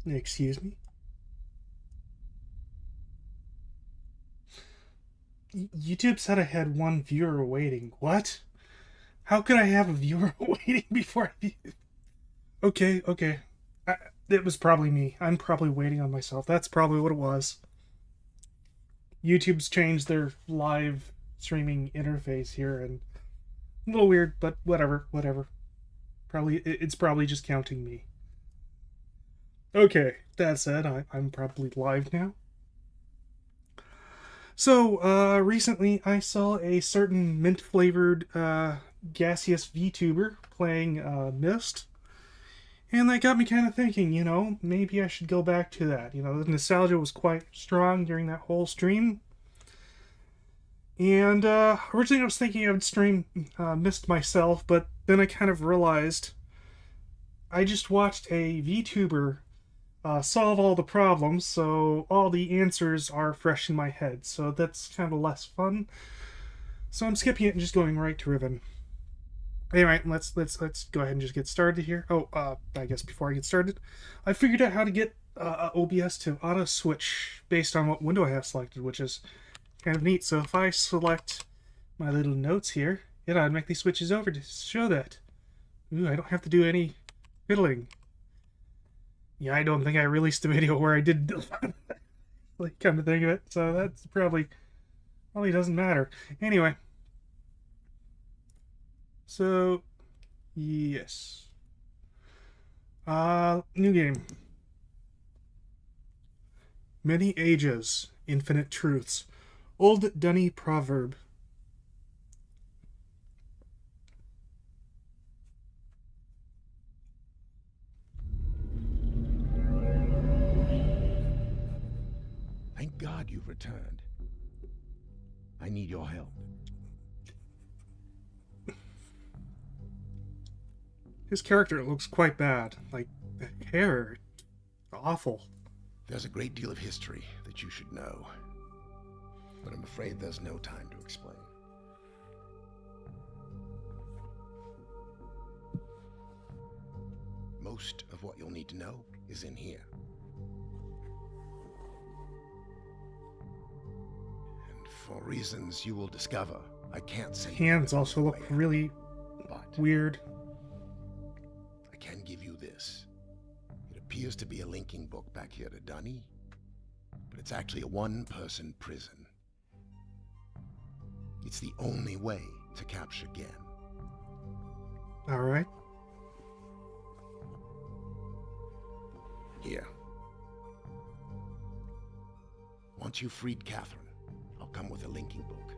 Excuse me? YouTube said I had one viewer waiting. What? How could I have a viewer waiting before I... Okay, okay. It was probably me. I'm probably waiting on myself. That's probably what it was. YouTube's changed their live streaming interface here, and a little weird, but whatever, whatever. It's probably just counting me. Okay, that said, I'm probably live now. So, recently I saw a certain mint-flavored, gaseous VTuber playing, Myst, and that got me kind of thinking, maybe I should go back to that. The nostalgia was quite strong during that whole stream. And originally I was thinking I would stream Myst myself, but then I kind of realized I just watched a VTuber solve all the problems, so all the answers are fresh in my head. So that's kind of less fun. So I'm skipping it and just going right to Riven. Anyway, let's go ahead and just get started here. I guess before I get started, I figured out how to get OBS to auto switch based on what window I have selected, which is kind of neat. So if I select my little notes here, it automatically switches over to show that. Ooh, I don't have to do any fiddling. Yeah, I don't think I released a video where I did like, come to think of it, so that's probably doesn't matter. Anyway. So, yes. New game. Many ages, infinite truths. Old Dunny proverb. Thank God you've returned. I need your help. His character looks quite bad. Like, the hair, awful. There's a great deal of history that you should know, but I'm afraid there's no time to explain. Most of what you'll need to know is in here. And for reasons you will discover, I can't say. Hands also look really weird. I can give you this. It appears to be a linking book back here to Dunny, but it's actually a one-person prison. It's the only way to capture Gen. All right. Here. Once you've freed Catherine, I'll come with a linking book.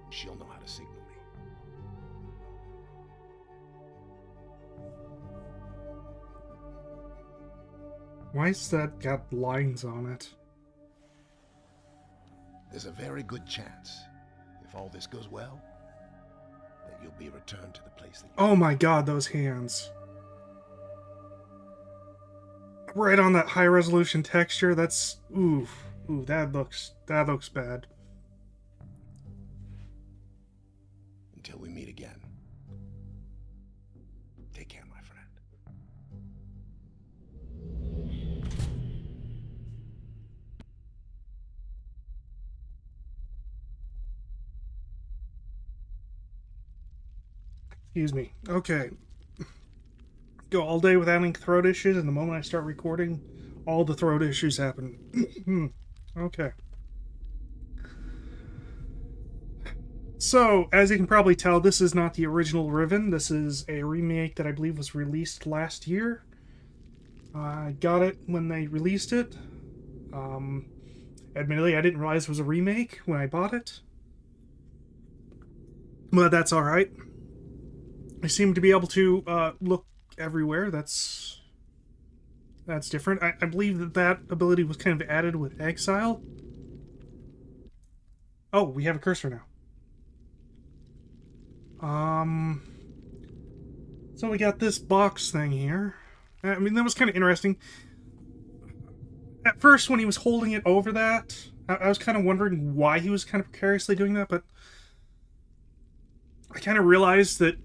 She'll know how to signal me. Why's that got lines on it? There's a very good chance, if all this goes well, that you'll be returned to the place that you... Oh my god, those hands. Right on that high resolution texture, that's... Ooh, that looks bad. Until we meet again. Take care, my friend. Excuse me. Okay. Go all day without any throat issues, and the moment I start recording, all the throat issues happen. Okay. So, as you can probably tell, this is not the original Riven. This is a remake that I believe was released last year. I got it when they released it. Admittedly, I didn't realize it was a remake when I bought it. But that's alright. I seem to be able to look everywhere. That's different. I believe that ability was kind of added with Exile. Oh, we have a cursor now. So we got this box thing here. I mean, that was kind of interesting. At first, when he was holding it over that, I was kind of wondering why he was kind of precariously doing that, but I kind of realized that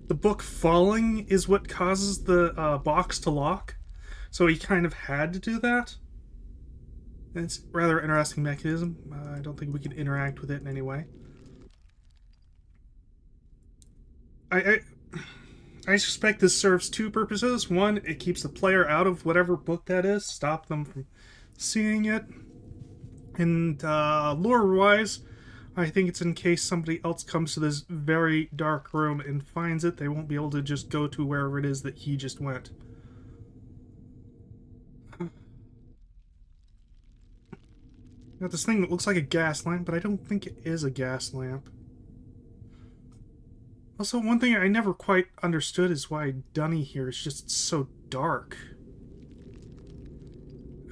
the book falling is what causes the box to lock. So he kind of had to do that. And it's a rather interesting mechanism. I don't think we can interact with it in any way. I I suspect this serves two purposes. One, it keeps the player out of whatever book that is, stop them from seeing it. And lore-wise, I think it's in case somebody else comes to this very dark room and finds it, they won't be able to just go to wherever it is that he just went. Got this thing that looks like a gas lamp, but I don't think it is a gas lamp. Also, one thing I never quite understood is why Dunny here is just so dark.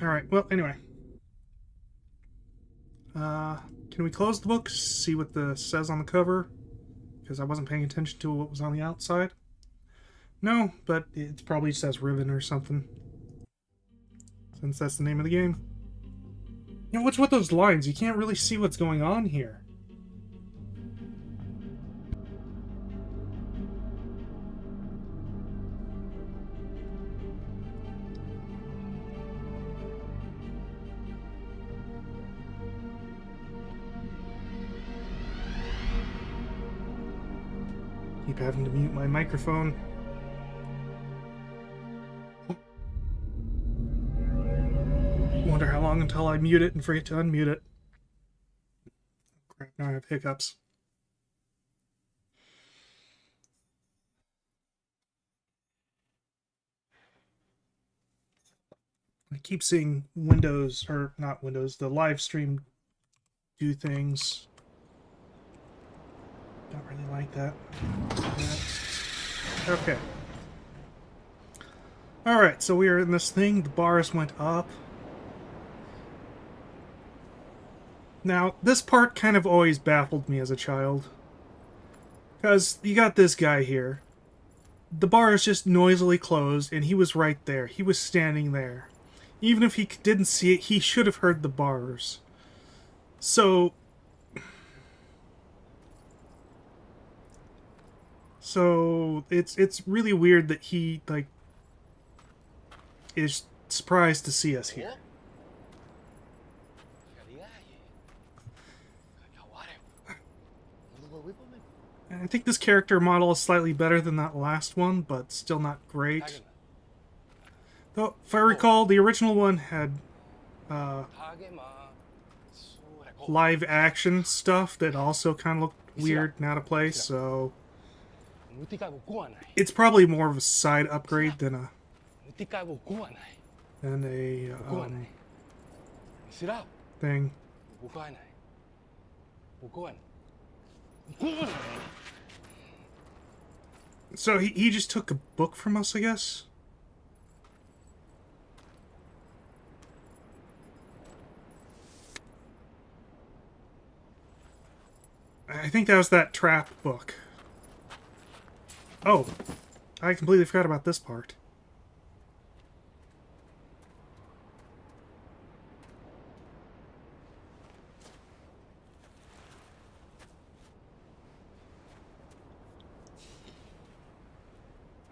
Alright, well, anyway. Can we close the book? See what this says on the cover? Because I wasn't paying attention to what was on the outside. No, but it probably says Riven or something. Since that's the name of the game. You know, what's with those lines? You can't really see what's going on here. Keep having to mute my microphone. Wonder how long until I mute it and forget to unmute it. Crap, now I have hiccups. I keep seeing Windows, or not Windows, the live stream do things. Don't really like that. Okay. Alright, so we are in this thing. The bars went up. Now, this part kind of always baffled me as a child. Because you got this guy here. The bar is just noisily closed, and he was right there. He was standing there. Even if he didn't see it, he should have heard the bars. So it's really weird that he, like, is surprised to see us here. I think this character model is slightly better than that last one, but still not great. Though, if I recall, the original one had live action stuff that also kind of looked weird and out of place, so it's probably more of a side upgrade than a thing. So he just took a book from us, I guess? I think that was that trap book. Oh, I completely forgot about this part.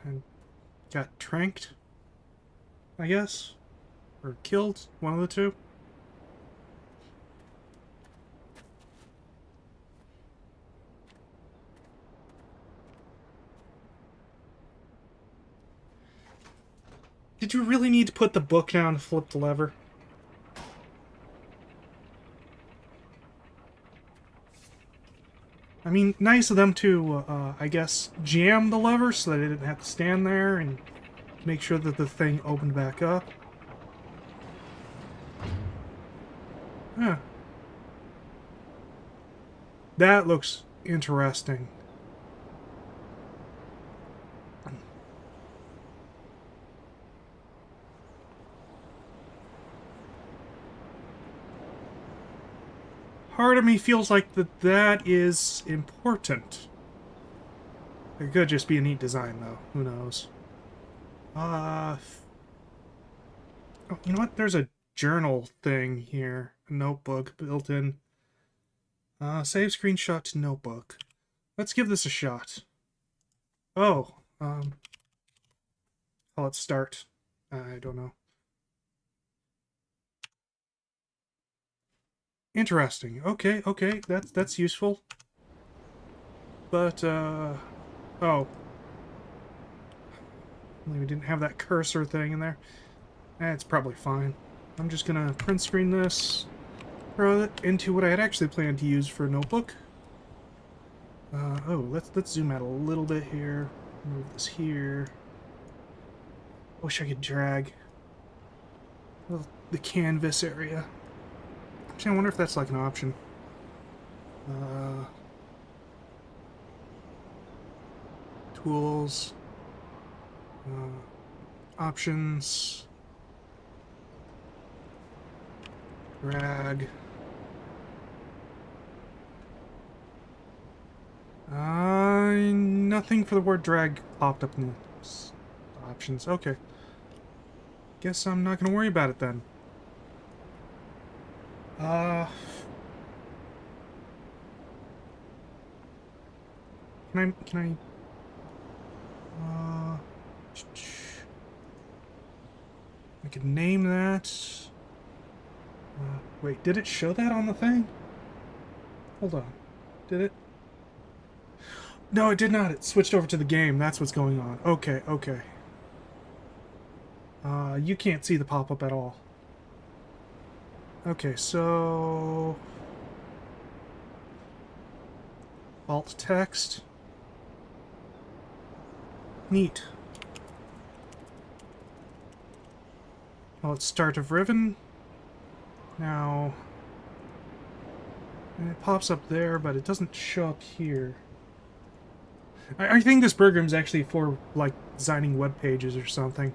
And got tranked, I guess? Or killed, one of the two. Did you really need to put the book down and flip the lever? I mean, nice of them to, I guess, jam the lever so that it didn't have to stand there and make sure that the thing opened back up. Huh. That looks interesting. Part of me feels like that is important. It could just be a neat design, though. Who knows? Oh, you know what? There's a journal thing here. A notebook built in. Save screenshot to notebook. Let's give this a shot. Oh, call it start. I don't know. Interesting. Okay, okay, that's useful. But oh, we didn't have that cursor thing in there. It's probably fine. I'm just gonna print screen this, throw it into what I had actually planned to use for a notebook. Oh, let's zoom out a little bit here. Move this here. Wish I could drag the canvas area. Actually, I wonder if that's like an option. Uh, tools. Options. Drag. Nothing for the word drag popped up in the options. Okay. Guess I'm not gonna worry about it then. Uh... Can I could name that. Wait, did it show that on the thing? Hold on. Did it? No, it did not. It switched over to the game. That's what's going on. Okay, okay. You can't see the pop-up at all. Okay, so... alt text. Neat. Well, it's start of Riven. Now... and it pops up there, but it doesn't show up here. I think this program is actually for, like, designing web pages or something.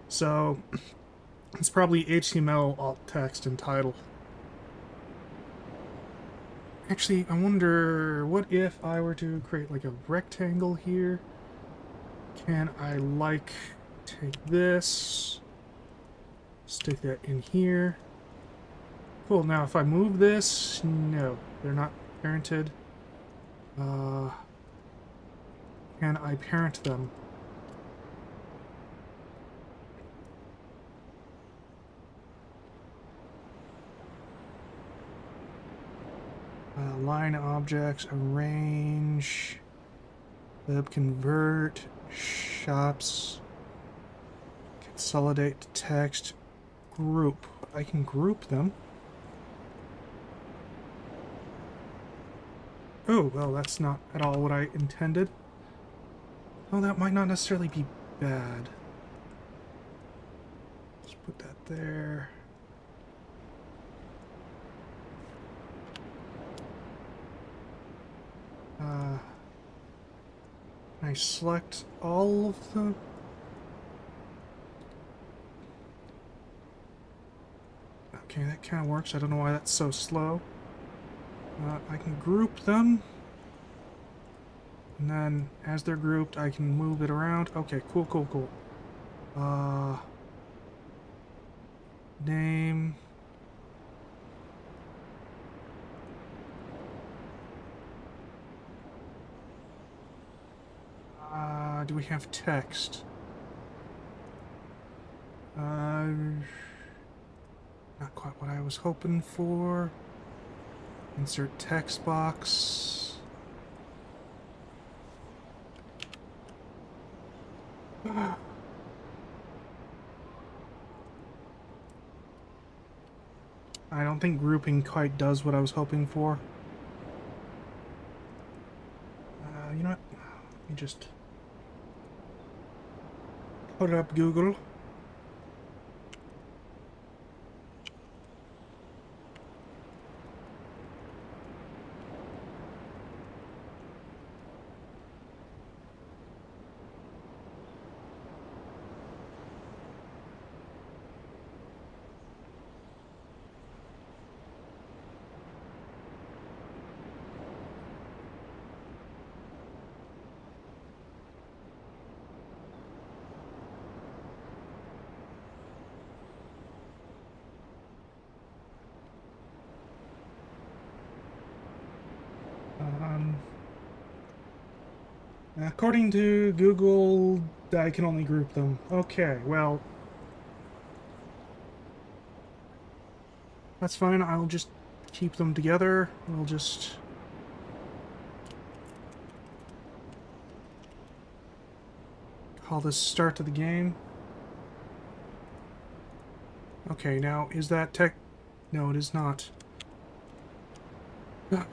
So, it's probably HTML, alt text, and title. Actually, I wonder, what if I were to create, like, a rectangle here? Can I, like, take this, stick that in here? Cool, now if I move this, no, they're not parented. Can I parent them? Line objects, arrange, lib convert, shops, consolidate to text, group. I can group them. Oh, well, that's not at all what I intended. Oh, that might not necessarily be bad. Let's put that there. Can I select all of them? Okay, that kind of works. I don't know why that's so slow. I can group them. And then, as they're grouped, I can move it around. Okay, cool, cool, cool. Name. Do we have text? Not quite what I was hoping for. Insert text box. I don't think grouping quite does what I was hoping for. You know what? Let me just put it up Google. According to Google, I can only group them. Okay, well, That's fine. I'll just keep them together. We'll just... call this start to the game. Okay, now, is that tech... No, it is not. You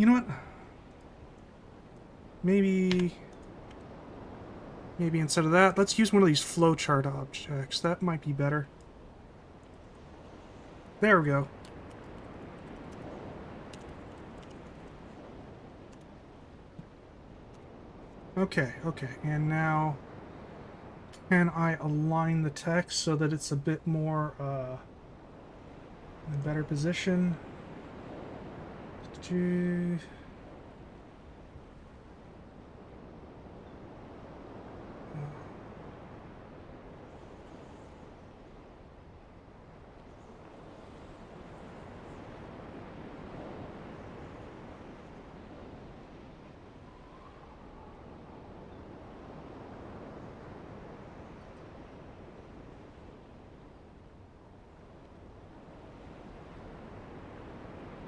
know what? Maybe instead of that, let's use one of these flowchart objects. That might be better. There we go. Okay, and now can I align the text so that it's a bit more in a better position?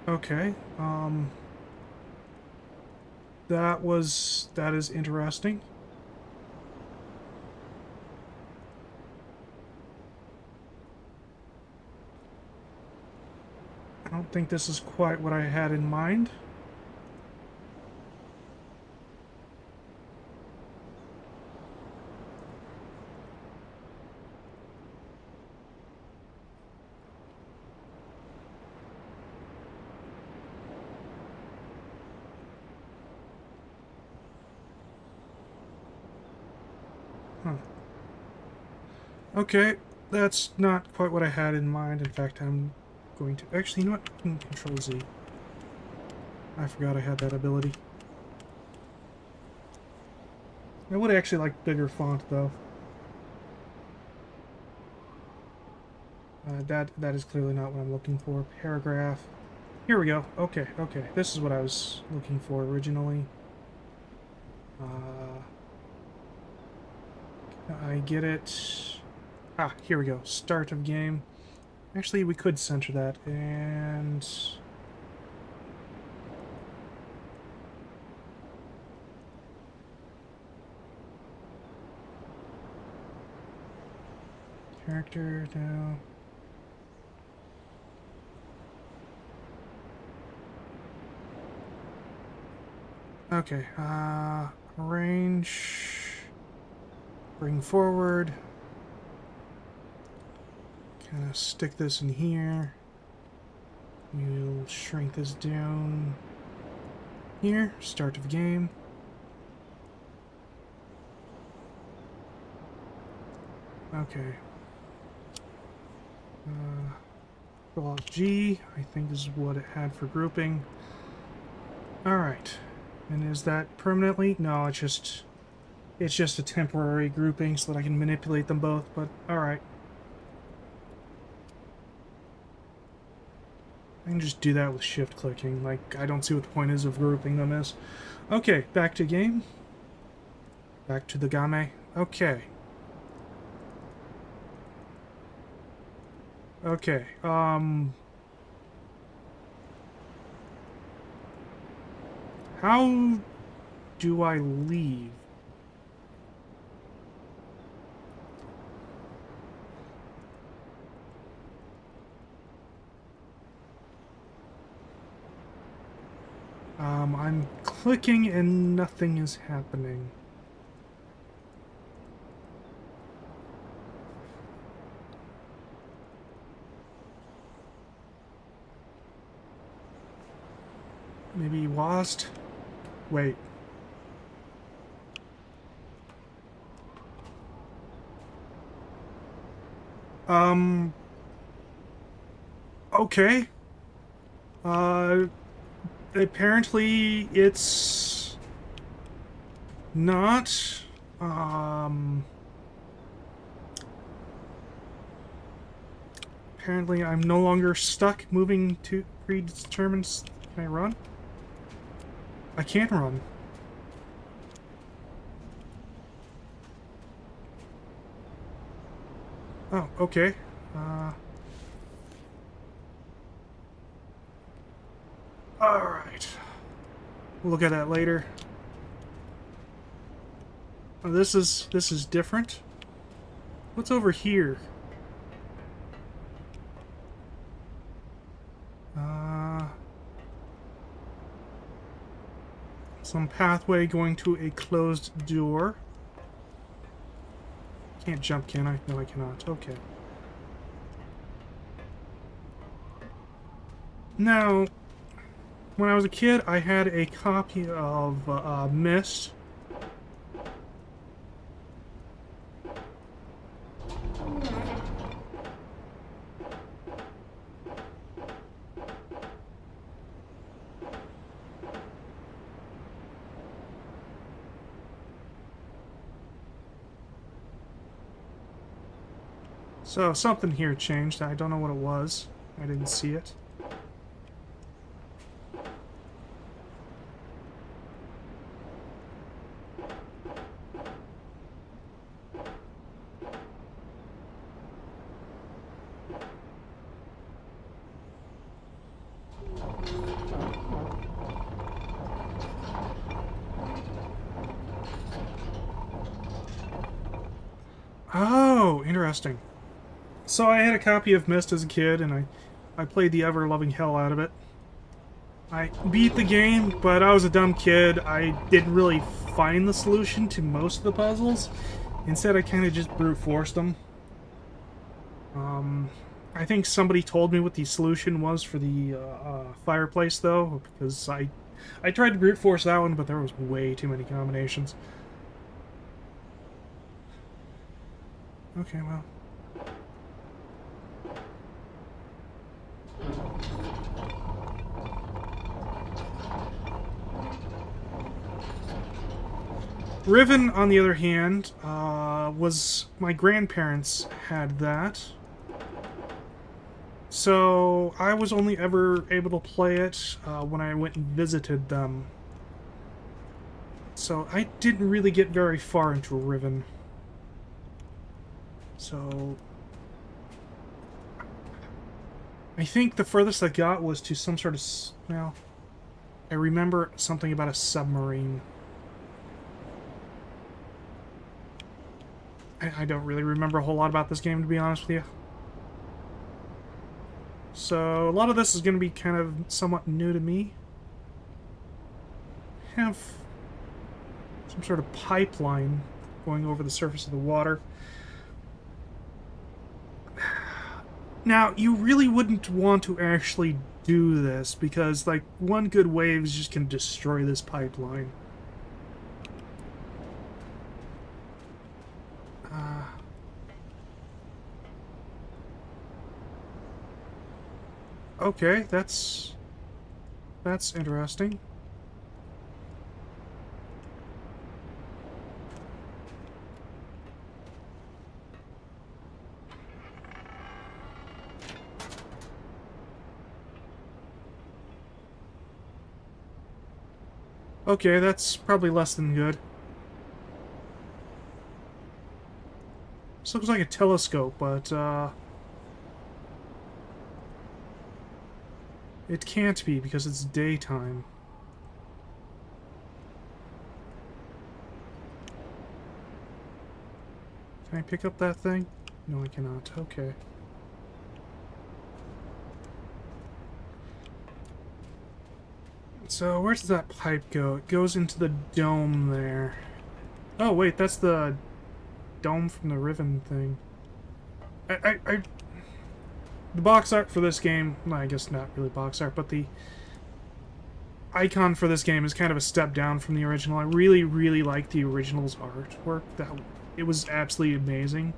Okay, that is interesting. I don't think this is quite what I had in mind. Huh. Okay, that's not quite what I had in mind. In fact, I'm going to... Actually, you know what? I can Control Z. I forgot I had that ability. I would actually like bigger font, though. That is clearly not what I'm looking for. Paragraph. Here we go. Okay. This is what I was looking for originally. I get it. Ah, here we go. Start of game. Actually, we could center that, and... Character, no. Okay, arrange... Bring forward. Kind of stick this in here. We'll shrink this down here. Start of game. Okay. Alt G, I think this is what it had for grouping. Alright. And is that permanently? No, it's just a temporary grouping so that I can manipulate them both, but alright. I can just do that with shift clicking. Like, I don't see what the point is of grouping them is. Okay, back to game. Back to the game. Okay. Okay, how do I leave? I'm clicking and nothing is happening. Maybe lost? Wait. Okay. Apparently it's not, apparently I'm no longer stuck moving to predetermined. Can I run? I can't run. Oh, okay. Alright. We'll look at that later. Oh, this is different. What's over here? Some pathway going to a closed door. Can't jump, can I? No, I cannot. Okay. Now, when I was a kid, I had a copy of Myst. So something here changed. I don't know what it was. I didn't see it. Oh, interesting. So I had a copy of Myst as a kid, and I played the ever-loving hell out of it. I beat the game, but I was a dumb kid. I didn't really find the solution to most of the puzzles. Instead, I kind of just brute forced them. I think somebody told me what the solution was for the fireplace, though, because I tried to brute force that one, but there was way too many combinations. Okay, well. Riven, on the other hand, was my grandparents had that. So I was only ever able to play it when I went and visited them. So I didn't really get very far into Riven. So I think the furthest I got was to some sort of... Well, I remember something about a submarine. I don't really remember a whole lot about this game, to be honest with you. So, a lot of this is going to be kind of somewhat new to me. Have some sort of pipeline going over the surface of the water. Now, you really wouldn't want to actually do this, because, like, one good wave is just going to destroy this pipeline. Okay, that's interesting. Okay, that's probably less than good. This looks like a telescope, but it can't be because it's daytime. Can I pick up that thing? No, I cannot. Okay. So, where does that pipe go? It goes into the dome there. Oh, wait, that's the dome from the Riven thing. The box art for this game, well, I guess not really box art, but the icon for this game is kind of a step down from the original. I really, really like the original's artwork. It was absolutely amazing.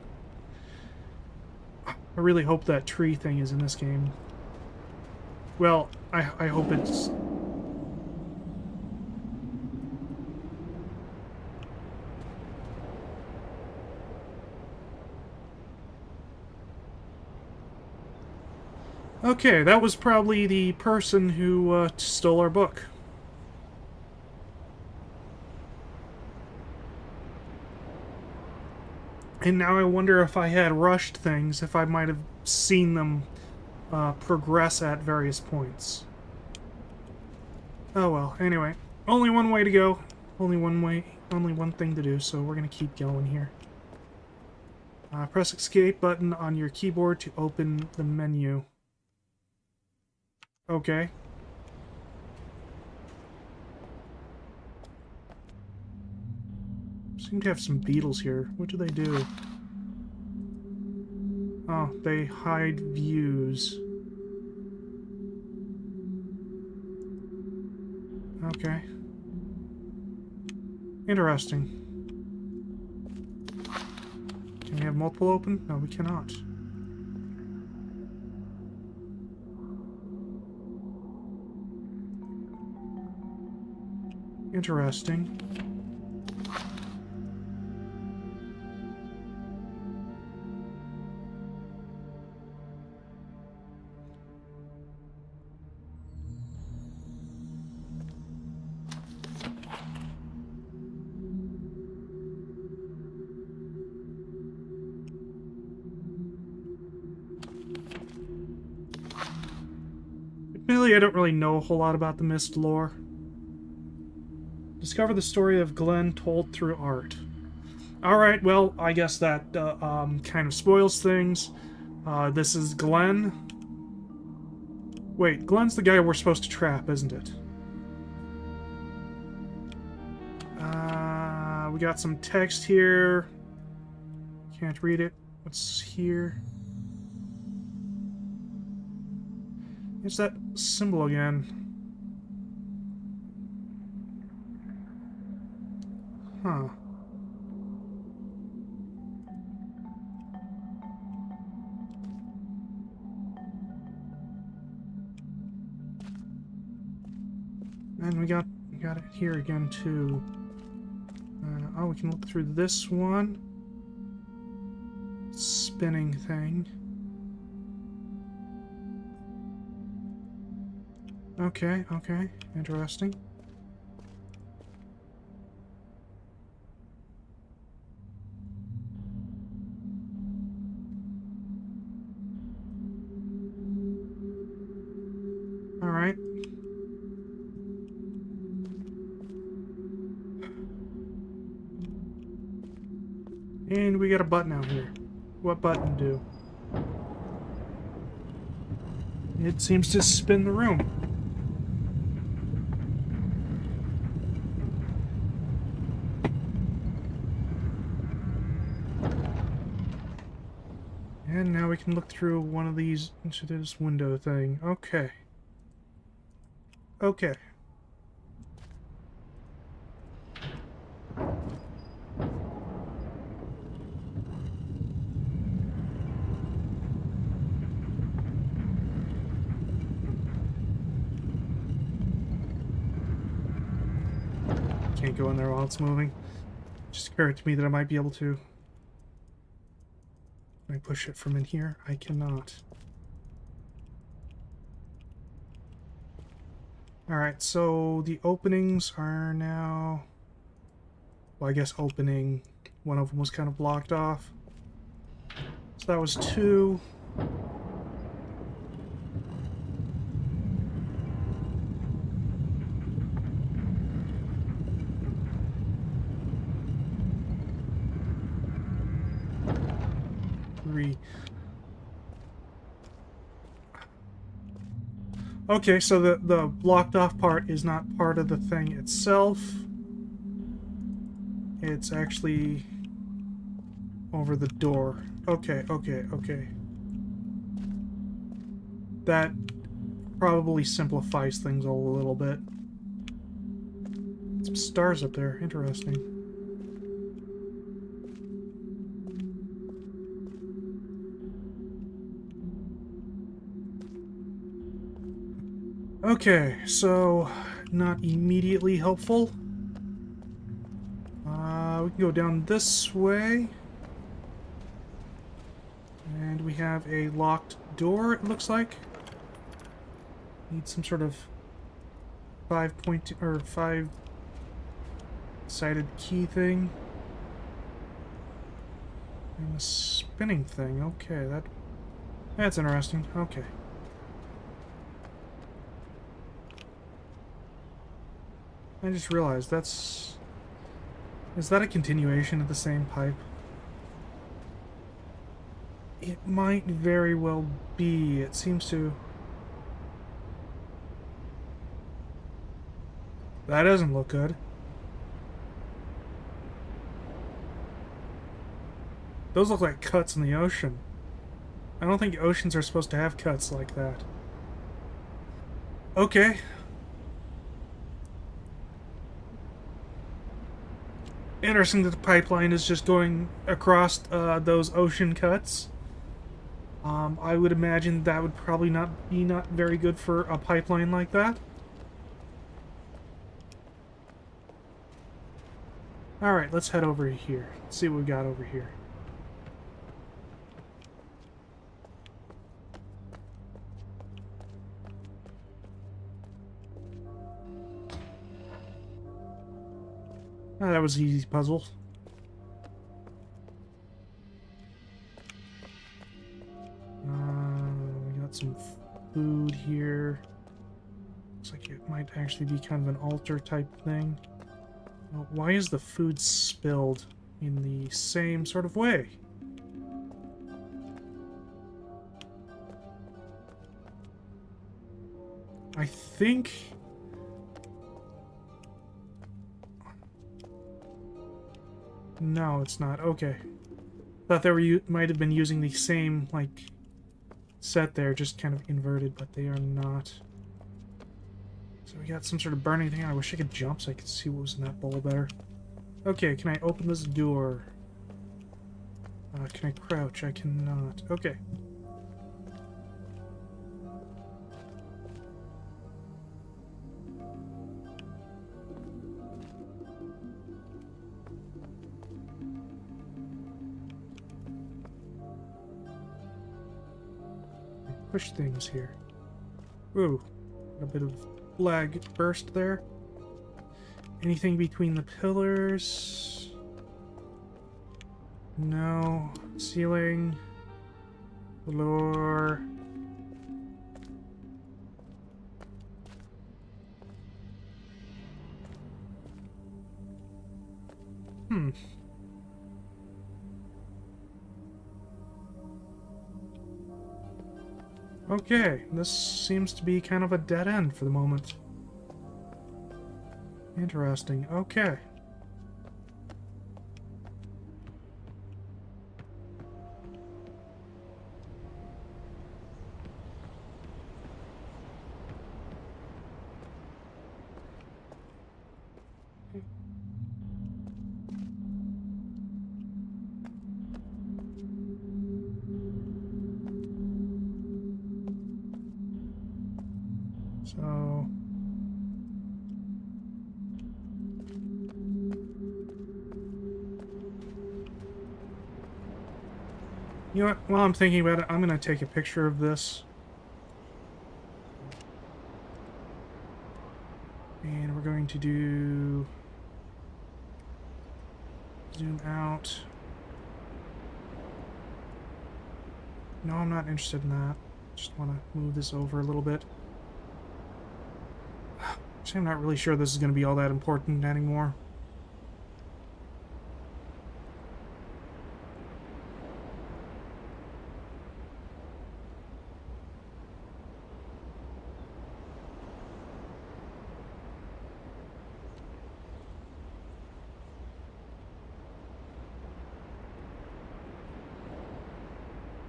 I really hope that tree thing is in this game. Well, I hope it's... Okay, that was probably the person who stole our book. And now I wonder if I had rushed things, if I might have seen them progress at various points. Oh well, anyway. Only one way to go. Only one way, only one thing to do, so we're gonna keep going here. Press escape button on your keyboard to open the menu. Okay. Seem to have some beetles here. What do they do? Oh, they hide views. Okay. Interesting. Can we have multiple open? No, we cannot. Interesting. Admittedly, I don't really know a whole lot about the Mist lore. Discover the story of Glenn told through art. Alright, well, I guess that kind of spoils things. This is Glenn. Wait, Glenn's the guy we're supposed to trap, isn't it? We got some text here. Can't read it. What's here? It's that symbol again. Huh. And we got it here again too. Oh, we can look through this one. Spinning thing. Okay, okay. Interesting. Alright. And we got a button out here. What button do? It seems to spin the room. And now we can look through one of these into this window thing. Okay. Okay. Can't go in there while it's moving. Just occurred to me that I might be able to. Can I push it from in here? I cannot. Alright, so the openings are now... Well, I guess opening. One of them was kind of blocked off. So that was 2. Okay, so the blocked off part is not part of the thing itself. It's actually over the door. Okay, okay, okay. That probably simplifies things a little bit. Some stars up there. Interesting. Okay, so not immediately helpful. We can go down this way. And we have a locked door, it looks like. Need some sort of 5-sided key thing. And a spinning thing. Okay, that That's interesting. Okay. I just realized that's... Is that a continuation of the same pipe? It might very well be. It seems to... That doesn't look good. Those look like cuts in the ocean. I don't think oceans are supposed to have cuts like that. Okay. Interesting that the pipeline is just going across those ocean cuts. I would imagine that would probably not be very good for a pipeline like that. Alright, let's head over here. See what we got over here. Oh, that was an easy puzzle. We got some food here. Looks like it might actually be kind of an altar type thing. Well, why is the food spilled in the same sort of way? I think... No, it's not. Okay. Thought they were might have been using the same, like, set there, just kind of inverted, but they are not. So we got some sort of burning thing. I wish I could jump so I could see what was in that bowl better. Okay, can I open this door? Can I crouch? I cannot. Okay. Push things here. Ooh, a bit of lag burst there. Anything between the pillars? No. Ceiling. Floor. Okay, this seems to be kind of a dead end for the moment. Interesting. Okay. So... You know what? While I'm thinking about it, I'm going to take a picture of this. And we're going to do... Zoom out. No, I'm not interested in that. Just want to move this over a little bit. Actually, I'm not really sure this is going to be all that important anymore.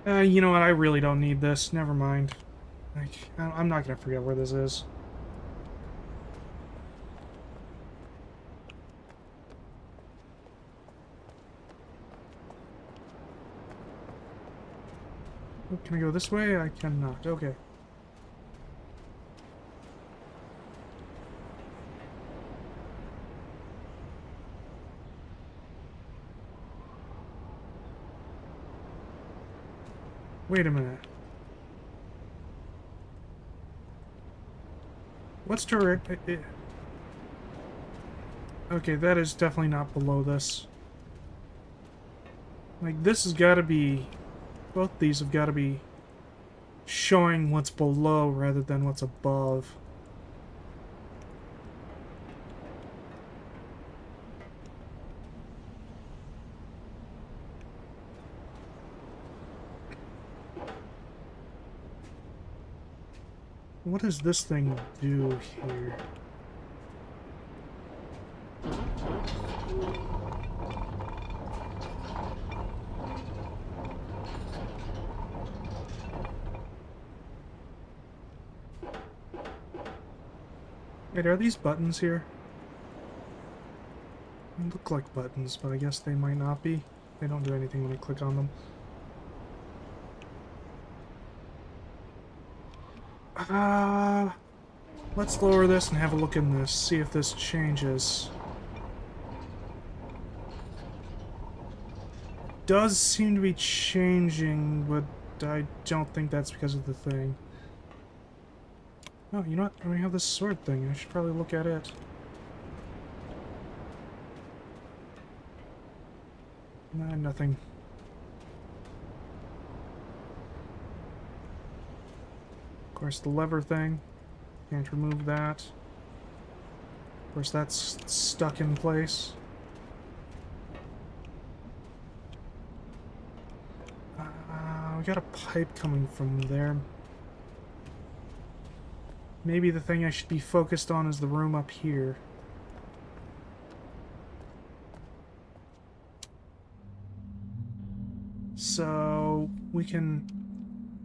You know what? I really don't need this. Never mind. Like, I'm not going to forget where this is. Oh, can I go this way? I cannot. Okay. Wait a minute. What's to... Okay, that is definitely not below this. Like, this has got to be... Both these have got to be showing what's below rather than what's above. What does this thing do here? Wait, are these buttons here? They look like buttons, but I guess they might not be. They don't do anything when I click on them. Let's lower this and have a look in this, see if this changes. Does seem to be changing, but I don't think that's because of the thing. Oh, you know what? I have this sword thing. I should probably look at it. Nah, nothing. Of course, the lever thing. Can't remove that. Of course, that's stuck in place. We got a pipe coming from there. Maybe the thing I should be focused on is the room up here. So we can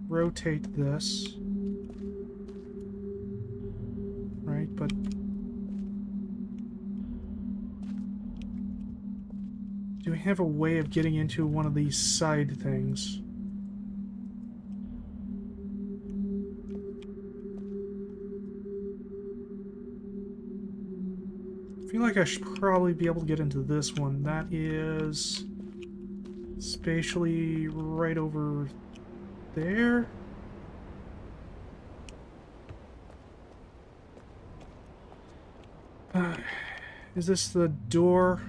rotate this. Right, but do we have a way of getting into one of these side things? I feel like I should probably be able to get into this one. That is spatially right over there. Is this the door?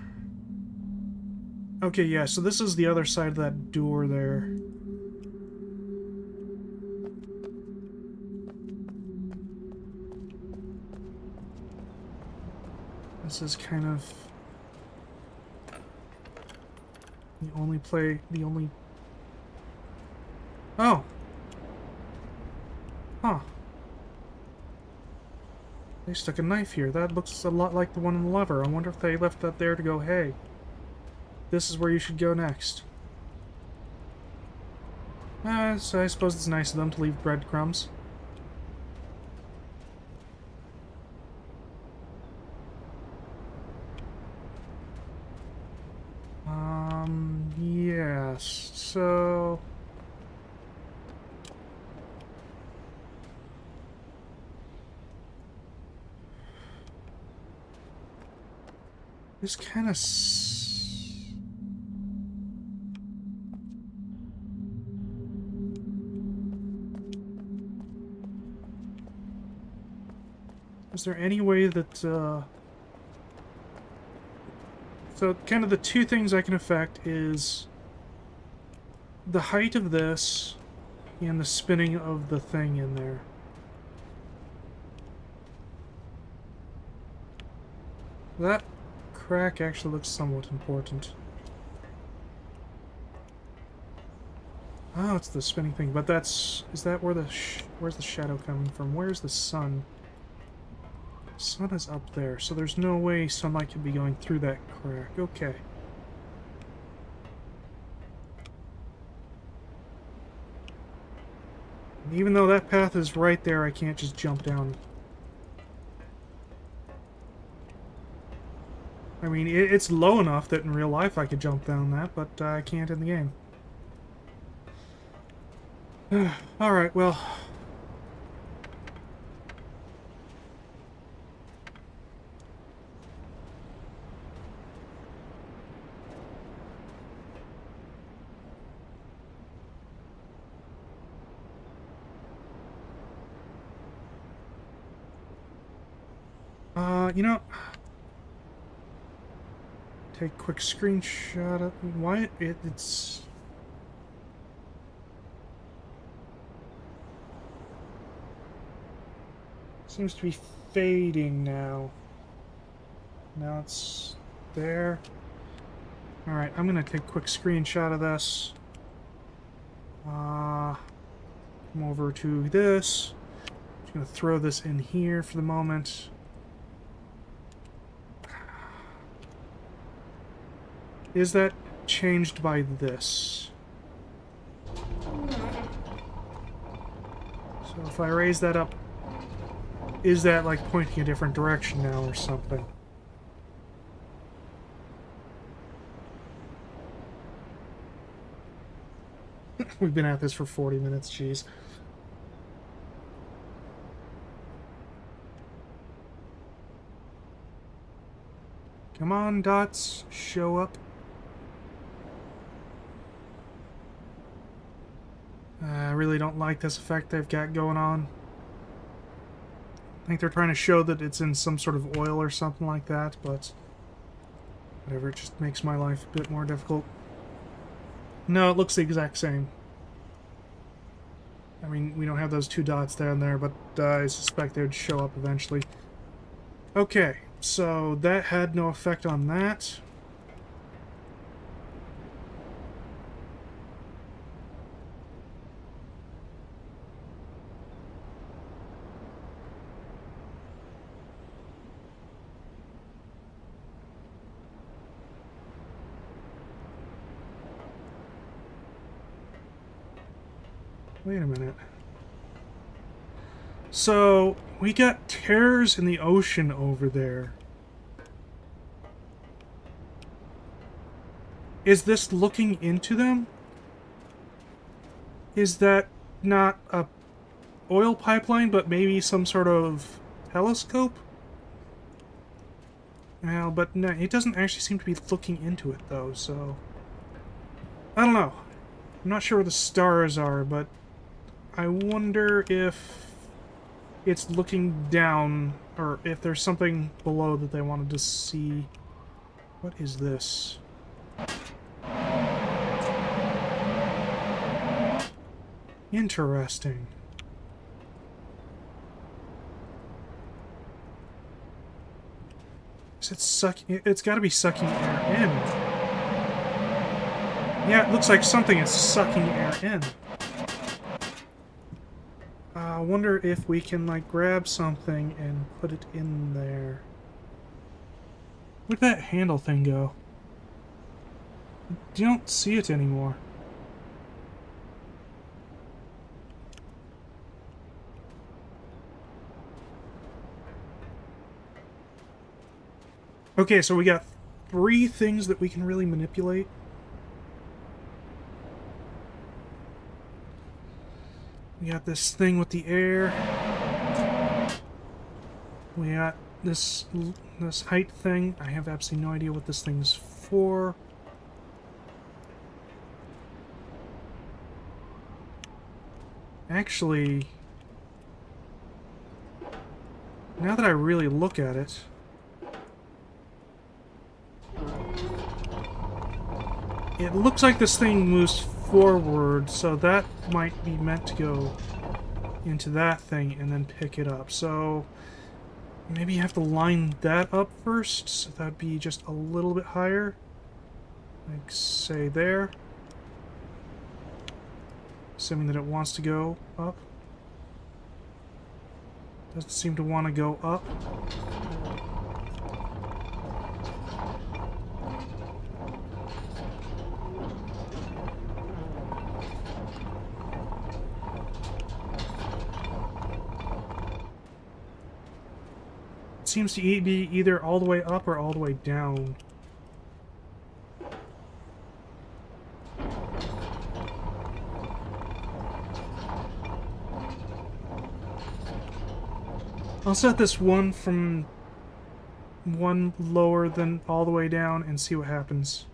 Okay, yeah, so this is the other side of that door there. This is kind of the only... Oh! Huh. They stuck a knife here. That looks a lot like the one in the lever. I wonder if they left that there to go, hey, this is where you should go next. So I suppose it's nice of them to leave breadcrumbs. Yes, so... This kind of... Is there any way that, So, kind of the two things I can affect is the height of this and the spinning of the thing in there. That crack actually looks somewhat important. Oh, it's the spinning thing, but that's... Is that where the... Where's the shadow coming from? Where's the sun? The sun is up there, so there's no way sunlight could be going through that crack. Okay. Even though that path is right there, I can't just jump down. I mean, it's low enough that in real life I could jump down that, but I can't in the game. Alright, well... you know... Take a quick screenshot of... Why it's... Seems to be fading now. Now it's there. Alright, I'm gonna take a quick screenshot of this. Come over to this. Just gonna throw this in here for the moment. Is that changed by this? So if I raise that up, is that like pointing a different direction now or something? We've been at this for 40 minutes, jeez. Come on, dots, show up. I really don't like this effect they've got going on. I think they're trying to show that it's in some sort of oil or something like that, but whatever, it just makes my life a bit more difficult. No, it looks the exact same. I mean, we don't have those two dots down there, but I suspect they would show up eventually. Okay, so that had no effect on that. Wait a minute. So, we got terrors in the ocean over there. Is this looking into them? Is that not a oil pipeline, but maybe some sort of telescope? Well, but no, it doesn't actually seem to be looking into it, though, so... I don't know. I'm not sure where the stars are, but I wonder if it's looking down, or if there's something below that they wanted to see. What is this? Interesting. Is it sucking? It's got to be sucking air in. Yeah, it looks like something is sucking air in. I wonder if we can, like, grab something and put it in there. Where'd that handle thing go? You don't see it anymore. Okay, so we got 3 things that we can really manipulate. We got this thing with the air. We got this height thing. I have absolutely no idea what this thing's for. Actually, now that I really look at it, it looks like this thing moves forward, so that might be meant to go into that thing and then pick it up. So maybe you have to line that up first, so that'd be just a little bit higher. Like, say there. Assuming that it wants to go up. Doesn't seem to want to go up. Seems to be either all the way up or all the way down. I'll set this one from one lower than all the way down and see what happens.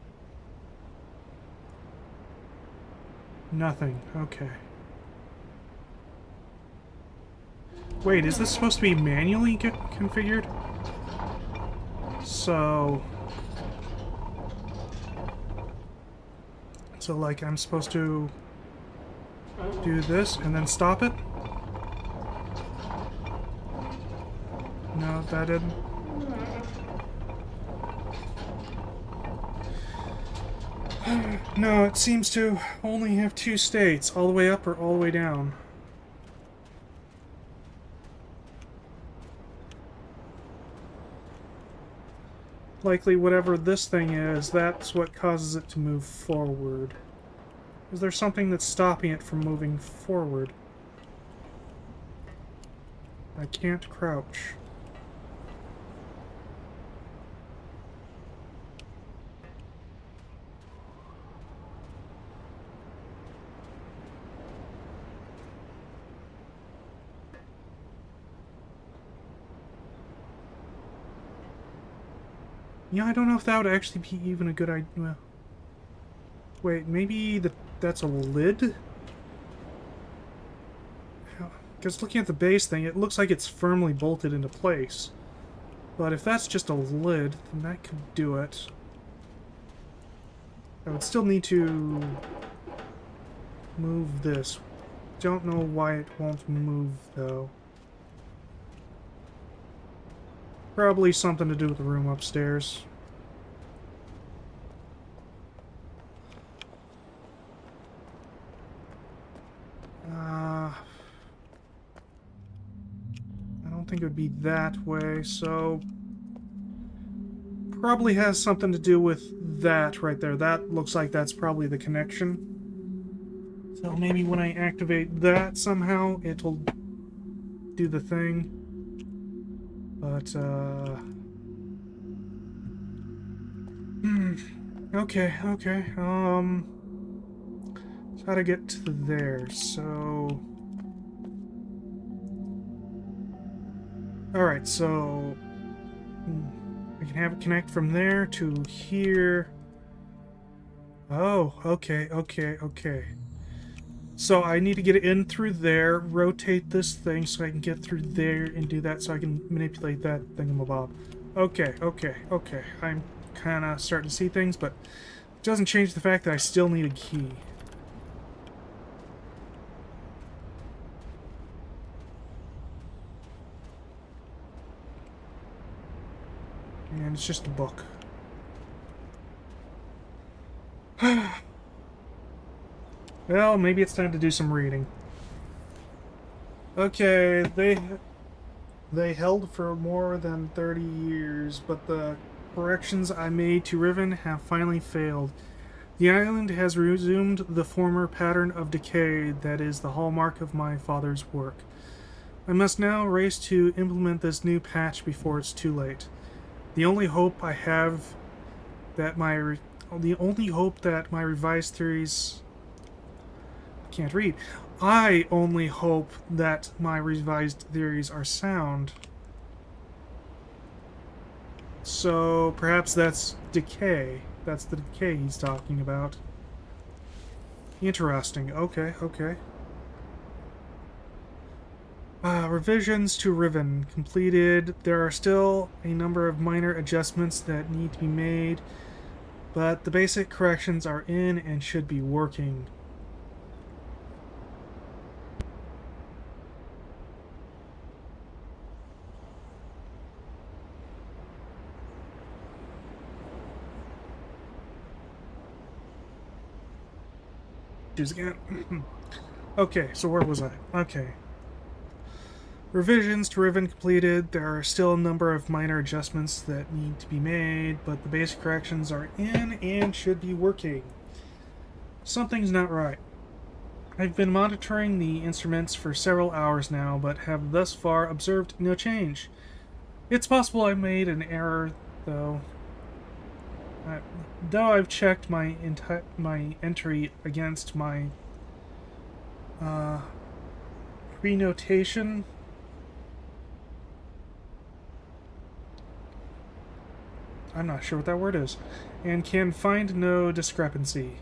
Nothing. Okay. Wait, is this supposed to be manually configured? So, like, I'm supposed to do this and then stop it? No, that didn't. No, it seems to only have two states, all the way up or all the way down. Likely whatever this thing is, that's what causes it to move forward. Is there something that's stopping it from moving forward? I can't crouch. Yeah, I don't know if that would actually be even a good idea. Wait, maybe that's a lid? Because looking at the base thing, it looks like it's firmly bolted into place. But if that's just a lid, then that could do it. I would still need to move this. Don't know why it won't move, though. Probably something to do with the room upstairs. I don't think it would be that way, so... Probably has something to do with that right there. That looks like that's probably the connection. So maybe when I activate that somehow, it'll do the thing. But, okay. So how to get to there, so... Alright, so... I can have it connect from there to here. Oh, okay. So I need to get it in through there, rotate this thing so I can get through there and do that so I can manipulate that thingamabob. Okay. I'm kind of starting to see things, but it doesn't change the fact that I still need a key. And it's just a book. Well, maybe it's time to do some reading. Okay, they held for more than 30 years, but the corrections I made to Riven have finally failed. The island has resumed the former pattern of decay that is the hallmark of my father's work. I must now race to implement this new patch before it's too late. The only hope I have that my revised theories... Can't read. I only hope that my revised theories are sound. So perhaps that's decay. That's the decay he's talking about. Interesting. Okay. Revisions to Riven completed. There are still a number of minor adjustments that need to be made, but the basic corrections are in and should be working. Choose again. Okay, so where was I? Okay. Revisions to Riven completed. There are still a number of minor adjustments that need to be made, but the basic corrections are in and should be working. Something's not right. I've been monitoring the instruments for several hours now, but have thus far observed no change. It's possible I made an error, though. Though I've checked my entry against my pre-notation. I'm not sure what that word is, and can find no discrepancy.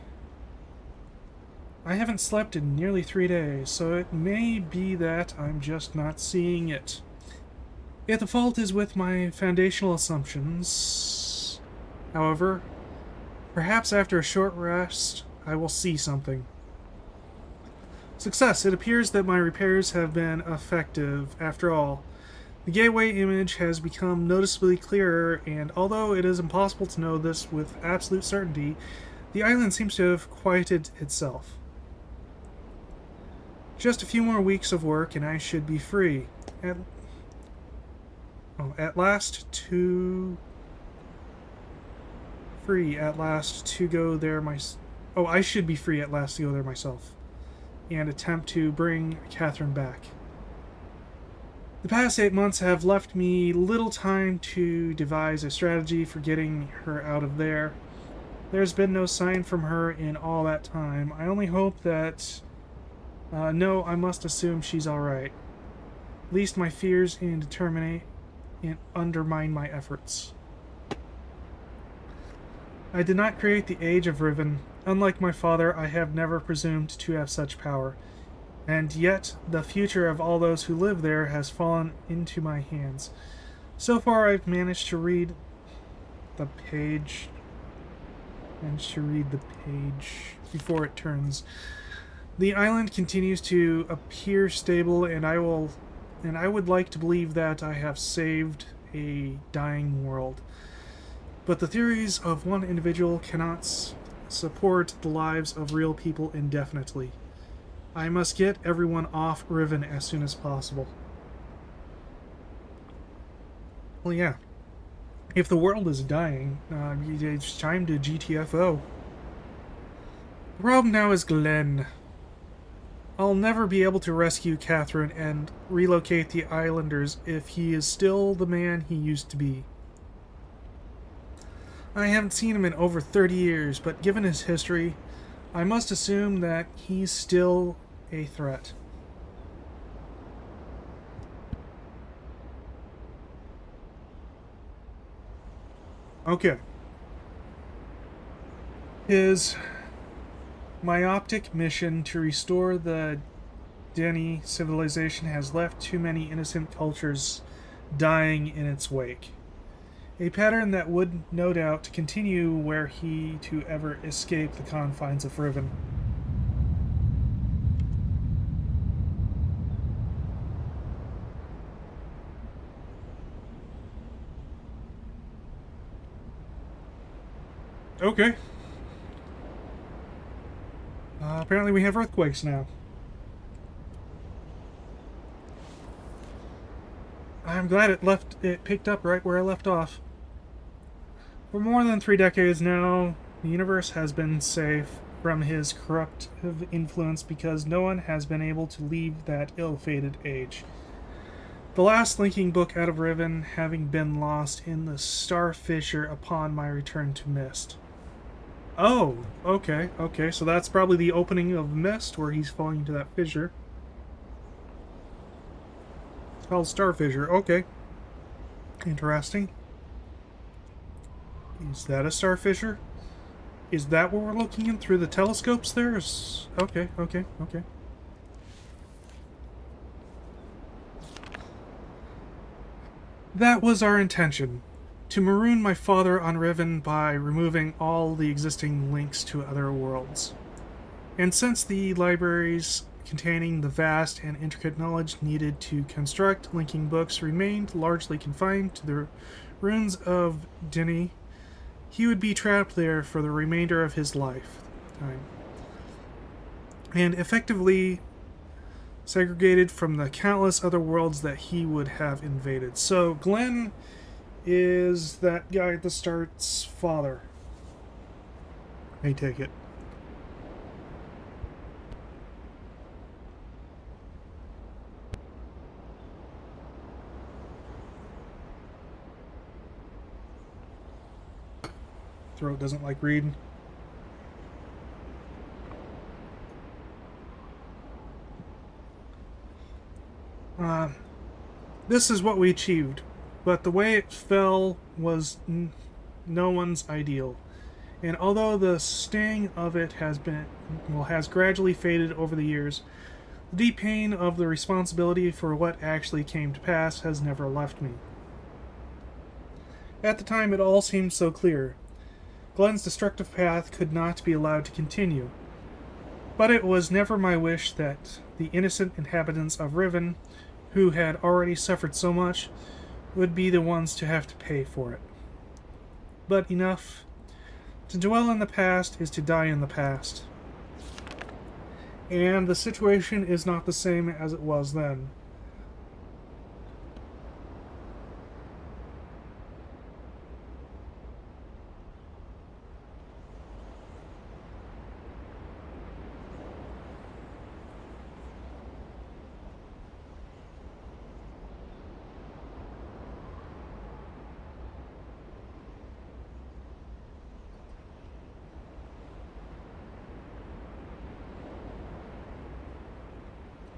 I haven't slept in nearly 3 days, so it may be that I'm just not seeing it. If the fault is with my foundational assumptions, however, perhaps after a short rest, I will see something. Success! It appears that my repairs have been effective. After all, The gateway image has become noticeably clearer, and although it is impossible to know this with absolute certainty, the island seems to have quieted itself. Just a few more weeks of work and I should be free. At last to go there I should be free at last to go there myself and attempt to bring Catherine back. The past 8 months have left me little time to devise a strategy for getting her out of there. There's been no sign from her in all that time. I only hope that... no, I must assume she's alright. At least my fears and undermine my efforts. I did not create the Age of Riven. Unlike my father, I have never presumed to have such power. And yet, the future of all those who live there has fallen into my hands. So far, I've managed to read the page before it turns. The island continues to appear stable, and I would like to believe that I have saved a dying world. But the theories of one individual cannot support the lives of real people indefinitely. I must get everyone off Riven as soon as possible. Well, yeah. If the world is dying, it's time to GTFO. The problem now is Glenn. I'll never be able to rescue Catherine and relocate the islanders if he is still the man he used to be. I haven't seen him in over 30 years, but given his history, I must assume that he's still a threat. Okay. His myopic mission to restore the Denny civilization has left too many innocent cultures dying in its wake. A pattern that would, no doubt, continue were he to ever escape the confines of Riven. Okay. Apparently we have earthquakes now. I'm glad it picked up right where I left off. For more than 3 decades now, the universe has been safe from his corruptive influence because no one has been able to leave that ill-fated age. The last linking book out of Riven having been lost in the Star Fissure upon my return to Mist. Oh, okay, so that's probably the opening of Mist where he's falling into that fissure. It's called Star Fissure, okay. Interesting. Is that a star fissure? Is that what we're looking in through the telescopes there? Okay. That was our intention. To maroon my father on Riven by removing all the existing links to other worlds. And since the libraries containing the vast and intricate knowledge needed to construct linking books remained largely confined to the ruins of Denny, he would be trapped there for the remainder of his lifetime, and effectively segregated from the countless other worlds that he would have invaded. So Glenn is that guy at the start's father. I take it. Throat doesn't like reading. This is what we achieved, but the way it fell was no one's ideal. And although the sting of it has gradually faded over the years, the deep pain of the responsibility for what actually came to pass has never left me. At the time, it all seemed so clear. Glenn's destructive path could not be allowed to continue. But it was never my wish that the innocent inhabitants of Riven, who had already suffered so much, would be the ones to have to pay for it. But enough. To dwell in the past is to die in the past. And the situation is not the same as it was then.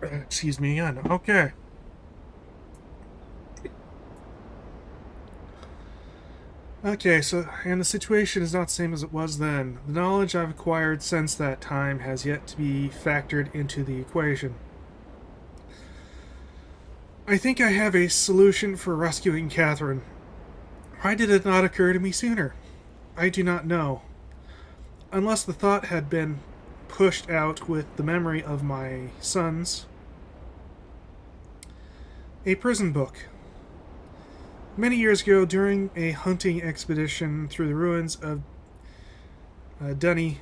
Excuse me again. Okay. Okay, and the situation is not the same as it was then. The knowledge I've acquired since that time has yet to be factored into the equation. I think I have a solution for rescuing Catherine. Why did it not occur to me sooner? I do not know. Unless the thought had been pushed out with the memory of my sons. A prison book. Many years ago, during a hunting expedition through the ruins of Dunny,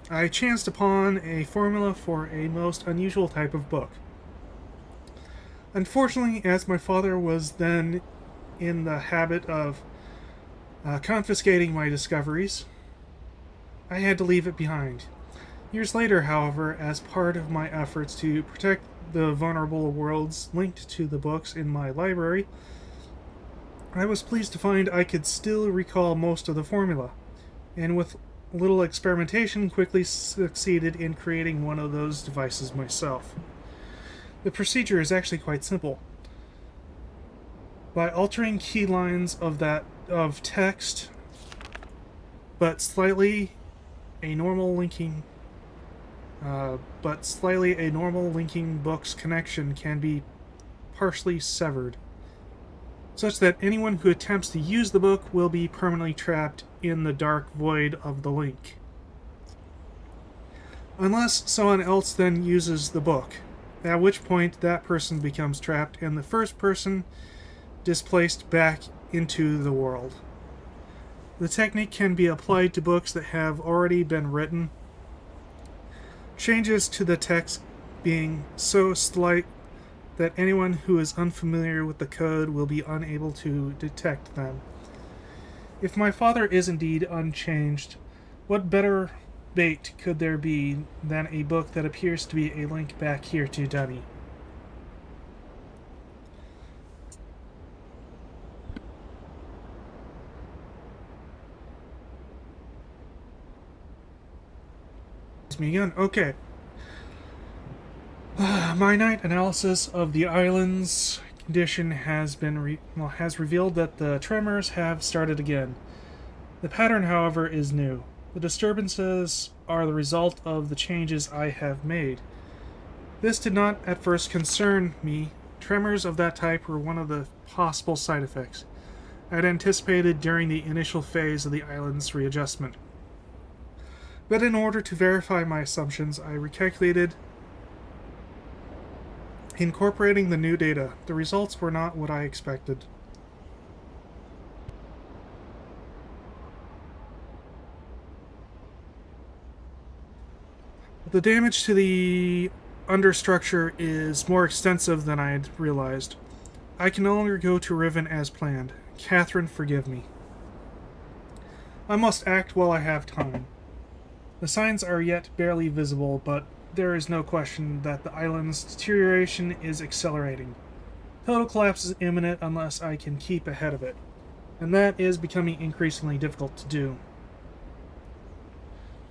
I chanced upon a formula for a most unusual type of book. Unfortunately, as my father was then in the habit of confiscating my discoveries, I had to leave it behind. Years later, however, as part of my efforts to protect the vulnerable worlds linked to the books in my library, I was pleased to find I could still recall most of the formula, and with little experimentation quickly succeeded in creating one of those devices myself. The procedure is actually quite simple. By altering key lines of text, but slightly a normal linking book's connection can be partially severed, such that anyone who attempts to use the book will be permanently trapped in the dark void of the link. Unless someone else then uses the book, at which point that person becomes trapped and the first person displaced back into the world. The technique can be applied to books that have already been written, changes to the text being so slight that anyone who is unfamiliar with the code will be unable to detect them. If my father is indeed unchanged, what better bait could there be than a book that appears to be a link back here to Dunny? Me again. Okay. My night analysis of the island's condition has revealed that the tremors have started again. The pattern, however, is new. The disturbances are the result of the changes I have made. This did not at first concern me. Tremors of that type were one of the possible side effects I had anticipated during the initial phase of the island's readjustment. But in order to verify my assumptions, I recalculated, incorporating the new data. The results were not what I expected. The damage to the understructure is more extensive than I had realized. I can no longer go to Riven as planned. Catherine, forgive me. I must act while I have time. The signs are yet barely visible, but there is no question that the island's deterioration is accelerating. Total collapse is imminent unless I can keep ahead of it, and that is becoming increasingly difficult to do.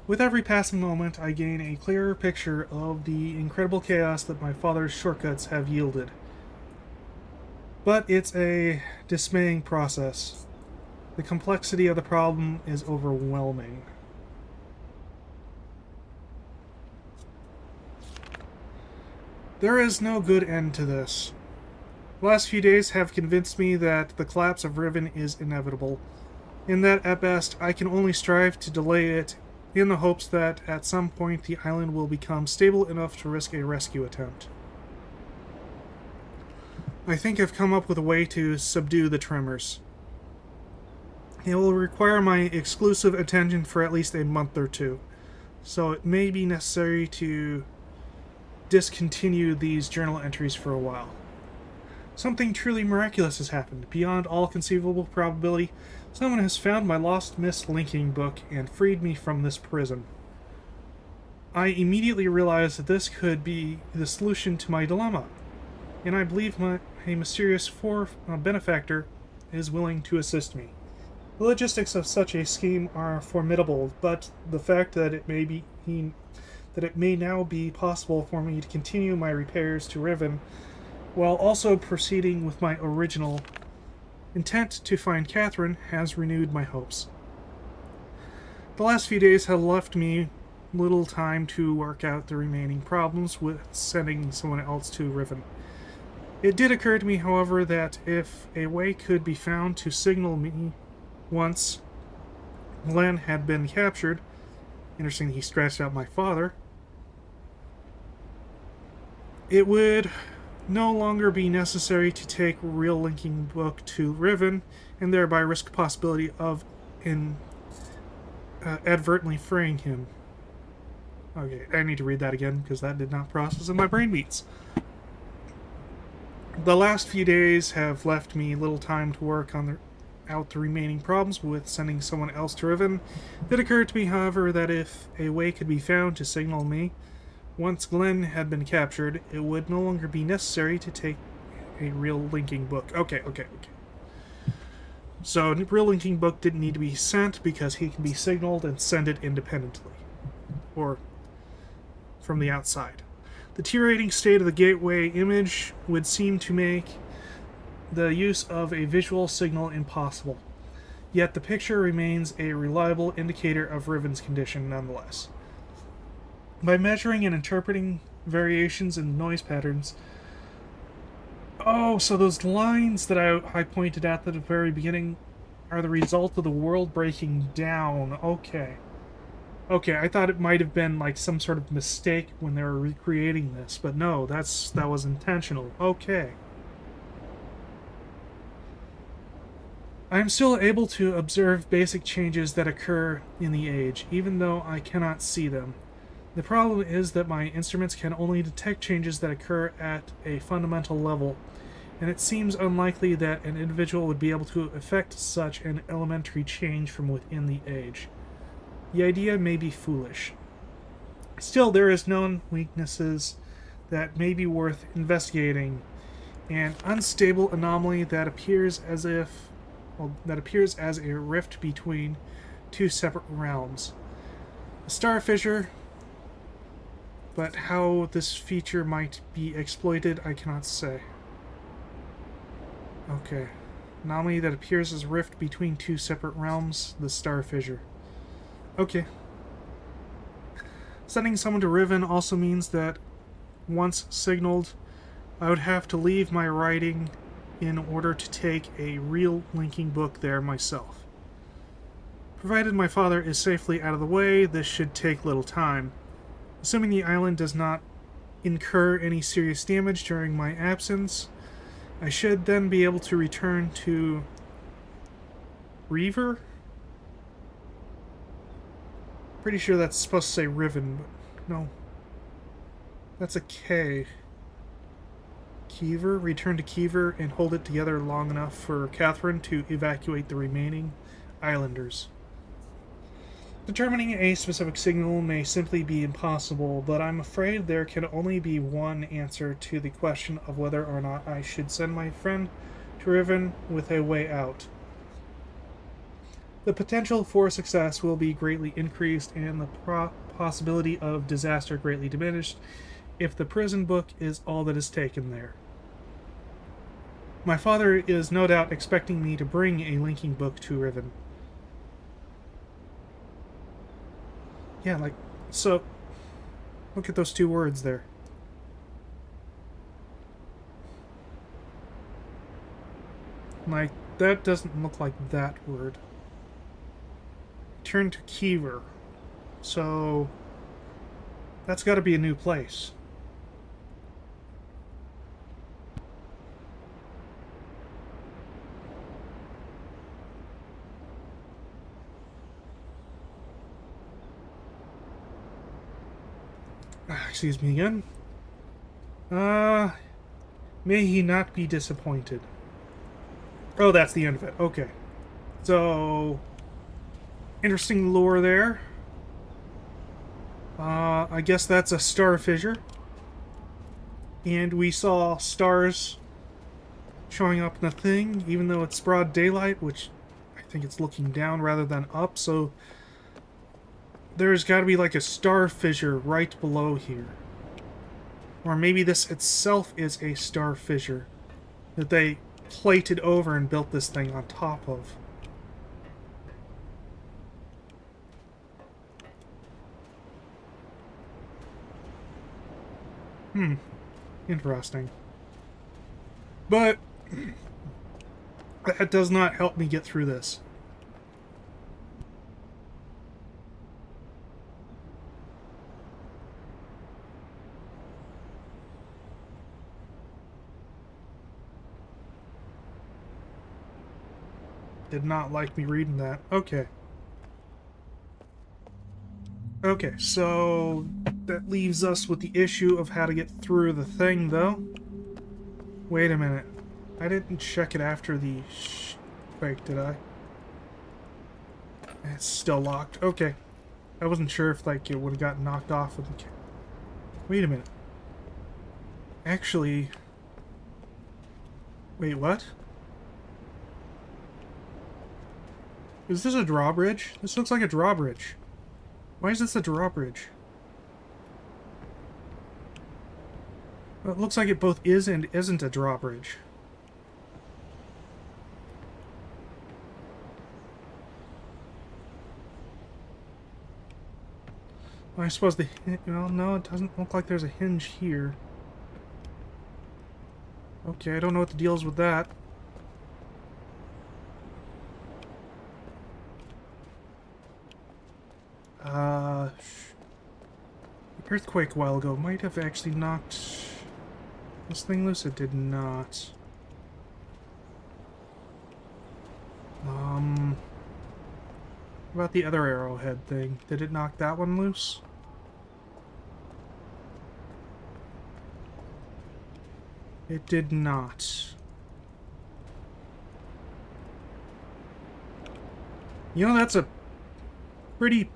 With every passing moment, I gain a clearer picture of the incredible chaos that my father's shortcuts have yielded. But it's a dismaying process. The complexity of the problem is overwhelming. There is no good end to this. The last few days have convinced me that the collapse of Riven is inevitable, and that at best I can only strive to delay it in the hopes that at some point the island will become stable enough to risk a rescue attempt. I think I've come up with a way to subdue the tremors. It will require my exclusive attention for at least a month or two, so it may be necessary to discontinue these journal entries for a while. Something truly miraculous has happened. Beyond all conceivable probability, someone has found my lost missed linking book and freed me from this prison. I immediately realized that this could be the solution to my dilemma, and I believe a mysterious benefactor is willing to assist me. The logistics of such a scheme are formidable, but the fact that it may now be possible for me to continue my repairs to Riven while also proceeding with my original intent to find Catherine has renewed my hopes. The last few days have left me little time to work out the remaining problems with sending someone else to Riven. It did occur to me, however, that if a way could be found to signal me once Glenn had been captured, interesting he scratched out my father, it would no longer be necessary to take real linking book to Riven and thereby risk the possibility of advertently fraying him. Okay, I need to read that again because that did not process in my brain beats. The last few days have left me little time to work out the remaining problems with sending someone else to Riven. It occurred to me, however, that if a way could be found to signal me once Glenn had been captured, it would no longer be necessary to take a real linking book. Okay. So, a real linking book didn't need to be sent because he can be signaled and send it independently. Or from the outside. The deteriorating state of the gateway image would seem to make the use of a visual signal impossible. Yet the picture remains a reliable indicator of Riven's condition nonetheless. By measuring and interpreting variations in noise patterns. Oh, so those lines that I pointed at the very beginning are the result of the world breaking down. Okay, I thought it might have been like some sort of mistake when they were recreating this, but no, that was intentional. Okay. I am still able to observe basic changes that occur in the age, even though I cannot see them. The problem is that my instruments can only detect changes that occur at a fundamental level, and it seems unlikely that an individual would be able to effect such an elementary change from within the age. The idea may be foolish. Still, there is known weaknesses that may be worth investigating. An unstable anomaly that appears as a rift between two separate realms. A star fissure, but how this feature might be exploited, I cannot say. Okay. Anomaly that appears as a rift between two separate realms, the star fissure. Okay. Sending someone to Riven also means that once signaled, I would have to leave my writing in order to take a real linking book there myself. Provided my father is safely out of the way, this should take little time. Assuming the island does not incur any serious damage during my absence, I should then be able to return to River? Pretty sure that's supposed to say Riven, but no. That's a K. Kiever? Return to Kiever and hold it together long enough for Catherine to evacuate the remaining islanders. Determining a specific signal may simply be impossible, but I'm afraid there can only be one answer to the question of whether or not I should send my friend to Riven with a way out. The potential for success will be greatly increased and the possibility of disaster greatly diminished if the prison book is all that is taken there. My father is no doubt expecting me to bring a linking book to Riven. Yeah, so, look at those two words there. That doesn't look like that word. Turn to Kiever. So, that's got to be a new place. Excuse me again. Uh, may he not be disappointed. Oh, that's the end of it. Okay. So, interesting lore there. I guess that's a star fissure. And we saw stars showing up in the thing, even though it's broad daylight, which I think it's looking down rather than up, so there's got to be like a star fissure right below here. Or maybe this itself is a star fissure that they plated over and built this thing on top of. Interesting. But that does not help me get through this. Did not like me reading that. Okay. Okay, so that leaves us with the issue of how to get through the thing, though. Wait a minute. I didn't check it after the quake, did I? It's still locked. Okay. I wasn't sure if, like, it would have gotten knocked off with the... Wait a minute. Actually... Wait, what? Is this a drawbridge? This looks like a drawbridge. Why is this a drawbridge? Well, it looks like it both is and isn't a drawbridge. Well, I suppose the... Well, no, it doesn't look like there's a hinge here. Okay, I don't know what the deal is with that. The earthquake a while ago might have actually knocked this thing loose. It did not. What about the other arrowhead thing? Did it knock that one loose? It did not. You know, that's a pretty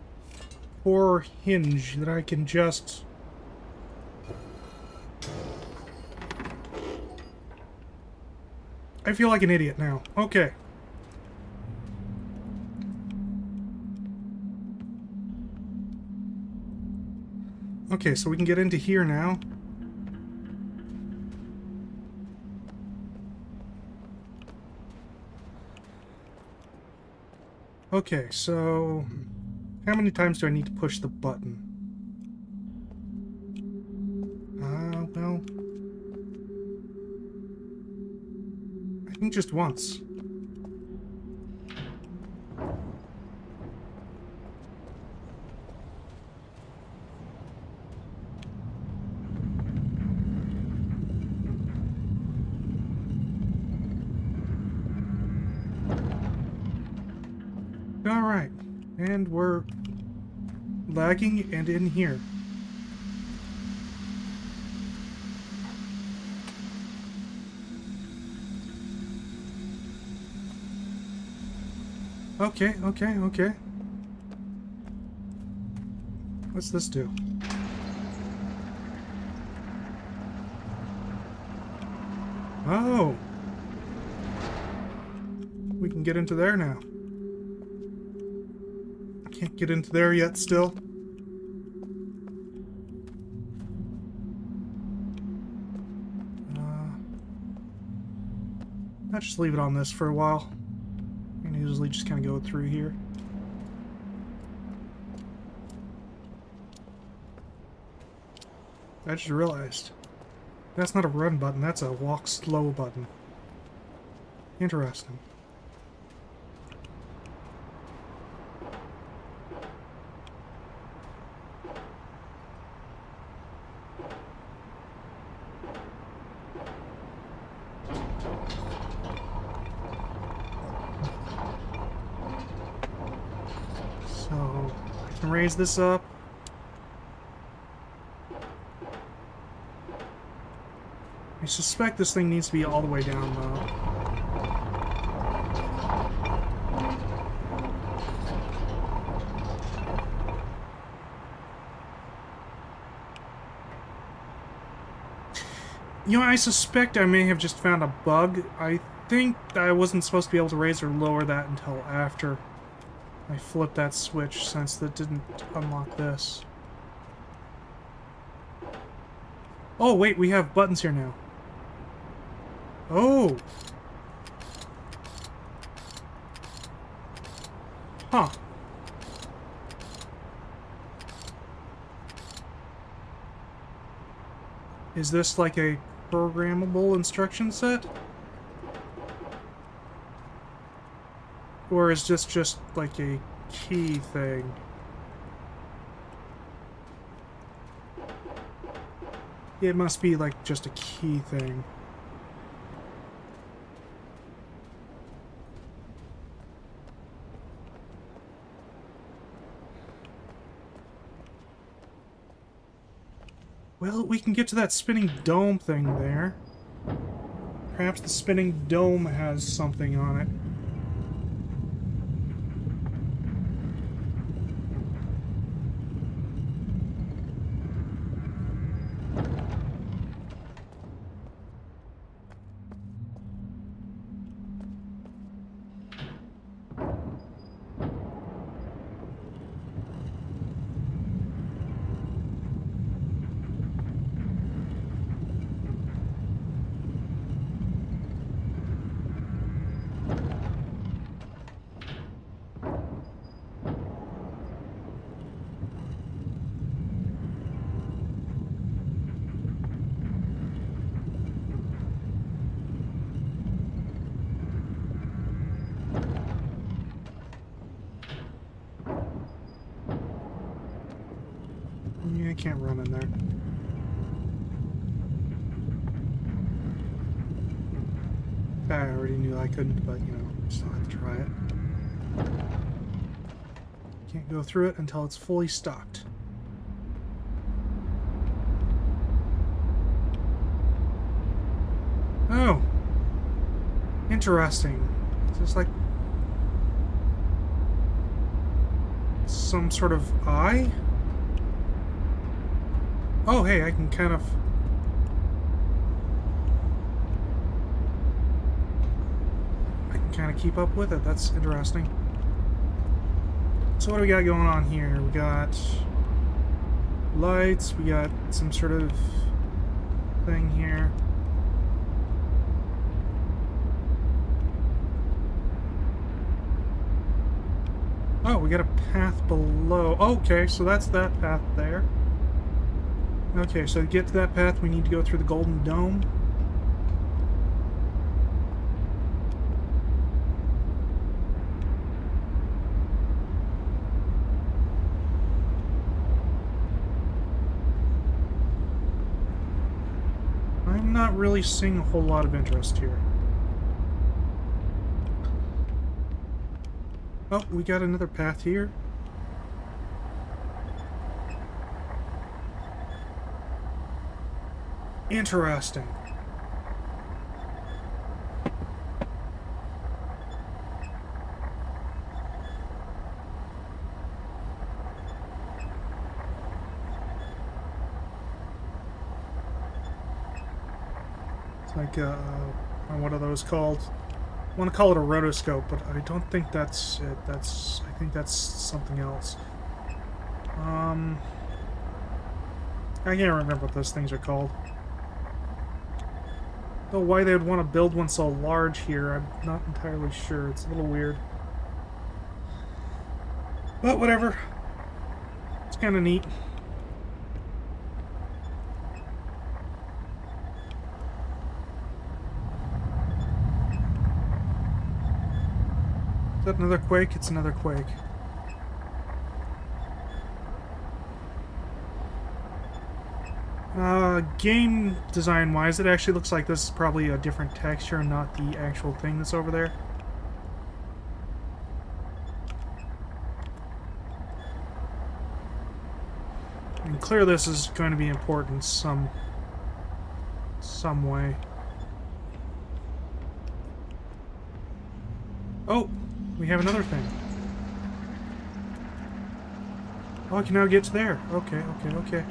poor hinge that I can just... I feel like an idiot now. Okay. Okay, so we can get into here now. Okay, so... How many times do I need to push the button? Well... I think just once. Alright, and we're lagging and in here. Okay. What's this do? Oh! We can get into there now. Can't get into there yet still. I'll just leave it on this for a while. I can usually just kind of go through here. I just realized. That's not a run button, that's a walk slow button. Interesting. So, I can raise this up. I suspect this thing needs to be all the way down, though. You know, I suspect I may have just found a bug. I think I wasn't supposed to be able to raise or lower that until after I flipped that switch, since that didn't unlock this. Oh, wait, we have buttons here now. Oh! Huh. Is this like a programmable instruction set? Or is this just like a key thing? It must be like just a key thing. Well, we can get to that spinning dome thing there. Perhaps the spinning dome has something on it. Yeah, I can't run in there. I already knew I couldn't, but, you know, still have to try it. Can't go through it until it's fully stocked. Oh! Interesting. Is this like some sort of eye? Oh, hey, I can kind of... keep up with it. That's interesting. So what do we got going on here? We got lights, we got some sort of thing here. Oh, we got a path below. Okay, so that's that path there. Okay, so to get to that path, we need to go through the Golden Dome. I'm not really seeing a whole lot of interest here. Oh, we got another path here. Interesting. It's like what are those called? I want to call it a rotoscope, but I don't think that's it. I think that's something else. I can't remember what those things are called. Though why they would want to build one so large here, I'm not entirely sure. It's a little weird. But whatever. It's kind of neat. Is that another quake? It's another quake. Game design-wise, it actually looks like this is probably a different texture, not the actual thing that's over there. And clearly this is going to be important some some way. Oh, we have another thing. Oh, I can now get to there. Okay, okay, okay.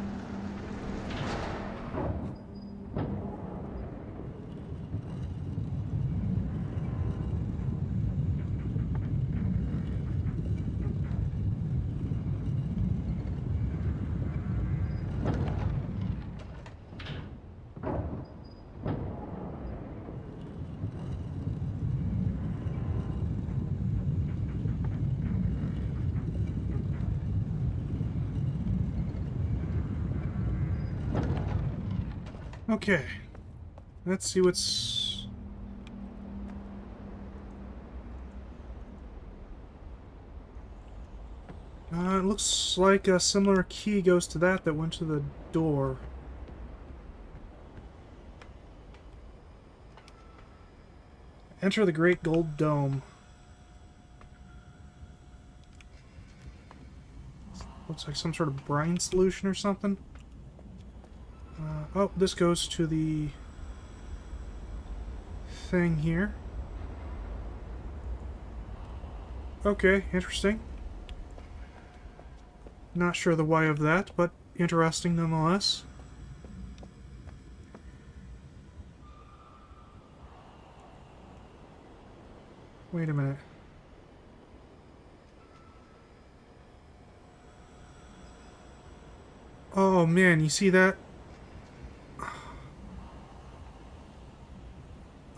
Okay. Let's see what's... it looks like a similar key goes to that went to the door. Enter the Great Gold Dome. Looks like some sort of brine solution or something. Oh, this goes to the thing here. Okay, interesting. Not sure the why of that, but interesting nonetheless. Wait a minute. Oh man, you see that?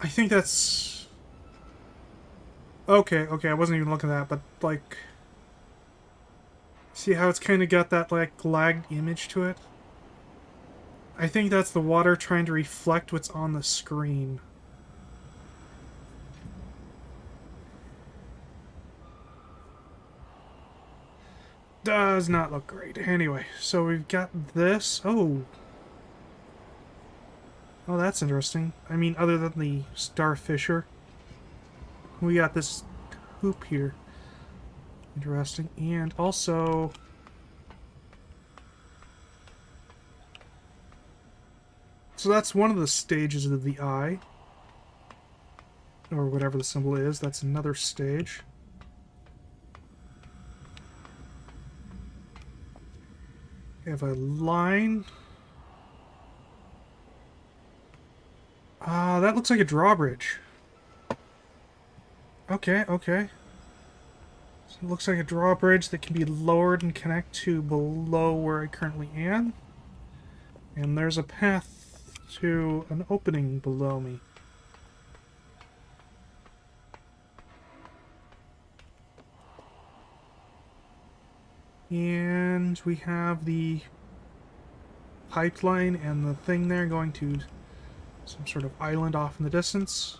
I think that's... Okay, okay, I wasn't even looking at that, but like... See how it's kind of got that like lagged image to it? I think that's the water trying to reflect what's on the screen. Does not look great. Anyway, so we've got this. Oh. Oh, that's interesting. I mean, other than the starfisher, we got this hoop here. Interesting. And also... So that's one of the stages of the eye. Or whatever the symbol is. That's another stage. We have a line. That looks like a drawbridge. Okay, okay. So it looks like a drawbridge that can be lowered and connect to below where I currently am. And there's a path to an opening below me. And we have the pipeline and the thing there going to some sort of island off in the distance.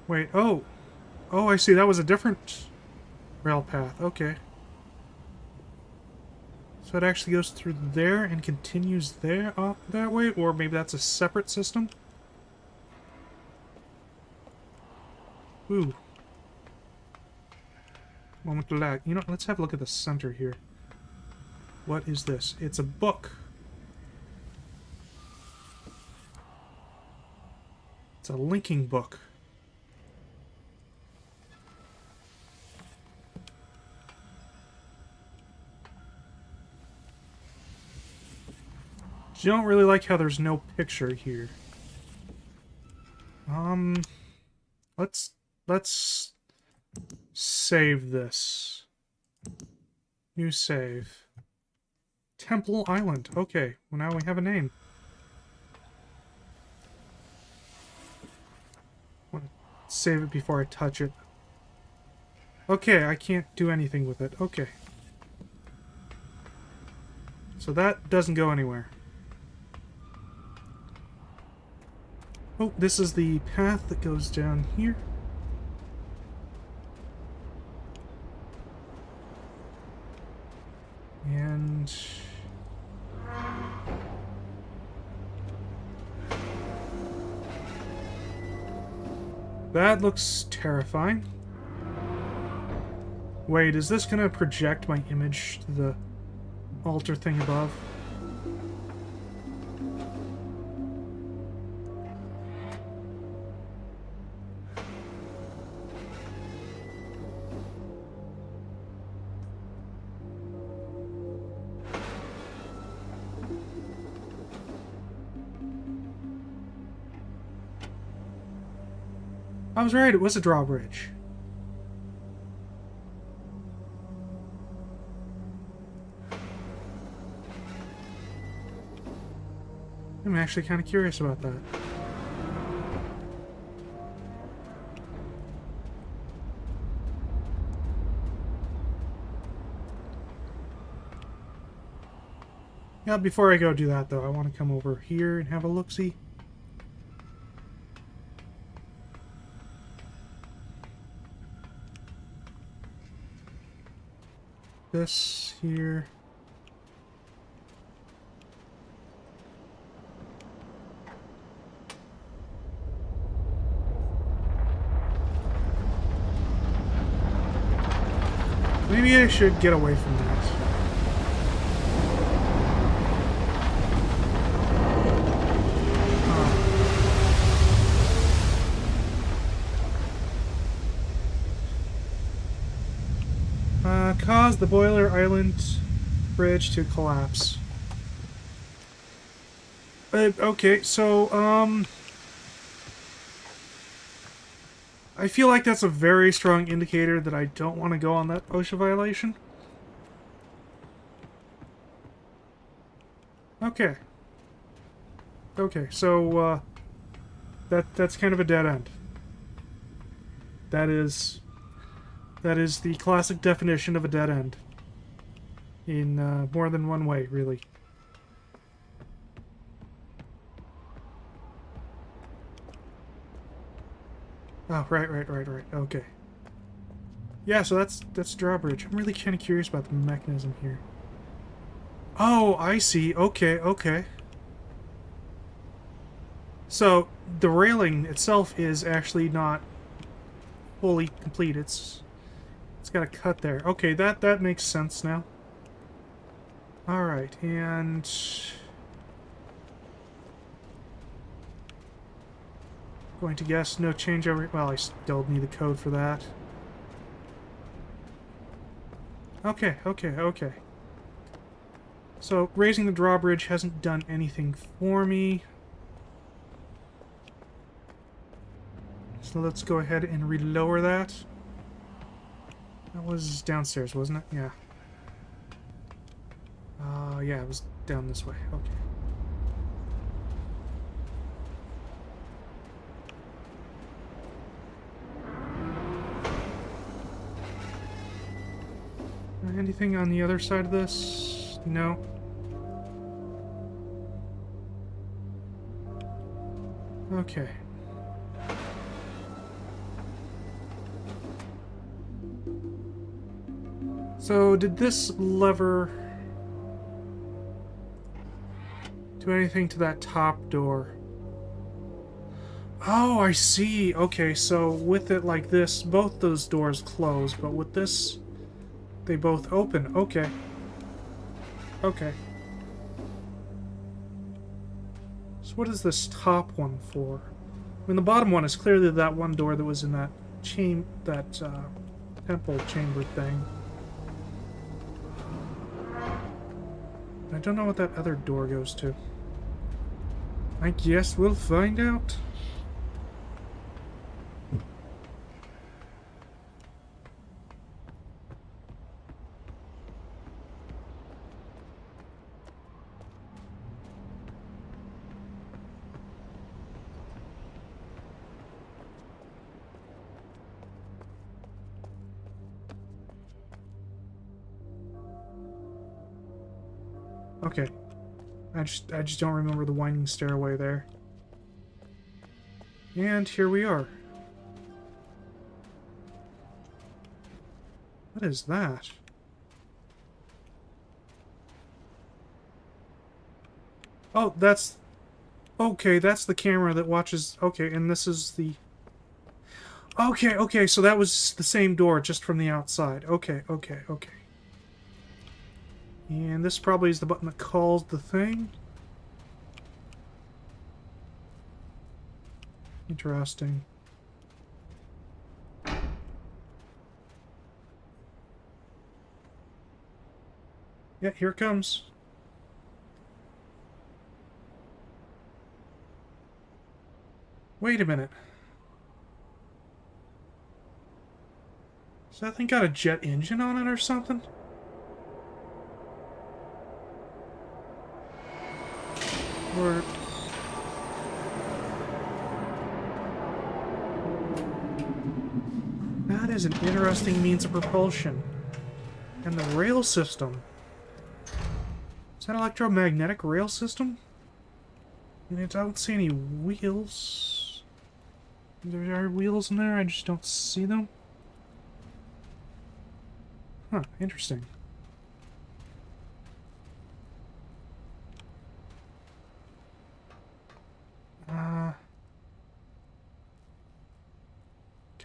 Wait, oh! Oh, I see, that was a different rail path. Okay. So it actually goes through there and continues there that way? Or maybe that's a separate system? Ooh. Moment of lag. You know, let's have a look at the center here. What is this? It's a book. It's a linking book. Don't really like how there's no picture here. Let's save this. New save. Temple Island. Okay, well now we have a name. Save it before I touch it. Okay, I can't do anything with it. Okay. So that doesn't go anywhere. Oh, this is the path that goes down here. And... that looks terrifying. Wait, is this gonna project my image to the altar thing above? I was right, it was a drawbridge. I'm actually kind of curious about that. Yeah, before I go do that, though, I want to come over here and have a look-see. This here. Maybe I should get away from that. Cause the Boiler Island bridge to collapse. Okay, so, I feel like that's a very strong indicator that I don't want to go on that OSHA violation. Okay. Okay, so, that's kind of a dead end. That is the classic definition of a dead end. In, more than one way, really. Oh, right, okay. Yeah, so that's drawbridge. I'm really kind of curious about the mechanism here. Oh, I see. Okay. So, the railing itself is actually not fully complete. It's got a cut there. Okay, that makes sense now. Alright, and... going to guess no changeover. Well, I still need the code for that. Okay. So, raising the drawbridge hasn't done anything for me. So let's go ahead and relower that. That was downstairs, wasn't it? Yeah. Yeah, it was down this way. Okay. Anything on the other side of this? No. Okay. So, did this lever do anything to that top door? Oh, I see. Okay, so with it like this, both those doors close, but with this, they both open. Okay. So what is this top one for? I mean, the bottom one is clearly that one door that was in that temple chamber thing. I don't know what that other door goes to. I guess we'll find out. Okay. I just don't remember the winding stairway there. And here we are. What is that? Oh, that's... Okay, that's the camera that watches... Okay, and this is the... Okay, okay, so that was the same door, just from the outside. Okay, okay, okay. And this probably is the button that calls the thing. Interesting. Yeah, here it comes. Wait a minute. Does that thing got a jet engine on it or something? Or... That is an interesting means of propulsion. And the rail system. Is that an electromagnetic rail system? And I don't see any wheels. There are wheels in there, I just don't see them. Huh, interesting. Can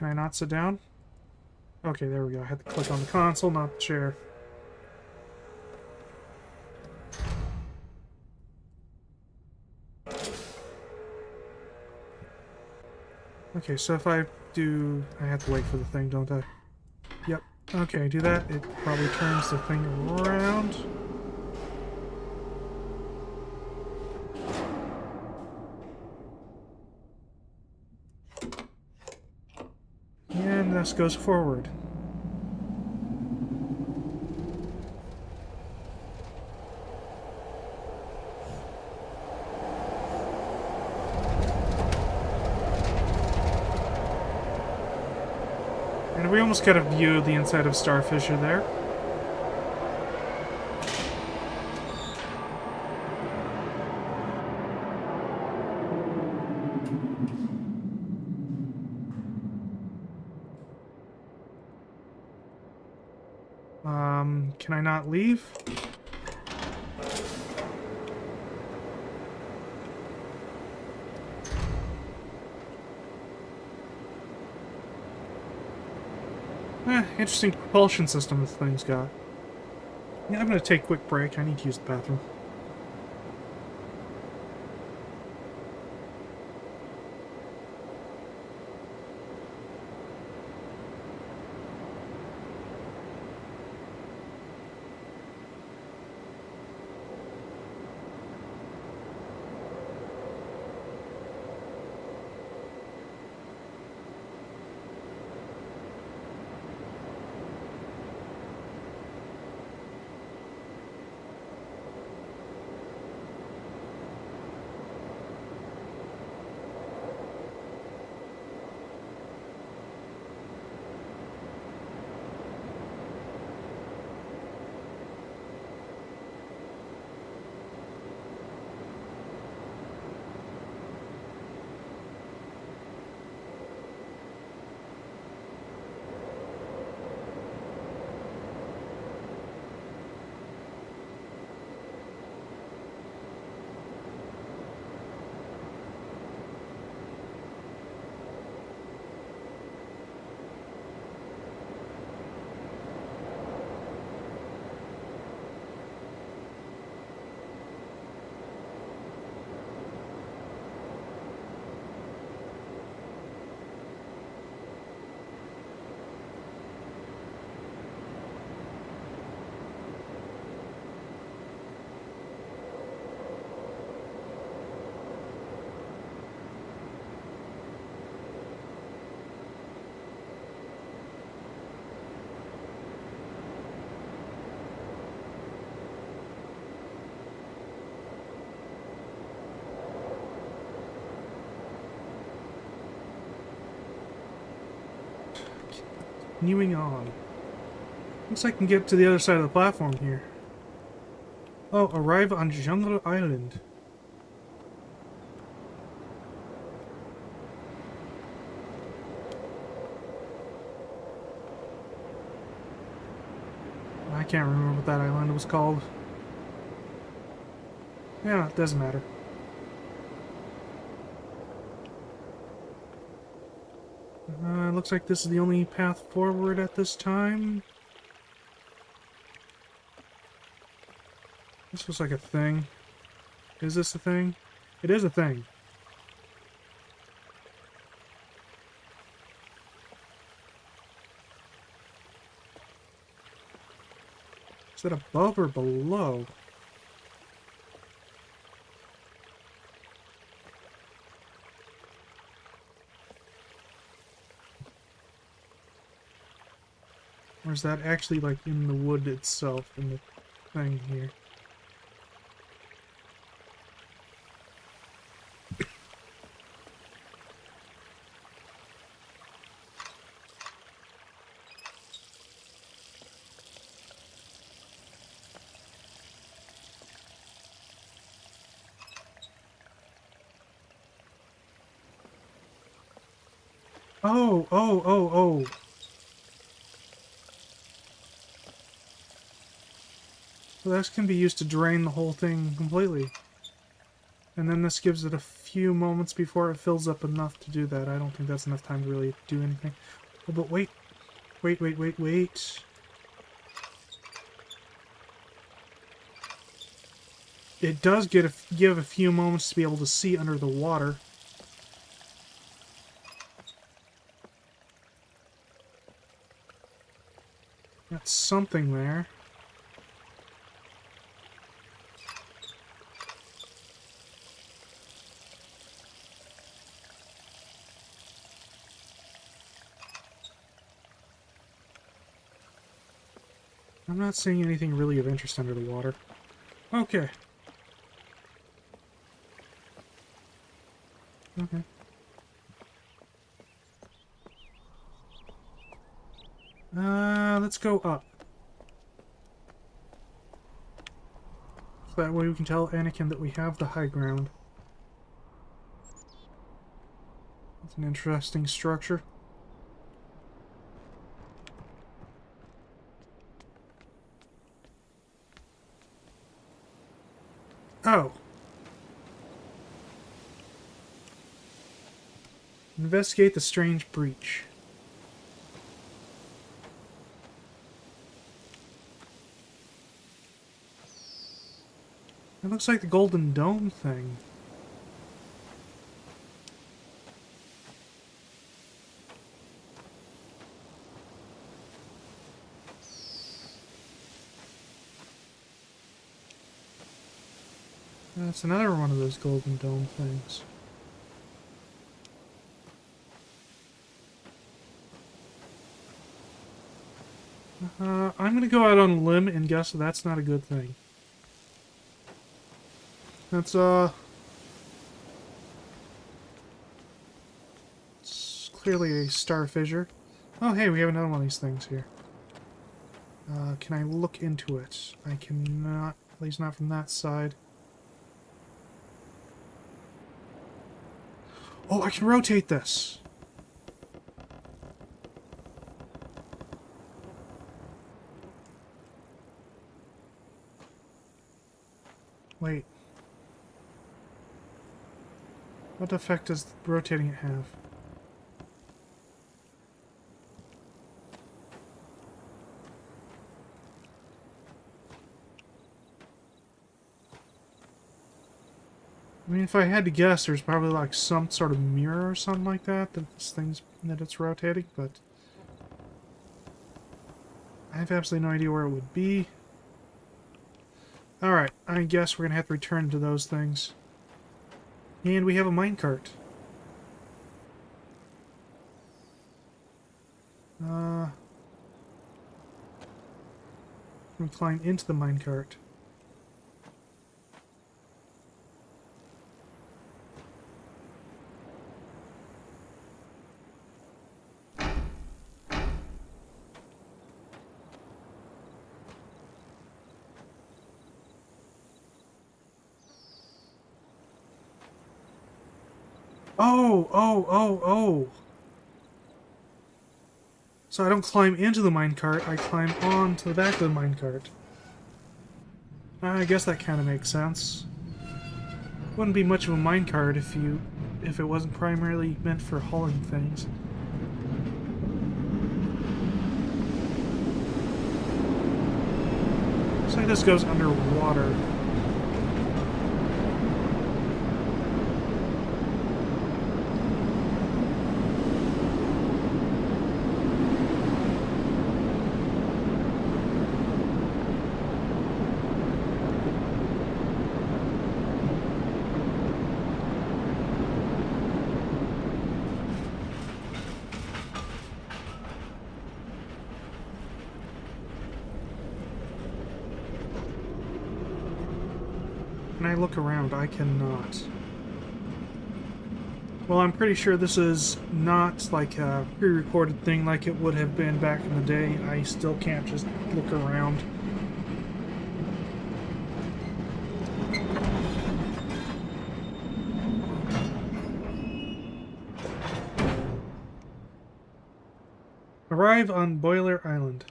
I not sit down? Okay, there we go. I had to click on the console, not the chair. Okay, so if I do... I have to wait for the thing, don't I? Yep. Okay, do that. It probably turns the thing around. And this goes forward. And we almost got a view of the inside of Starfisher there. Can I not leave? Interesting propulsion system this thing's got. Yeah, I'm gonna take a quick break. I need to use the bathroom. Continuing on. Looks like I can get to the other side of the platform here. Oh, arrive on Jungle Island. I can't remember what that island was called. Yeah, it doesn't matter. Looks like this is the only path forward at this time. This looks like a thing. Is this a thing? It is a thing. Is that above or below? Or is that actually like in the wood itself, in the thing here? Oh, oh, oh, oh. So this can be used to drain the whole thing completely. And then this gives it a few moments before it fills up enough to do that. I don't think that's enough time to really do anything. Oh, but wait. Wait, wait, wait, wait. It does give a few moments to be able to see under the water. That's something there. I'm not seeing anything really of interest under the water. Okay. Okay. Let's go up. So that way we can tell Anakin that we have the high ground. It's an interesting structure. Oh. Investigate the strange breach. It looks like the Golden Dome thing. That's another one of those Golden Dome things. I'm gonna go out on a limb and guess that's not a good thing. That's, it's clearly a star fissure. Oh, hey, we have another one of these things here. Can I look into it? I cannot, at least not from that side. Oh, I can rotate this! Wait. What effect does rotating it have? I mean, if I had to guess, there's probably like some sort of mirror or something like that that it's rotating, but I have absolutely no idea where it would be. Alright, I guess we're gonna have to return to those things. And we have a minecart. We climb into the minecart. Oh, oh, oh, oh! So I don't climb into the minecart, I climb onto the back of the minecart. I guess that kind of makes sense. Wouldn't be much of a minecart if it wasn't primarily meant for hauling things. Looks like this goes underwater. Can I look around? I cannot. Well, I'm pretty sure this is not like a pre-recorded thing like it would have been back in the day. I still can't just look around. Arrive on Boiler Island.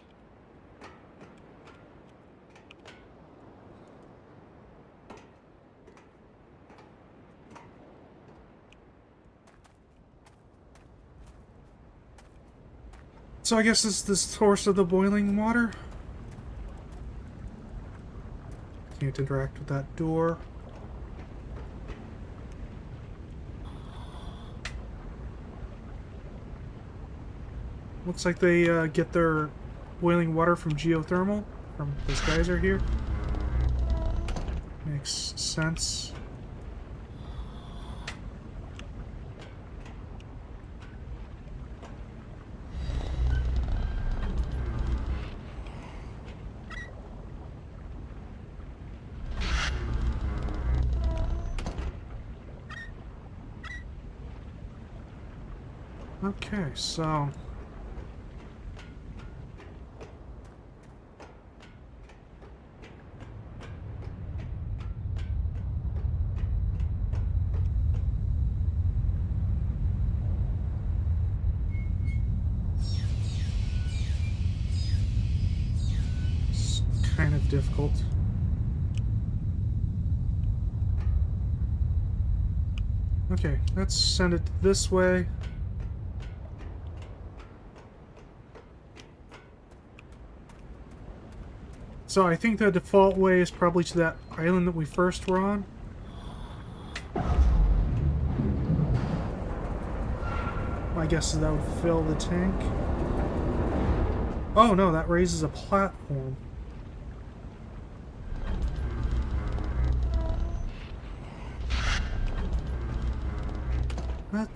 So I guess this is the source of the boiling water. Can't interact with that door. Looks like they get their boiling water from geothermal, from this geyser here. Makes sense. Okay, so... it's kind of difficult. Okay, let's send it this way. So I think the default way is probably to that island that we first were on. My guess is that would fill the tank. Oh no, that raises a platform.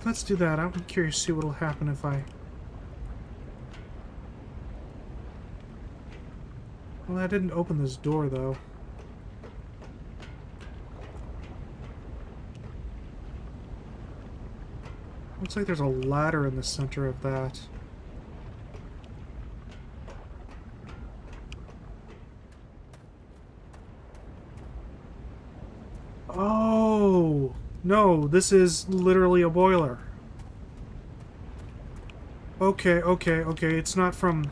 Let's do that. I'm curious to see what'll happen if I... Well, I didn't open this door, though. Looks like there's a ladder in the center of that. Oh! No, this is literally a boiler. Okay, okay. It's not from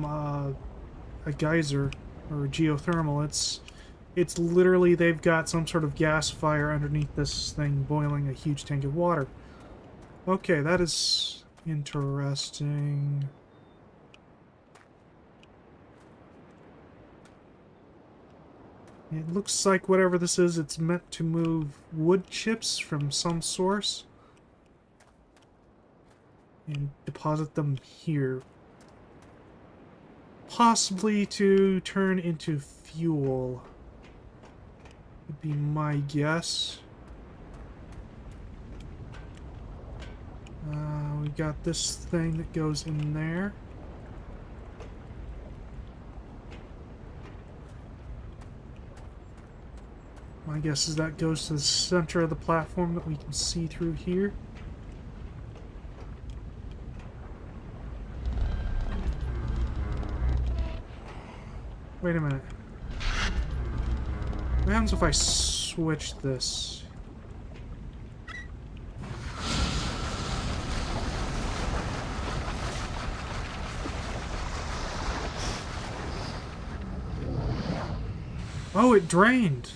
a geyser or a geothermal. It's literally they've got some sort of gas fire underneath this thing boiling a huge tank of water. Okay, that is interesting. It looks like whatever this is, it's meant to move wood chips from some source and deposit them here. Possibly to turn into fuel, would be my guess. We got this thing that goes in there. My guess is that goes to the center of the platform that we can see through here. Wait a minute. What happens if I switch this? Oh, it drained.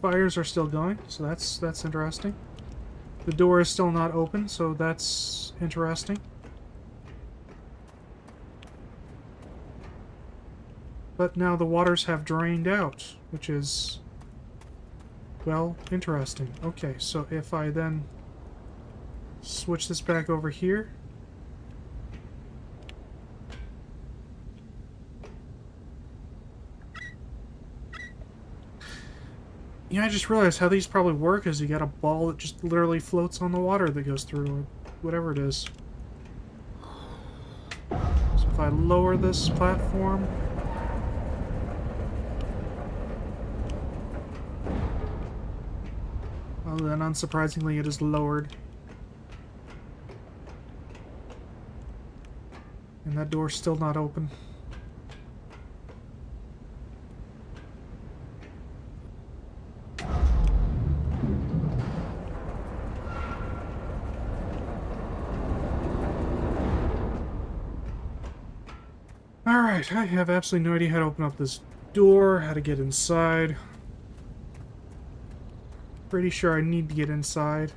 Fires are still going, so that's interesting. The door is still not open, so that's interesting. but now the waters have drained out, which is, well, interesting. Okay, so if I then switch this back over here. Yeah, I just realized how these probably work is you got a ball that just literally floats on the water that goes through, or whatever it is. So if I lower this platform... well, then unsurprisingly it is lowered. And that door's still not open. Alright, I have absolutely no idea how to open up this door, how to get inside. Pretty sure I need to get inside.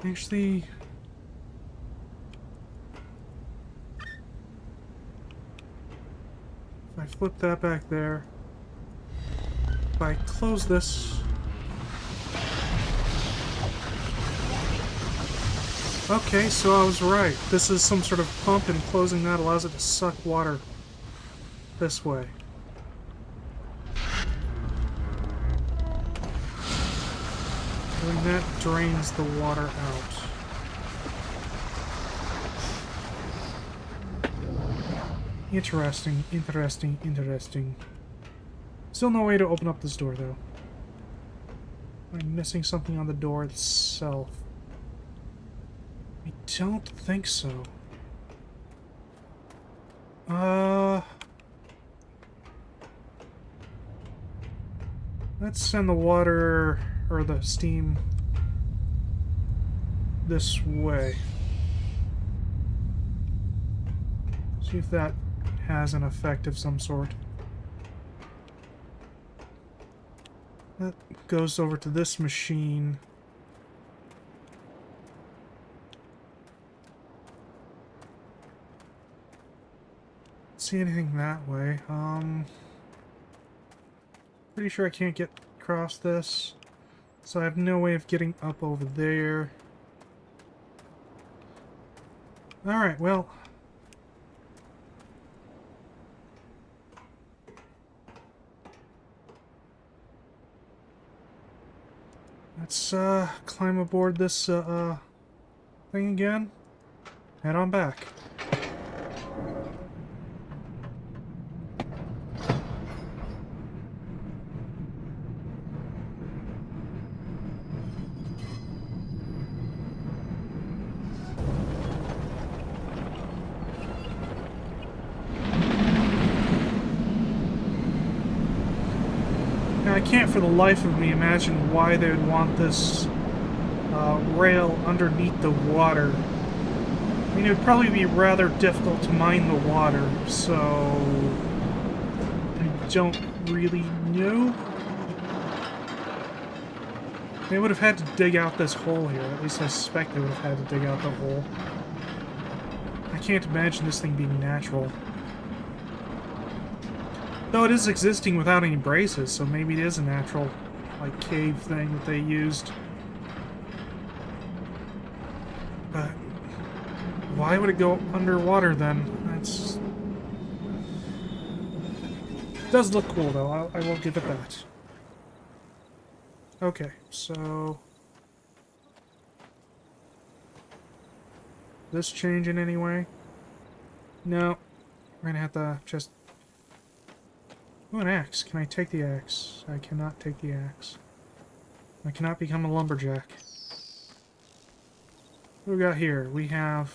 Actually... if I flip that back there... if I close this... okay, so I was right. This is some sort of pump, and closing that allows it to suck water this way. Doing that drains the water out. Interesting, interesting, interesting. Still no way to open up this door, though. I'm missing something on the door itself. I don't think so. Let's send the water, or the steam, this way. See if that has an effect of some sort. That goes over to this machine. See anything that way. Pretty sure I can't get across this, so I have no way of getting up over there. Alright, well. Let's climb aboard this thing again. Head on back. I can't for the life of me imagine why they would want this rail underneath the water. I mean, it would probably be rather difficult to mine the water, so I don't really know. They would have had to dig out this hole here. At least I suspect they would have had to dig out the hole. I can't imagine this thing being natural. Though it is existing without any braces, so maybe it is a natural, like, cave thing that they used. But why would it go underwater then? That's... it does look cool though, I will give it that. Okay, so... this change in any way? No. We're gonna have to just... oh, an axe. Can I take the axe? I cannot take the axe. I cannot become a lumberjack. What do we got here? We have...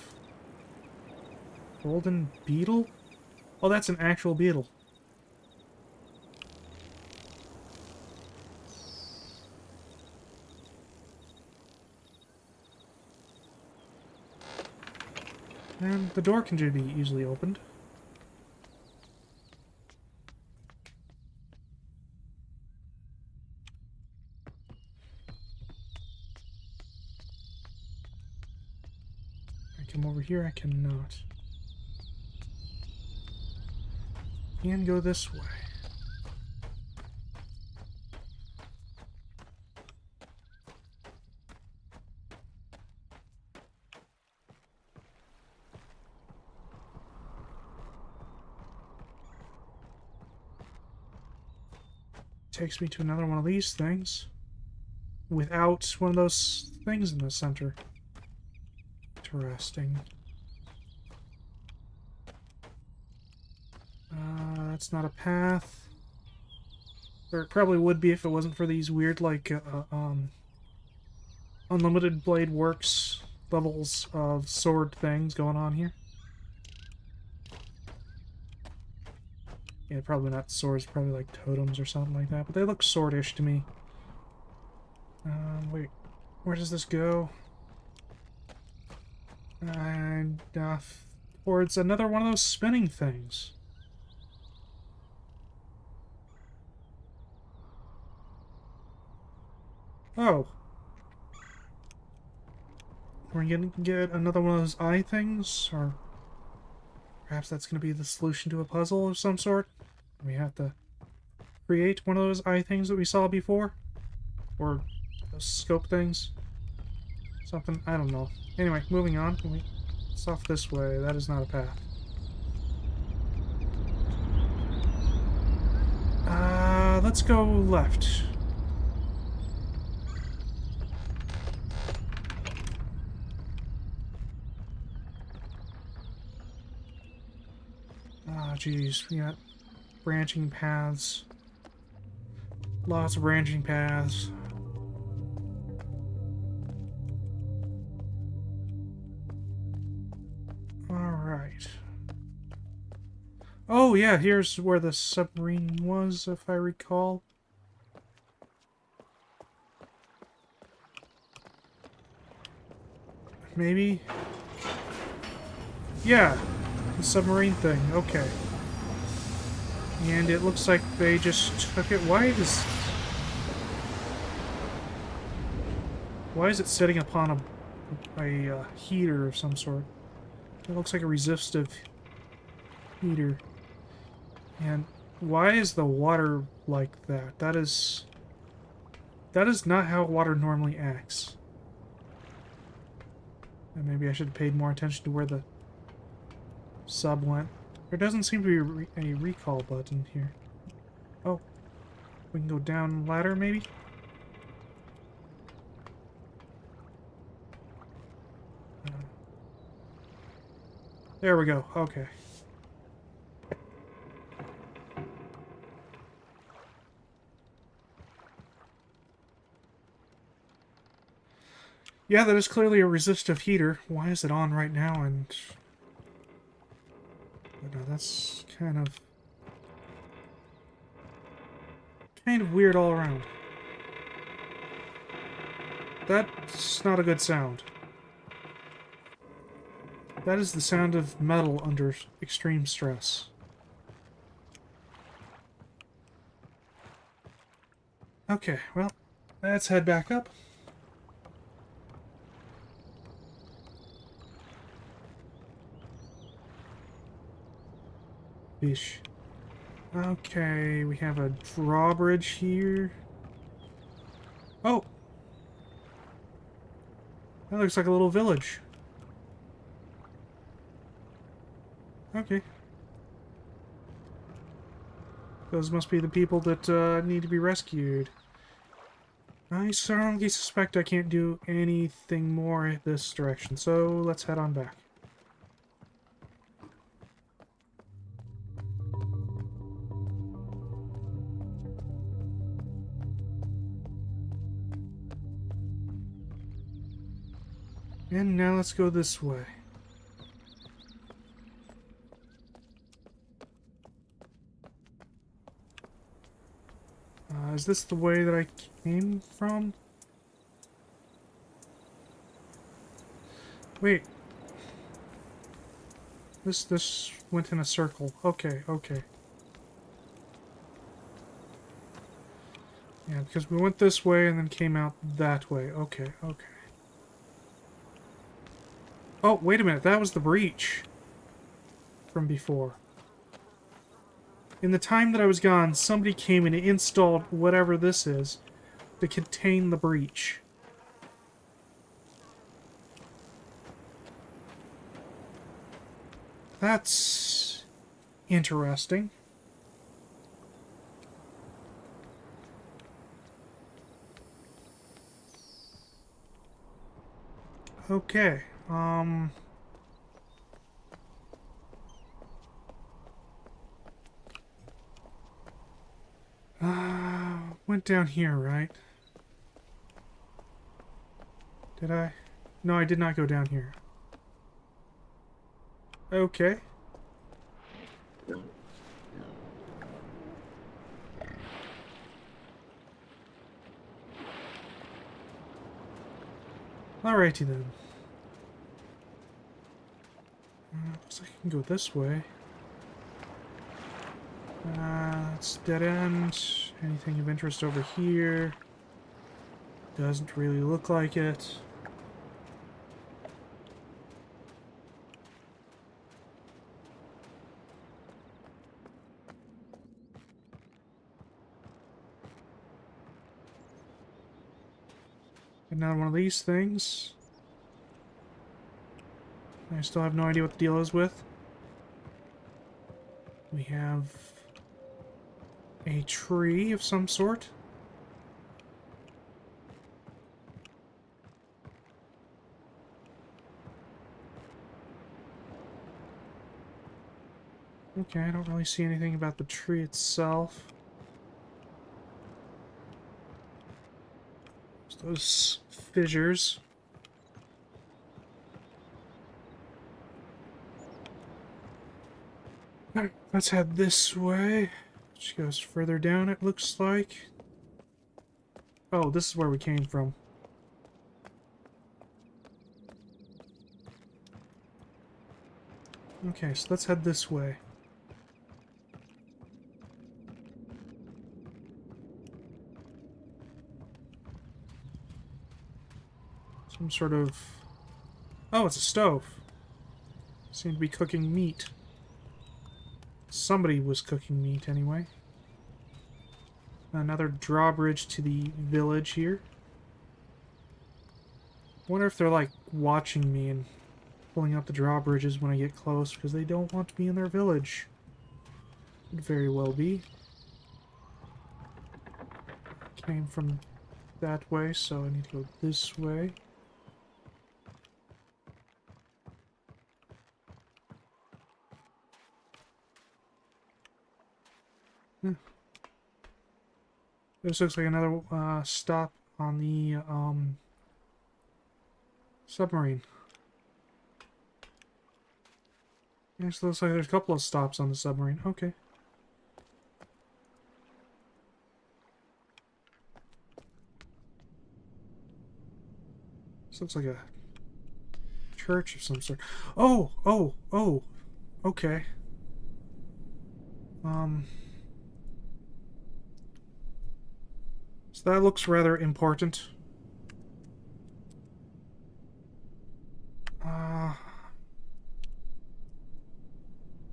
golden beetle? Oh, that's an actual beetle. And the door can be easily opened. come over here? I cannot. Can go this way. Takes me to another one of these things without one of those things in the center. Interesting. That's not a path. Or it probably would be if it wasn't for these weird, like, Unlimited Blade Works levels of sword things going on here. Yeah, probably not swords, probably like totems or something like that, but they look swordish to me. Wait, where does this go? And, towards another one of those spinning things. Oh. We're gonna get another one of those eye things, or perhaps that's gonna be the solution to a puzzle of some sort. We have to create one of those eye things that we saw before, or those scope things. Something, I don't know. Anyway, moving on. It's off this way. That is not a path. Let's go left. Ah, jeez, we got branching paths. Lots of branching paths. Alright. Oh, yeah, here's where the submarine was, if I recall. Maybe? Yeah, the submarine thing, okay. And it looks like they just took it. Why is it sitting upon a heater of some sort? It looks like a resistive heater. And why is the water like that? That is not how water normally acts. And maybe I should have paid more attention to where the sub went. There doesn't seem to be a recall button here. Oh. We can go down ladder, maybe? There we go. Okay. Yeah, that is clearly a resistive heater. Why is it on right now? And but no, that's kind of weird all around. That's not a good sound. That is the sound of metal under extreme stress. Okay, well, let's head back up. Fish. Okay, we have a drawbridge here. Oh! That looks like a little village. Okay. Those must be the people that need to be rescued. I strongly suspect I can't do anything more this direction, so let's head on back. And now let's go this way. Is this the way that I came from? Wait. This went in a circle. Okay, okay. Yeah, because we went this way and then came out that way. Okay, okay. Oh, wait a minute. That was the breach from before. In the time that I was gone, somebody came and installed whatever this is to contain the breach. That's interesting. Okay, went down here, right? Did I? No, I did not go down here. Okay. Alrighty then. Looks like I can go this way. It's dead end. Anything of interest over here? Doesn't really look like it. Another one of these things. I still have no idea what the deal is with. We have a tree of some sort. Okay, I don't really see anything about the tree itself. There's those fissures. Alright, let's head this way. Which goes further down, it looks like. Oh, this is where we came from. Okay, so let's head this way. Some sort of... Oh, it's a stove. Seem to be cooking meat. Somebody was cooking meat, anyway. Another drawbridge to the village here. Wonder if they're, like, watching me and pulling up the drawbridges when I get close, because they don't want me in their village. Could very well be. Came from that way, so I need to go this way. This looks like another stop on the submarine. Actually, looks like there's a couple of stops on the submarine. Okay. This looks like a church of some sort. Oh, oh, oh. Okay. So that looks rather important.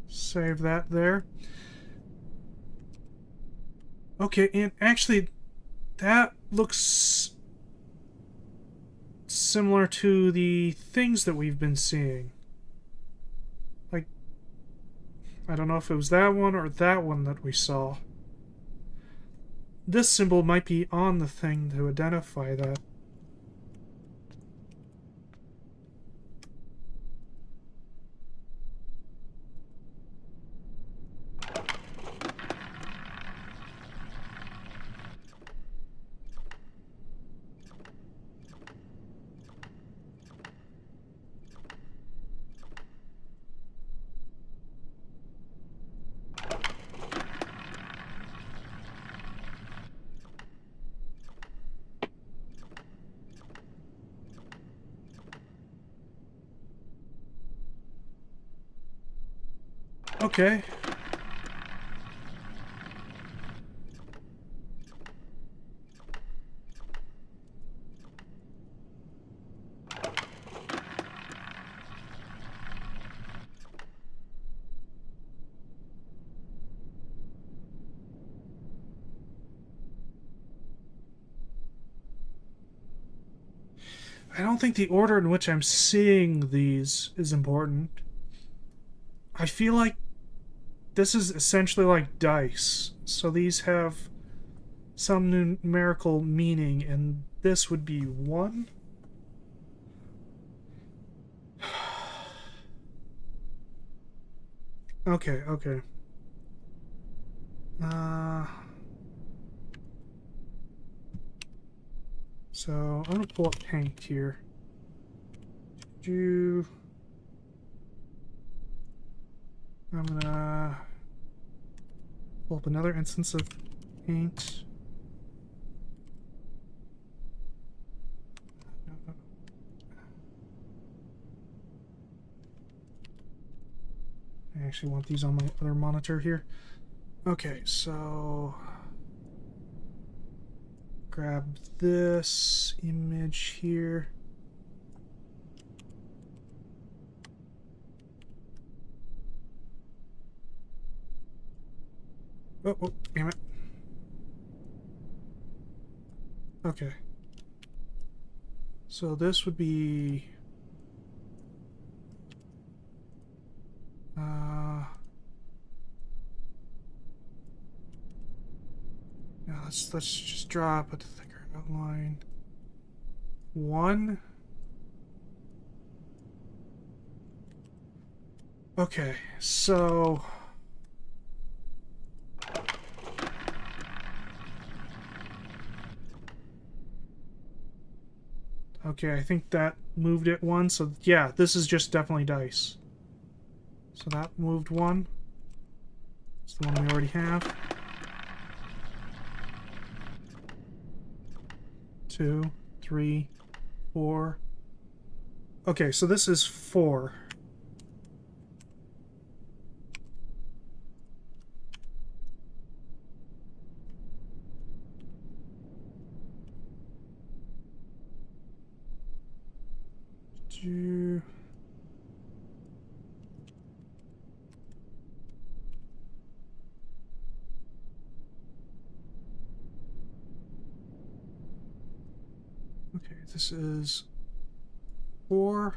Save that there. Okay, and actually, that looks similar to the things that we've been seeing. Like, I don't know if it was that one or that one that we saw. This symbol might be on the thing to identify that. Okay. I don't think the order in which I'm seeing these is important. I feel like this is essentially like dice. So these have some numerical meaning, and this would be 1. Okay, okay. So I'm gonna pull up Paint here. I'm gonna pull up another instance of Paint. I actually want these on my other monitor here. Okay, so grab this image here. Oh, damn it. Okay. So this would be... Now let's just drop a thicker outline. 1. Okay, so... Okay, I think that moved it 1, so yeah, this is just definitely dice. So that moved 1. It's the one we already have. 2, 3, 4. Okay, so this is 4. Okay, this is 4.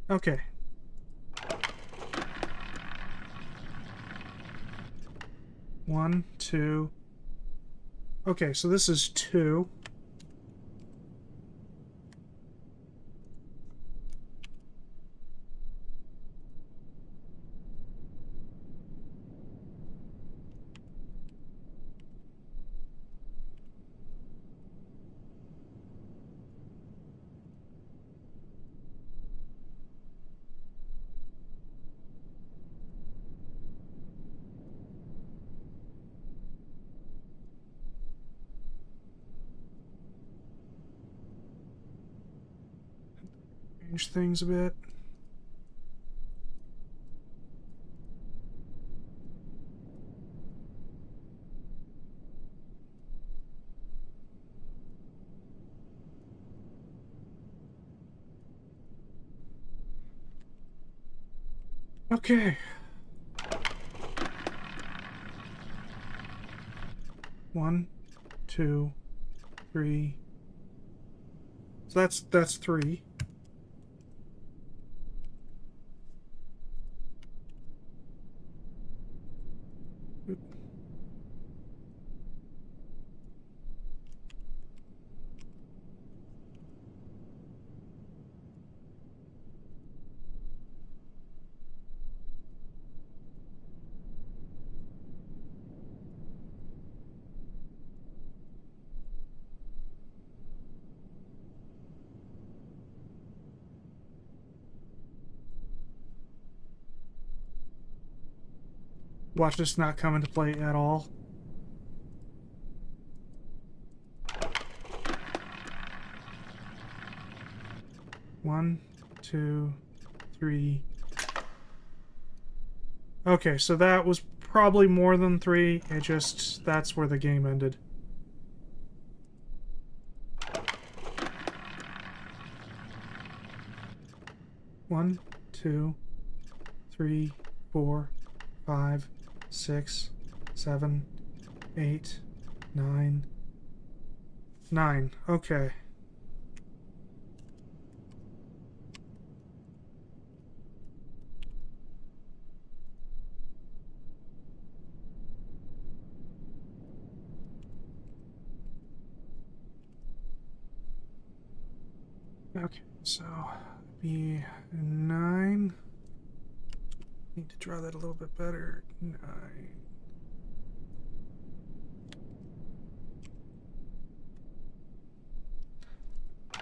Okay. One, 2. Okay, so this is 2. Change things a bit. Okay. 1, 2, 3. So that's 3. Watch this not come into play at all. One, 2, 3. Okay, so that was probably more than 3. It just, that's where the game ended. One, 2, 3, 4, 5, 6, 7, 8, 9, 9. Okay. Okay, so be 9. Need to draw that a little bit better. 9.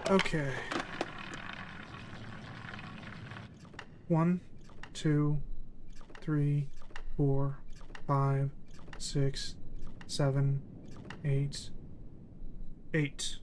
Okay. 1, 2, 3, 4, 5, 6, 7, 8, 8.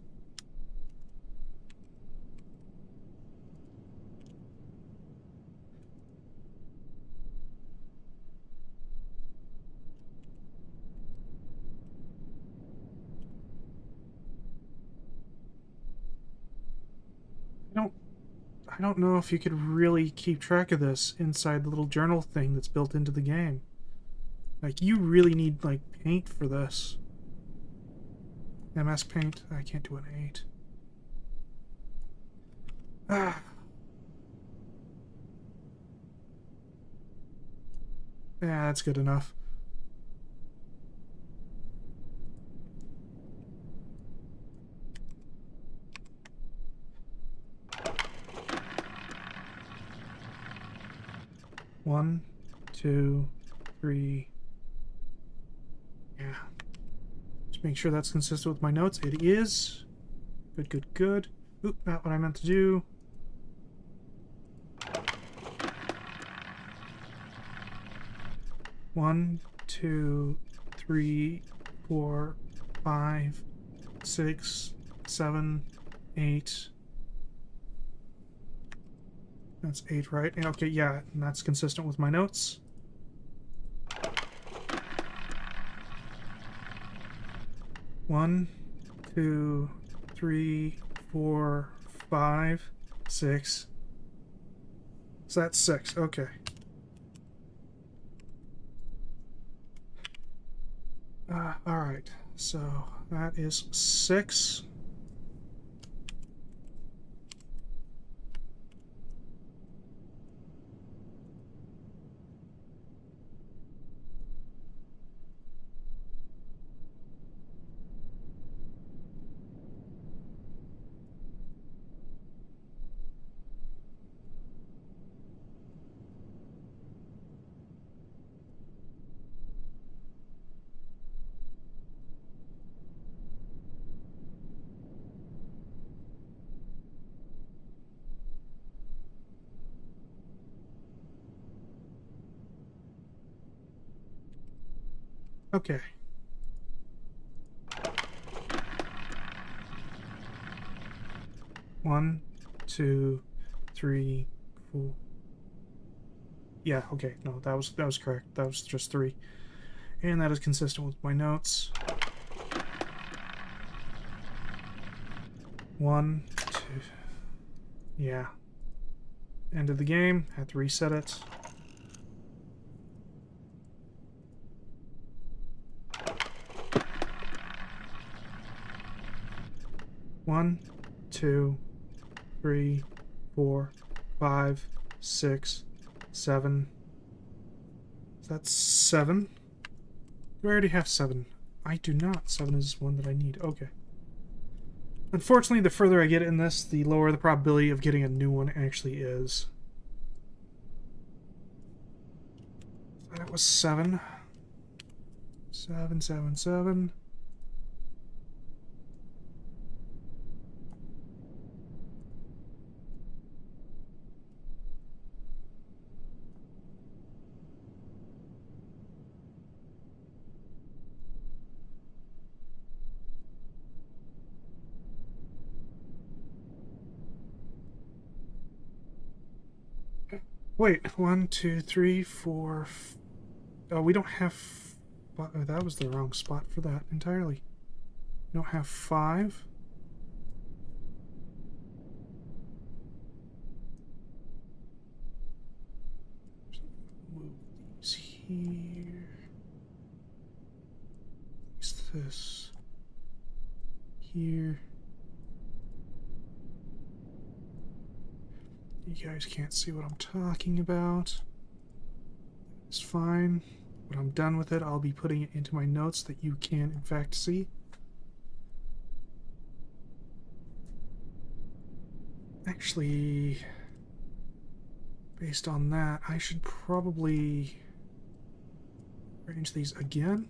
I don't I don't know if you could really keep track of this inside the little journal thing that's built into the game. Like, you really need, like, paint for this. MS Paint. I can't do an 8. Ah. Yeah, that's good enough. One, 2, 3. Yeah. Just make sure that's consistent with my notes. It is. Good, good, good. Oop, not what I meant to do. One, 2, 3, 4, 5, 6, 7, 8. That's 8, right? Okay, yeah, and that's consistent with my notes. One, 2, 3, 4, 5, 6. So that's 6. Okay. Alright. So that is 6. Okay. One, 2, 3, 4. Yeah, okay. No, that was correct. That was just 3. And that is consistent with my notes. 1, 2. Yeah. End of the game. Had to reset it. One, 2, 3, 4, 5, 6, 7. That's 7. Do I already have 7? I do not. 7 is one that I need. Okay. Unfortunately, the further I get in this, the lower the probability of getting a new one actually is. That was 7. 7, 7, 7. Wait, 1, 2, 3, 4. Oh, we don't have. Oh, that was the wrong spot for that entirely. We don't have 5. Move these here. Is this here? You guys can't see what I'm talking about. It's fine. When I'm done with it, I'll be putting it into my notes that you can, in fact, see. Actually, based on that, I should probably arrange these again.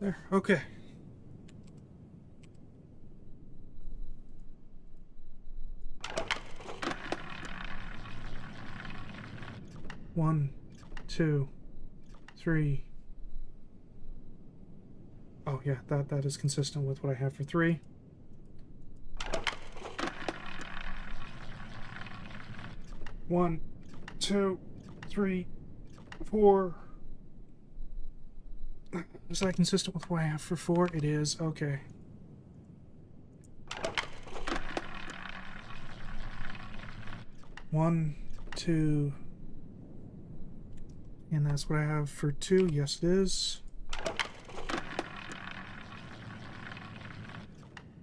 There, okay. One, two, three. Oh yeah, that is consistent with what I have for 3. One, two, three, 4. Is that consistent with what I have for 4? It is. Okay. One, two, and that's what I have for 2. Yes, it is.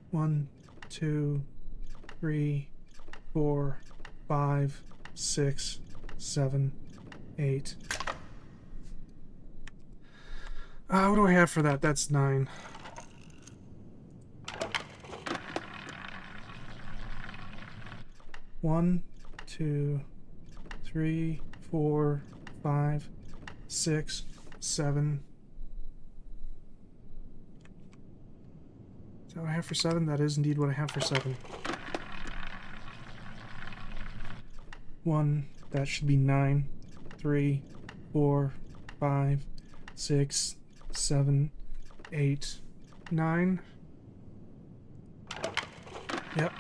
1, 2, 3, 4, 5, 6, 7, 8. What do I have for that? That's 9. One, 2, 3, 4, 5, 6, 7. Is that what I have for 7? That is indeed what I have for 7. 1, that should be 9. 3, 4, 5, 6, 7, 8, 9. Yep.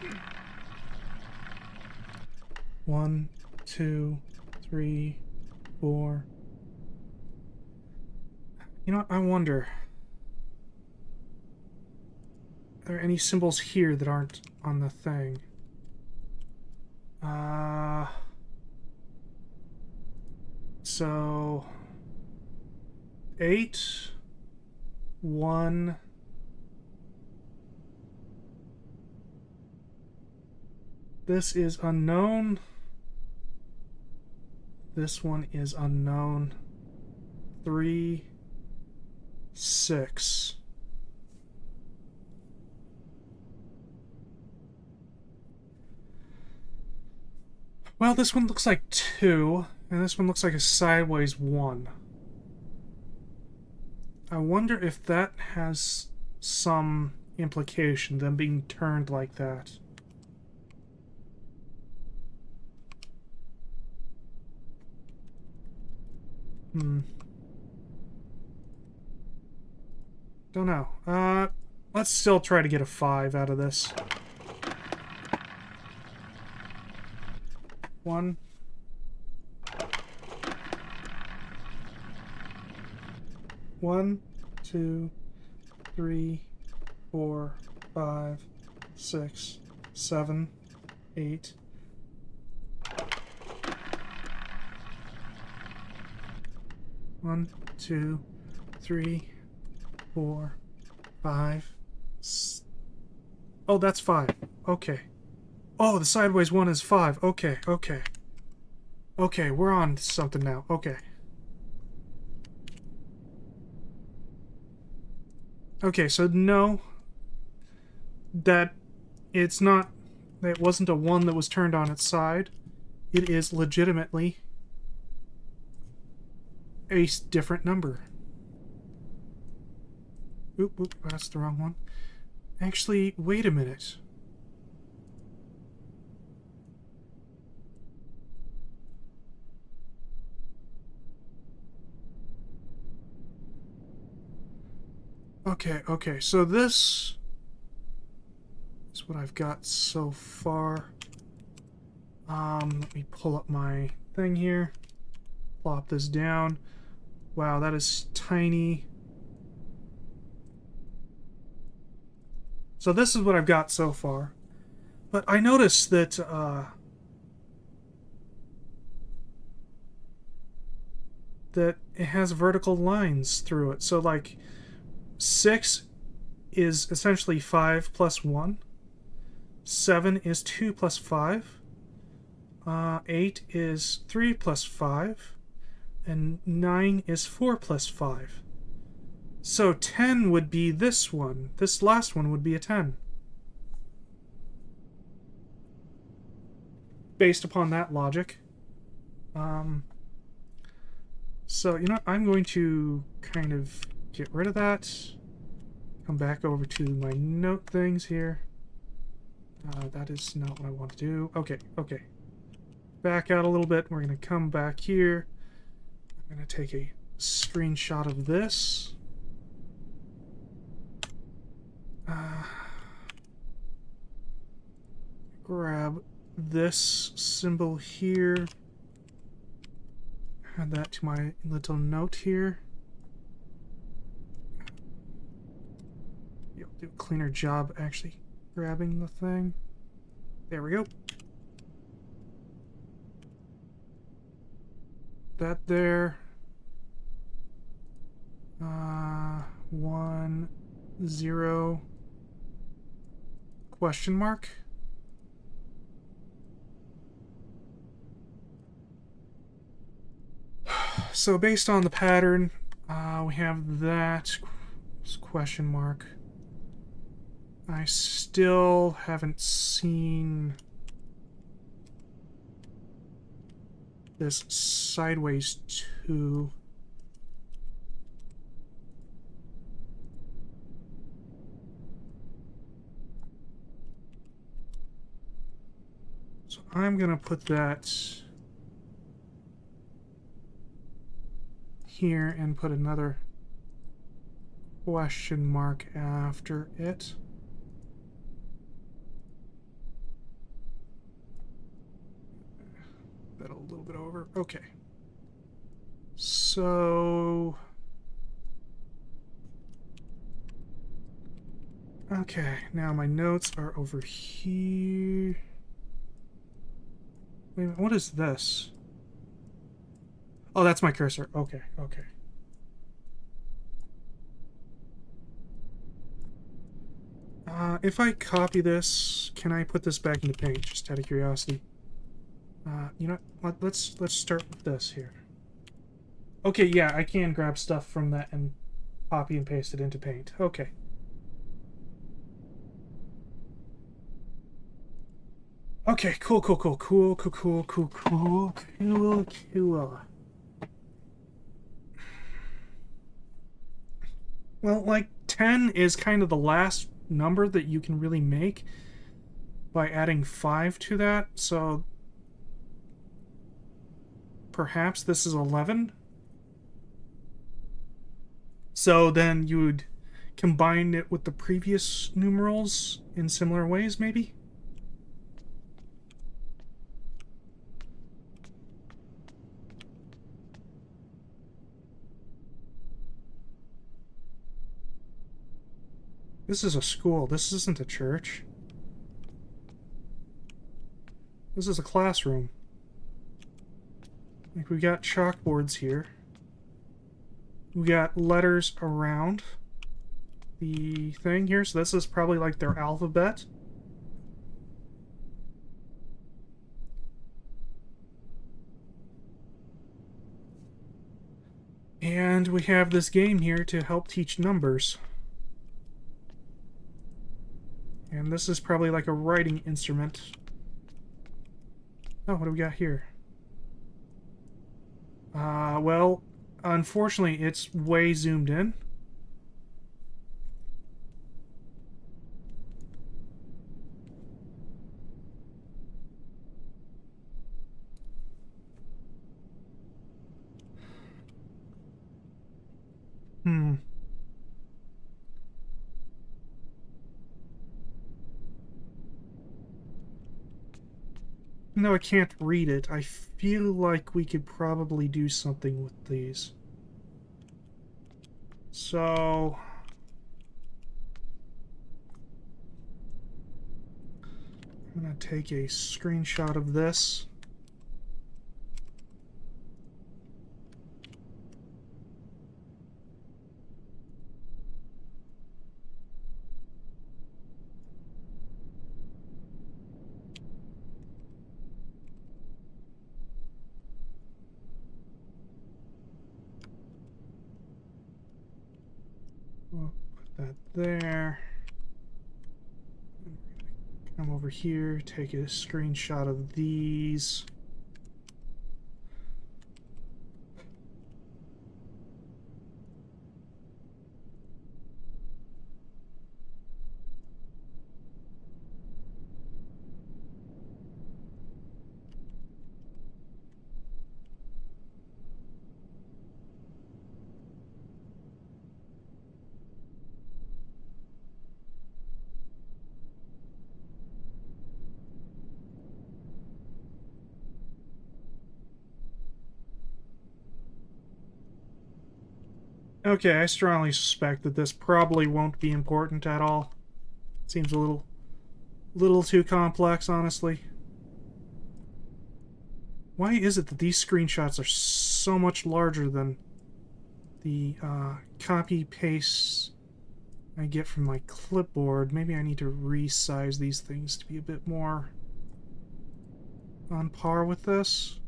1, 2, 3, 4. You know what? I wonder. Are there any symbols here that aren't on the thing? So 8, 1. This is unknown. This one is unknown. 3, 6. Well, this one looks like 2, and this one looks like a sideways 1. I wonder if that has some implication, them being turned like that. Don't know. Let's still try to get a 5 out of this. 1. 1, 2, 3, 4, 5, 6, 7, 8. One, 2, 3, 4, 5. Oh, that's 5. Okay. Oh, the sideways one is 5. Okay, okay. Okay, we're on to something now. Okay. Okay, so no. That it's not... It wasn't a 1 that was turned on its side. It is legitimately a different number. Oop, that's the wrong one. Actually, wait a minute. Okay, so this is what I've got so far. Let me pull up my thing here. Plop this down. Wow, that is tiny. So this is what I've got so far. But I noticed that that it has vertical lines through it. So like 6 is essentially 5 plus 1. 7 is 2 plus 5. 8 is 3 plus 5. And 9 is 4 plus 5. So 10 would be this one. This last one would be a 10. Based upon that logic. So, you know, I'm going to kind of get rid of that. Come back over to my note things here. That is not what I want to do. Okay, okay. Back out a little bit. We're going to come back here. I'm going to take a screenshot of this. Grab this symbol here. Add that to my little note here. You'll do a cleaner job actually grabbing the thing. There we go. That there. 1 0 question mark. So based on the pattern, we have that question mark. I still haven't seen this sideways 2. So I'm gonna put that here and put another question mark after it. That a little bit over. Okay. So okay, now my notes are over here. Wait a minute, what is this? Oh, that's my cursor. Okay, okay. If I copy this, can I put this back into Paint? Just out of curiosity. You know what? Let's start with this here. Okay, yeah, I can grab stuff from that and copy and paste it into Paint. Okay. Okay, cool. Well, like, 10 is kind of the last number that you can really make by adding 5 to that, so perhaps this is 11? So then you would combine it with the previous numerals in similar ways, maybe? This is a school. This isn't a church. This is a classroom. Like, we got chalkboards here. We got letters around the thing here. So this is probably like their alphabet. And we have this game here to help teach numbers. And this is probably like a writing instrument. Oh, what do we got here? Well, unfortunately, it's way zoomed in. No, I can't read it. I feel like we could probably do something with these. So I'm gonna take a screenshot of this. We'll put that there. Come over here, take a screenshot of these. Okay, I strongly suspect that this probably won't be important at all. Seems a little too complex, honestly. Why is it that these screenshots are so much larger than the copy-paste I get from my clipboard? Maybe I need to resize these things to be a bit more on par with this.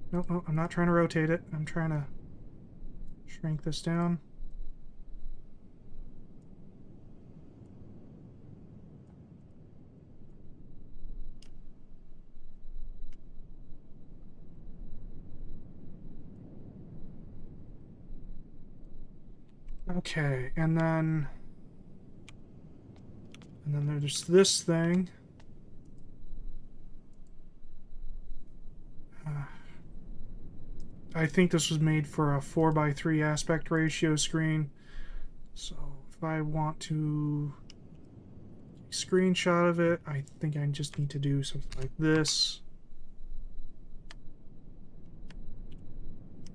Nope, nope, I'm not trying to rotate it. I'm trying to shrink this down. Okay, and then there's this thing. I think this was made for a 4:3 aspect ratio screen. So if I want to screenshot of it, I think I just need to do something like this.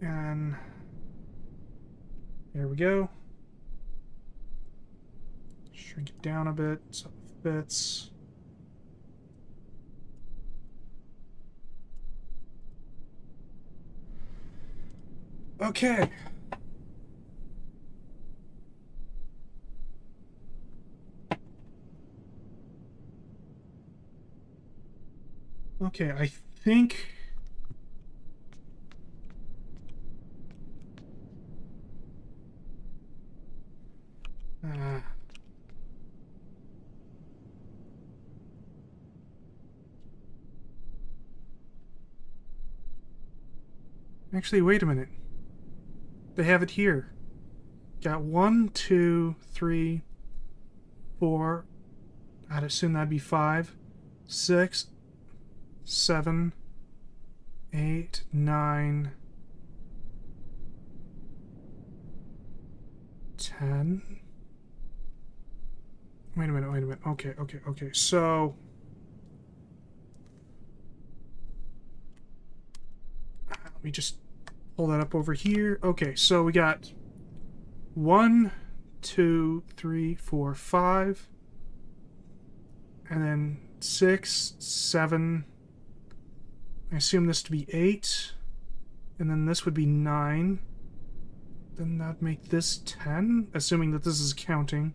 And there we go. Shrink it down a bit so it fits. Okay. Okay, I think... Actually, wait a minute. They have it here. Got 1, 2, 3, 4. I'd assume that'd be 5, 6, 7, 8, 9, 10. Wait a minute. Okay. So... let me just pull that up over here. Okay, so we got 1, 2, 3, 4, 5. And then 6, 7. I assume this to be 8. And then this would be 9. Then that'd make this 10, assuming that this is counting.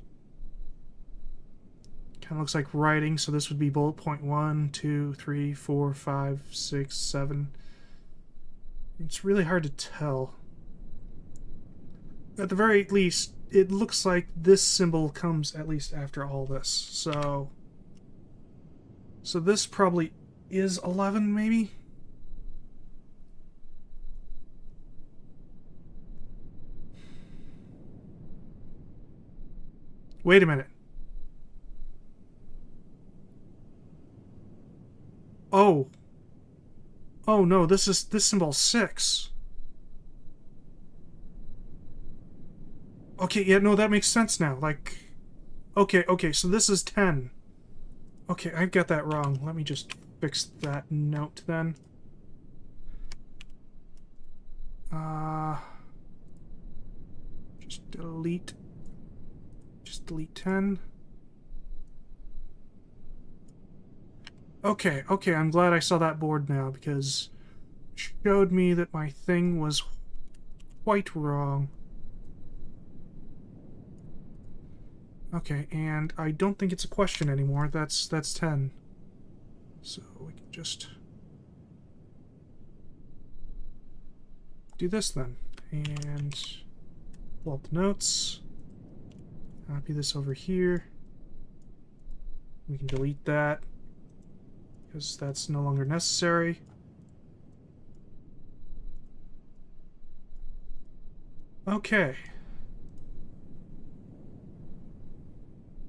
Kind of looks like writing, so this would be bullet point 1, 2, 3, 4, 5, 6, 7. It's really hard to tell. At the very least, it looks like this symbol comes at least after all this. So this probably is 11, maybe? Wait a minute. Oh. Oh no, this symbol 6. Okay, yeah, no, that makes sense now. Like, okay, so this is 10. Okay, I've got that wrong. Let me just fix that note then. Uh, just delete 10. Okay, okay, I'm glad I saw that board now, because it showed me that my thing was quite wrong. Okay, and I don't think it's a question anymore. That's 10. So we can just do this then. And pull up the notes. Copy this over here. We can delete that, because that's no longer necessary. Okay.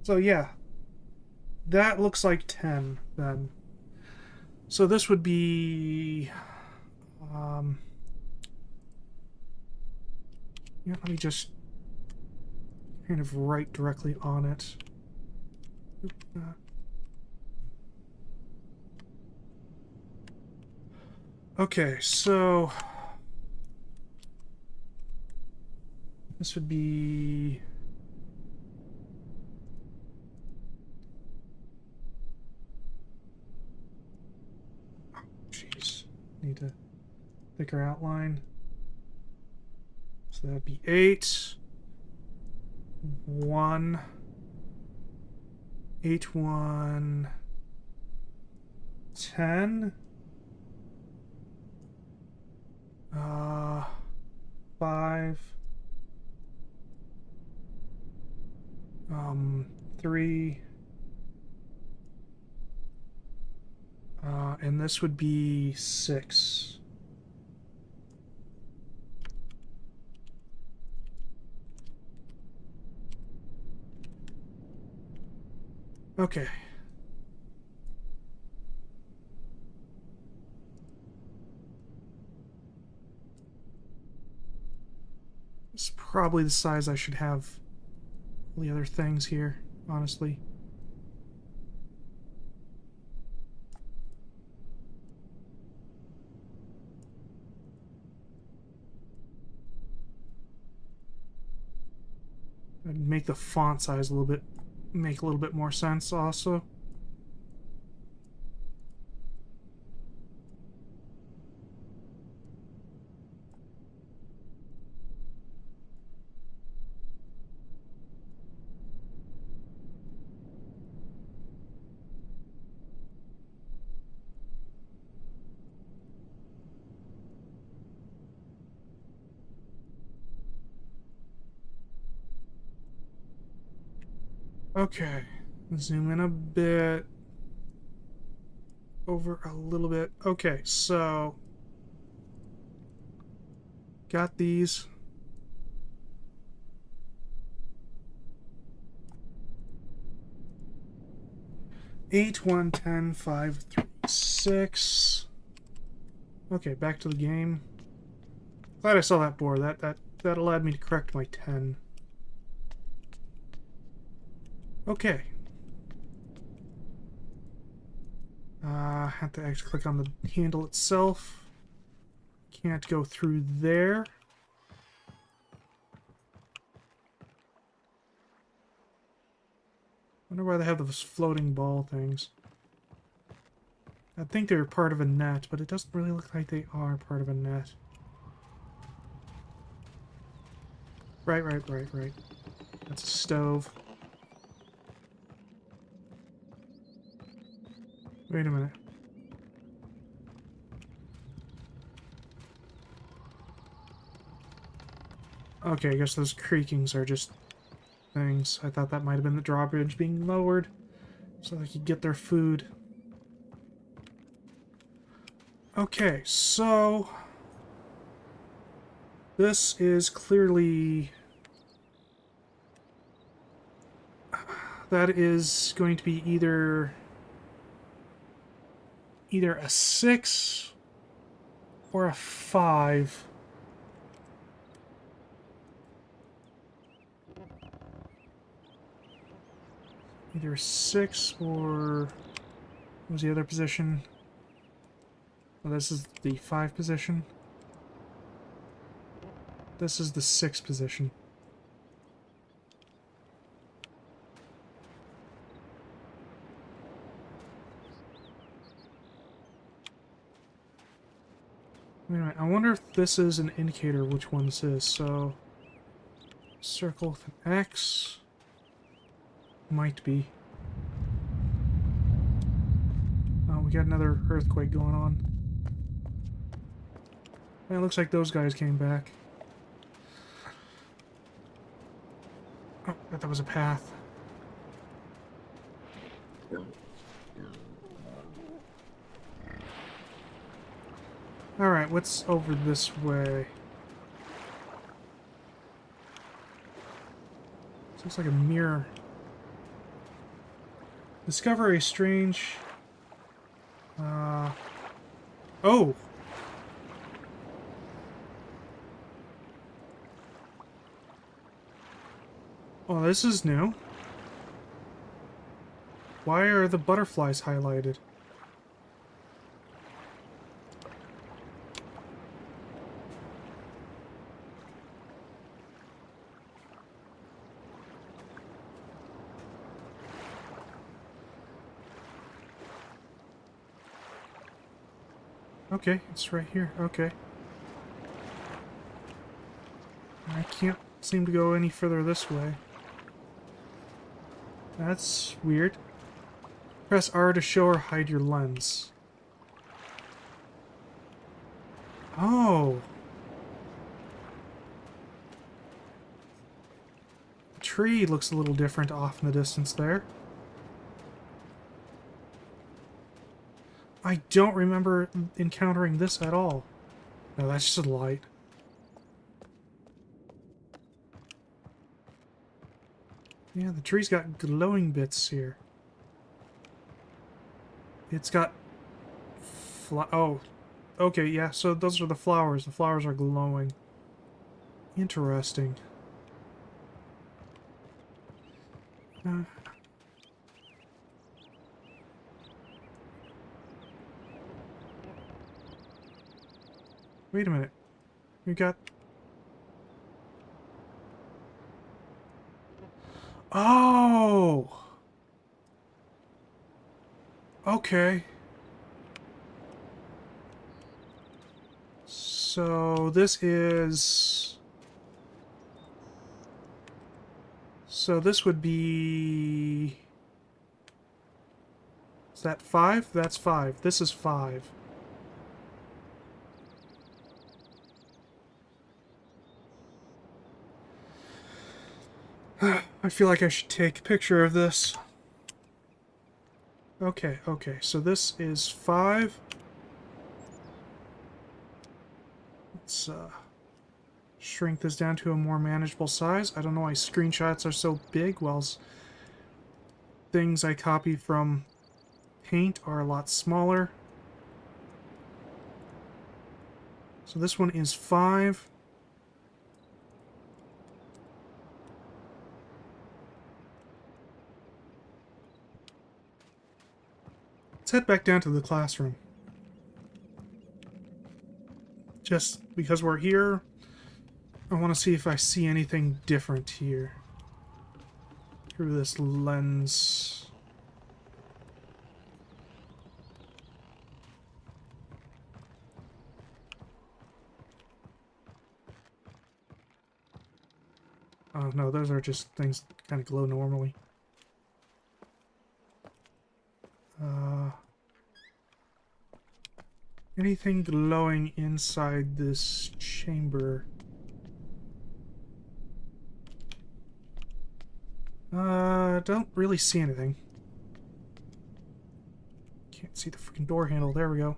So yeah, that looks like 10 then. So this would be... yeah, let me just kind of write directly on it. Okay, so this would be... Jeez, need to thicker outline. So that'd be 8, 1, 8, 1, 10, 5, 3, and this would be 6. Okay. This is probably the size I should have all the other things here, honestly. I'd make the font size a little bit, make a little bit more sense also. Okay, zoom in a bit. Over a little bit. Okay, so got these. Eight, 1, 10, 5, 3, 6. Okay, back to the game. Glad I saw that board. That allowed me to correct my 10. Okay. Have to actually click on the handle itself. Can't go through there. Wonder why they have those floating ball things. I think they're part of a net, but it doesn't really look like they are part of a net. Right. That's a stove. Wait a minute. Okay, I guess those creakings are just things. I thought that might have been the drawbridge being lowered so they could get their food. Okay, so this is clearly... that is going to be either a 6 or a 5. Either a 6 or... what was the other position? Well, this is the 5 position. This is the 6th position. Wait a minute, I wonder if this is an indicator which one this is. So, circle with an X. Might be. Oh, we got another earthquake going on. It looks like those guys came back. Oh, I thought that was a path. Alright, what's over this way? This looks like a mirror. Discover a strange... Oh! Oh, this is new. Why are the butterflies highlighted? Okay, it's right here. Okay. I can't seem to go any further this way. That's weird. Press R to show or hide your lens. Oh. The tree looks a little different off in the distance there. I don't remember encountering this at all. No, that's just a light. Yeah, the tree's got glowing bits here. It's got... Oh. Okay, yeah, so those are the flowers. The flowers are glowing. Interesting. Wait a minute. We got... Oh! Okay. So this is... So this would be... Is that 5? That's 5. This is 5. I feel like I should take a picture of this. Okay, okay, so this is 5. Let's shrink this down to a more manageable size. I don't know why screenshots are so big, whilst things I copy from Paint are a lot smaller. So this one is 5. Let's head back down to the classroom. Just because we're here, I want to see if I see anything different here. Through this lens. Oh no, those are just things that kind of glow normally. Anything glowing inside this chamber? Don't really see anything. Can't see the freaking door handle. There we go.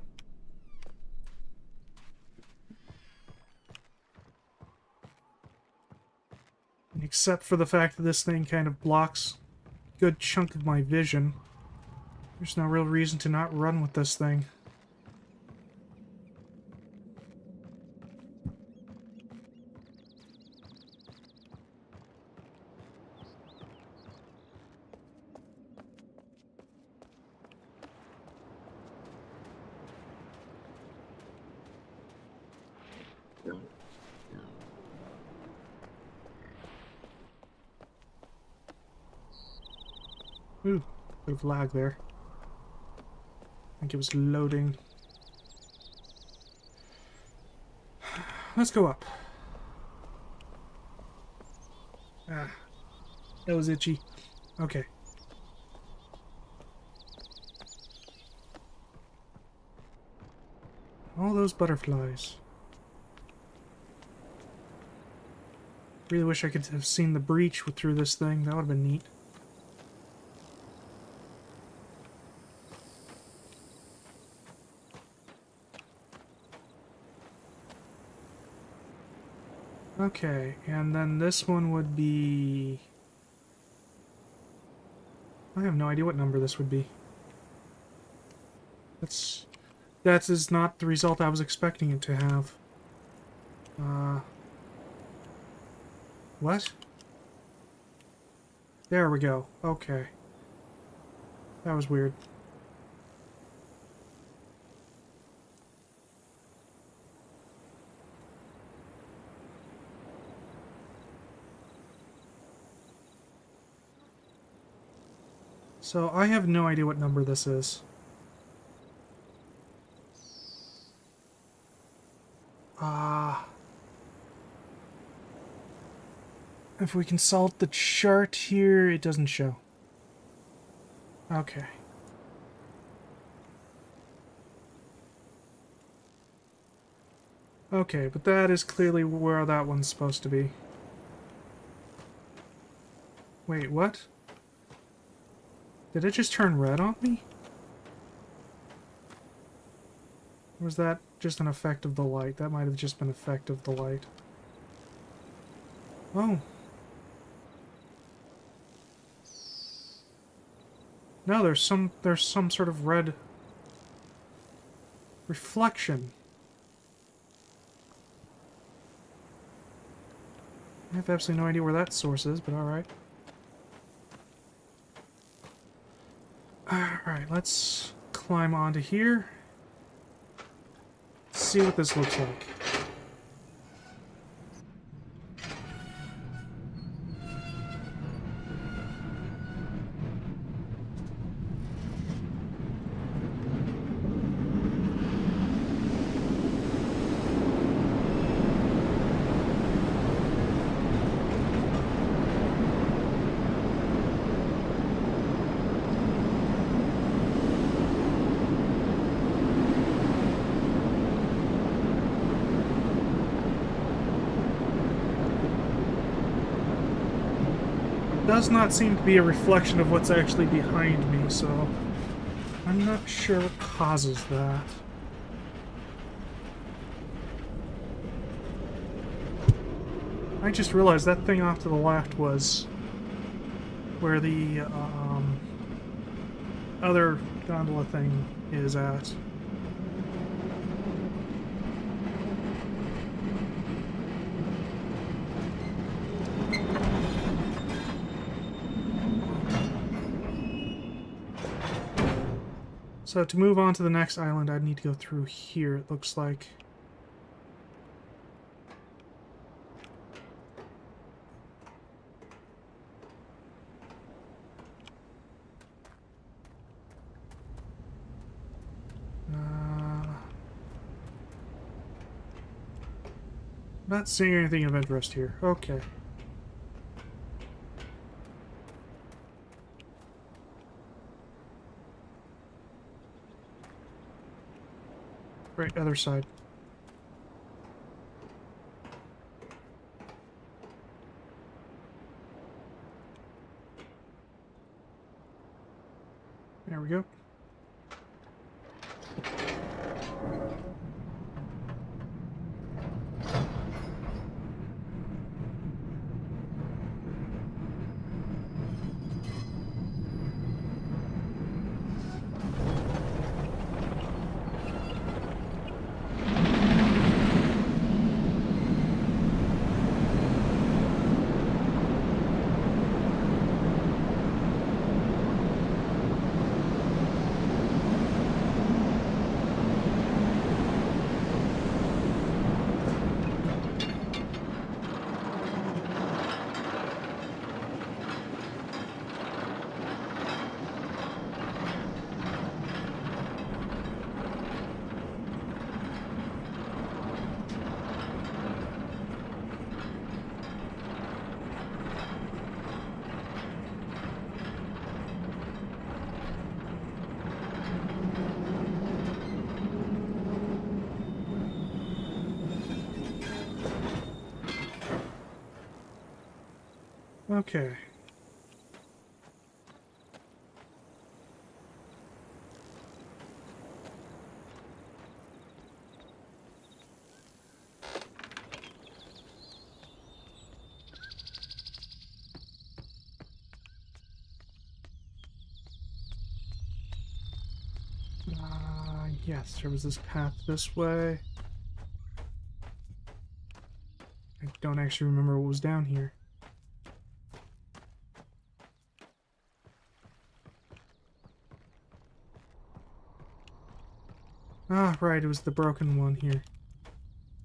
And except for the fact that this thing kind of blocks a good chunk of my vision, there's no real reason to not run with this thing. Ooh, bit of lag there. I think it was loading. Let's go up. Ah, that was itchy. Okay. All those butterflies. Really wish I could have seen the breach through this thing. That would have been neat. Okay, and then this one would be... I have no idea what number this would be. That is not the result I was expecting it to have. What? There we go. Okay. That was weird. So I have no idea what number this is. If we consult the chart here, it doesn't show. Okay. Okay, but that is clearly where that one's supposed to be. Wait, what? Did it just turn red on me? Or was that just an effect of the light? That might have just been an effect of the light. Oh. No, there's some sort of red reflection. I have absolutely no idea where that source is, but alright. Alright, let's climb onto here. See what this looks like. Does not seem to be a reflection of what's actually behind me, so I'm not sure what causes that. I just realized that thing off to the left was where the other gondola thing is at. So to move on to the next island, I'd need to go through here, it looks like. Not seeing anything of interest here. Okay. Right, other side. There we go. Okay. Yes, there was this path this way. I don't actually remember what was down here. Ah, right, it was the broken one here.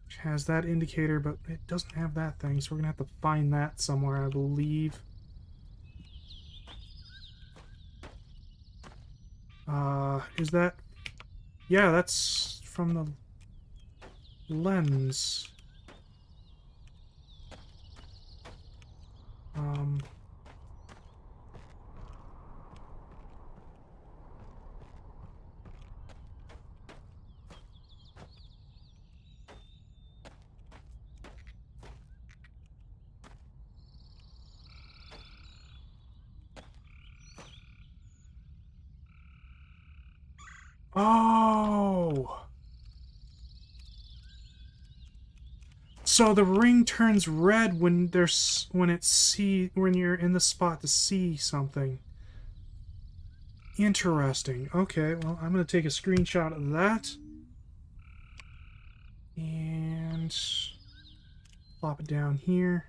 Which has that indicator, but it doesn't have that thing, so we're gonna have to find that somewhere, I believe. Is that... Yeah, that's from the lens. Um... Oh! So the ring turns red when when you're in the spot to see something. Interesting. Okay, well, I'm going to take a screenshot of that. And plop it down here.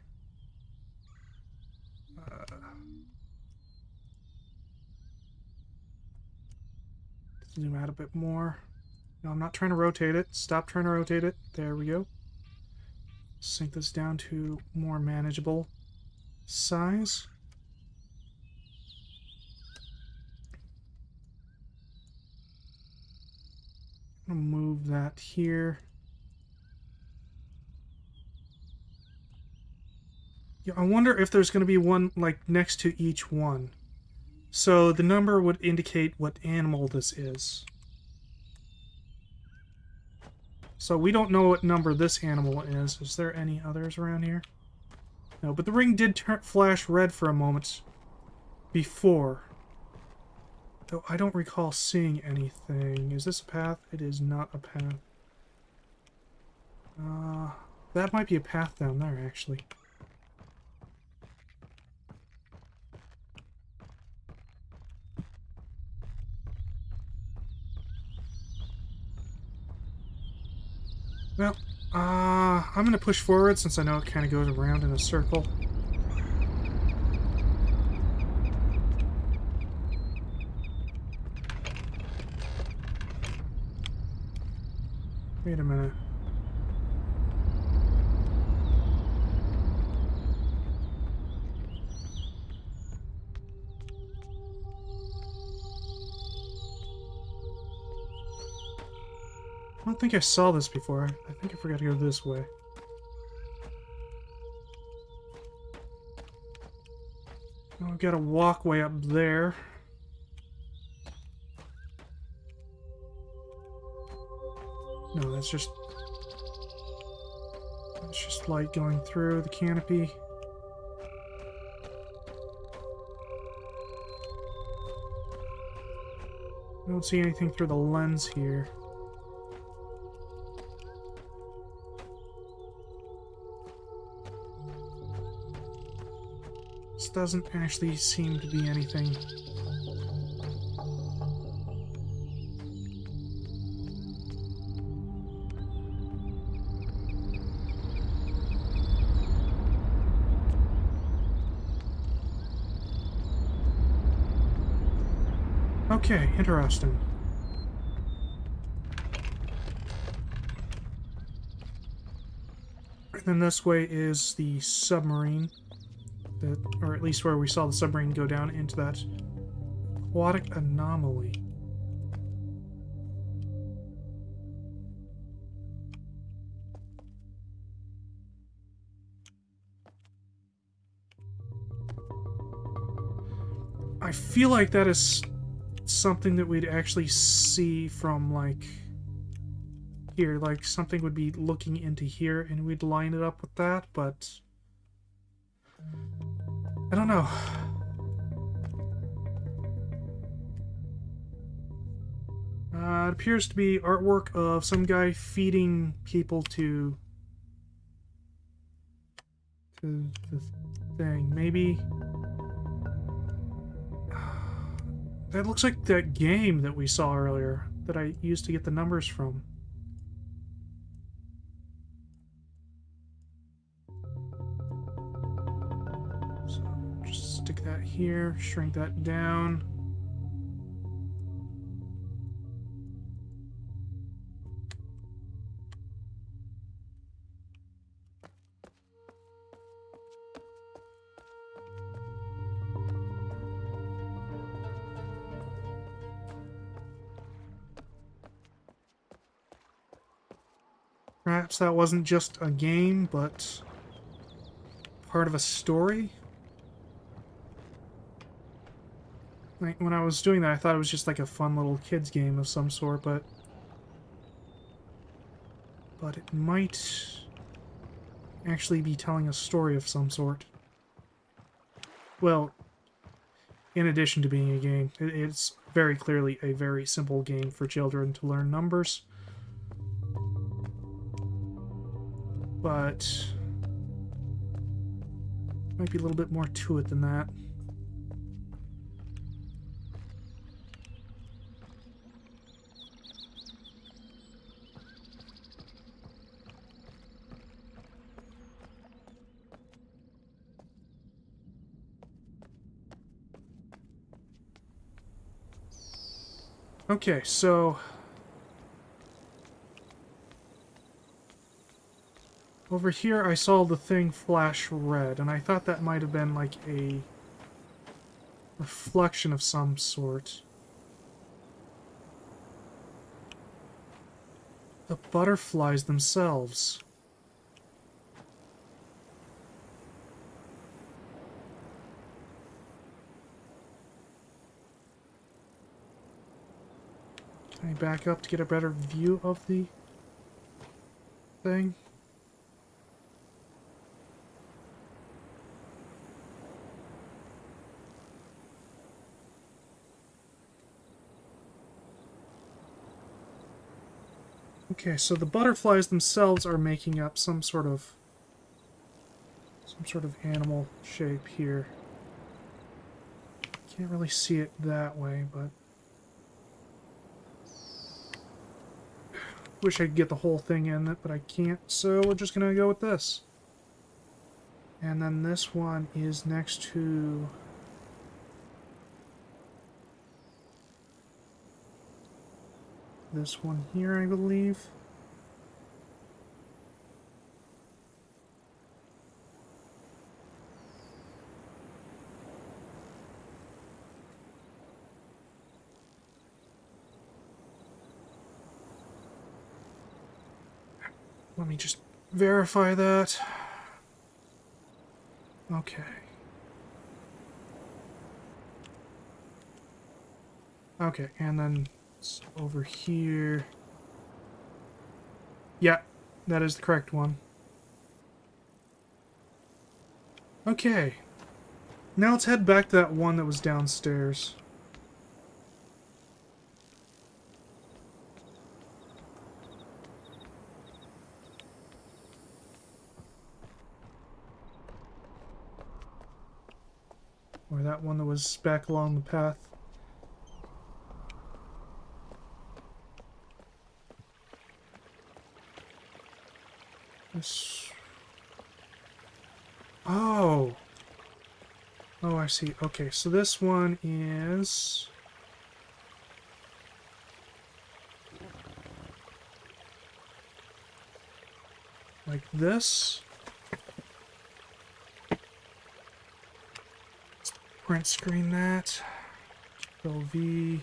Zoom out a bit more. No, I'm not trying to rotate it. Stop trying to rotate it. There we go. Sink this down to more manageable size. I'm going to move that here. Yeah, I wonder if there's going to be one like next to each one. So the number would indicate what animal this is. So we don't know what number this animal is. Is there any others around here? No, but the ring did flash red for a moment before. Though I don't recall seeing anything. Is this a path? It is not a path. That might be a path down there, actually. Well, I'm going to push forward since I know it kind of goes around in a circle. Wait a minute. I don't think I saw this before. I think I forgot to go this way. Now we've got a walkway up there. No, that's just light going through the canopy. I don't see anything through the lens here. This doesn't actually seem to be anything. Okay, interesting. And then this way is the submarine. Or at least where we saw the submarine go down into that aquatic anomaly. I feel like that is something that we'd actually see from, like, here. Like, something would be looking into here, and we'd line it up with that, but I don't know. It appears to be artwork of some guy feeding people to the thing. Maybe that looks like that game that we saw earlier that I used to get the numbers from. So just stick that here, shrink that down. Perhaps that wasn't just a game, but part of a story? Like, when I was doing that, I thought it was just like a fun little kids game of some sort, but it might actually be telling a story of some sort. Well, in addition to being a game, it's very clearly a very simple game for children to learn numbers. But might be a little bit more to it than that. Okay, so over here I saw the thing flash red, and I thought that might have been like a reflection of some sort. The butterflies themselves. Can I back up to get a better view of the thing? Okay, so the butterflies themselves are making up some sort of animal shape here. Can't really see it that way, but wish I could get the whole thing in it, but I can't, so we're just gonna go with this. And then this one is next to this one here, I believe. Let me just verify that. Okay. Okay, and then it's over here. Yeah, that is the correct one. Okay. Now let's head back to that one that was downstairs. Or that one that was back along the path. This... Oh! Oh, I see. Okay, so this one is... like this. Let's print screen that. Control V.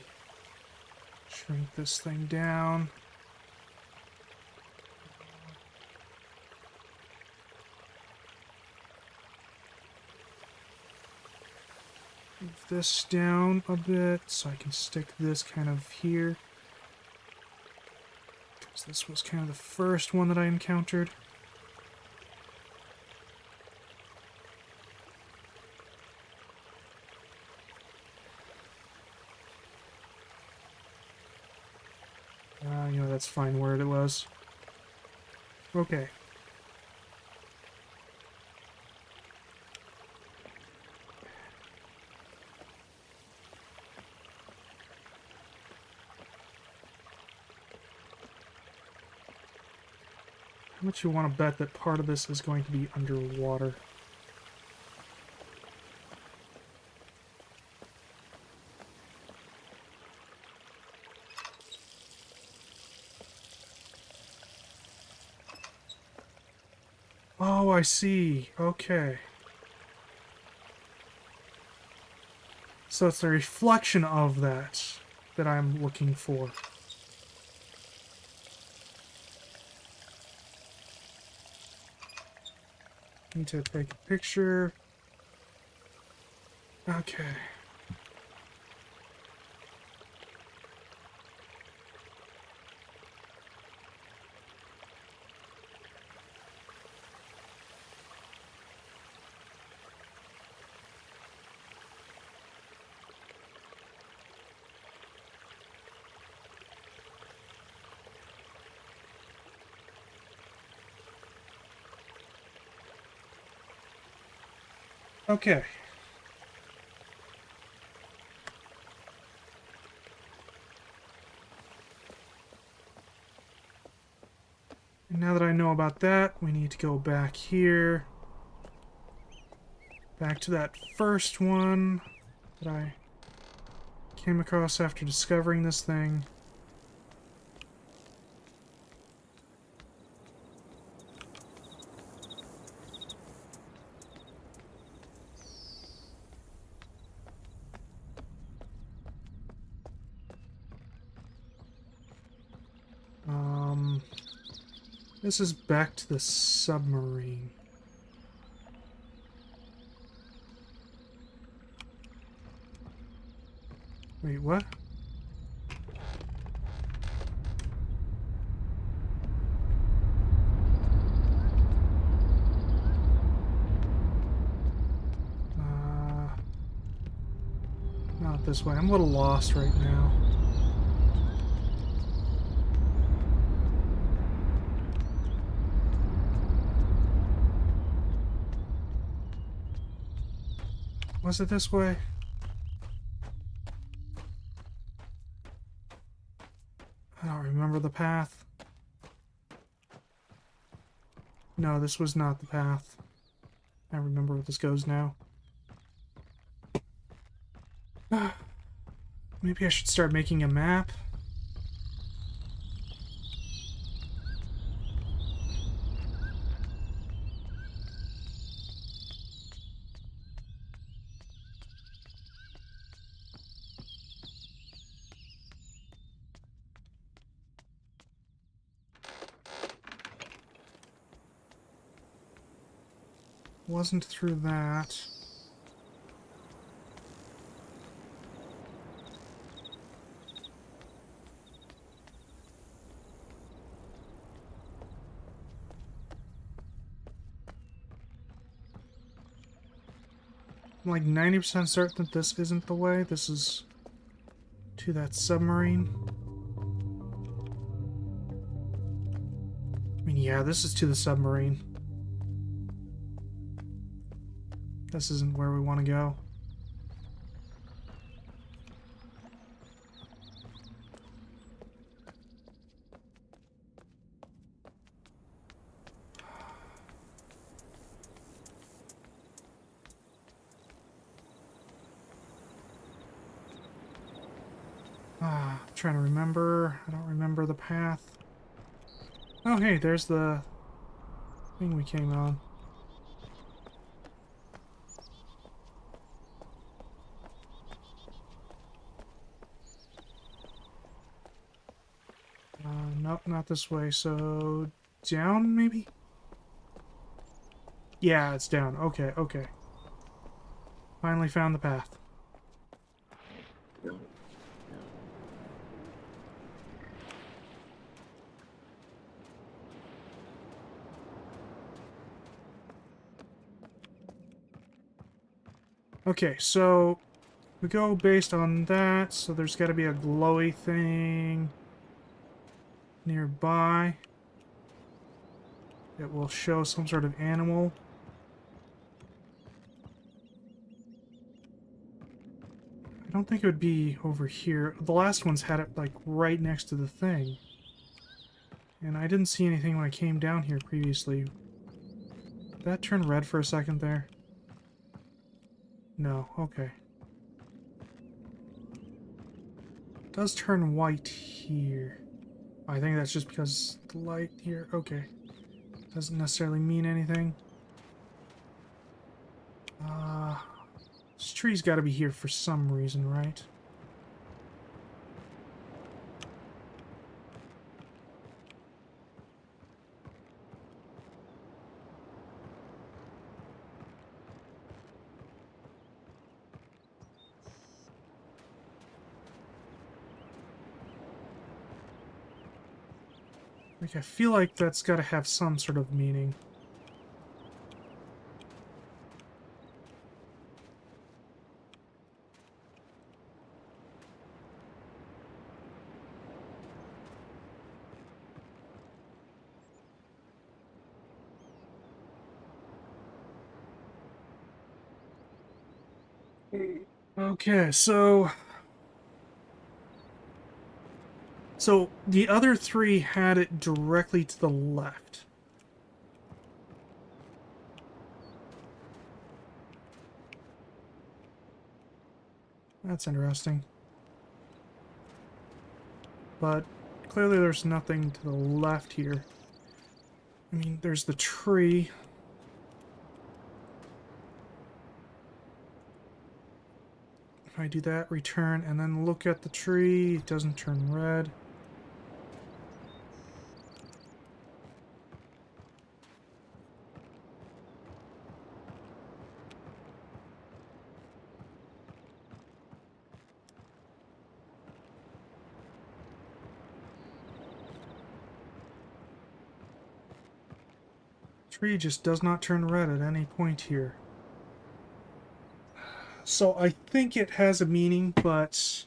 Shrink this thing down. Move this down a bit so I can stick this kind of here. Because this was kind of the first one that I encountered. find where it was. Okay. How much you want to bet that part of this is going to be underwater? Oh, I see. Okay. So it's the reflection of that that I'm looking for. Need to take a picture. Okay. Okay. And now that I know about that, we need to go back here. Back to that first one that I came across after discovering this thing. This is back to the submarine. Wait, what? Not this way. I'm a little lost right now. Was it this way? I don't remember the path. No, this was not the path. I remember where this goes now. Maybe I should start making a map. Wasn't through that. I'm like 90% certain that this isn't the way. This is to that submarine. I mean, yeah, this is to the submarine. This isn't where we want to go. I'm trying to remember. I don't remember the path. Oh, hey, there's the thing we came on. Nope, not this way. So, down, maybe? Yeah, it's down. Okay, okay. Finally found the path. Okay, so we go based on that, so there's got to be a glowy thing. nearby. It will show some sort of animal. I don't think it would be over here. The last one's had it like right next to the thing. And I didn't see anything when I came down here previously. Did that turn red for a second there? No, okay. It does turn white here. I think that's just because the light here. Okay. Doesn't necessarily mean anything. This tree's got to be here for some reason, right? Like, I feel like that's got to have some sort of meaning. Okay, so the other three had it directly to the left. That's interesting. But clearly there's nothing to the left here. I mean, there's the tree. If I do that, return, and then look at the tree, it doesn't turn red. Tree just does not turn red at any point here. So I think it has a meaning, but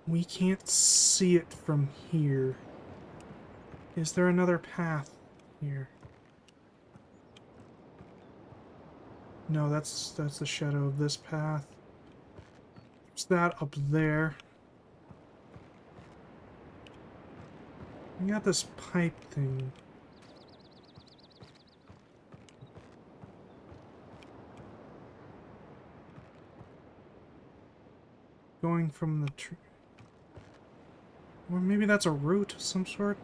we can't see it from here. Is there another path here? No, that's the shadow of this path. There's that up there. We got this pipe thing. Going from the tree. Or maybe that's a route of some sort?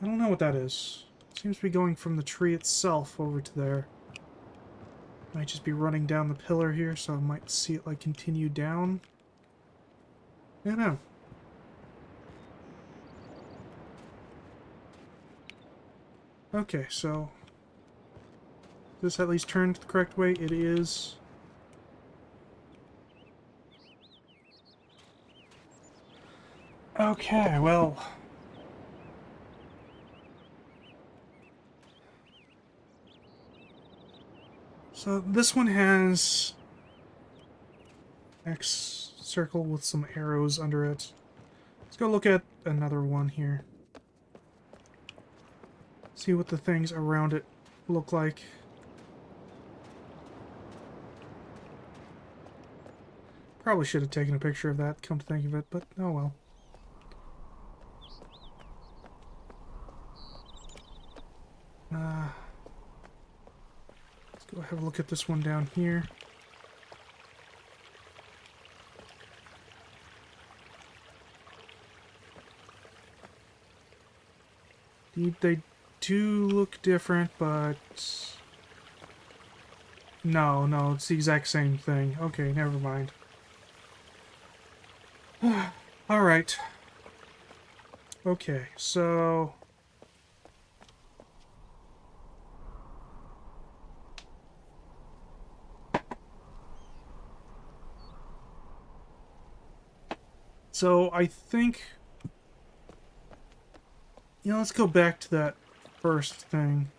I don't know what that is. It seems to be going from the tree itself over to there. Might just be running down the pillar here, so I might see it like continue down. I don't know. Okay, so this at least turned the correct way. It is. Okay, well. So this one has X circle with some arrows under it. Let's go look at another one here. See what the things around it look like. Probably should have taken a picture of that, come to think of it, but oh well. Let's go have a look at this one down here. They do look different, but... No, it's the exact same thing. Okay, never mind. Alright. Okay, so... So, I think... You know, let's go back to that first thing.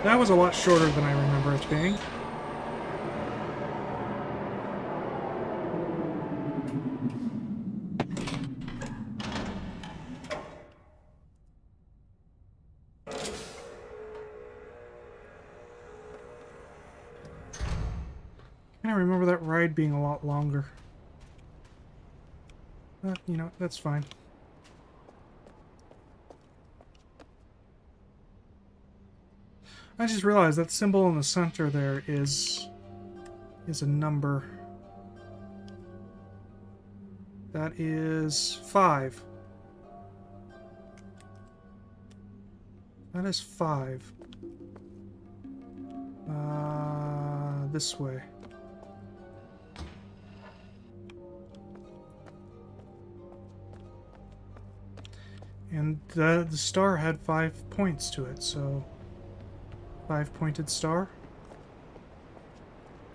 That was a lot shorter than I remember it being. I remember that ride being a lot longer. But, you know, that's fine. I just realized that symbol in the center there is a number. That is 5. That is 5. This way. And the star had 5 points to it, so 5-pointed star.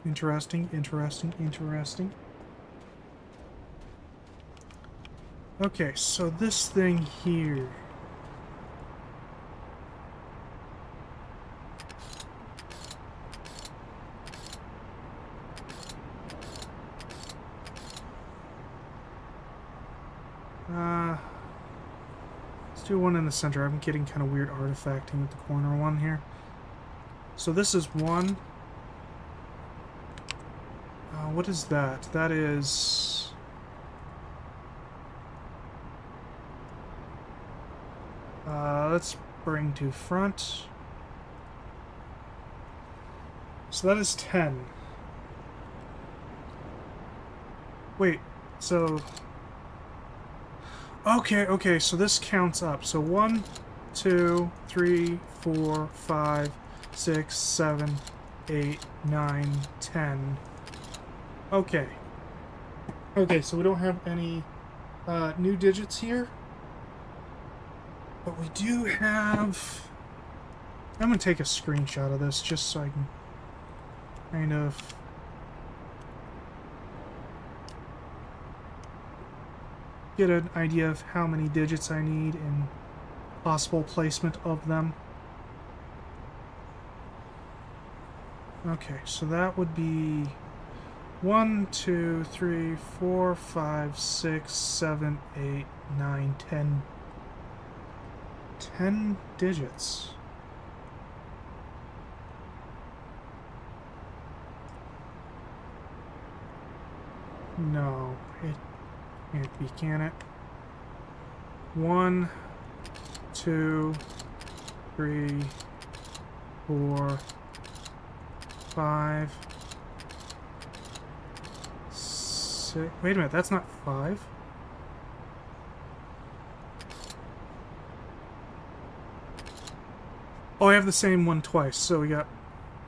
Interesting, interesting, interesting. Okay, so this thing here. Let's do one in the center. I'm getting kind of weird artifacting with the corner one here. So this is 1. What is that? That is... let's bring to front. So that is 10. Wait, so... Okay, so this counts up. So 1, 2, 3, 4, 5, 6, 7, 8, 9, 10. Okay. Okay, so we don't have any new digits here. But we do have... I'm going to take a screenshot of this just so I can kind of... get an idea of how many digits I need and possible placement of them. Okay, so that would be 1, 2, 3, 4, 5, 6, 7, 8, 9, 10. 10 digits. No, it can't be, can it? 1, 2, 3, 4, 5, 6. Wait a minute, that's not 5. Oh, I have the same one twice. So we got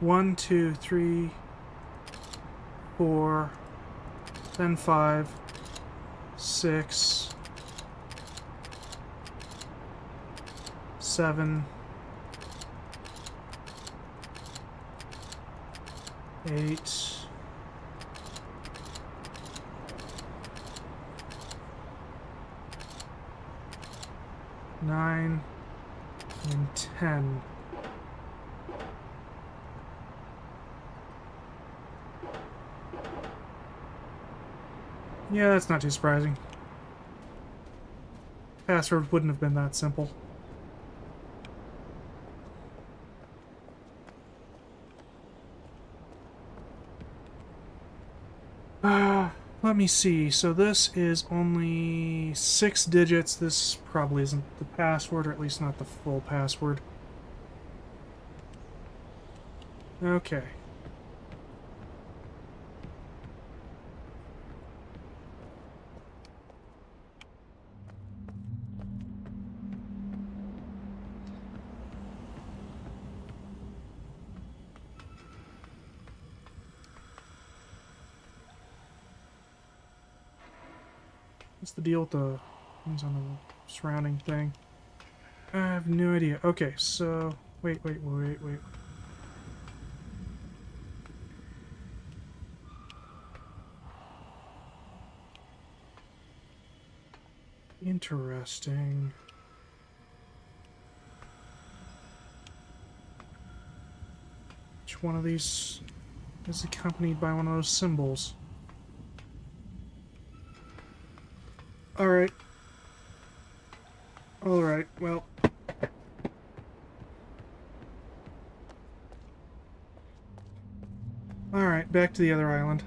1, 2, 3, 4, then 5, 6, 7, 8, 9, and 10. Yeah, that's not too surprising. Password wouldn't have been that simple. Let me see. So this is only 6 digits. This probably isn't the password, or at least not the full password. Okay. What's the deal with the things on the surrounding thing? I have no idea. Okay, so... Wait. Interesting. Which one of these is accompanied by one of those symbols? Alright. Alright, well... Alright, back to the other island.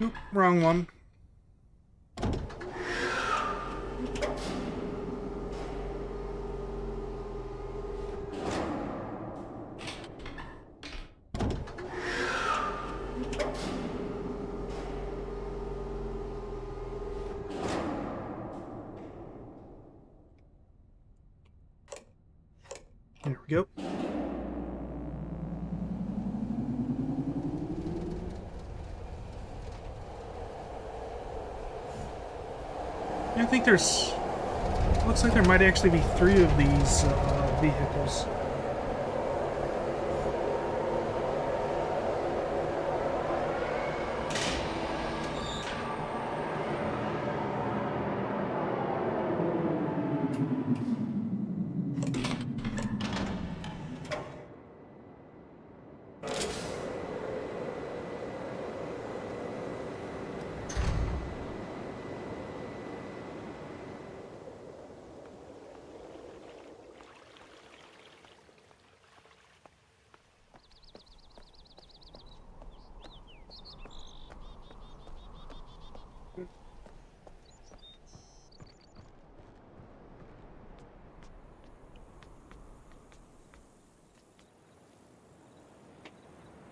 Oop, wrong one. There we go. I think there's... Looks like there might actually be 3 of these vehicles.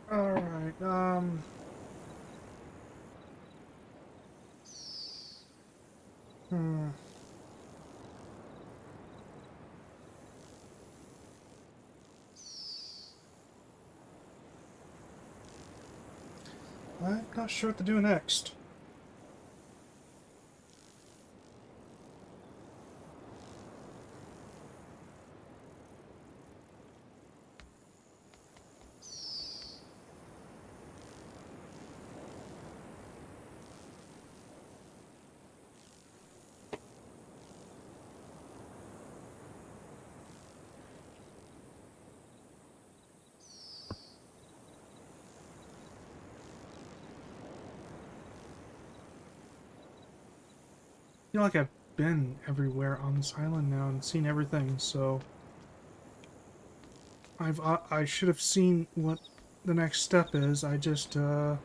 Alright, I'm not sure what to do next. I feel like I've been everywhere on this island now and seen everything, so I should have seen what the next step is. I just don't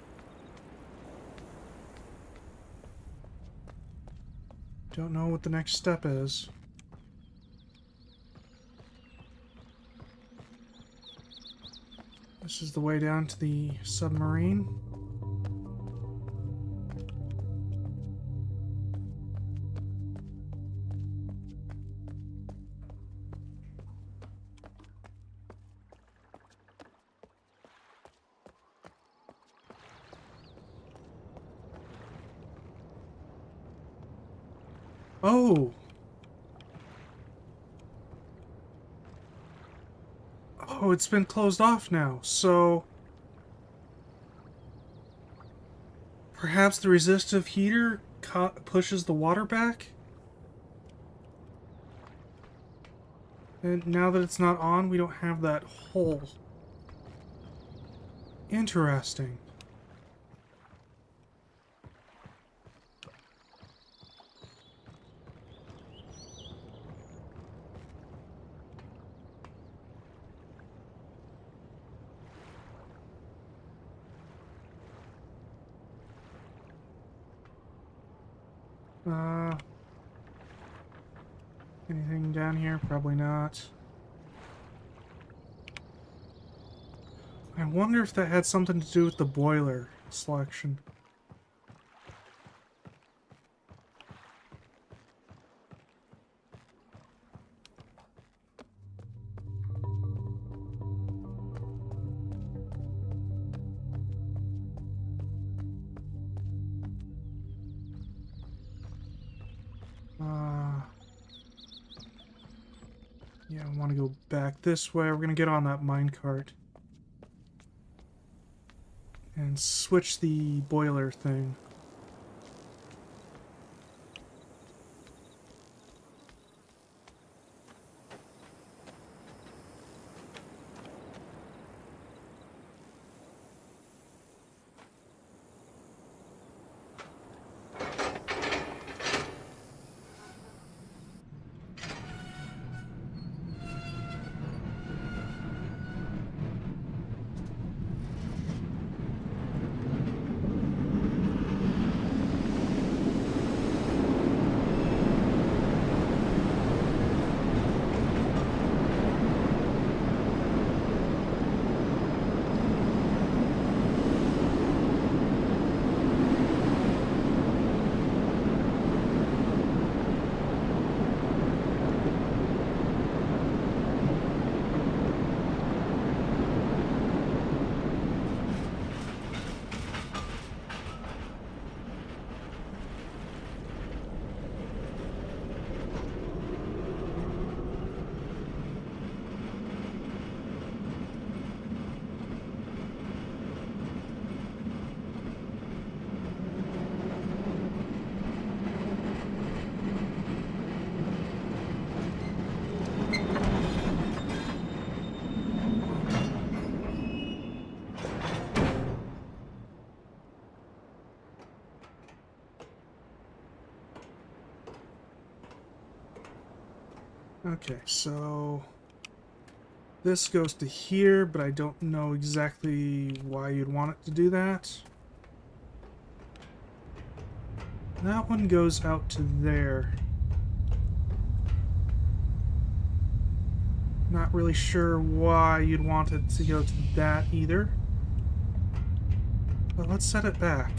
know what the next step is. This is the way down to the submarine. Oh! Oh, it's been closed off now, so... Perhaps the resistive heater pushes the water back? And now that it's not on, we don't have that hole. Interesting. Uh, anything down here? Probably not. I wonder if that had something to do with the boiler selection. Yeah, I want to go back this way. We're going to get on that minecart. And switch the boiler thing. Okay, so this goes to here, but I don't know exactly why you'd want it to do that. That one goes out to there. Not really sure why you'd want it to go to that either. But let's set it back.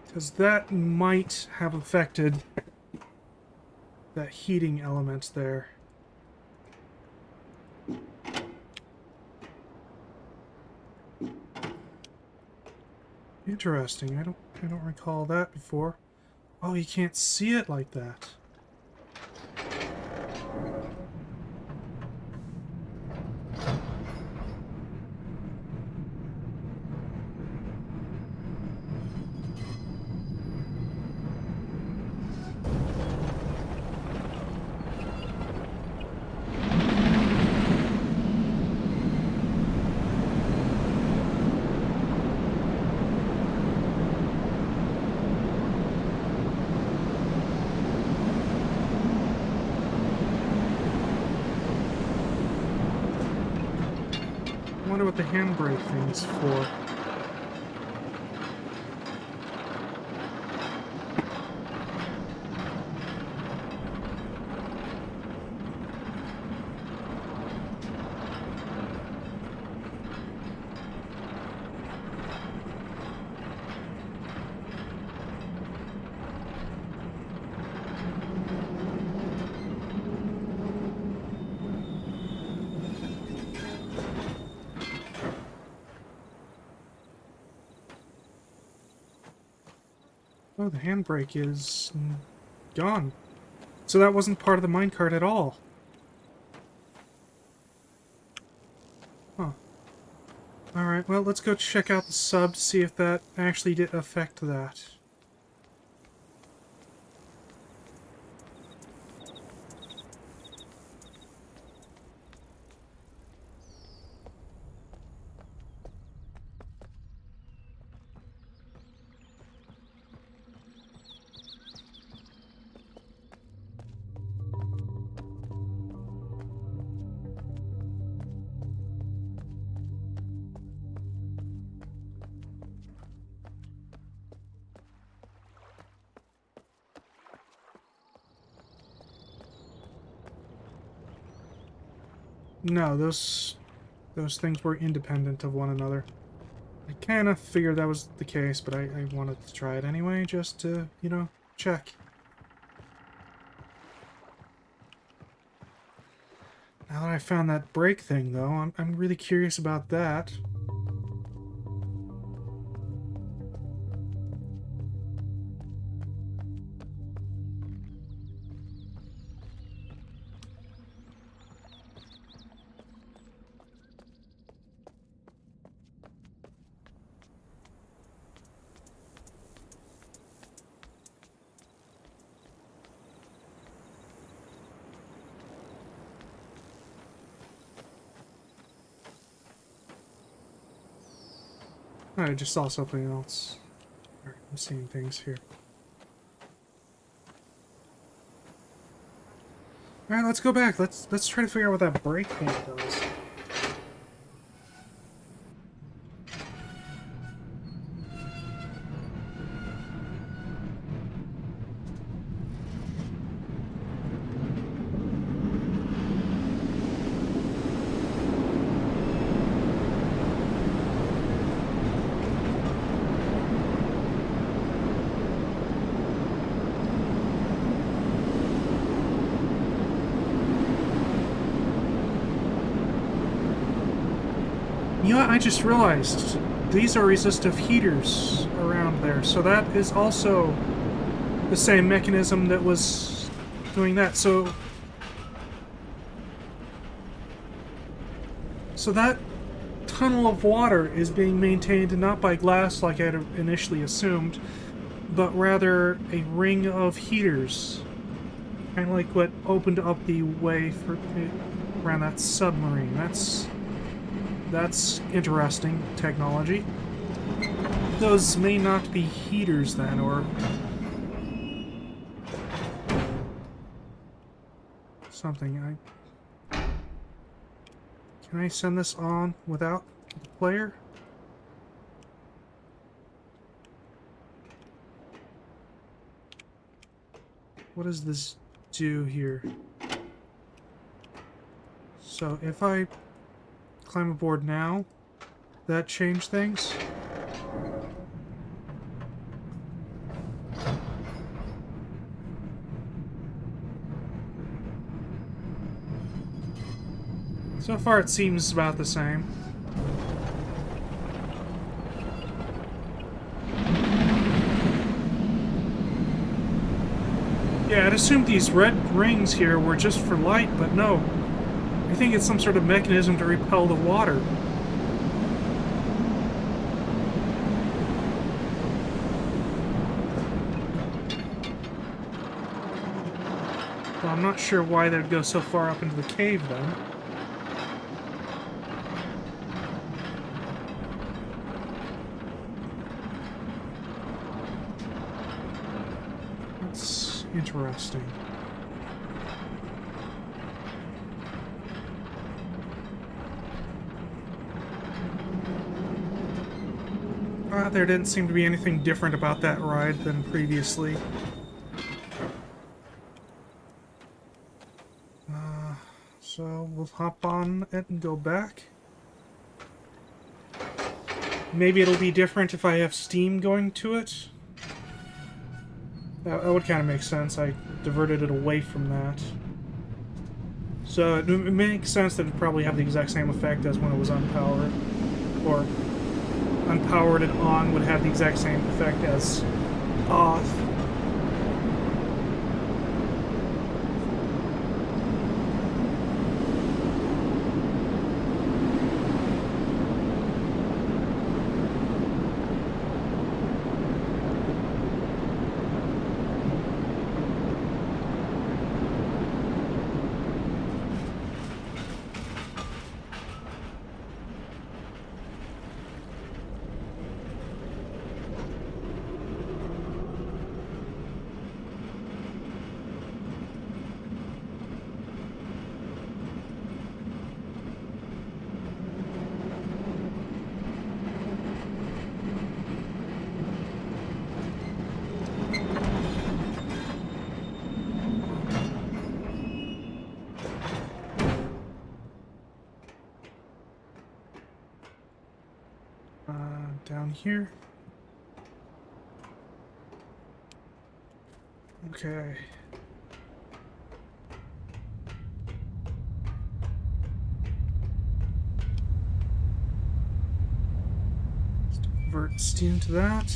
Because that might have affected that heating element there. Interesting. I don't recall that before. Oh, you can't see it like that. I wonder what the handbrake thing is for. Oh, the handbrake is gone. So that wasn't part of the minecart at all. Huh. Alright, well, let's go check out the sub to see if that actually did affect that. No, those things were independent of one another. I kind of figured that was the case, but I wanted to try it anyway, just to, you know, check. Now that I found that break thing, though, I'm really curious about that. I just saw something else. Alright, I'm seeing things here. Alright, let's go back. Let's try to figure out what that break thing does. You know what, I just realized these are resistive heaters around there, so that is also the same mechanism that was doing that. So that tunnel of water is being maintained not by glass like I had initially assumed, but rather a ring of heaters. Kind of like what opened up the way for around that submarine. That's interesting technology. Those may not be heaters then, or something. Can I send this on without the player? What does this do here? So if I climb aboard now, that change things? So far it seems about the same. Yeah, I'd assumed these red rings here were just for light, but no. I think it's some sort of mechanism to repel the water. Well, I'm not sure why they'd go so far up into the cave then. That's interesting. There didn't seem to be anything different about that ride than previously. So we'll hop on it and go back. Maybe it'll be different if I have Steam going to it. That would kind of make sense. I diverted it away from that. So it makes sense that it'd probably have the exact same effect as when it was unpowered. Or unpowered and on would have the exact same effect as off. down here. Okay. Let's divert steam to that.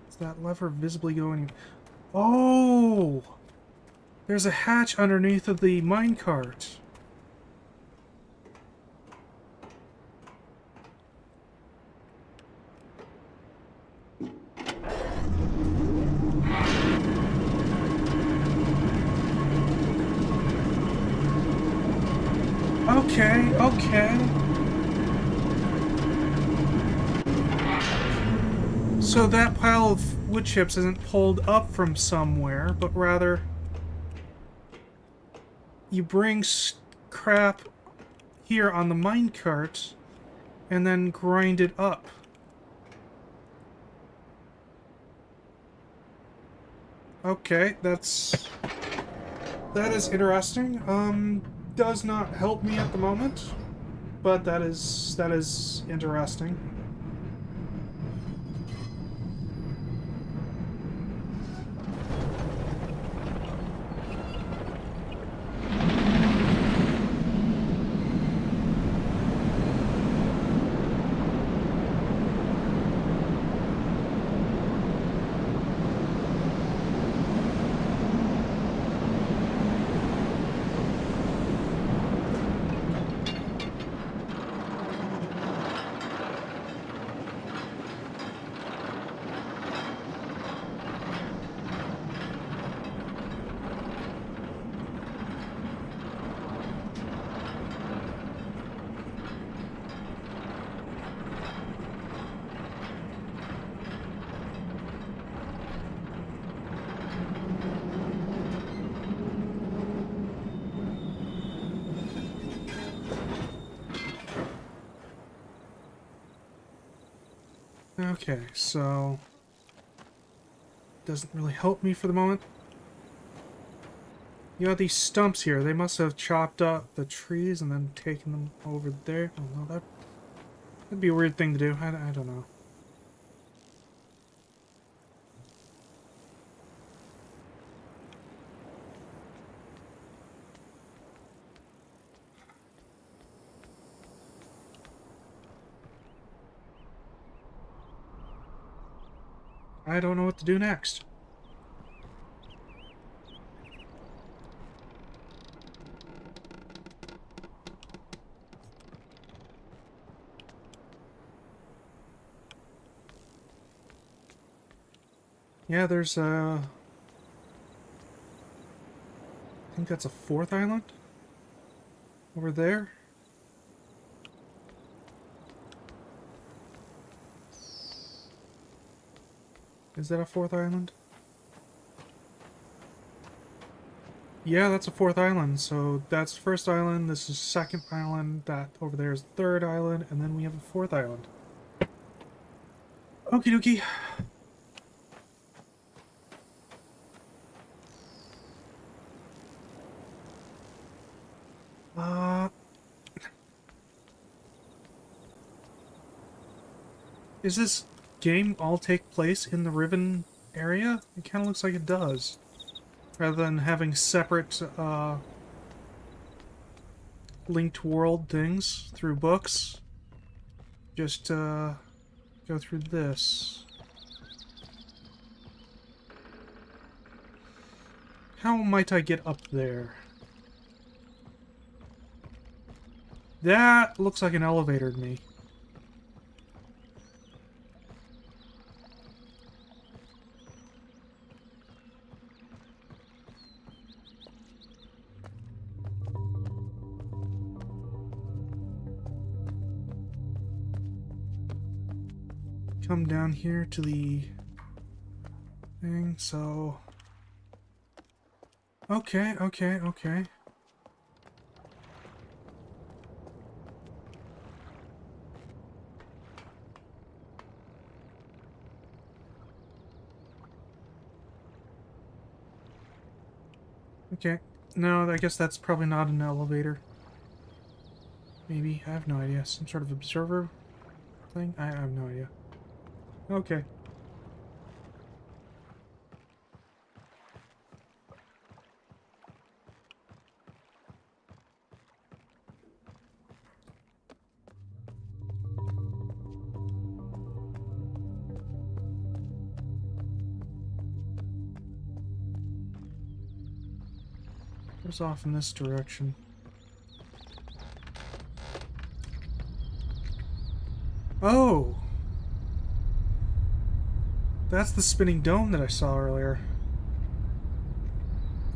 Is that lever visibly going? Oh! There's a hatch underneath of the minecart. Okay, okay. So that pile of wood chips isn't pulled up from somewhere, but rather you bring crap here on the minecart and then grind it up. Okay, that is interesting. Does not help me at the moment, but that is interesting. Okay, so doesn't really help me for the moment. You got these stumps here. They must have chopped up the trees and then taken them over there. Oh no, that'd be a weird thing to do. I don't know. I don't know what to do next. Yeah, there's I think that's a fourth island over there. Is that a fourth island? Yeah, that's a fourth island. So that's first island, this is second island, that over there is third island, and then we have a fourth island. Okie dokie. Is this game all take place in the Riven area? It kind of looks like it does. Rather than having separate, linked world things through books. Just, go through this. How might I get up there? That looks like an elevator to me. Come down here to the thing, so... Okay, okay, okay. Okay. No, I guess that's probably not an elevator. Maybe. I have no idea. Some sort of observer thing? I have no idea. Okay. Goes off in this direction. Oh! That's the spinning dome that I saw earlier.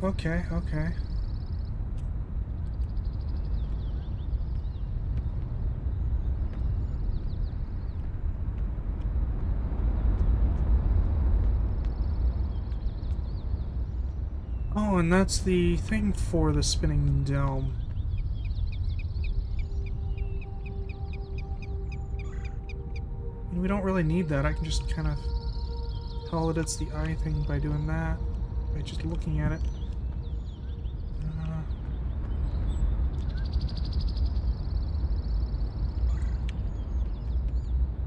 Okay, okay. Oh, and that's the thing for the spinning dome. And we don't really need that. I can just kind of tell that it's the eye thing by doing that. By just looking at it.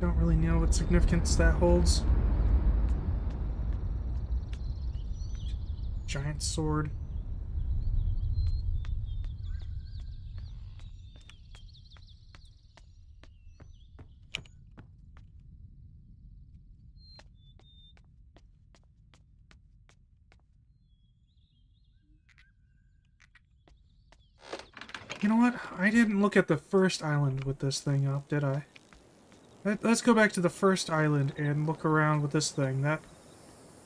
Don't really know what significance that holds. Giant sword. You know what? I didn't look at the first island with this thing up, did I? Let's go back to the first island and look around with this thing. That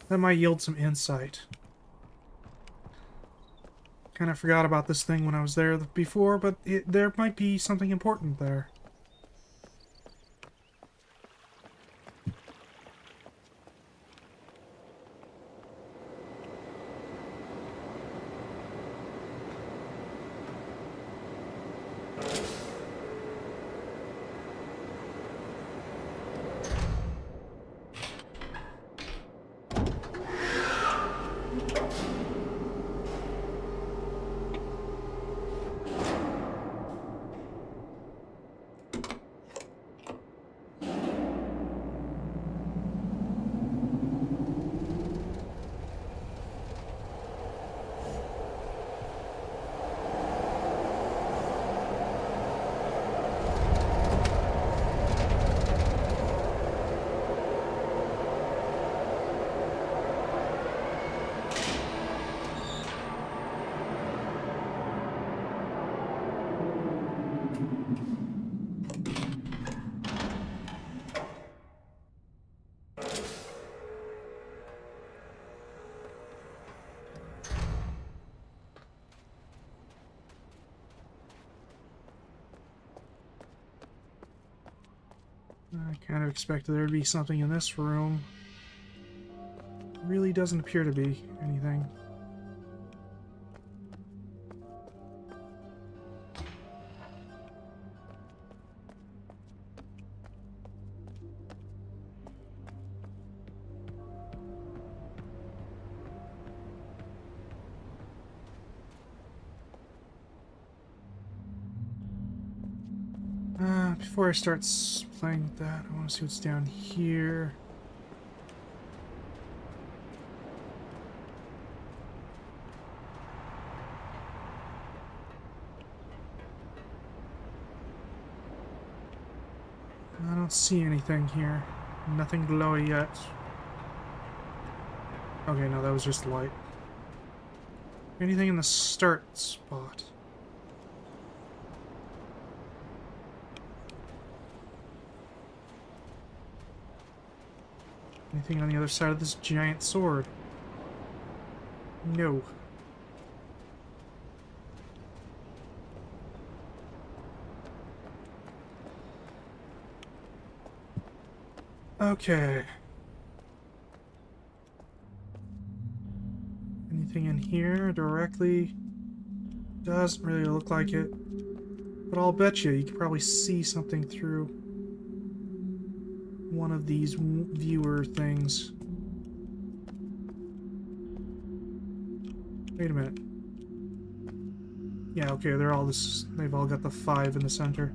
might yield some insight. Kind of forgot about this thing when I was there before, but there might be something important there. I kind of expected there to be something in this room. Really doesn't appear to be anything. Before I start playing with that, I want to see what's down here. I don't see anything here. Nothing glowy yet. Okay, no, that was just light. Anything in the start spot? Anything on the other side of this giant sword? No. Okay. Anything in here directly? Doesn't really look like it. But I'll bet you can probably see something through one of these viewer things. Wait a minute. Yeah, okay, they're all this. They've all got the 5 in the center.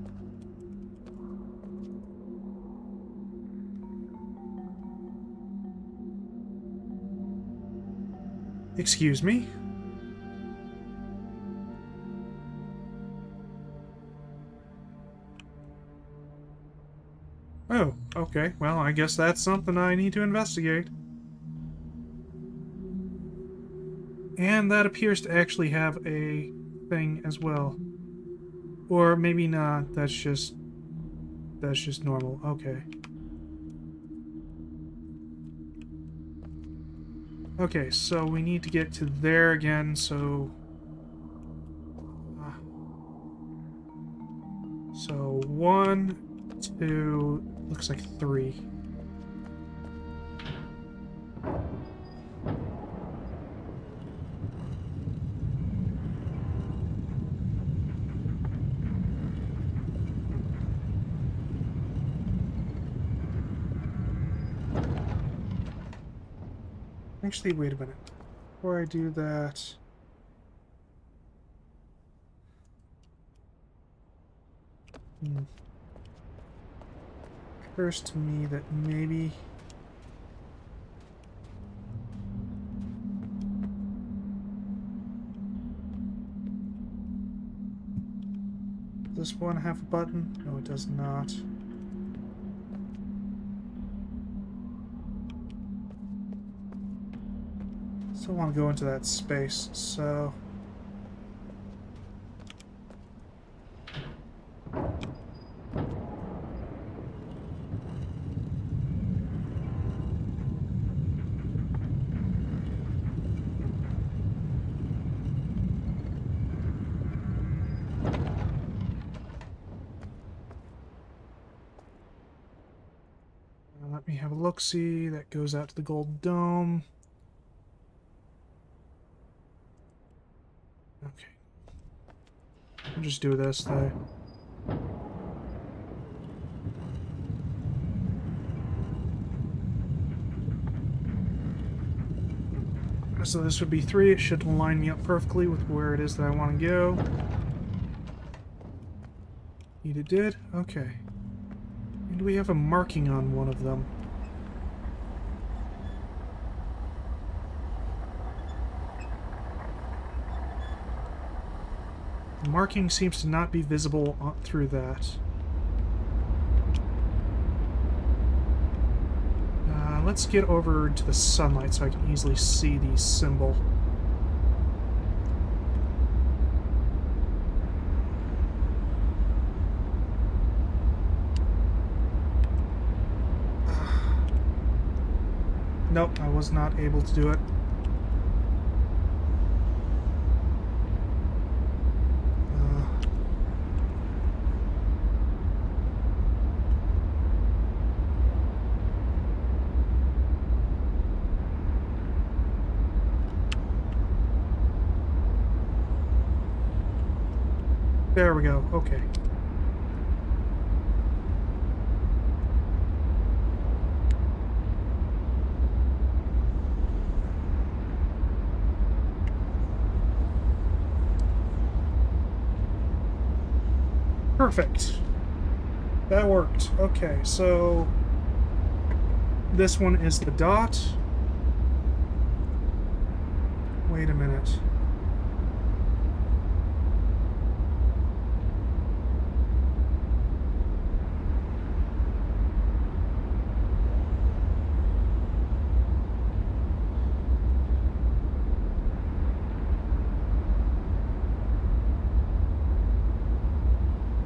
Excuse me? Oh, okay. Well, I guess that's something I need to investigate. And that appears to actually have a thing as well. Or maybe not. That's just normal. Okay. Okay, so we need to get to there again, so... so 1, 2... looks like 3. Actually, wait a minute. Before I do that... occurs to me that maybe... does this one have a button? No, it does not. Still want to go into that space, so... let me have a look-see. That goes out to the gold dome. Okay. I'll just do this, though. So this would be 3. It should line me up perfectly with where it is that I want to go. It did? Okay. And we have a marking on one of them. The marking seems to not be visible through that. Let's get over to the sunlight so I can easily see the symbol. Nope, I was not able to do it. There we go, okay. Perfect. That worked. Okay, so this one is the dot. Wait a minute.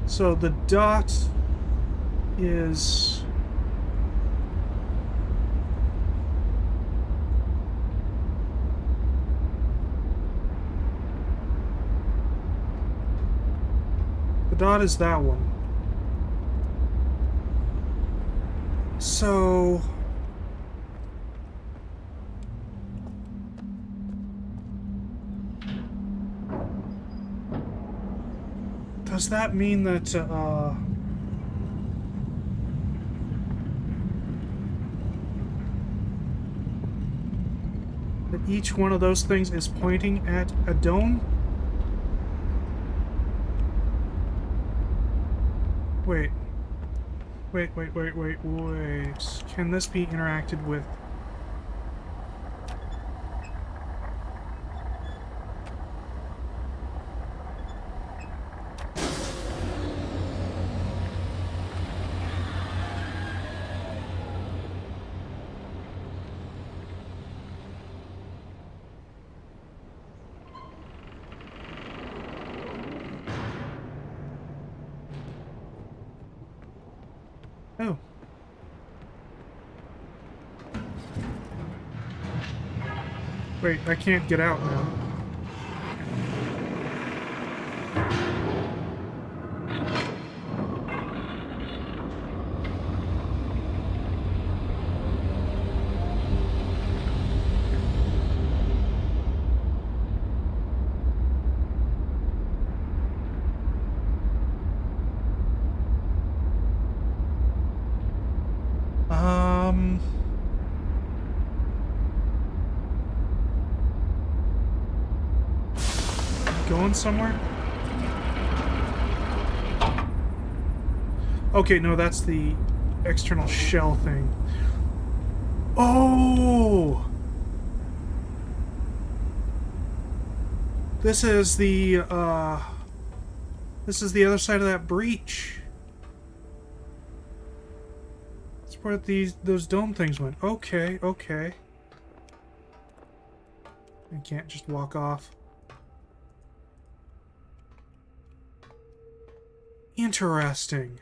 So the dot is... the dot is that one. So... does that mean that, that each one of those things is pointing at a dome? Wait. Wait. Can this be interacted with? Oh. Wait, I can't get out now. Going somewhere? Okay, no, that's the external shell thing. Oh! This is the other side of that breach. That's where those dome things went. Okay. I can't just walk off. Interesting.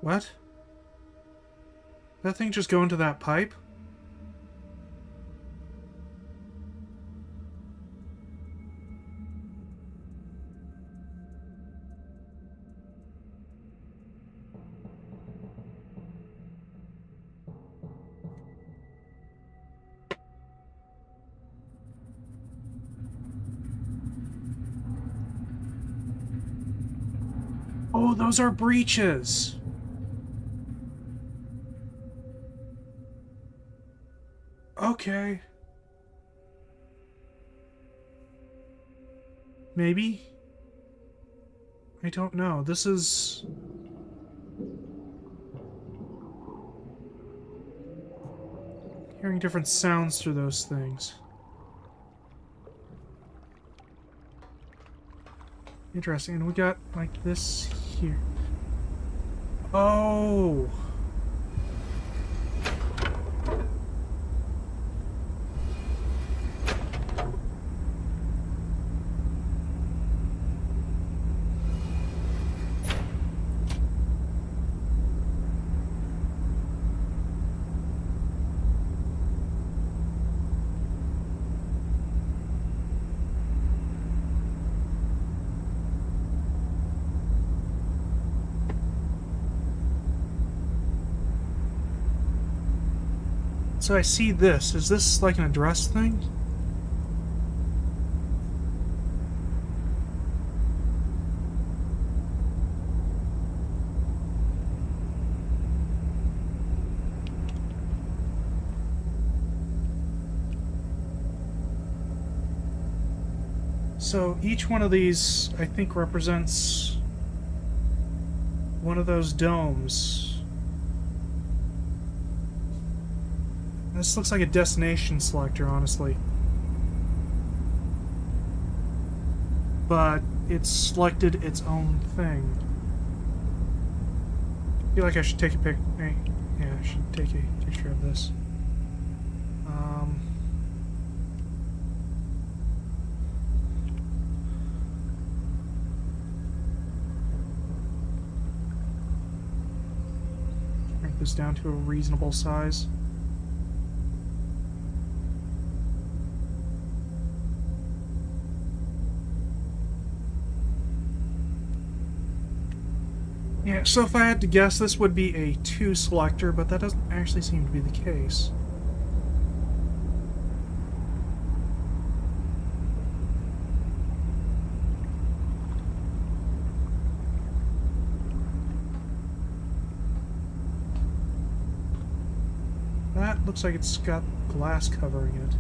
What? That thing just go into that pipe? Oh, those are breaches. Okay. Maybe? I don't know. This is... hearing different sounds through those things. Interesting. And we got, like, this here. Oh! So I see this. Is this like an address thing? So each one of these, I think, represents one of those domes. This looks like a destination selector, honestly. But it's selected its own thing. I feel like I should take a pic. Hey, yeah, I should take a picture of this. Shrink this down to a reasonable size. Yeah, so if I had to guess, this would be a 2 selector, but that doesn't actually seem to be the case. that looks like it's got glass covering it.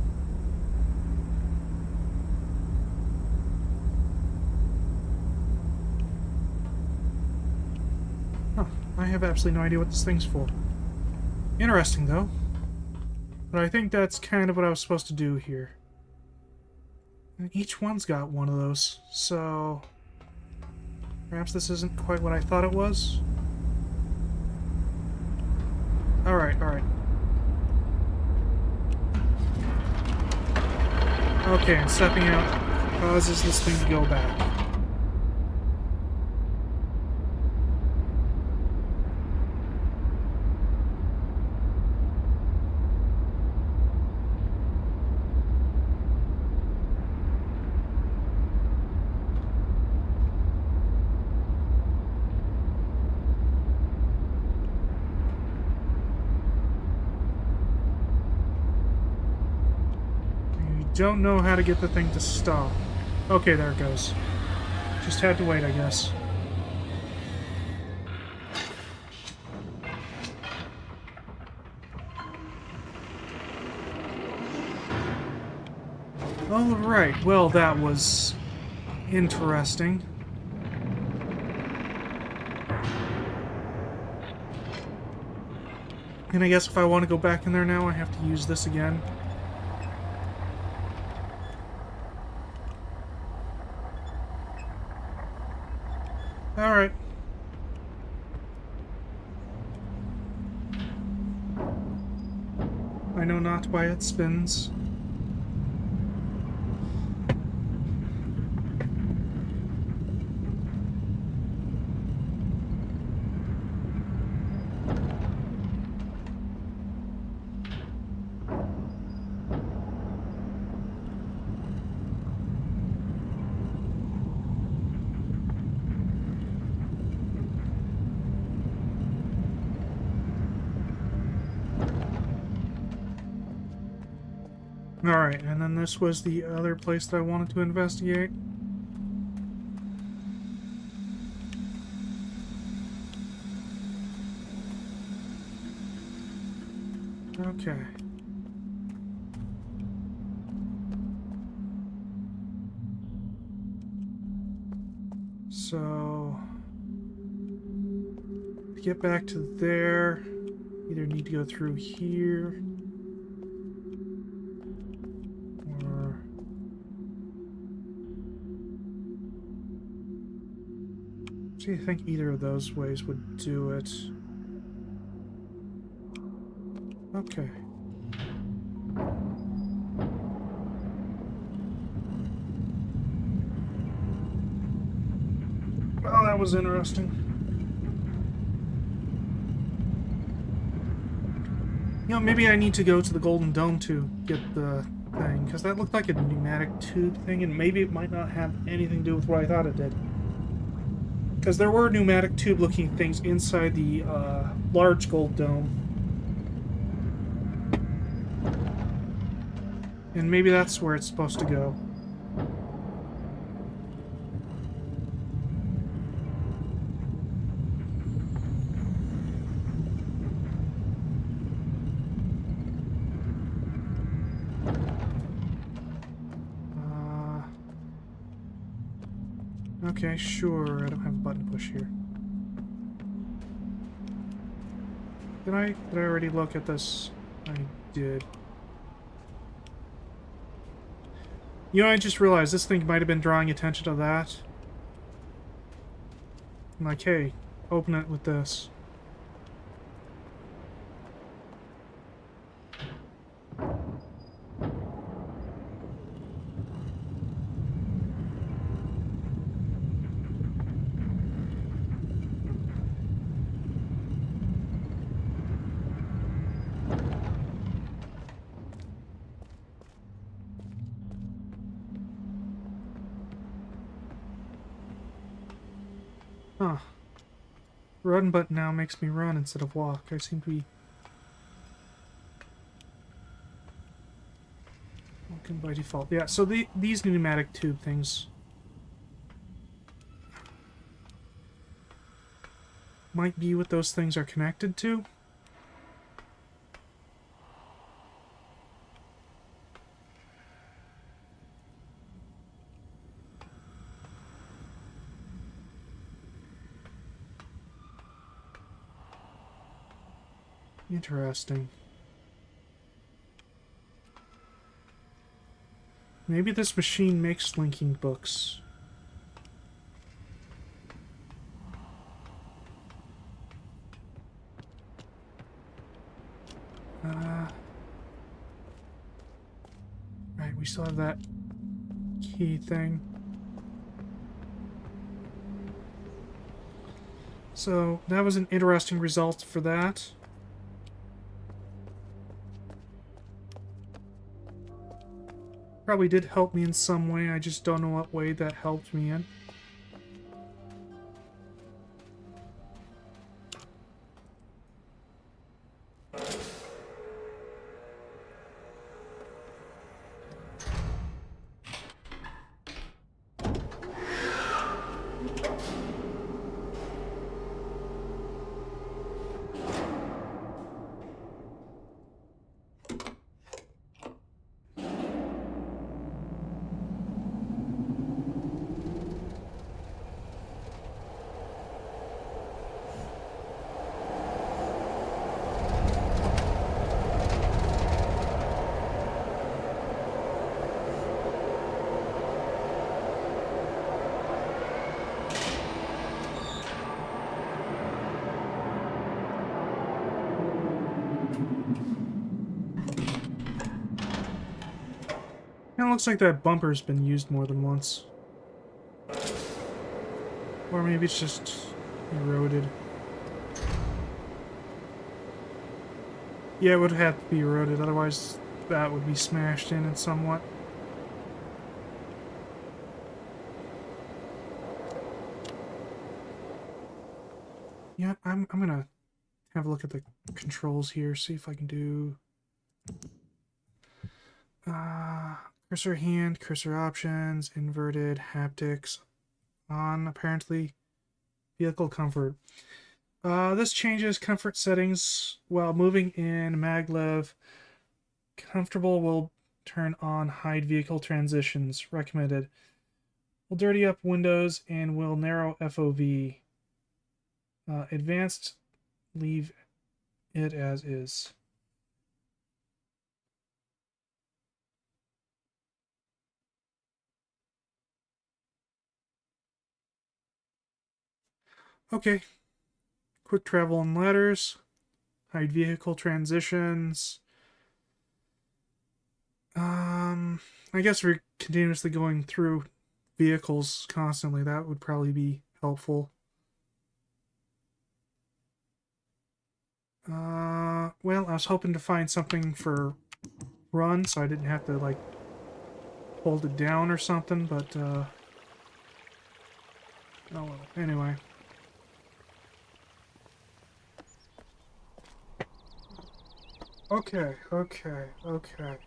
Huh. I have absolutely no idea what this thing's for. Interesting, though. But I think that's kind of what I was supposed to do here. And each one's got one of those, so... perhaps this isn't quite what I thought it was? Alright, alright. Okay, and stepping out causes this thing to go back. Don't know how to get the thing to stop. Okay, there it goes. Just had to wait, I guess. Alright, well, that was interesting. And I guess if I want to go back in there now, I have to use this again. Alright. I know not why it spins. Alright, and then this was the other place that I wanted to investigate. Okay. So... to get back to there, either need to go through here... see, I think either of those ways would do it. Okay. Well, that was interesting. You know, maybe I need to go to the Golden Dome to get the thing, because that looked like a pneumatic tube thing, and maybe it might not have anything to do with what I thought it did. Because there were pneumatic tube-looking things inside the large gold dome. And maybe that's where it's supposed to go. Okay, sure. I don't have a button push here. Did I already look at this? I did. You know, I just realized this thing might have been drawing attention to that. I'm like, hey, open it with this. Huh. Run button now makes me run instead of walk. I seem to be walking by default. Yeah, so these pneumatic tube things might be what those things are connected to. Interesting. Maybe this machine makes linking books. Right, we still have that key thing. So, that was an interesting result for that. Probably did help me in some way, I just don't know what way that helped me in. Kinda looks like that bumper's been used more than once. Or maybe it's just eroded. Yeah, it would have to be eroded, otherwise that would be smashed in somewhat. Yeah, I'm gonna have a look at the controls here, see if I can do cursor hand, cursor options, inverted, haptics, on apparently vehicle comfort. This changes comfort settings while moving in maglev. Comfortable will turn on hide vehicle transitions. Recommended. Will dirty up windows and will narrow FOV. Advanced, leave it as is. Okay. Quick travel and ladders. Hide vehicle transitions. I guess we're continuously going through vehicles constantly. That would probably be helpful. Well, I was hoping to find something for run, so I didn't have to, like, hold it down or something, but, oh well. Anyway. Okay. I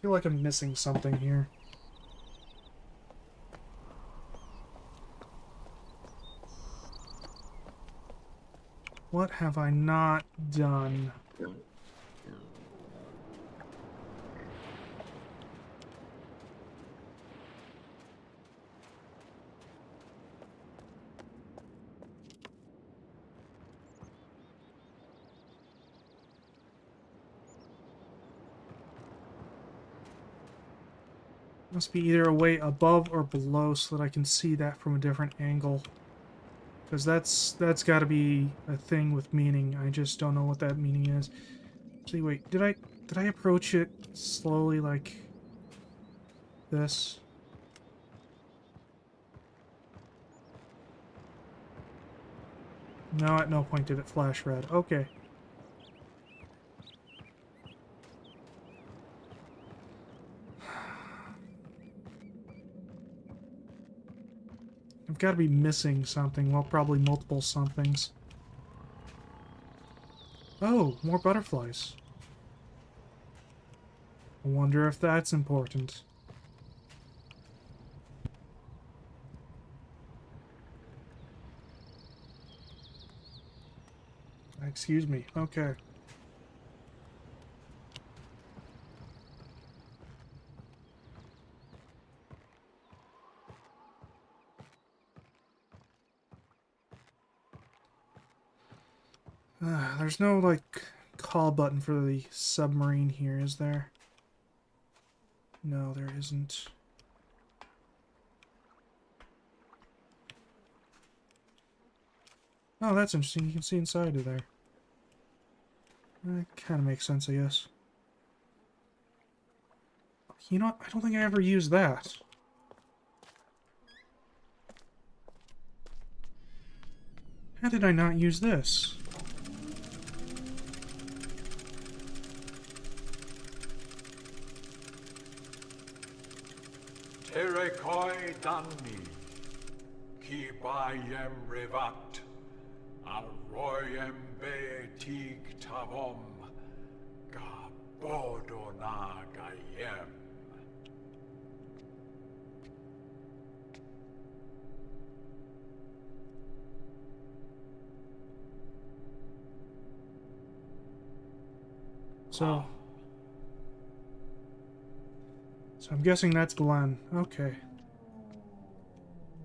feel like I'm missing something here. What have I not done? Must be either a way above or below so that I can see that from a different angle. Because that's got to be a thing with meaning. I just don't know what that meaning is. See, wait, did I approach it slowly like this? No, at no point did it flash red. Okay. I've got to be missing something. Well, probably multiple somethings. Oh, more butterflies. I wonder if that's important. Excuse me. Okay. there's no, like, call button for the submarine here, is there? No, there isn't. Oh, that's interesting. You can see inside of there. That kind of makes sense, I guess. You know what? I don't think I ever used that. How did I not use this? Terekoi danni, ki bayem revat, arroyem be tig tavom, ga bodona gayem. So I'm guessing that's Glenn. Okay.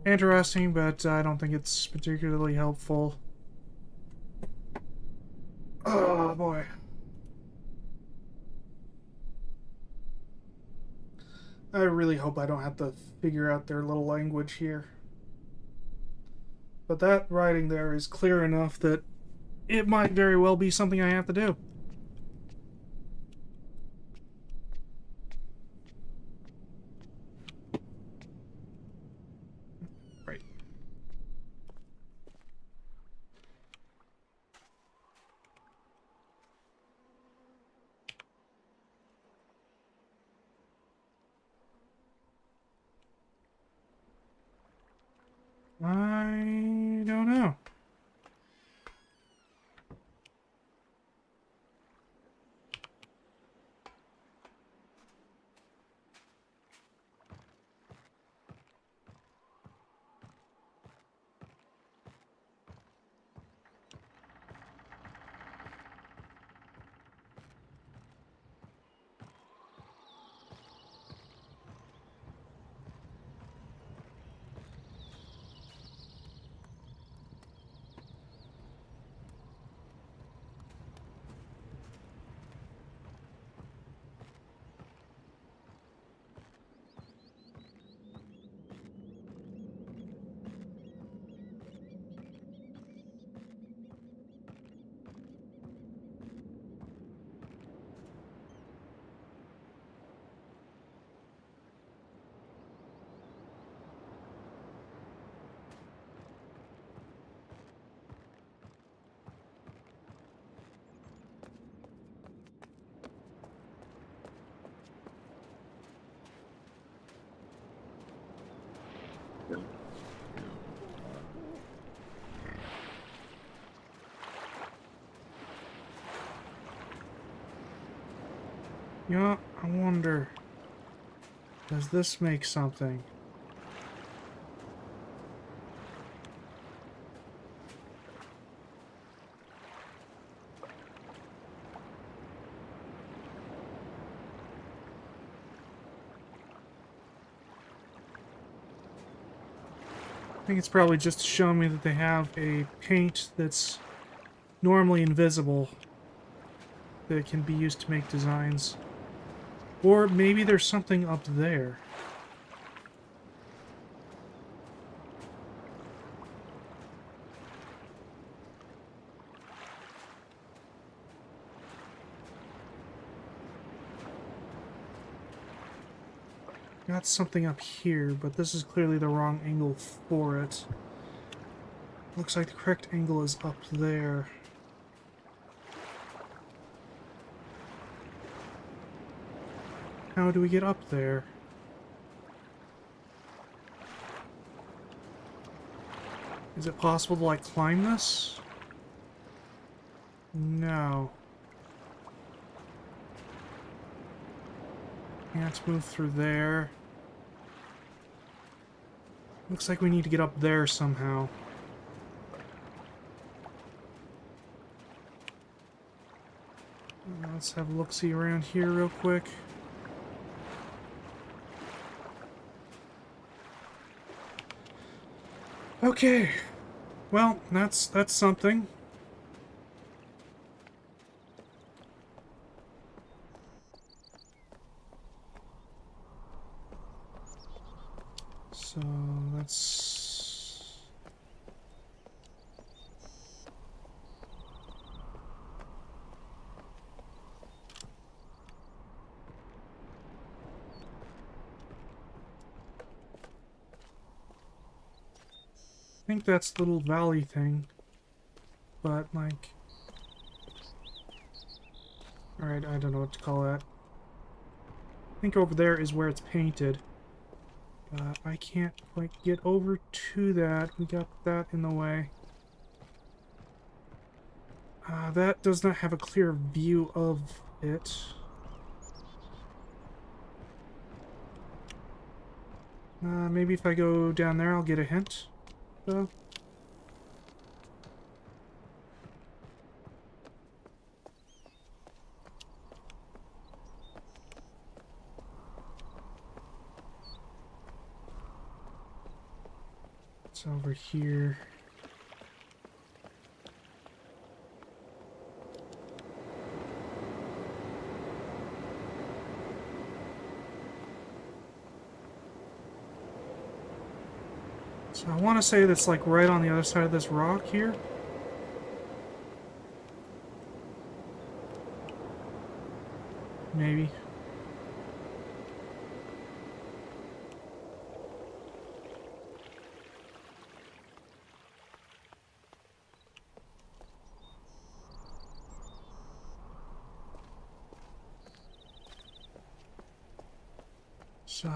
Interesting, but I don't think it's particularly helpful. Oh, boy. I really hope I don't have to figure out their little language here. But that writing there is clear enough that it might very well be something I have to do. Right. I don't know. You know, I wonder, does this make something? I think it's probably just showing me that they have a paint that's normally invisible that can be used to make designs. Or maybe there's something up there. Got something up here, but this is clearly the wrong angle for it. Looks like the correct angle is up there. How do we get up there? Is it possible to, like, climb this? No. Can't move through there. Looks like we need to get up there somehow. Let's have a look-see around here real quick. Okay. Well, that's something. So that's... I think that's the little valley thing. But, like... Alright, I don't know what to call that. I think over there is where it's painted. I can't quite get over to that. We got that in the way. That does not have a clear view of it. Maybe if I go down there, I'll get a hint, though. It's over here. So I want to say that's like right on the other side of this rock here. Maybe. So...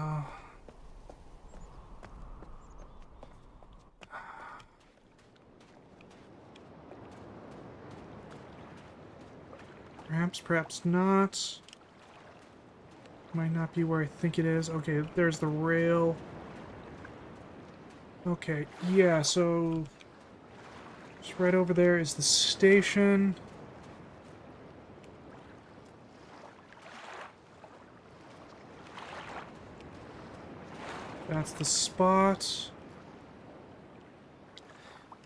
perhaps not. Might not be where I think it is. Okay, there's the rail. Okay, yeah, so... just right over there is the station. That's the spot.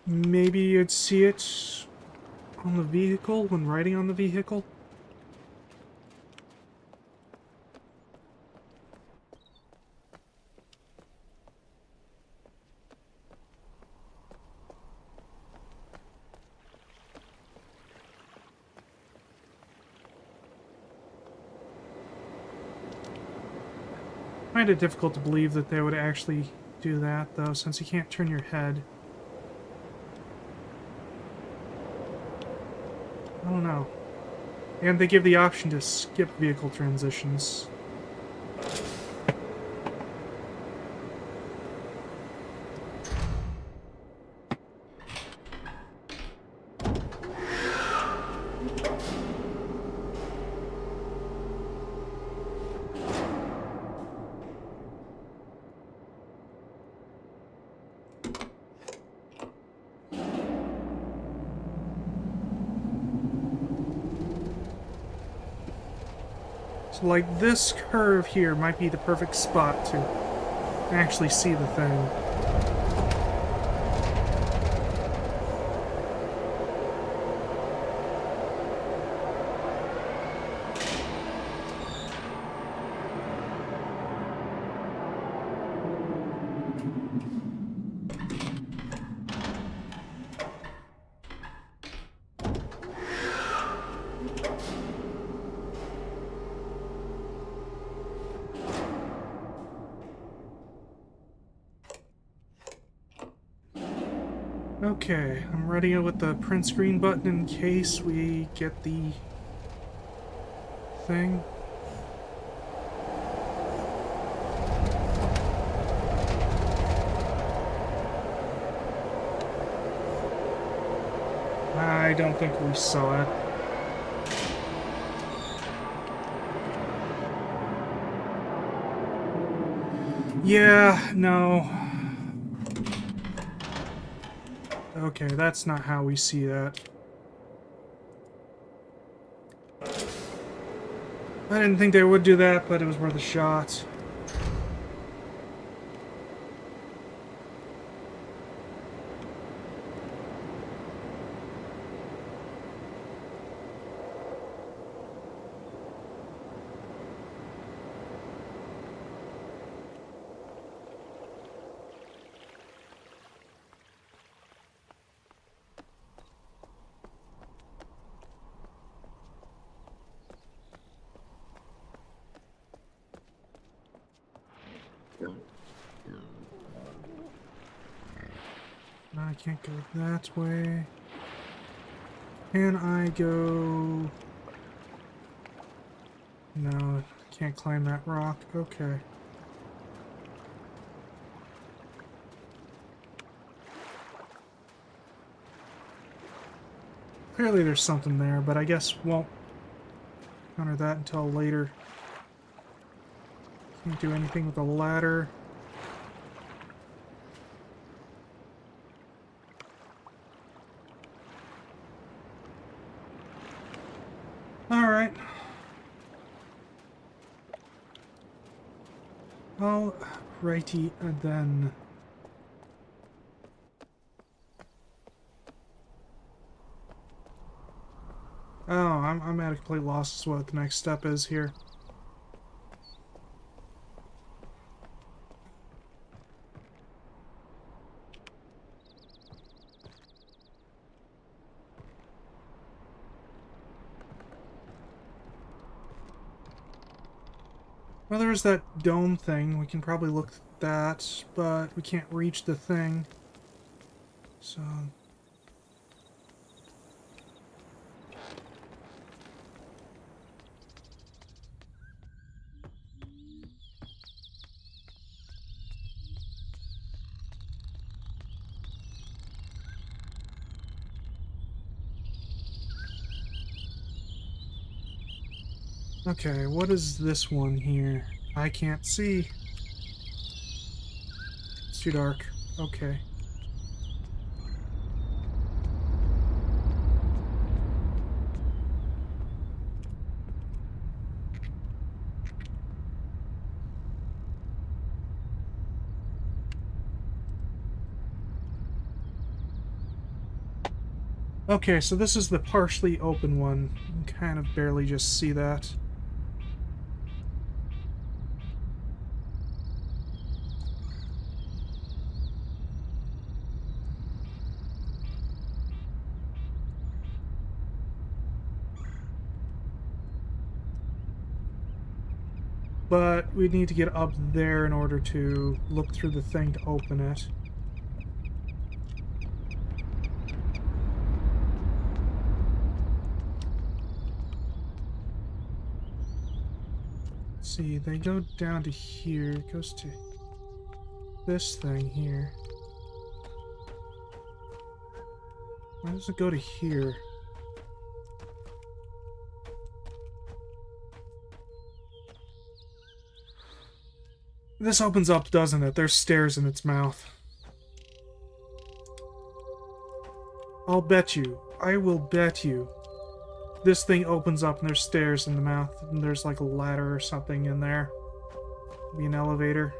Maybe you'd see it on the vehicle when riding on the vehicle. I find it difficult to believe that they would actually do that, though, since you can't turn your head. I don't know. And they give the option to skip vehicle transitions. So, like, this curve here might be the perfect spot to actually see the thing. Okay, I'm ready with the print screen button in case we get the thing. I don't think we saw it. Yeah, no. Okay, that's not how we see that. I didn't think they would do that, but it was worth a shot. can't go that way. Can I go... No, can't climb that rock. Okay. Clearly there's something there, but I guess won't counter that until later. Can't do anything with the ladder. Alright. All righty then. Oh, I'm at a complete loss as to what the next step is here. Well, there's that dome thing. We can probably look at that, but we can't reach the thing. So... Okay, what is this one here? I can't see. It's too dark. Okay. Okay, so this is the partially open one. You can kind of barely just see that. But we need to get up there in order to look through the thing to open it. See, they go down to here. It goes to this thing here. Why does it go to here? This opens up, doesn't it? There's stairs in its mouth. I'll bet you. I will bet you. This thing opens up and there's stairs in the mouth. And there's like a ladder or something in there. Maybe an elevator.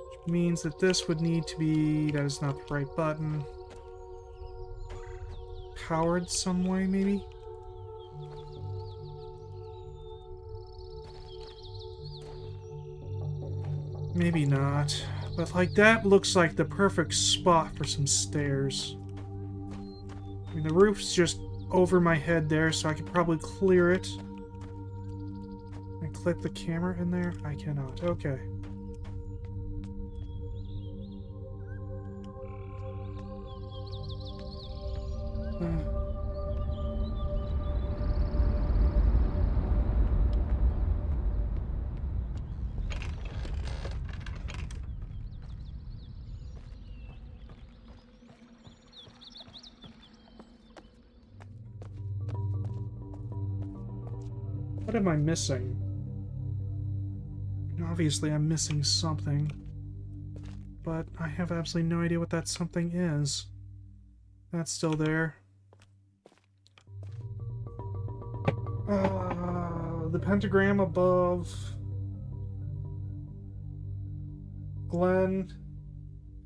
Which means that this would need to be... That is not the right button. Powered some way, maybe? Maybe not. But like that looks like the perfect spot for some stairs. I mean, the roof's just over my head there, so I could probably clear it. Can I clip the camera in there? I cannot. Okay. What am I missing? Obviously, I'm missing something. But I have absolutely no idea what that something is. That's still there. The pentagram above Glenn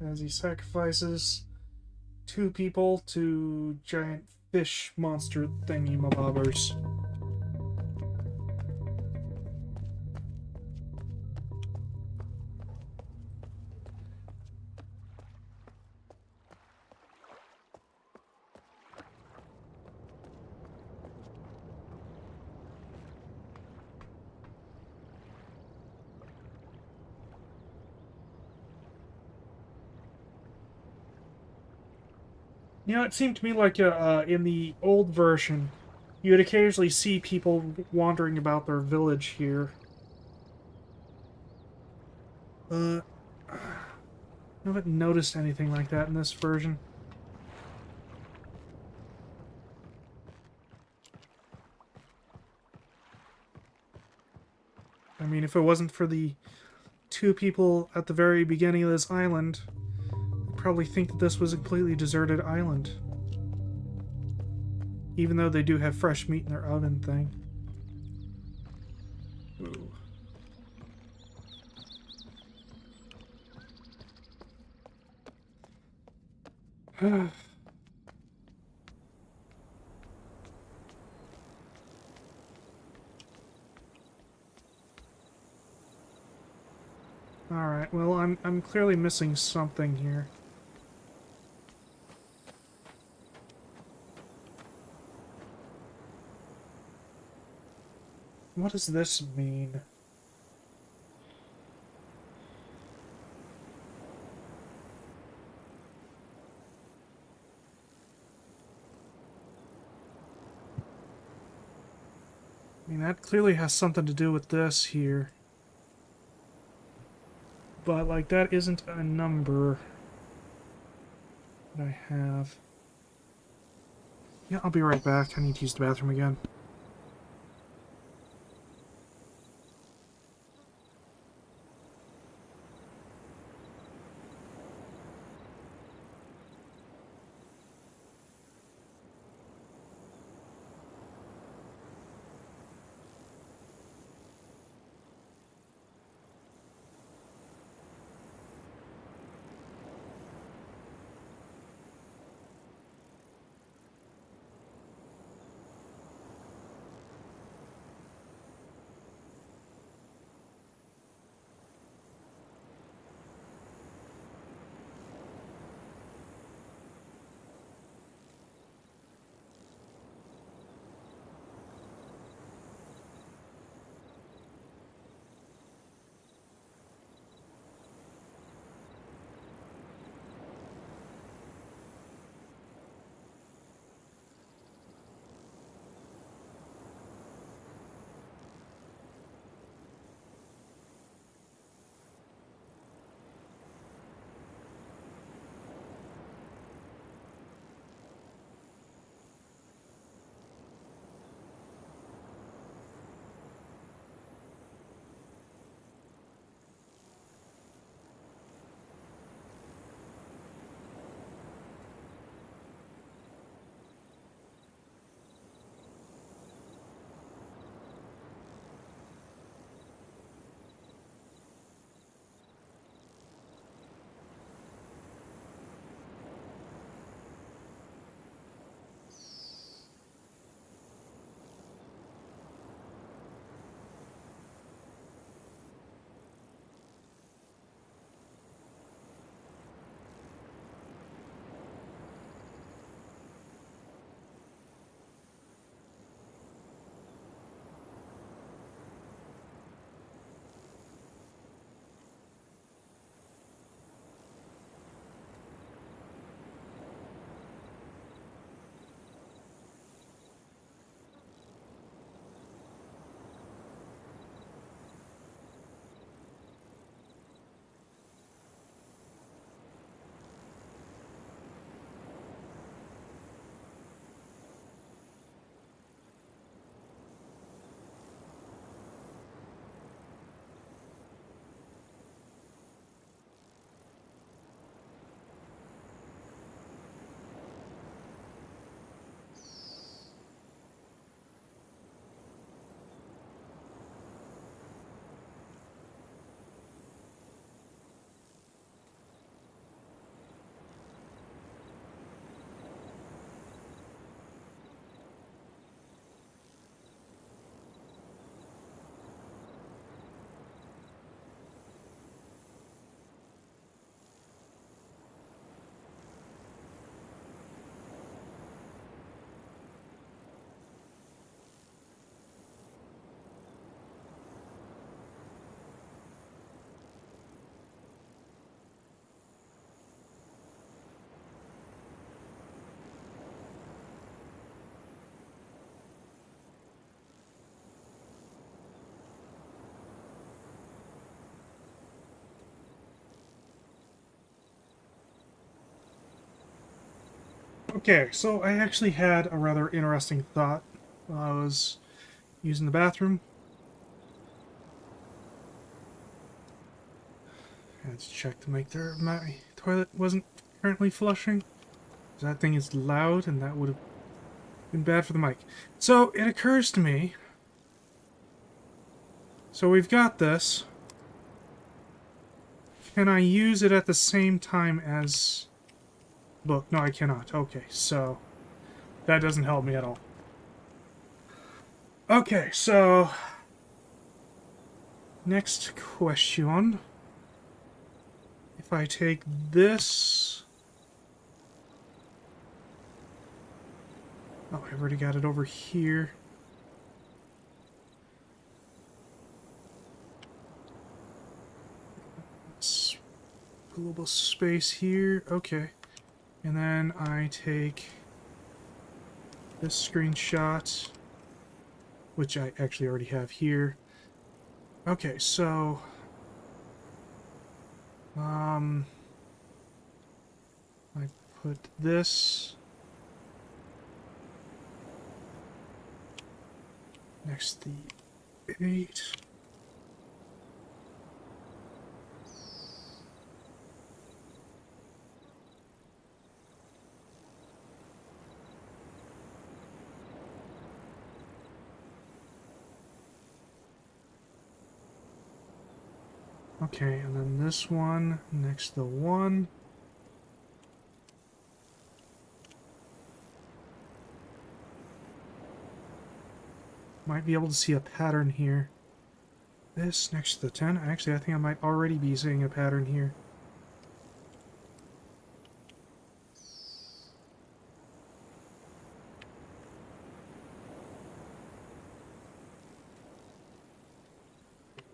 as he sacrifices 2 people to giant fish monster thingy-mabobbers. You know, it seemed to me like in the old version, you would occasionally see people wandering about their village here. I haven't noticed anything like that in this version. I mean, if it wasn't for the two people at the very beginning of this island, I'd probably think that this was a completely deserted island. Even though they do have fresh meat in their oven thing. Ooh. Alright, well, I'm clearly missing something here. What does this mean? I mean, that clearly has something to do with this here. But, like, that isn't a number that I have. Yeah, I'll be right back. I need to use the bathroom again. Okay, so I actually had a rather interesting thought while I was using the bathroom. I had to check to make sure my toilet wasn't currently flushing. That thing is loud, and that would have been bad for the mic. So it occurs to me. So we've got this. Can I use it at the same time as book? No, I cannot. Okay, so that doesn't help me at all. Okay, so next question. If I take this... Oh, I've already got it over here. Let's put a little space here. Okay. And then I take this screenshot, which I actually already have here. Okay, so... I put this next to the 8. Okay, and then this one next to the 1. Might be able to see a pattern here. This next to the 10. Actually, I think I might already be seeing a pattern here.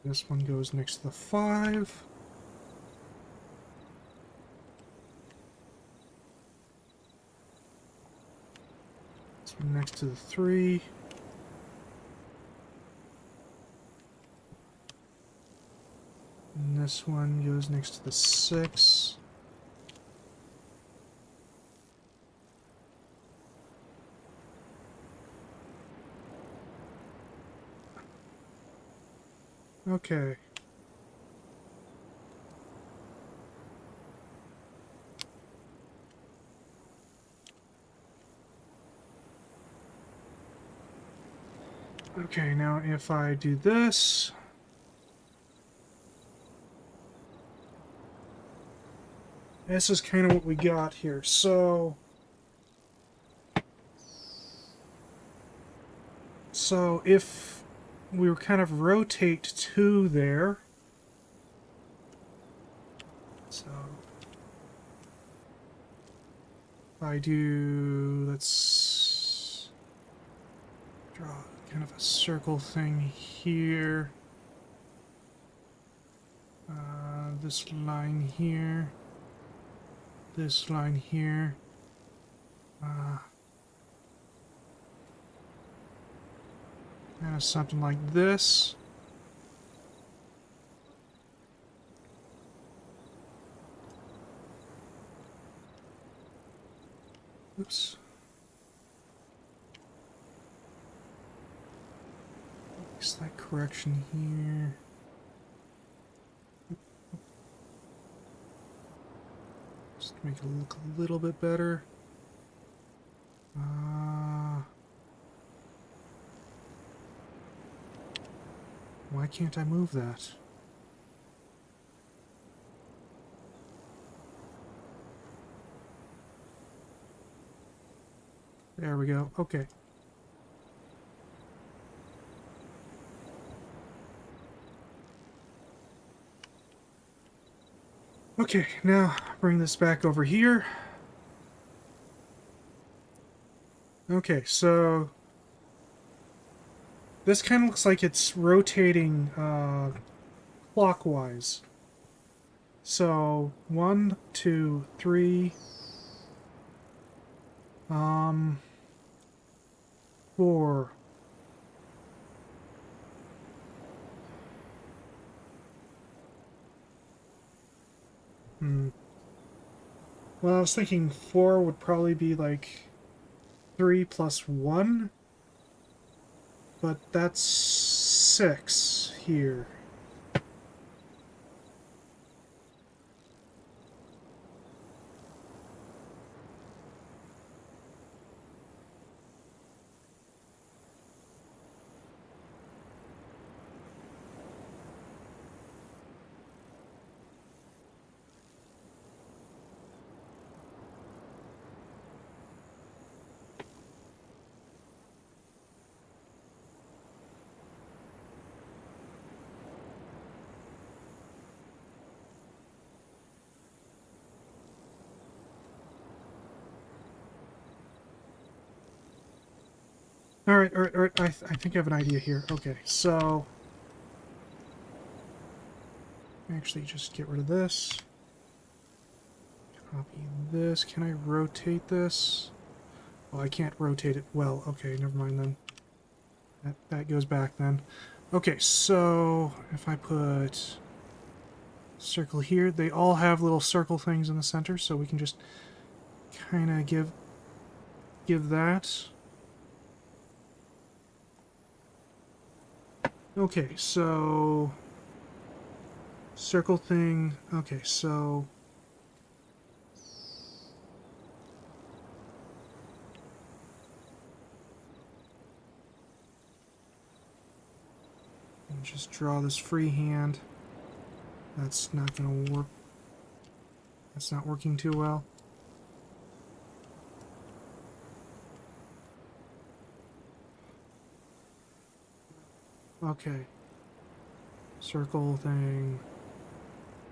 This one goes next to the 5. This one next to the 3. And this one goes next to the 6. Okay. Okay, now if I do this... This is kind of what we got here. So if we were kind of rotate 2 there. So if I do, let's draw kind of a circle thing here. This line here. This line here. Kind of something like this. Oops. Slight correction here. Just to make it look a little bit better. Why can't I move that? There we go. Okay. Okay, now bring this back over here. Okay, so this kind of looks like it's rotating clockwise. So 1, 2, 3, 4. Well, I was thinking 4 would probably be like 3 plus 1, but that's 6 here. Alright, alright, alright, I think I have an idea here. Okay, so... actually, just get rid of this. Copy this. Can I rotate this? Oh, I can't rotate it. Well, okay, never mind then. That goes back then. Okay, so if I put circle here, they all have little circle things in the center, so we can just kind of give that. Okay, so circle thing. Okay, so and just draw this freehand. That's not going to work. That's not working too well. Okay. Circle thing,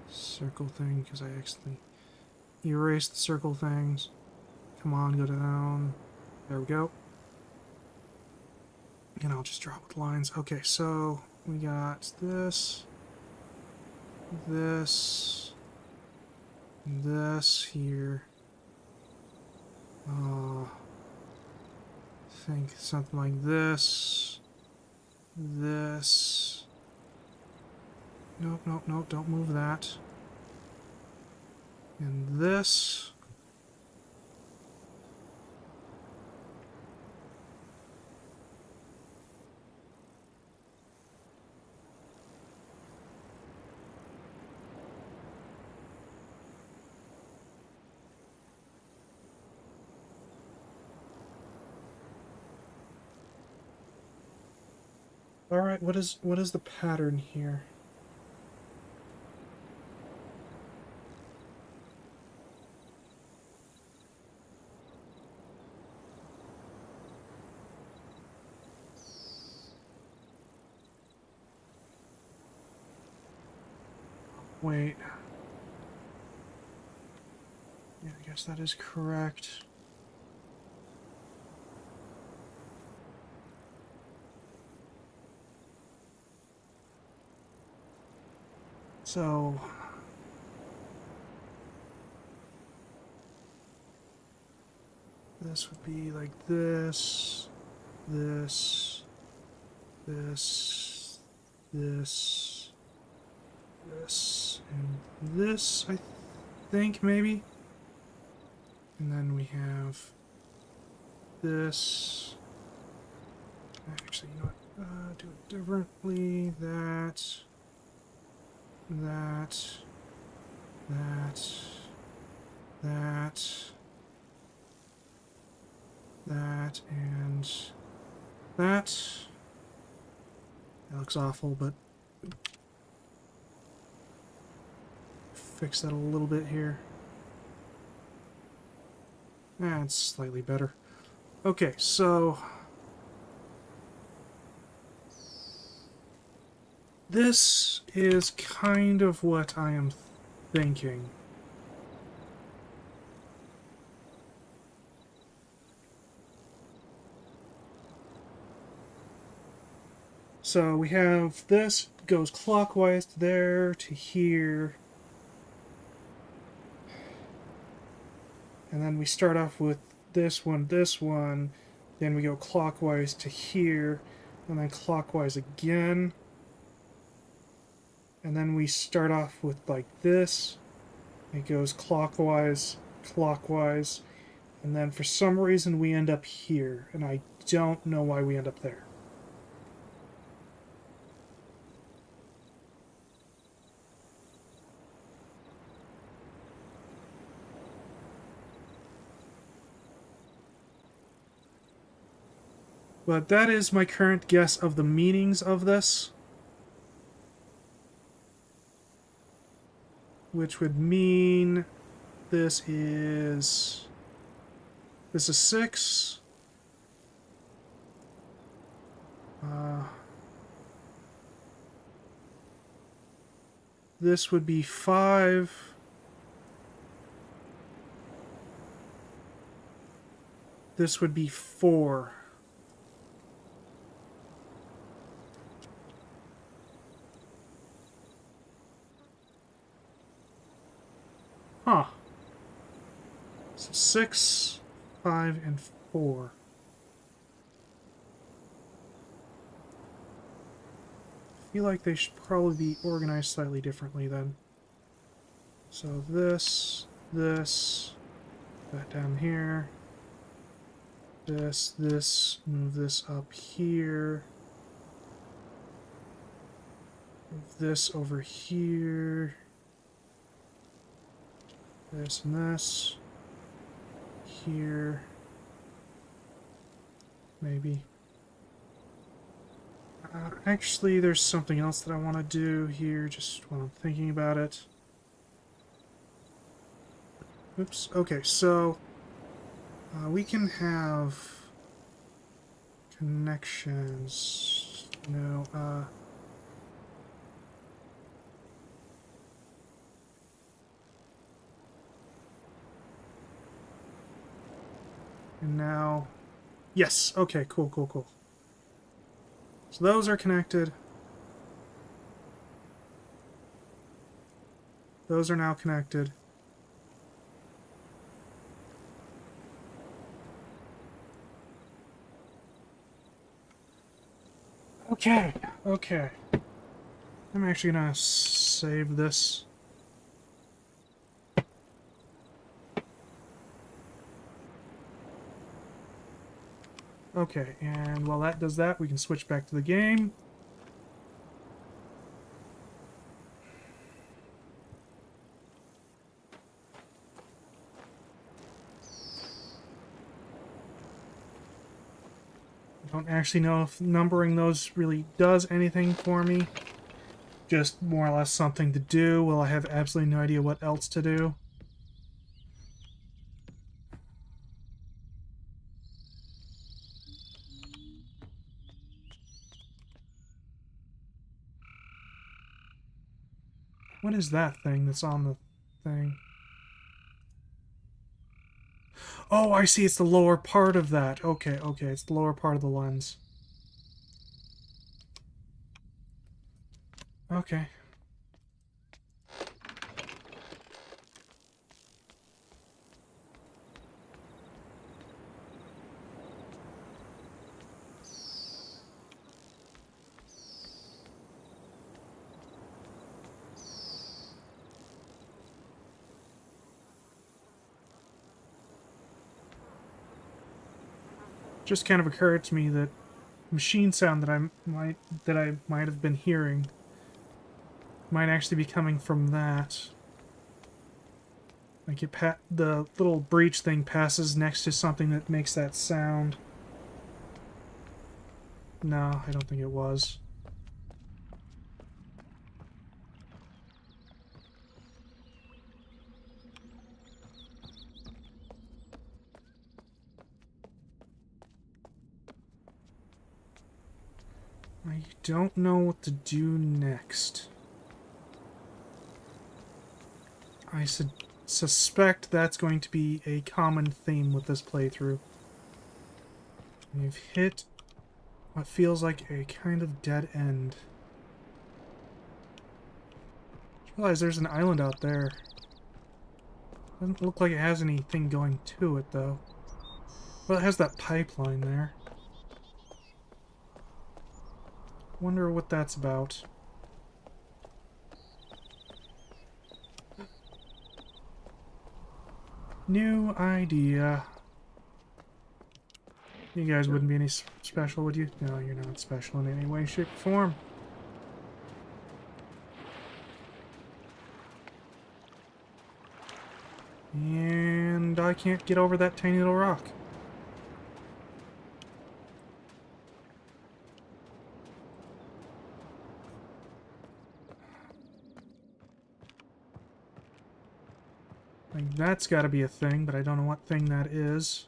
because I accidentally erased the circle things. Come on, go down. There we go. And I'll just draw it with lines. Okay, so we got this, this here. Think something like this. This. Nope, nope, nope, don't move that. And this. Alright, what is the pattern here? Wait. Yeah, I guess that is correct. So... this would be like this, this, this, this, this, and this, I think, maybe? And then we have this. Actually, you know what? Do it differently. That, that, that, and that. That looks awful, but fix that a little bit here. That's slightly better. Okay, so this is kind of what I am thinking. So we have this goes clockwise to there to here. And then we start off with this one, then we go clockwise to here, and then clockwise again. And then we start off with like this. It goes clockwise, clockwise, and then for some reason we end up here, and I don't know why we end up there. But that is my current guess of the meanings of this. Which would mean this is 6. This would be 5. This would be 4. Huh. So 6, 5, and 4. I feel like they should probably be organized slightly differently then. So this, that down here. This, move this up here. Move this over here. This and this. Here. Maybe. Actually, there's something else that I want to do here, just while I'm thinking about it. Oops. Okay, so we can have connections. And now, yes. Okay, cool. So those are connected. Those are now connected. Okay. I'm actually gonna save this. Okay, and while that does that, we can switch back to the game. I don't actually know if numbering those really does anything for me. Just more or less something to do. Well, I have absolutely no idea what else to do. What is that thing that's on the thing? Oh, I see. It's the lower part of that. Okay. It's the lower part of the lens. Okay. Just kind of occurred to me that machine sound that I might have been hearing might actually be coming from that. Like the little breach thing passes next to something that makes that sound. No, I don't think it was. I don't know what to do next. I suspect that's going to be a common theme with this playthrough. We've hit what feels like a kind of dead end. I realize there's an island out there. Doesn't look like it has anything going to it, though. Well, it has that pipeline there. Wonder what that's about. New idea. You guys wouldn't be any special, would you? No, you're not special in any way, shape, or form. And I can't get over that tiny little rock. Like, that's got to be a thing, but I don't know what thing that is.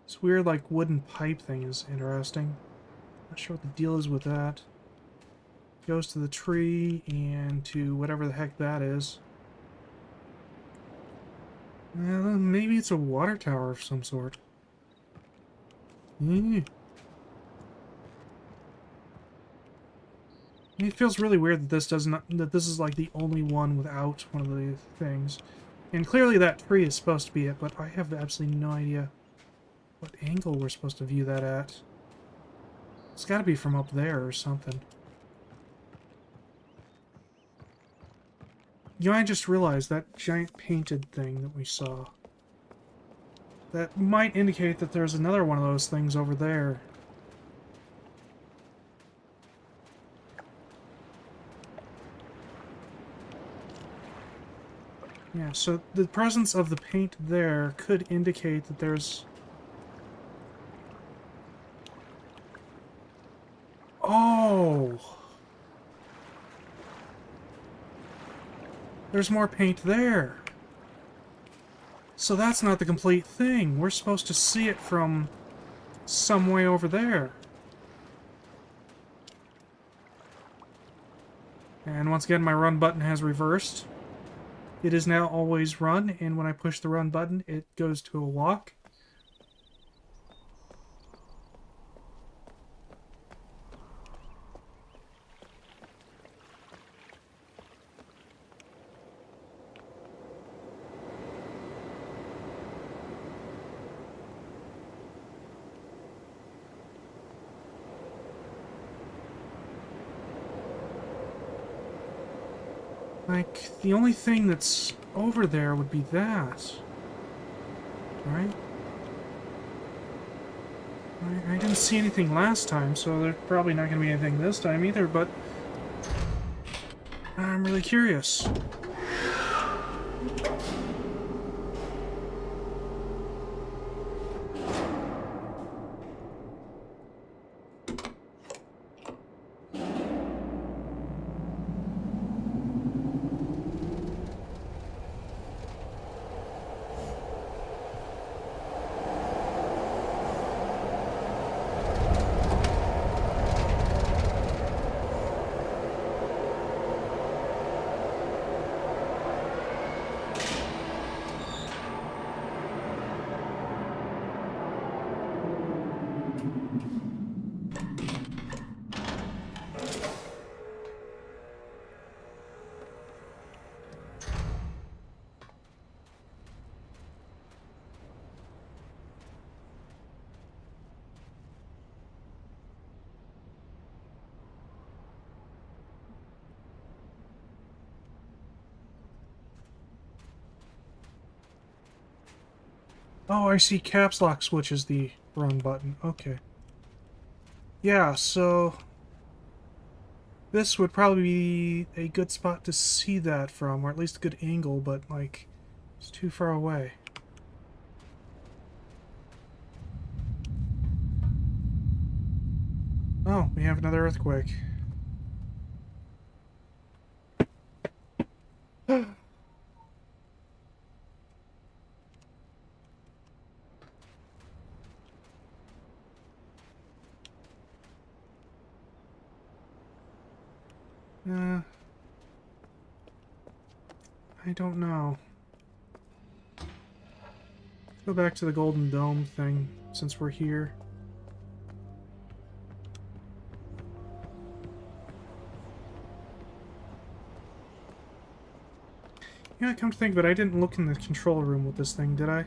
This weird, like, wooden pipe thing is interesting. Not sure what the deal is with that. Goes to the tree and to whatever the heck that is. Well, maybe it's a water tower of some sort. It feels really weird that this is like the only one without one of the things. And clearly that tree is supposed to be it, but I have absolutely no idea what angle we're supposed to view that at. It's got to be from up there or something. You know, I just realized that giant painted thing that we saw. That might indicate that there's another one of those things over there. Yeah, so the presence of the paint there could indicate that there's... Oh! There's more paint there. So that's not the complete thing. We're supposed to see it from some way over there. And once again, my run button has reversed. It is now always run, and when I push the run button, it goes to a walk. Like, the only thing that's over there would be that. Right? I didn't see anything last time, so there's probably not going to be anything this time either, but... I'm really curious. Oh, I see. Caps lock switch is the run button. Okay. Yeah, so... this would probably be a good spot to see that from, or at least a good angle, but, like, it's too far away. Oh, we have another earthquake. I don't know. Go back to the Golden Dome thing, since we're here. Yeah, come to think of it, I didn't look in the control room with this thing, did I?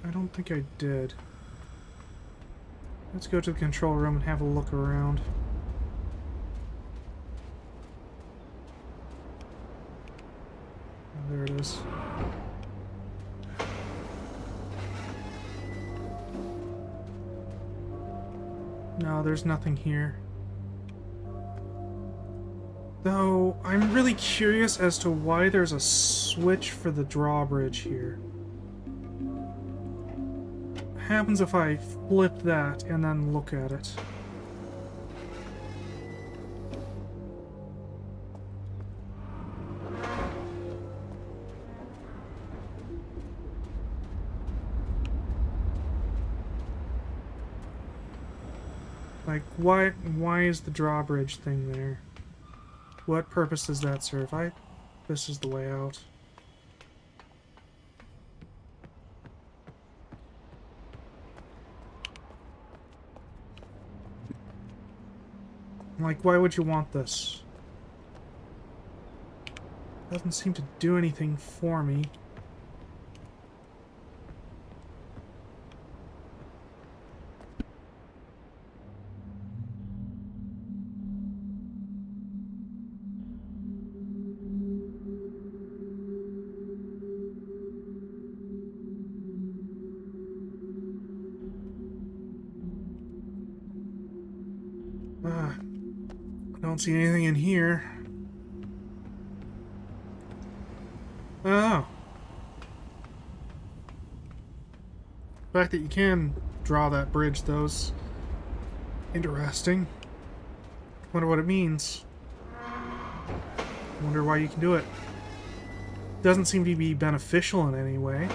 I don't think I did. Let's go to the control room and have a look around. Oh, there it is. No, there's nothing here. Though, I'm really curious as to why there's a switch for the drawbridge here. What happens if I flip that and then look at it? Like, why is the drawbridge thing there? What purpose does that serve? This is the way out. Like, why would you want this? Doesn't seem to do anything for me. I don't see anything in here. Oh. The fact that you can draw that bridge, though, is interesting. Wonder what it means. Wonder why you can do it. Doesn't seem to be beneficial in any way.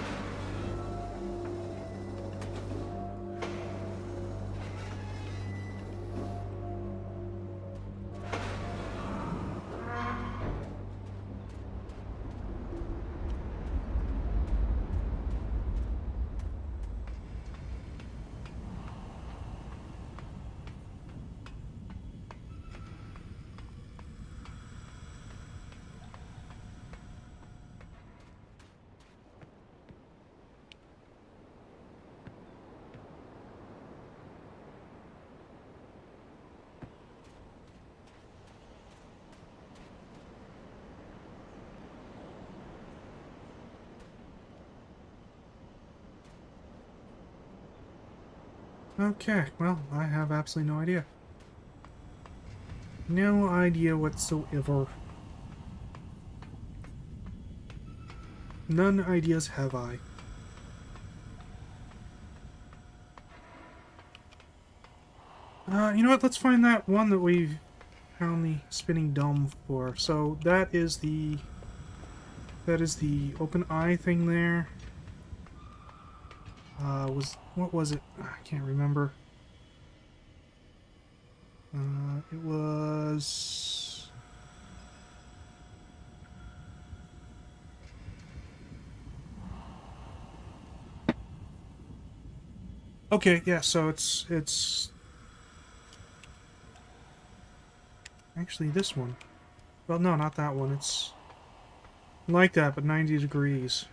Okay, well, I have absolutely no idea. No idea whatsoever. None ideas have I. You know what? Let's find that one that we found the spinning dome for. So that is the open eye thing there. What was it? I can't remember. It was... Okay, yeah, so it's actually this one. Well, no, not that one. It's like that, but 90 degrees.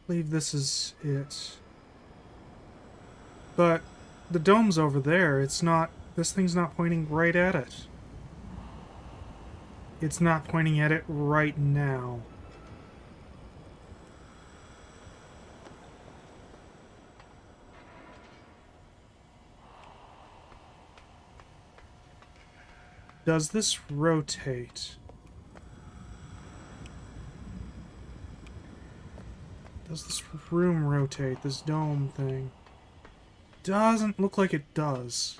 I believe this is it. But the dome's over there. It's not... This thing's not pointing right at it. It's not pointing at it right now. Does this rotate? Does this room rotate? This dome thing? Doesn't look like it does.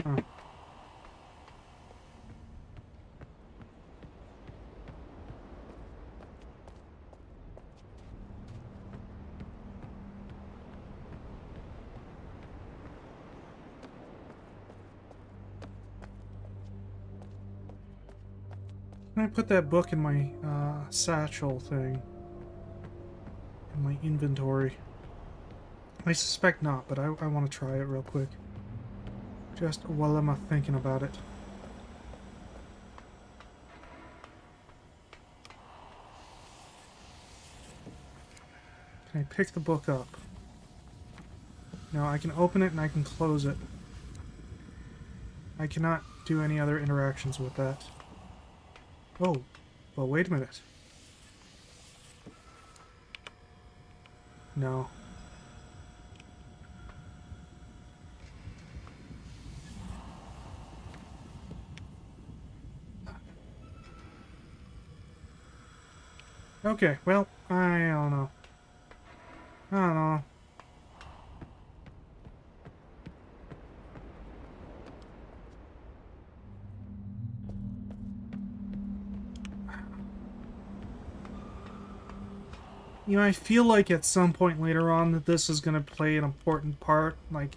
Huh. Can I put that book in my satchel thing? In my inventory? I suspect not, but I want to try it real quick. Just while I'm thinking about it. Can I pick the book up? No, I can open it and I can close it. I cannot do any other interactions with that. Oh, well, wait a minute. No. Okay, well, I don't know. I don't know. You know, I feel like at some point later on that this is going to play an important part. Like,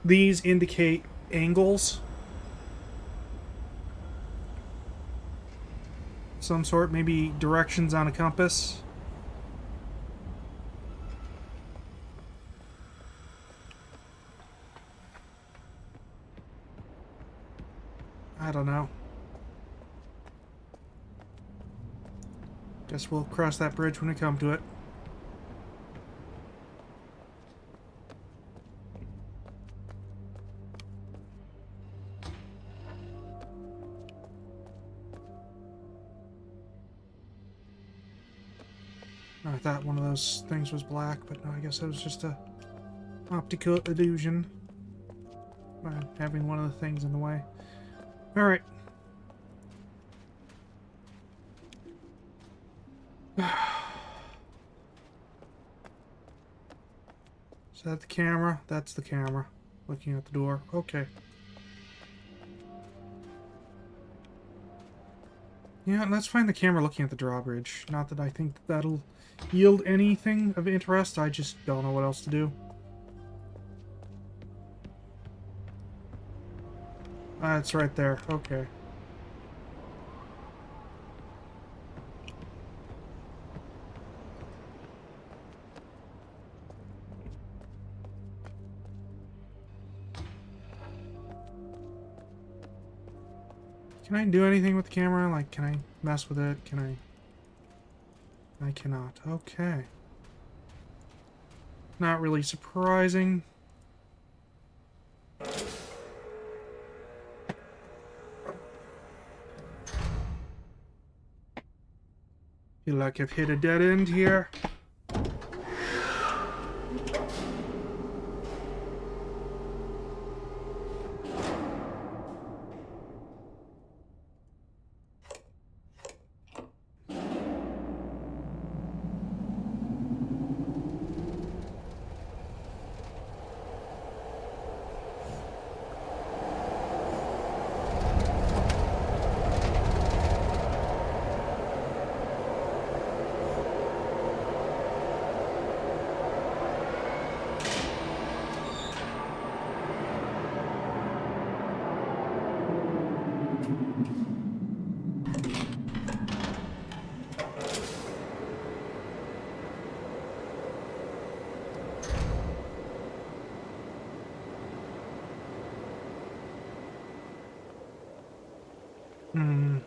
these indicate angles. Some sort, maybe directions on a compass. I don't know. Guess we'll cross that bridge when we come to it. I thought one of those things was black, but no, I guess it was just a optical illusion. Having one of the things in the way. Alright. Is that the camera? That's the camera. Looking at the door. Okay. Yeah, let's find the camera looking at the drawbridge. Not that I think that'll yield anything of interest, I just don't know what else to do. Ah, it's right there. Okay. Can I do anything with the camera? Like, can I mess with it? Can I cannot. Okay. Not really surprising. Feel like I've hit a dead end here. Hmm.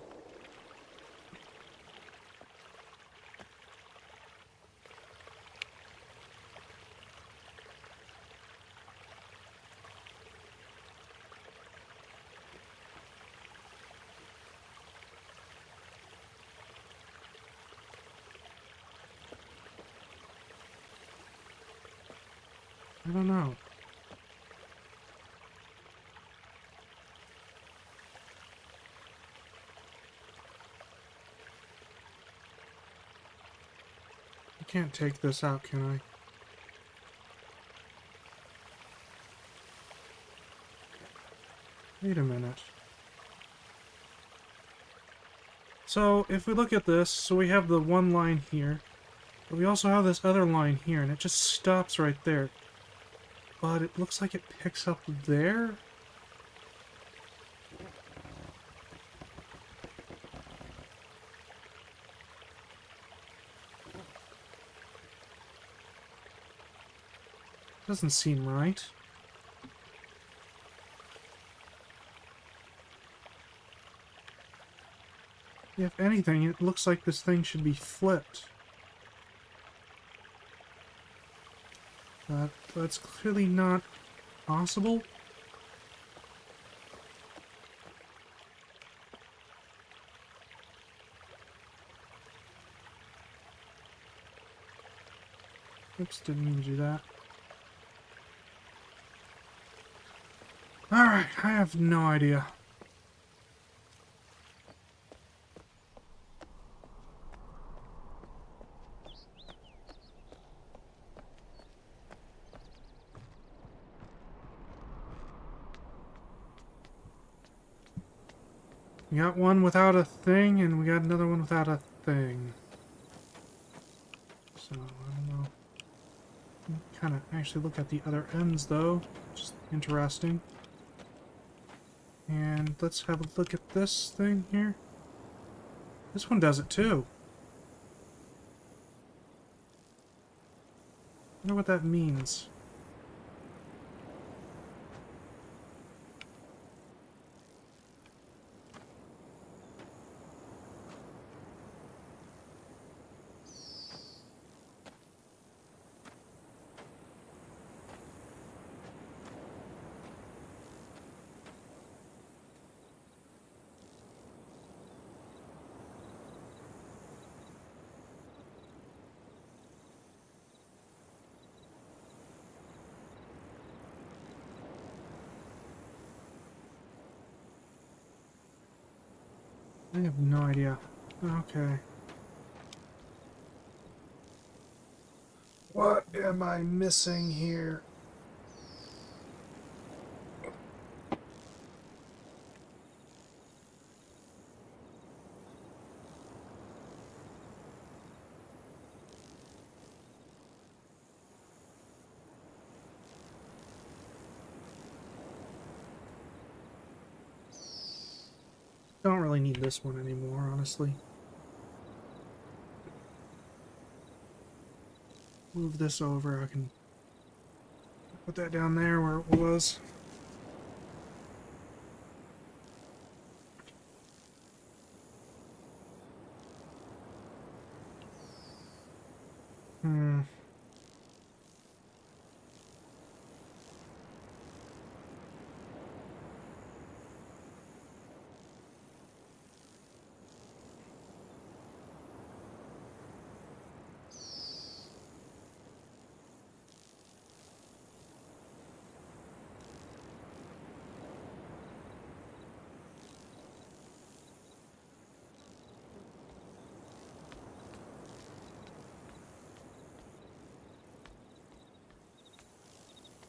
I don't know. I can't take this out, can I? Wait a minute. So, if we look at this, so we have the one line here, but we also have this other line here, and it just stops right there. But it looks like it picks up there? Doesn't seem right. If anything, it looks like this thing should be flipped. But that's clearly not possible. Oops, didn't mean to do that. Alright, I have no idea. We got one without a thing, and we got another one without a thing. So, I don't know. Kind of actually look at the other ends, though. Just interesting. And let's have a look at this thing here. This one does it, too. I wonder what that means. I have no idea. Okay. What am I missing here? Don't really need this one anymore, honestly. Move this over. I can put that down there where it was.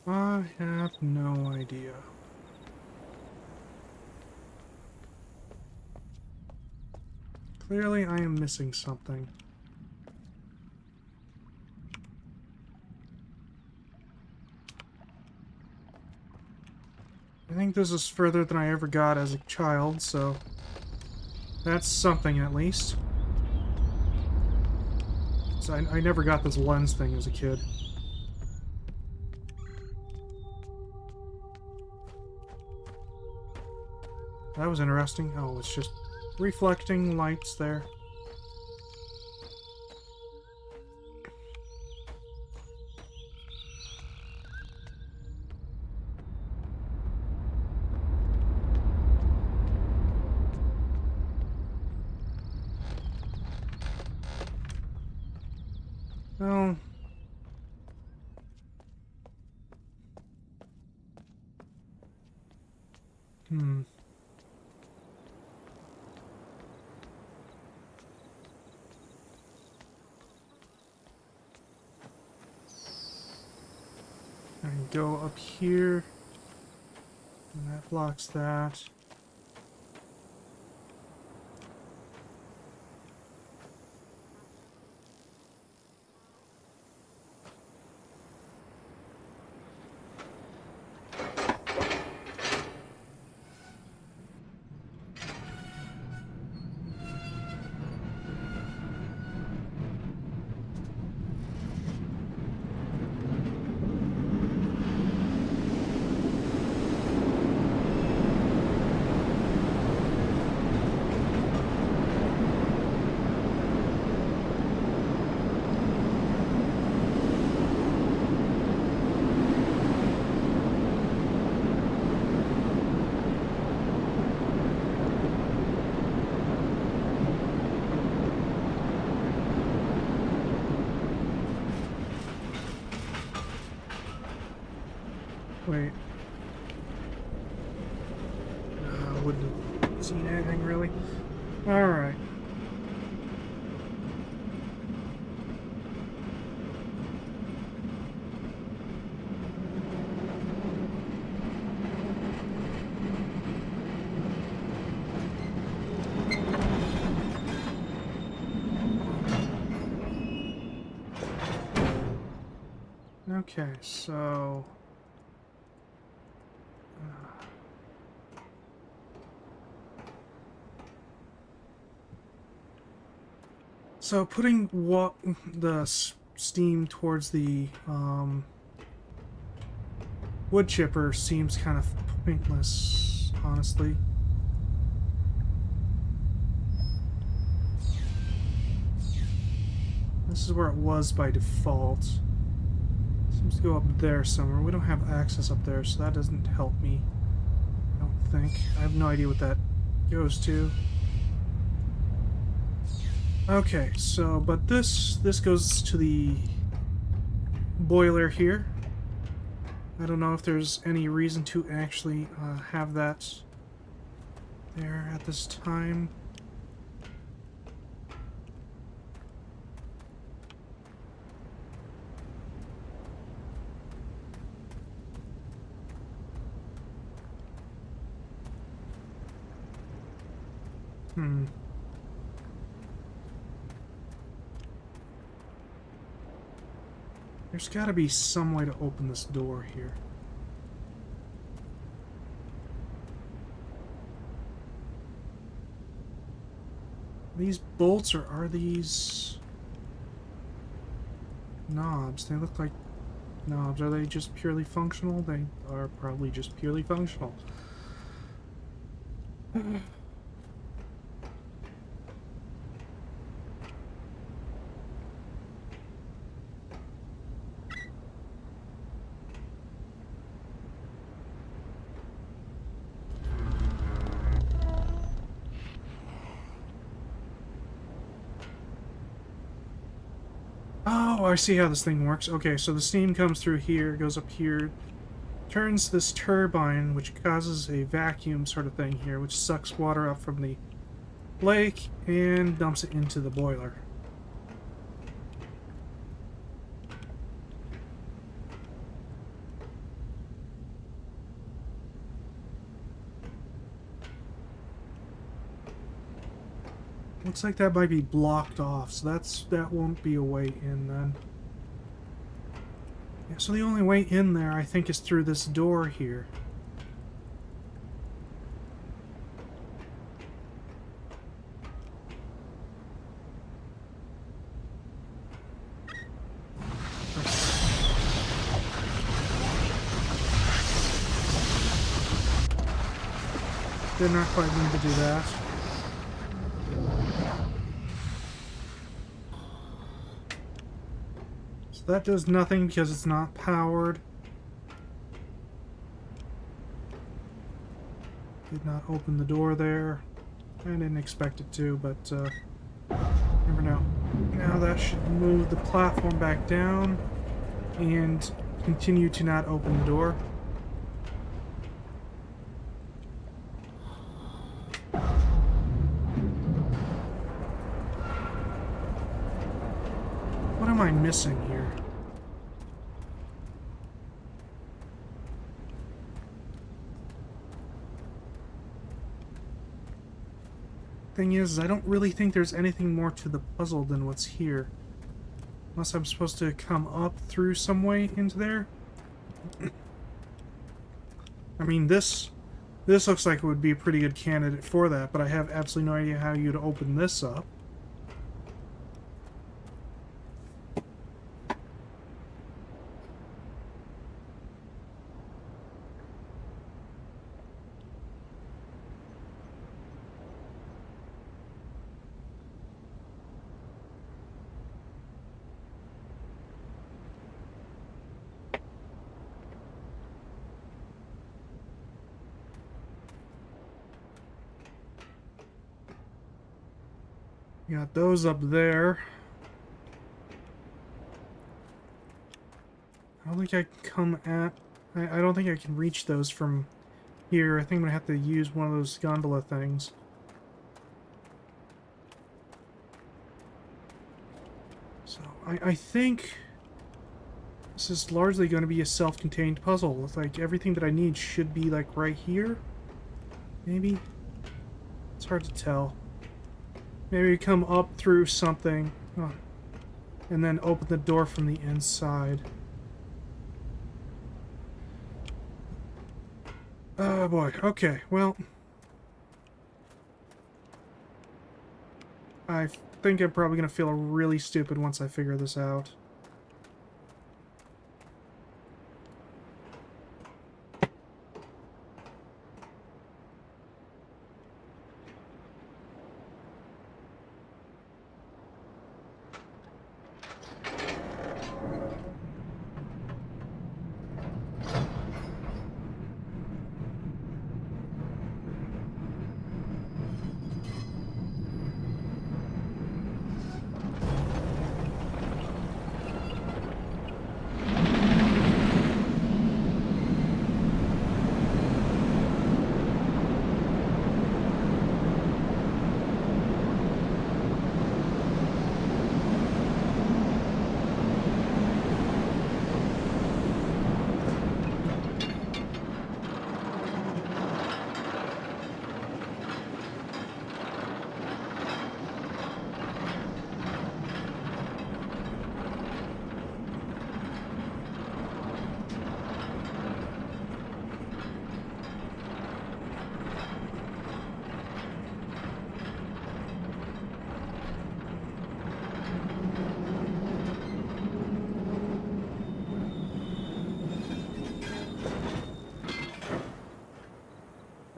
I have no idea. Clearly, I am missing something. I think this is further than I ever got as a child, so that's something at least. So I never got this lens thing as a kid. That was interesting. Oh, it's just reflecting lights there. Oh. I can go up here, and that blocks that. Wait. Wouldn't have seen anything really. Alright. Okay, so... So putting the steam towards the wood chipper seems kind of pointless, honestly. This is where it was by default. Seems to go up there somewhere. We don't have access up there, so that doesn't help me. I don't think. I have no idea what that goes to. Okay, so, but this goes to the boiler here. I don't know if there's any reason to actually have that there at this time. There's got to be some way to open this door here. These bolts, or are these knobs? They look like knobs. Are they just purely functional? They are probably just purely functional. Oh, I see how this thing works. Okay, so the steam comes through here, goes up here, turns this turbine, which causes a vacuum sort of thing here, which sucks water up from the lake and dumps it into the boiler. Looks like that might be blocked off, so that won't be a way in then. Yeah, so the only way in there, I think, is through this door here. Did not quite mean to do that. So that does nothing because it's not powered. Did not open the door there. I didn't expect it to, but never know. Now that should move the platform back down and continue to not open the door. What am I missing here? Thing is, I don't really think there's anything more to the puzzle than what's here. Unless I'm supposed to come up through some way into there. I mean, this looks like it would be a pretty good candidate for that, but I have absolutely no idea how you'd open this up. Got those up there. I don't think I can come at I don't think I can reach those from here. I think I'm going to have to use one of those gondola things. So, I think this is largely going to be a self-contained puzzle. It's like everything that I need should be like right here. Maybe? It's hard to tell. Maybe we come up through something and then open the door from the inside. Oh boy, okay, well, I think I'm probably going to feel really stupid once I figure this out.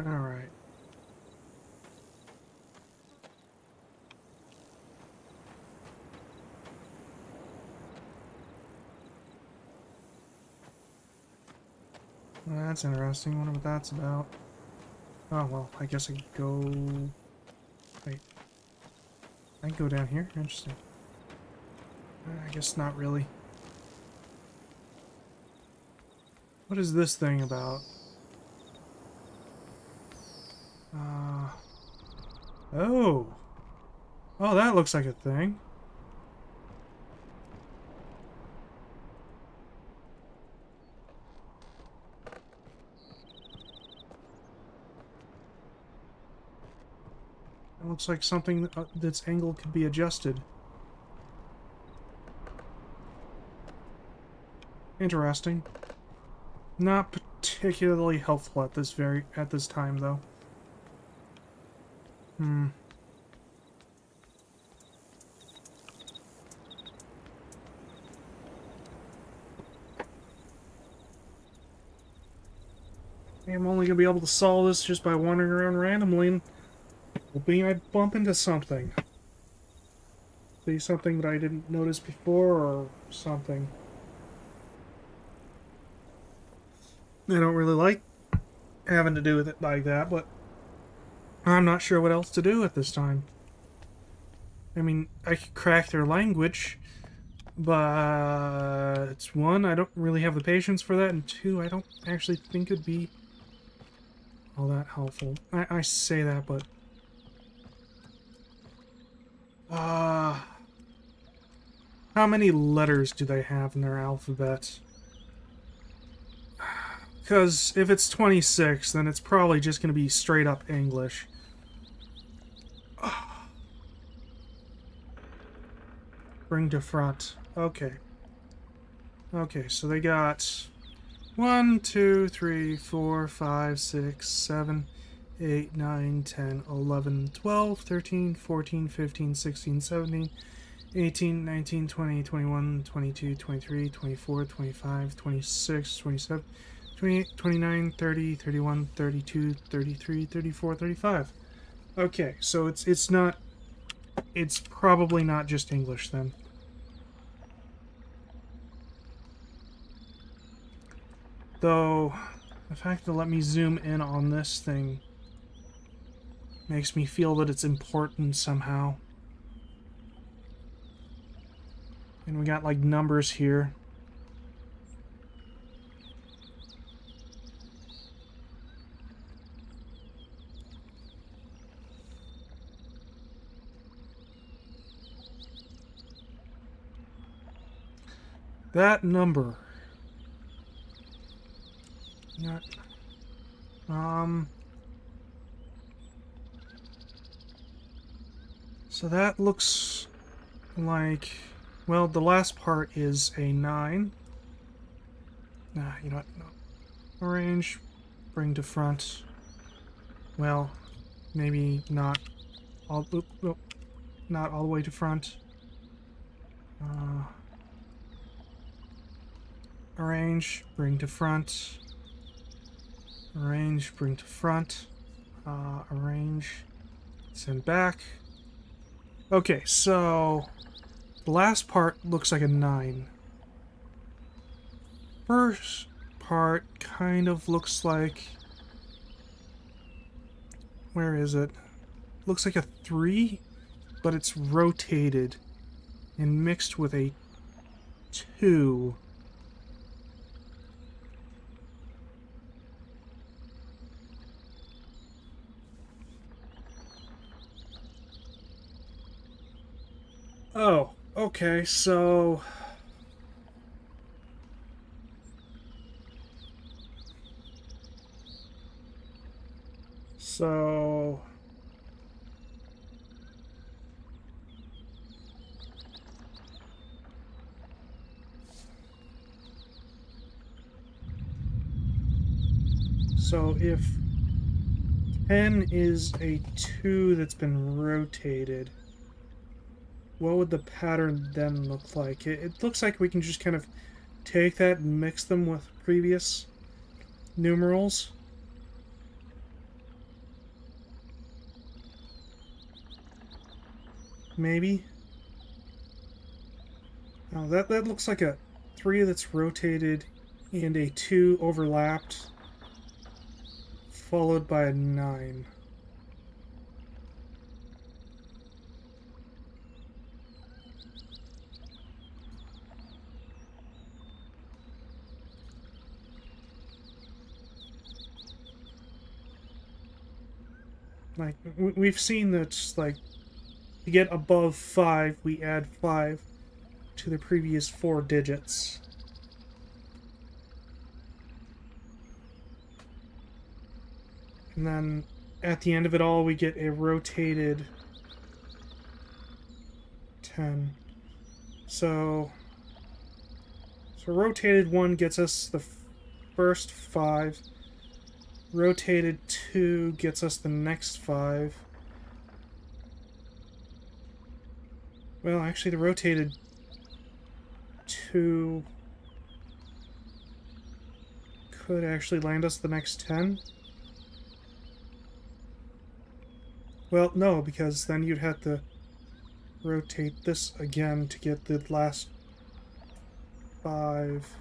Alright. Well, that's interesting. Wonder what that's about. Oh, well, I guess I could go... Wait. I can go down here? Interesting. I guess not really. What is this thing about? Oh! Oh, that looks like a thing. It looks like something that's angle could be adjusted. Interesting. Not particularly helpful at this time though. I'm only gonna be able to solve this just by wandering around randomly and hoping I bump into something. See something that I didn't notice before or something. I don't really like having to do with it like that, but I'm not sure what else to do at this time. I mean, I could crack their language, but it's one, I don't really have the patience for that, and two, I don't actually think it'd be all that helpful. I say that, but... how many letters do they have in their alphabet? Because if it's 26, then it's probably just going to be straight up English. Bring to front. Okay. Okay, so they got 1, 2, 3, 4, 5, 6, 7, 8, 9, 10, 11, 12, 13, 14, 15, 16, 17, 18, 19, 20, 21, 22, 23, 24, 25, 26, 27, 28, 29, 30, 31, 32, 33, 34, 35. Okay, so it's not... It's probably not just English, then. Though, the fact that let me zoom in on this thing makes me feel that it's important somehow. And we got, like, numbers here. that number. Yeah. So that looks like, well, the last part is a 9. Nah, you know what? No. Arrange, bring to front. Well, maybe not all. Oop, not all the way to front. Arrange, bring to front. Arrange, bring to front. Arrange, send back. Okay, so the last part looks like a 9. First part kind of looks like... Where is it? Looks like a 3, but it's rotated and mixed with a 2. Oh, okay, so... So... So if 10 is a 2 that's been rotated, what would the pattern then look like? It looks like we can just kind of take that and mix them with previous numerals. Maybe. Now that looks like a 3 that's rotated and a 2 overlapped, followed by a 9. Like, we've seen that, like, to get above 5, we add 5 to the previous 4 digits. And then, at the end of it all, we get a rotated 10. So rotated 1 gets us the first 5. Rotated 2 gets us the next 5. Well, actually, the rotated 2 could actually land us the next 10. Well, no, because then you'd have to rotate this again to get the last 5.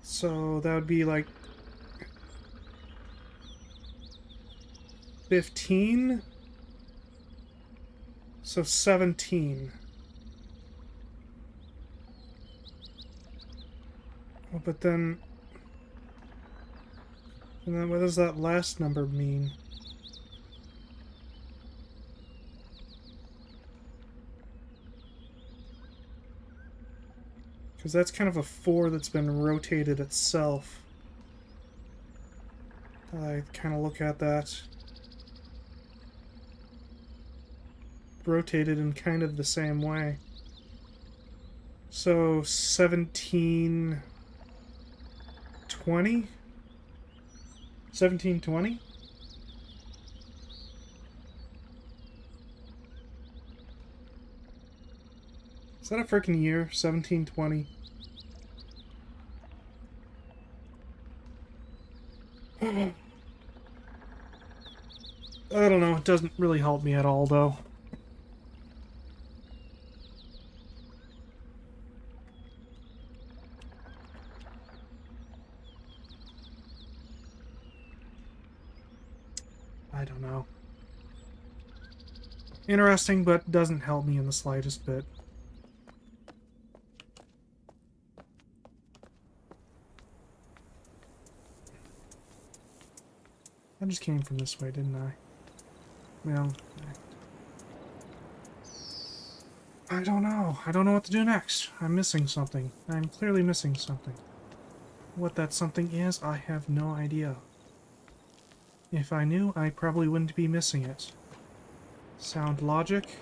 So that would be like 15. So 17. Oh, but then... And then what does that last number mean? Because that's kind of a 4 that's been rotated itself. I kind of look at that. Rotated in kind of the same way. So 17... 20? 1720? Is that a freaking year? 1720? I don't know. It doesn't really help me at all, though. I don't know. Interesting, but doesn't help me in the slightest bit. I just came from this way, didn't I? Well, I don't know. I don't know what to do next. I'm missing something. I'm clearly missing something. What that something is, I have no idea. If I knew, I probably wouldn't be missing it. Sound logic?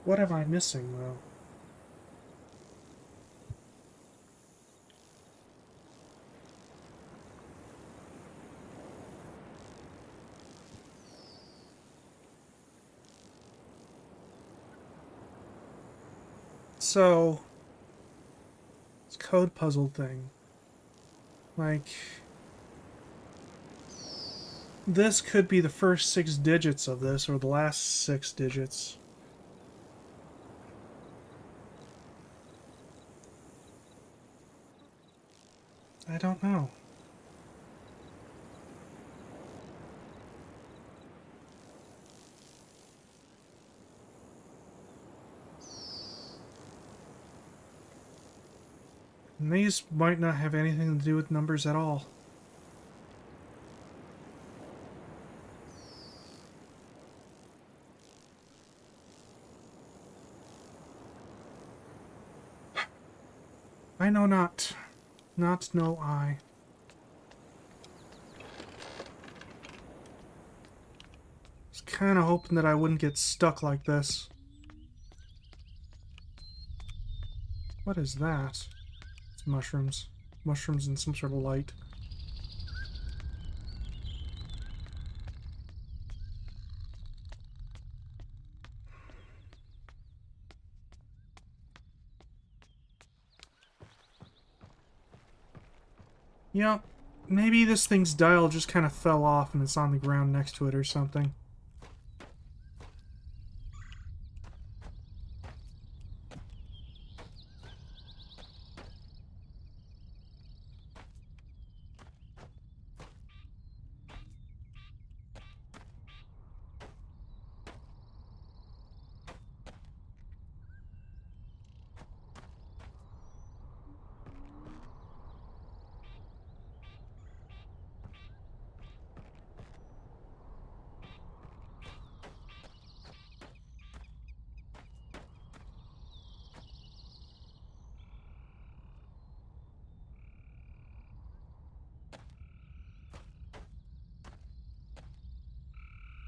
What am I missing, though? So, it's code puzzle thing. Like, this could be the first 6 digits of this, or the last 6 digits. I don't know. And these might not have anything to do with numbers at all. I know not. Not know I. Was kind of hoping that I wouldn't get stuck like this. What is that? It's mushrooms. Mushrooms and some sort of light. Yeah, maybe this thing's dial just kind of fell off and it's on the ground next to it or something.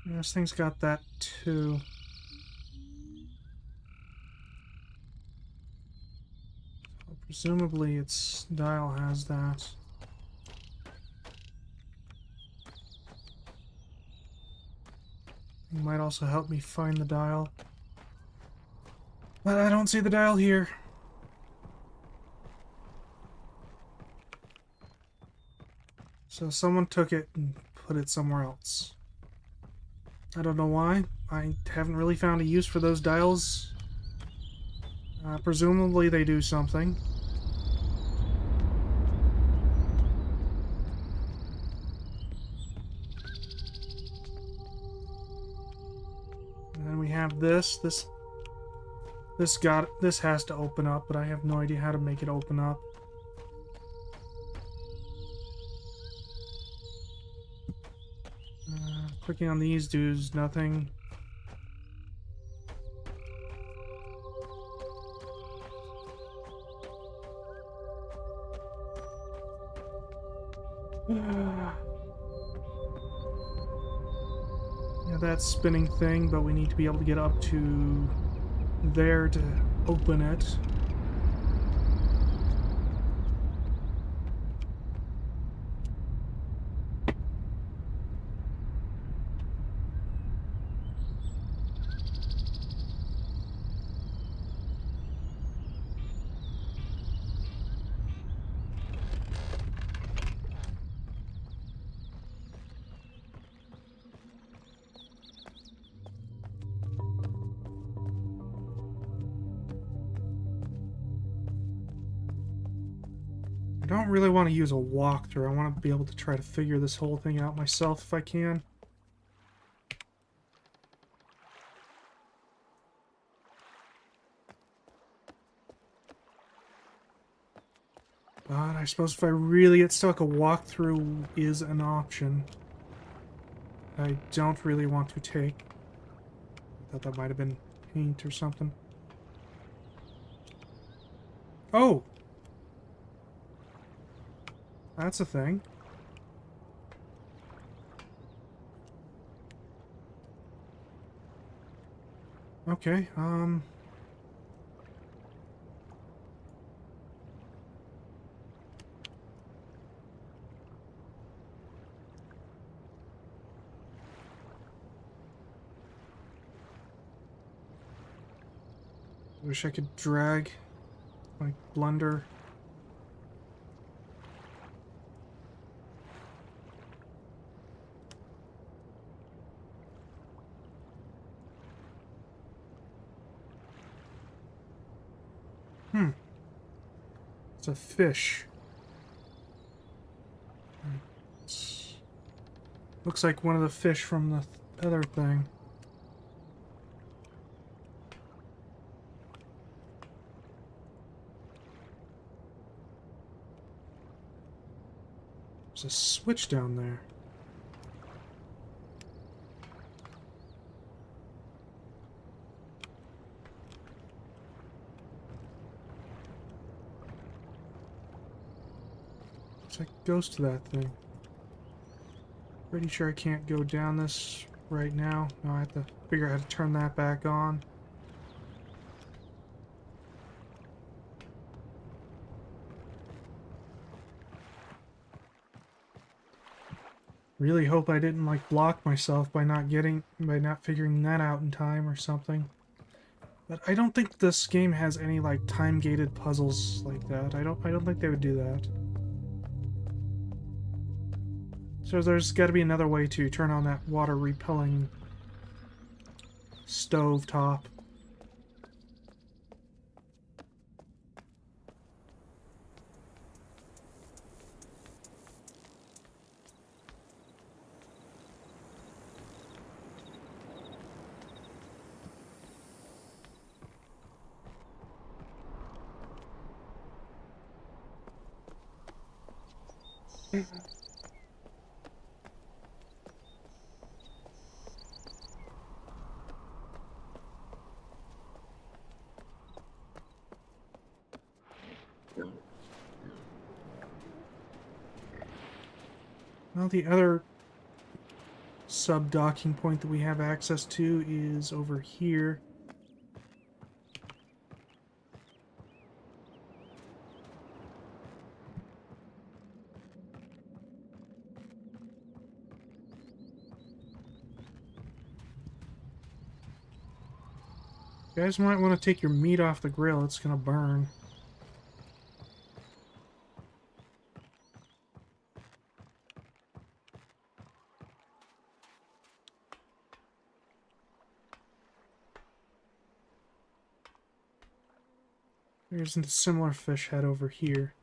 This thing's got that too. So presumably its dial has that. It might also help me find the dial. But I don't see the dial here. So someone took it and put it somewhere else. I don't know why. I haven't really found a use for those dials. Presumably they do something. And then we have this. This has to open up, but I have no idea how to make it open up. Clicking on these does nothing. Yeah, that spinning thing, but we need to be able to get up to there to open it. I don't really want to use a walkthrough. I want to be able to try to figure this whole thing out myself if I can. But I suppose if I really get stuck, a walkthrough is an option I don't really want to take. I thought that might have been paint or something. Oh! That's a thing. Okay, wish I could drag my blunder. It's a fish. Looks like one of the fish from the other thing. There's a switch down there. Looks like it goes to that thing. Pretty sure I can't go down this right now. No, I have to figure out how to turn that back on. Really hope I didn't like block myself by not figuring that out in time or something. But I don't think this game has any like time-gated puzzles like that. I don't think they would do that. So there's got to be another way to turn on that water-repelling stove top. Well, the other sub-docking point that we have access to is over here. You guys might want to take your meat off the grill, it's gonna burn. There's a similar fish head over here.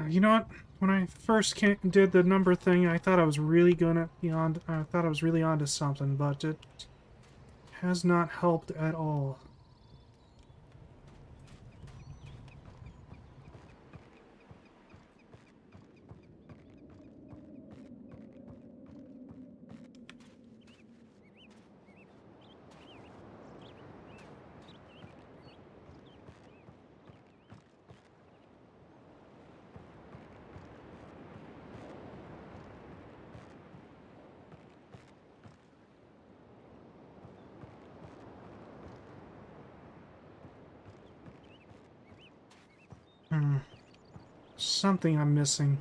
You know what? When I first did the number thing, I thought I was really gonna be on. I thought I was really onto something, but it has not helped at all. Something I'm missing.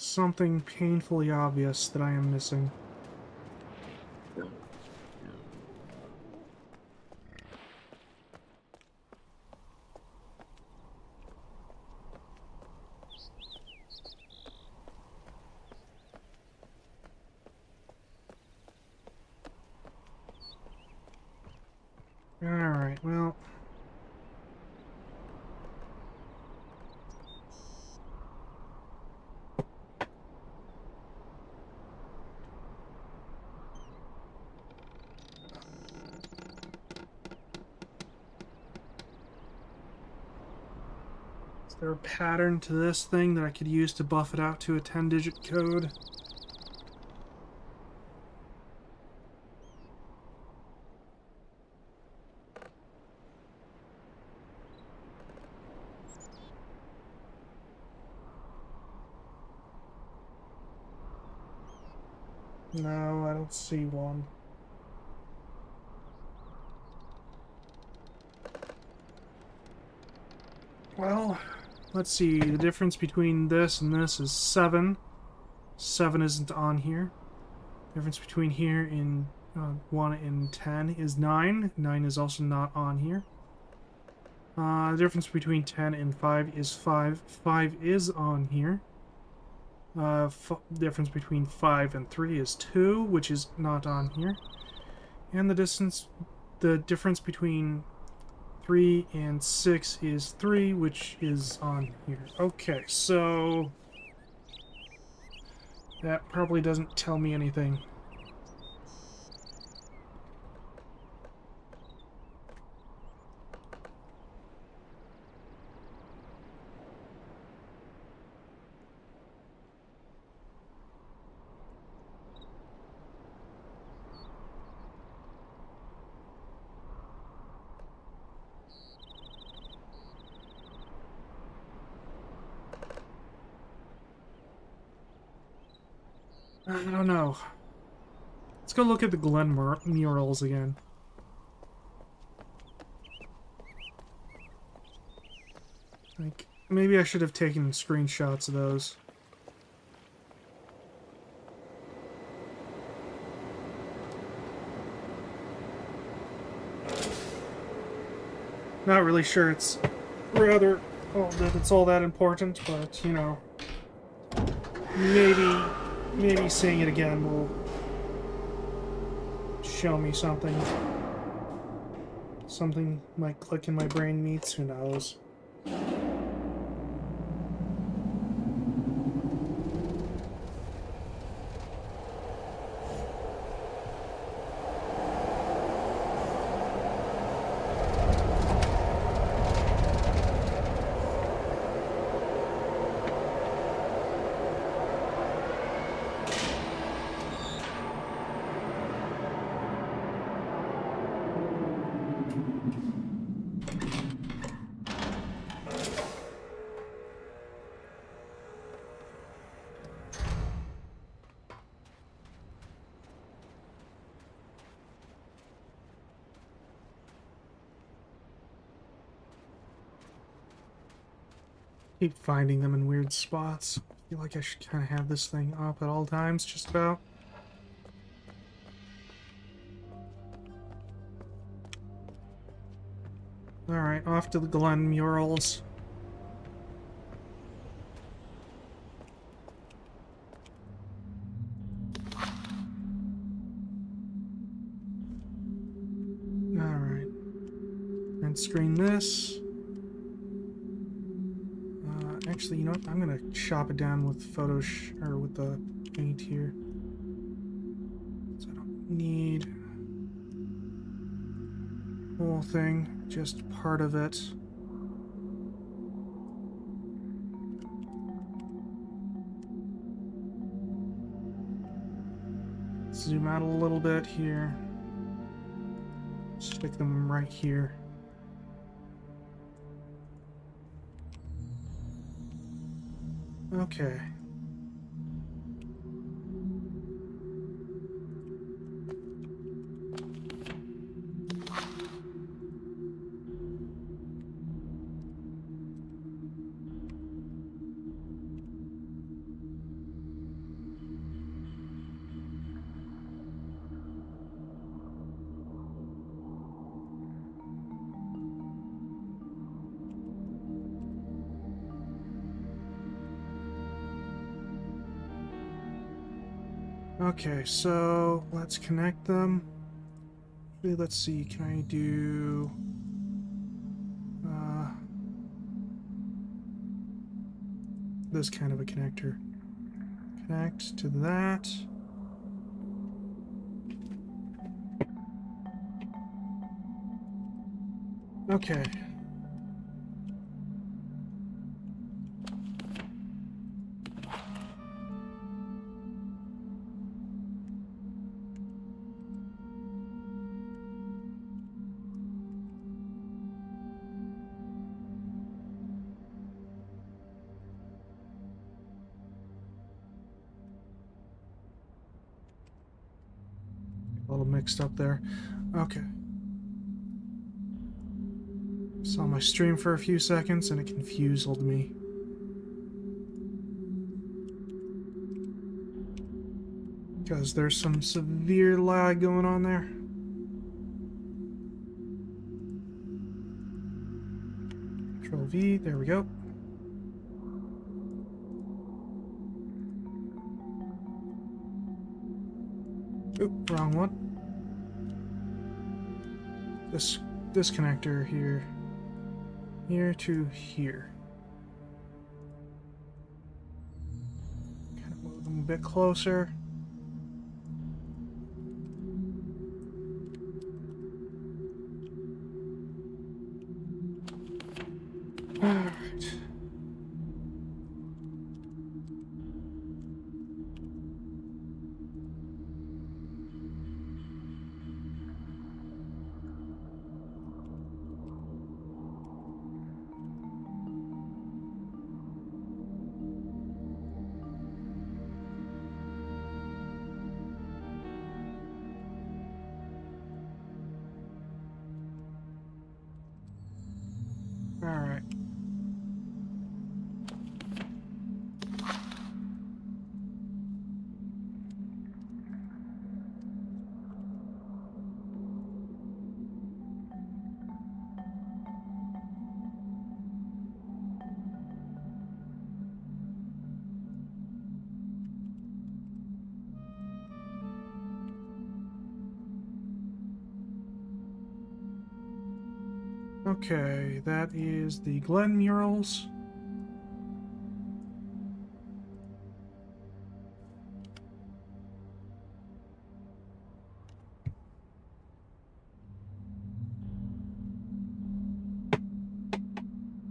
something painfully obvious that I am missing. Alright, well... Is there a pattern to this thing that I could use to buff it out to a 10-digit code? No, I don't see one. Well, let's see. The difference between this and this is 7. 7 isn't on here. The difference between here and 1 and 10 is 9. 9 is also not on here. The difference between 10 and 5 is 5. 5 is on here. Difference between 5 and 3 is 2, which is not on here. And the difference between 3 and 6 is 3, which is on here. Okay, so that probably doesn't tell me anything. I don't know. Let's go look at the Glen murals again. Like, maybe I should have taken screenshots of those. Not really sure it's that it's all that important, but, you know, maybe seeing it again will show me something. Something might click in my brain meets, who knows. Keep finding them in weird spots. I feel like I should kind of have this thing up at all times, just about. Alright, off to the Glen murals. Alright. And screen this. Actually, you know what? I'm gonna chop it down with with the paint here. So I don't need the whole thing, just part of it. Zoom out a little bit here. Stick them right here. Okay. Okay, so let's connect them. Let's see, can I do... this kind of a connector. Connect to that. Okay. A little mixed up there. Okay. Saw my stream for a few seconds and it confused me. Because there's some severe lag going on there. Control V, there we go. Oop, wrong one. This connector here. Here to here. Kind of move them a bit closer. Alright. Alright. Okay, that is the Glen murals.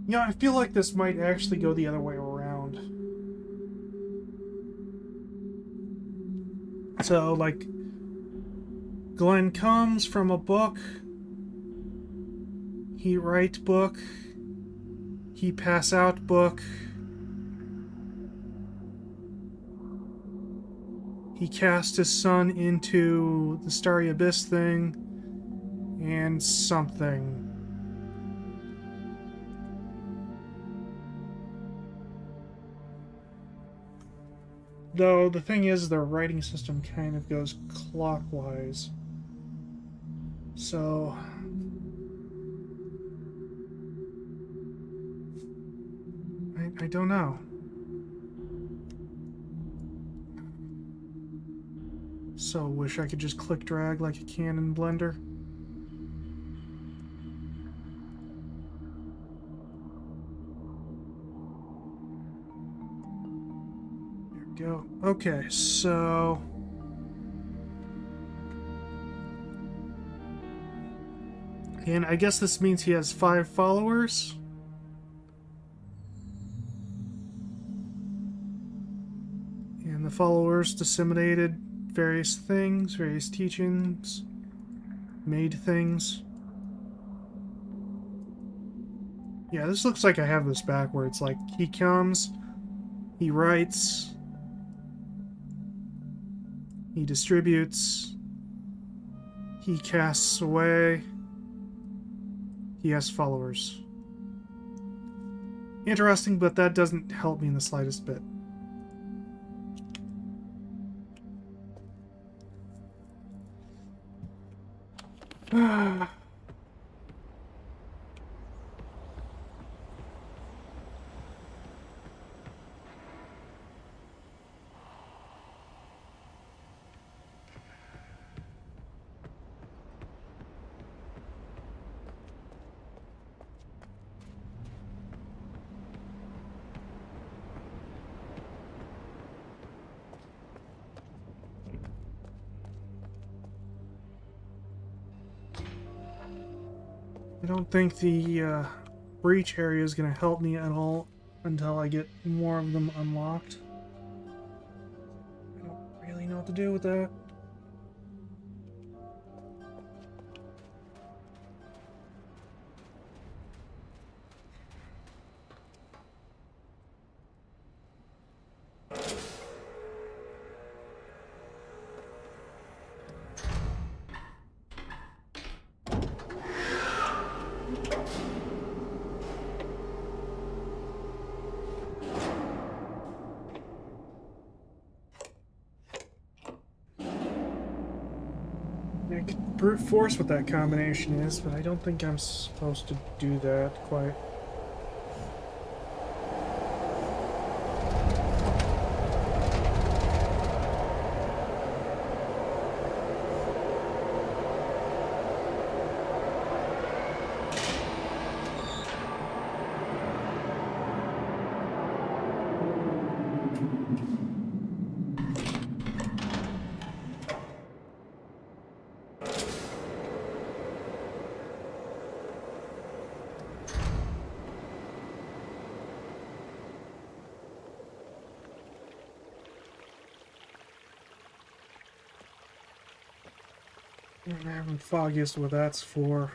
Yeah, I feel like this might actually go the other way around. So, like, Glenn comes from a book. He write book. He pass out book. He cast his son into the Starry Abyss thing. And something. Though, the thing is, their writing system kind of goes clockwise. So... I don't know. So, wish I could just click drag like I can in Blender. There we go. Okay, so... and I guess this means he has 5 followers. And the followers disseminated various things, various teachings, made things. Yeah, this looks like I have this backwards. Like, he comes, he writes, he distributes, he casts away, he has followers. Interesting, but that doesn't help me in the slightest bit. I don't think the breach area is going to help me at all until I get more of them unlocked. I don't really know what to do with that. I could brute force what that combination is, but I don't think I'm supposed to do that quite. I haven't foggiest what that's for.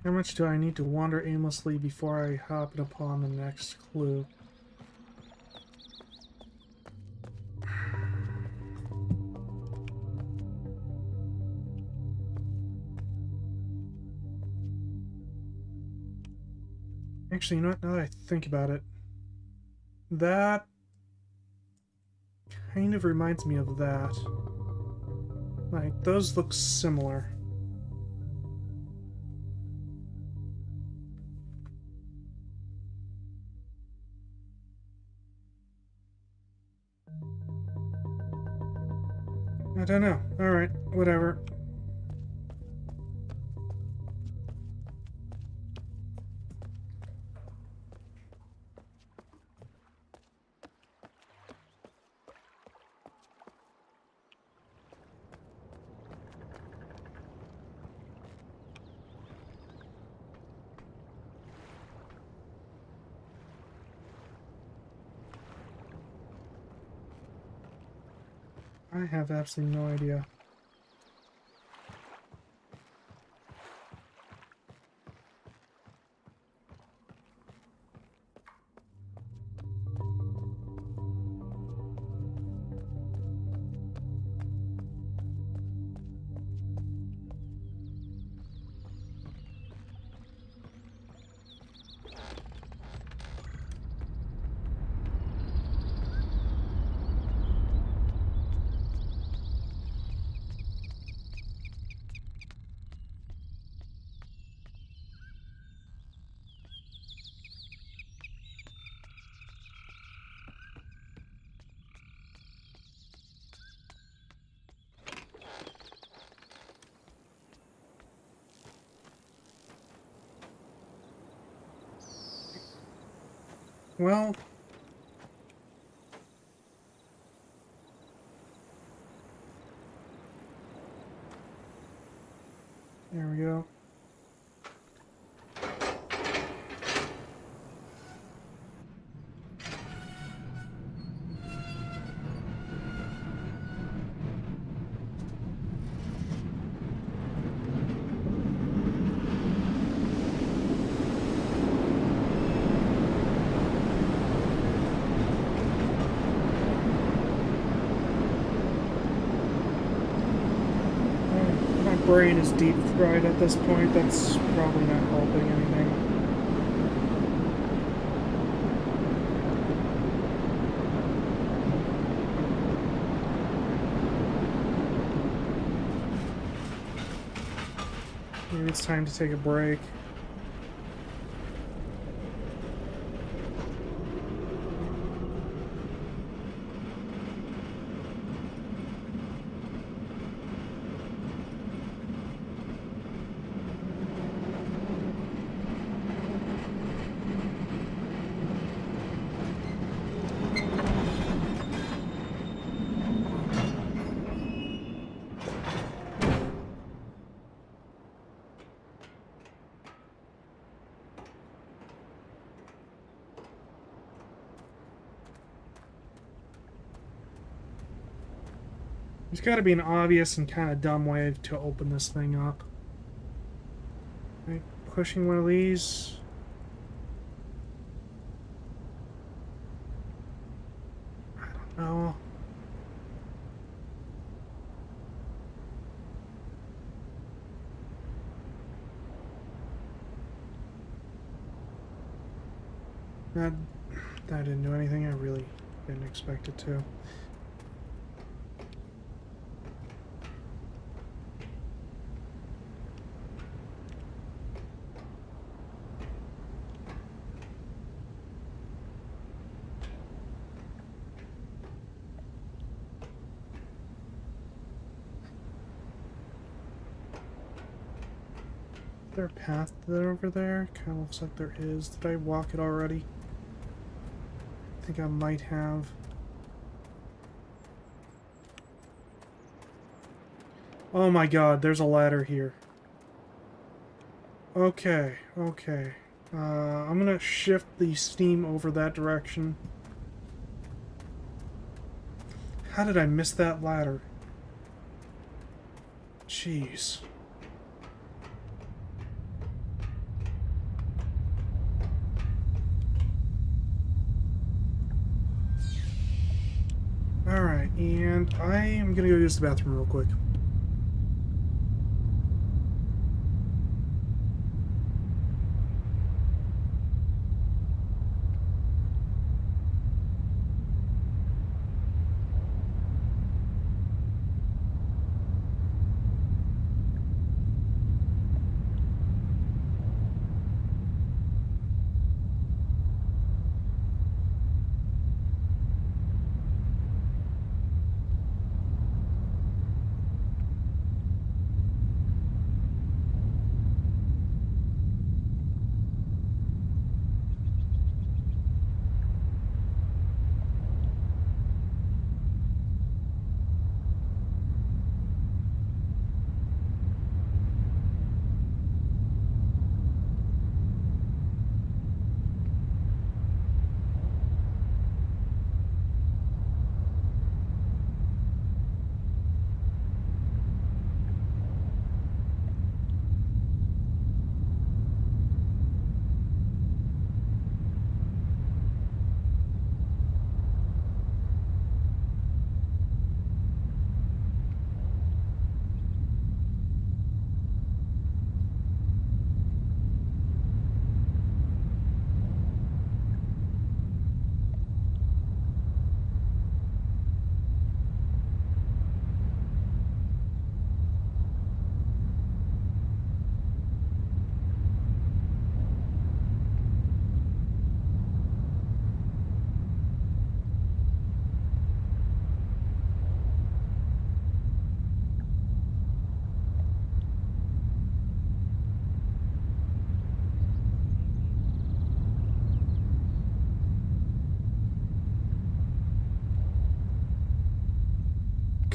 How much do I need to wander aimlessly before I hop upon the next clue? Actually, you know what? Now that I think about it, that kind of reminds me of that. Like, those look similar. I don't know. Alright, whatever. I have absolutely no idea. Well, there we go. My brain is deep fried at this point. That's probably not helping anything. Maybe it's time to take a break. There's got to be an obvious and kind of dumb way to open this thing up. Right, pushing one of these. I don't know. That didn't do anything. I really didn't expect it to. Is there a path over there? Kind of looks like there is. Did I walk it already? I think I might have. Oh my god, there's a ladder here. Okay, okay. I'm gonna shift the steam over that direction. How did I miss that ladder? Jeez. Alright, and I am gonna go use the bathroom real quick.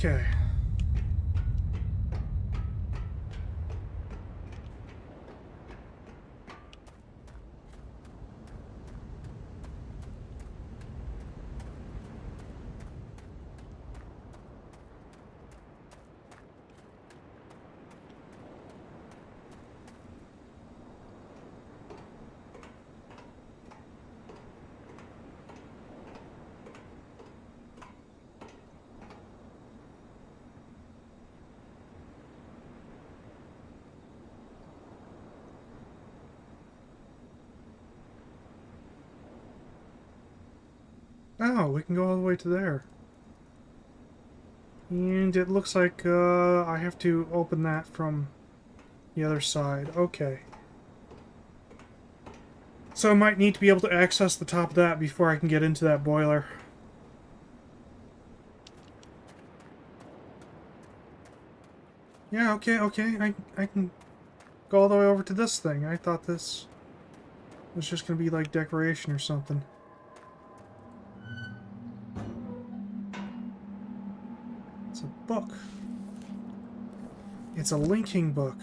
Okay. Oh, we can go all the way to there. And it looks like I have to open that from... The other side. Okay. So I might need to be able to access the top of that before I can get into that boiler. Yeah, okay, okay. I can go all the way over to this thing. I thought this was just going to be like decoration or something. It's a book. It's a linking book.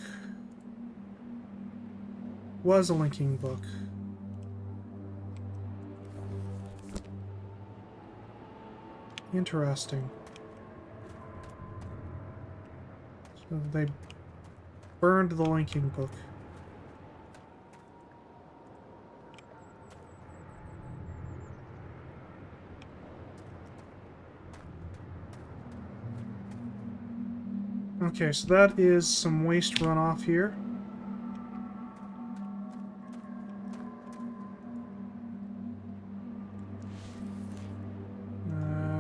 Was a linking book. Interesting. So they burned the linking book. Okay, so that is some waste runoff here.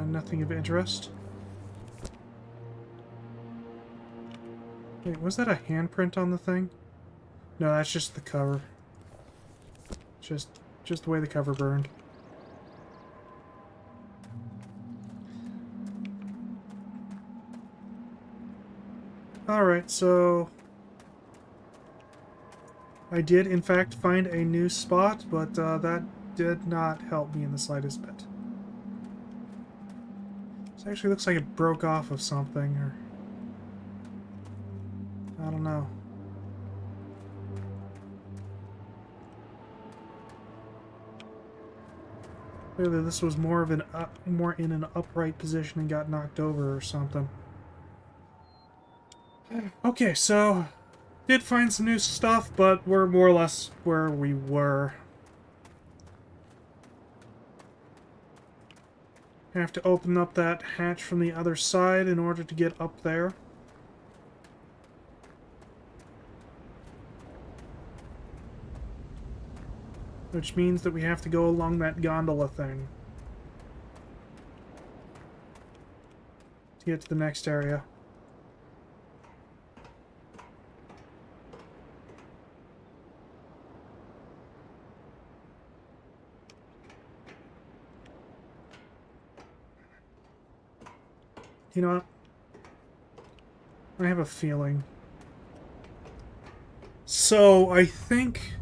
Nothing of interest. Wait, was that a handprint on the thing? No, that's just the cover. Just the way the cover burned. Alright, so I did in fact find a new spot, but that did not help me in the slightest bit. This actually looks like it broke off of something, or I don't know. Clearly this was more of more in an upright position and got knocked over or something. Okay, so did find some new stuff, but we're more or less where we were. I have to open up that hatch from the other side in order to get up there. Which means that we have to go along that gondola thing to get to the next area. You know what? I have a feeling. So, I think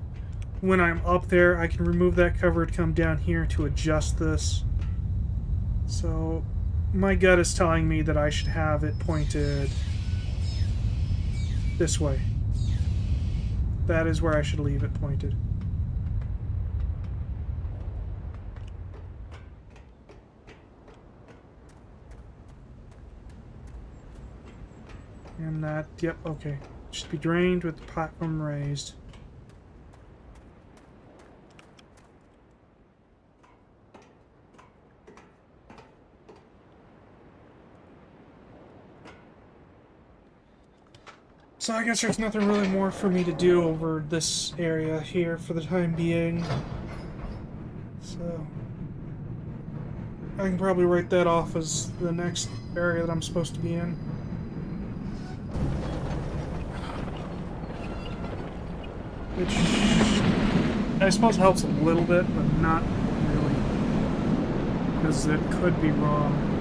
when I'm up there, I can remove that cover and come down here to adjust this. So, my gut is telling me that I should have it pointed this way. That is where I should leave it pointed. And that, yep, okay. Should be drained with the platform raised. So I guess there's nothing really more for me to do over this area here for the time being. So I can probably write that off as the next area that I'm supposed to be in. Which I suppose helps a little bit, but not really. Because it could be wrong.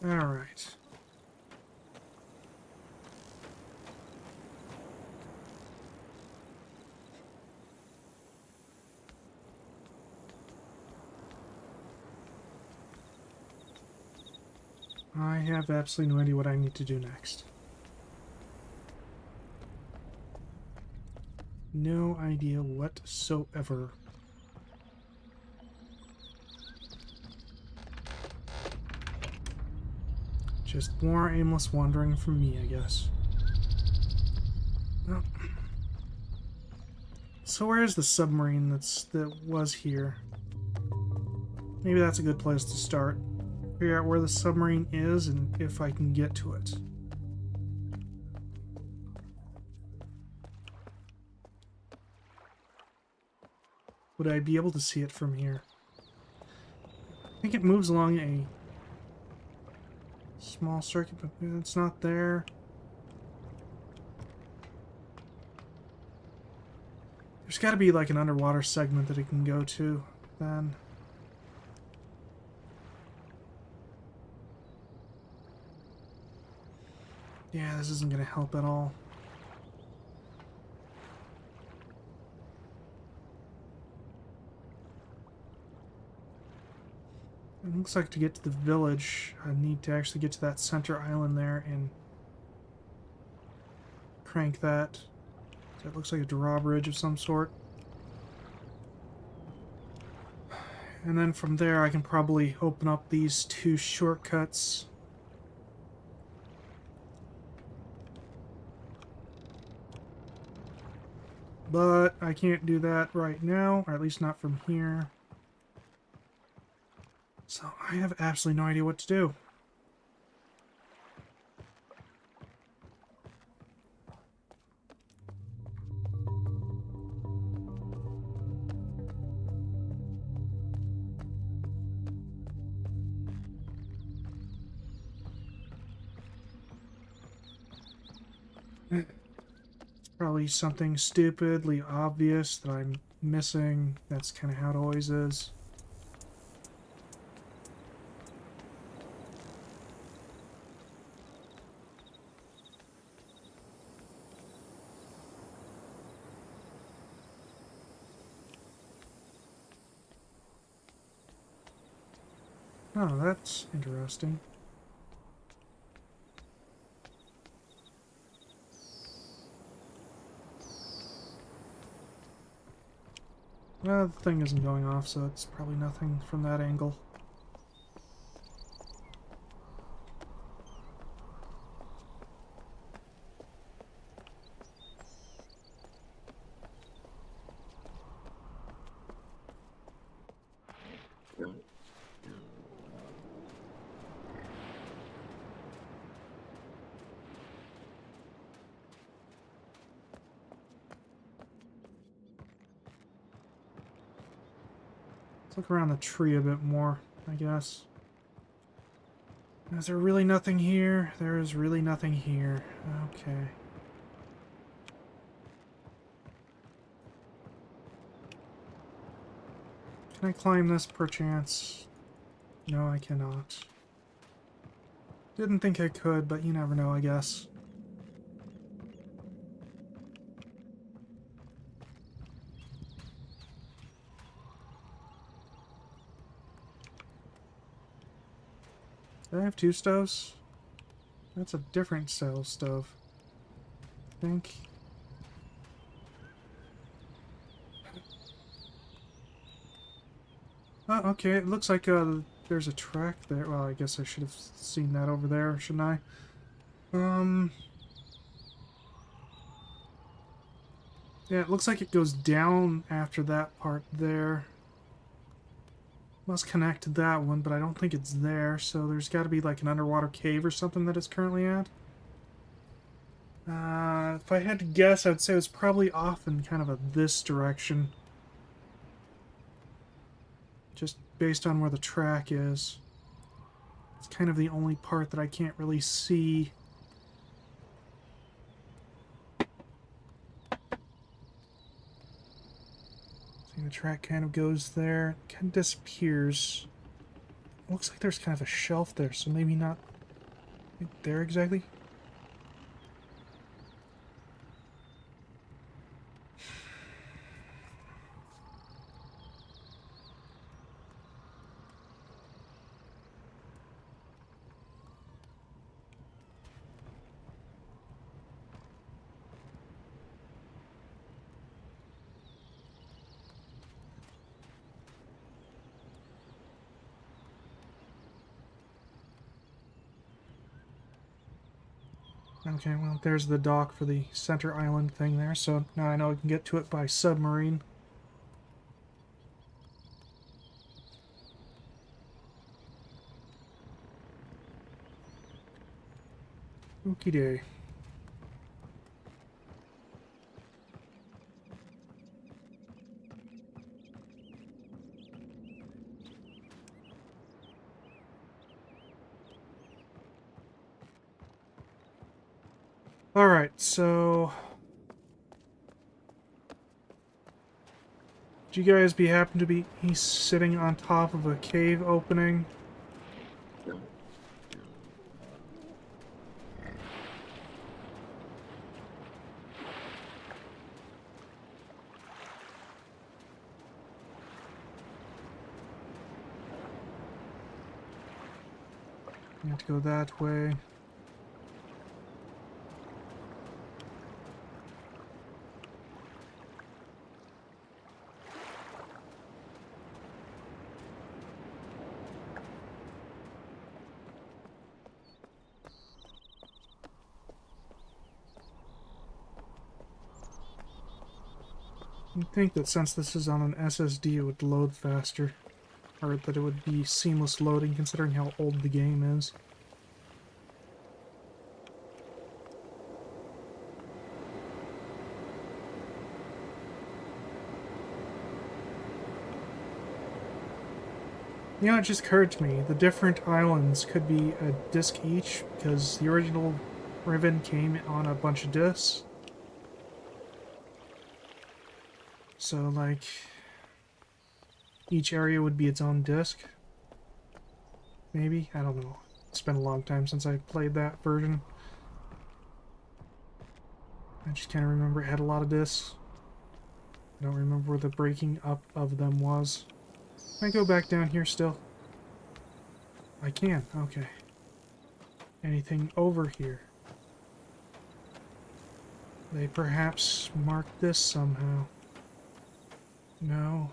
Alright. I have absolutely no idea what I need to do next. No idea whatsoever. Just more aimless wandering from me, I guess. Oh. So where is the submarine that was here? Maybe that's a good place to start. Figure out where the submarine is and if I can get to it. Would I be able to see it from here? I think it moves along a small circuit, but it's not there. There's got to be like an underwater segment that it can go to then. Yeah, this isn't going to help at all. It looks like to get to the village, I need to actually get to that center island there and crank that. That looks like a drawbridge of some sort. And then from there I can probably open up these two shortcuts. But I can't do that right now, or at least not from here. So I have absolutely no idea what to do. Probably something stupidly obvious that I'm missing. That's kind of how it always is. Oh, that's interesting. Well, the thing isn't going off, so it's probably nothing from that angle. Let's look around the tree a bit more, I guess. Is there really nothing here? There is really nothing here. Okay. Can I climb this perchance? No, I cannot. Didn't think I could, but you never know, I guess. Do I have two stoves? That's a different style of stove, I think. Oh, okay, it looks like there's a track there. Well, I guess I should have seen that over there, shouldn't I? Yeah, it looks like it goes down after that part there. Must connect to that one, but I don't think it's there, so there's got to be like an underwater cave or something that it's currently at. If I had to guess, I'd say it's probably off in kind of this direction. Just based on where the track is. It's kind of the only part that I can't really see. See, the track kind of goes there, kind of disappears. Looks like there's kind of a shelf there, so maybe not right there exactly. Okay, well, there's the dock for the center island thing there, so now I know I can get to it by submarine. Okie day. Alright, so... Would you guys happen to be he's sitting on top of a cave opening? You have to go that way. You'd think that since this is on an SSD it would load faster. Or that it would be seamless loading considering how old the game is. You know, it just occurred to me, the different islands could be a disc each, because the original Riven came on a bunch of discs. So, like, each area would be its own disc. Maybe? I don't know. It's been a long time since I played that version. I just can't remember it had a lot of discs. I don't remember where the breaking up of them was. Can I go back down here still? I can, okay. Anything over here? They perhaps marked this somehow. No.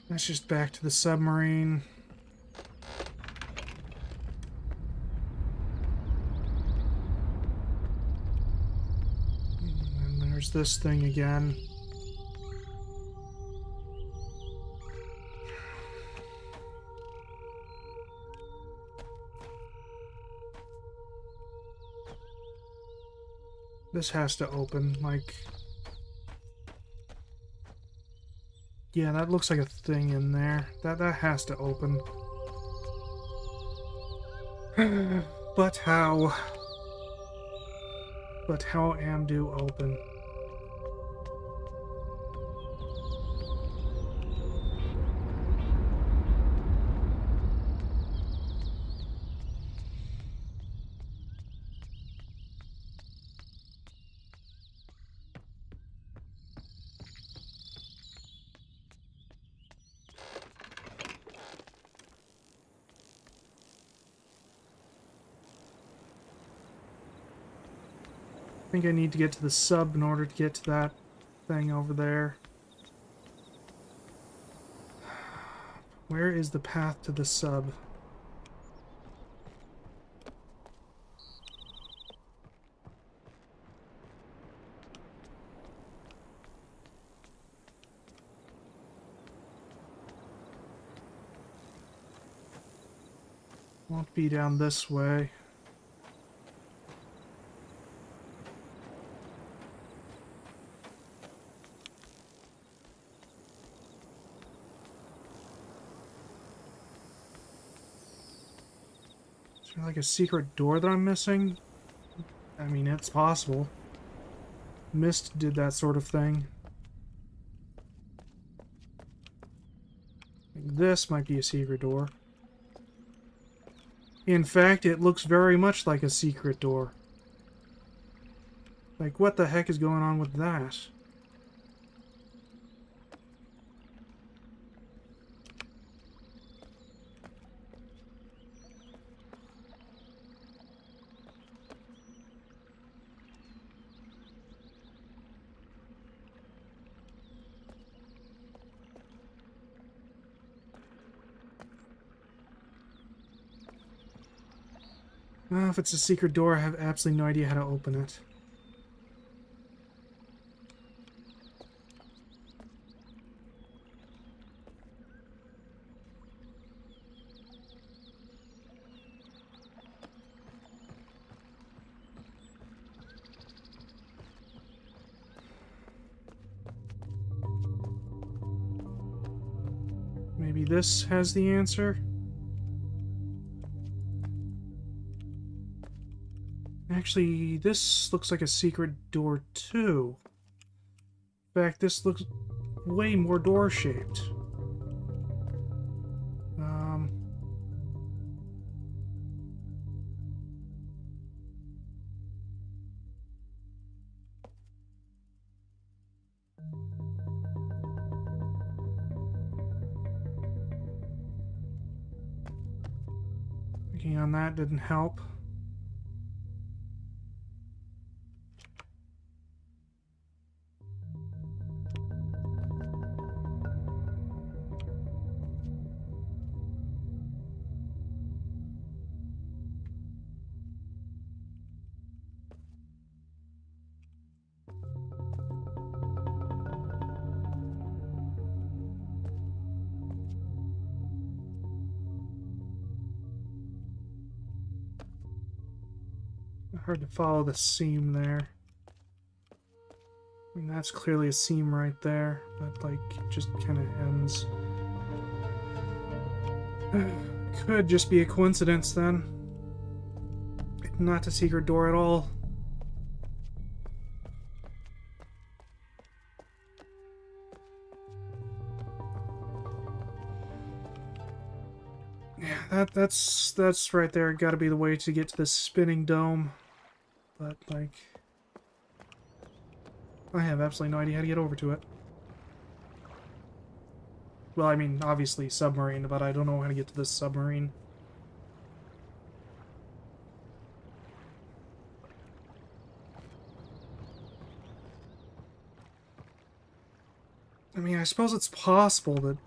Let's just back to the submarine. And there's this thing again. This has to open, like... Yeah, that looks like a thing in there. That has to open. But how? But how am do open? I think I need to get to the sub in order to get to that thing over there. Where is the path to the sub? Won't be down this way. Is there like a secret door that I'm missing? I mean, it's possible. Myst did that sort of thing. This might be a secret door. In fact, it looks very much like a secret door. Like, what the heck is going on with that? If it's a secret door, I have absolutely no idea how to open it. Maybe this has the answer? Actually, this looks like a secret door too. In fact, this looks way more door-shaped. Clicking on that didn't help. Hard to follow the seam there. I mean, that's clearly a seam right there, but like, it just kind of ends. Could just be a coincidence then. Not a secret door at all. Yeah, that's right there. Got to be the way to get to this spinning dome. But, like, I have absolutely no idea how to get over to it. Well, I mean, obviously submarine, but I don't know how to get to this submarine. I mean, I suppose it's possible that...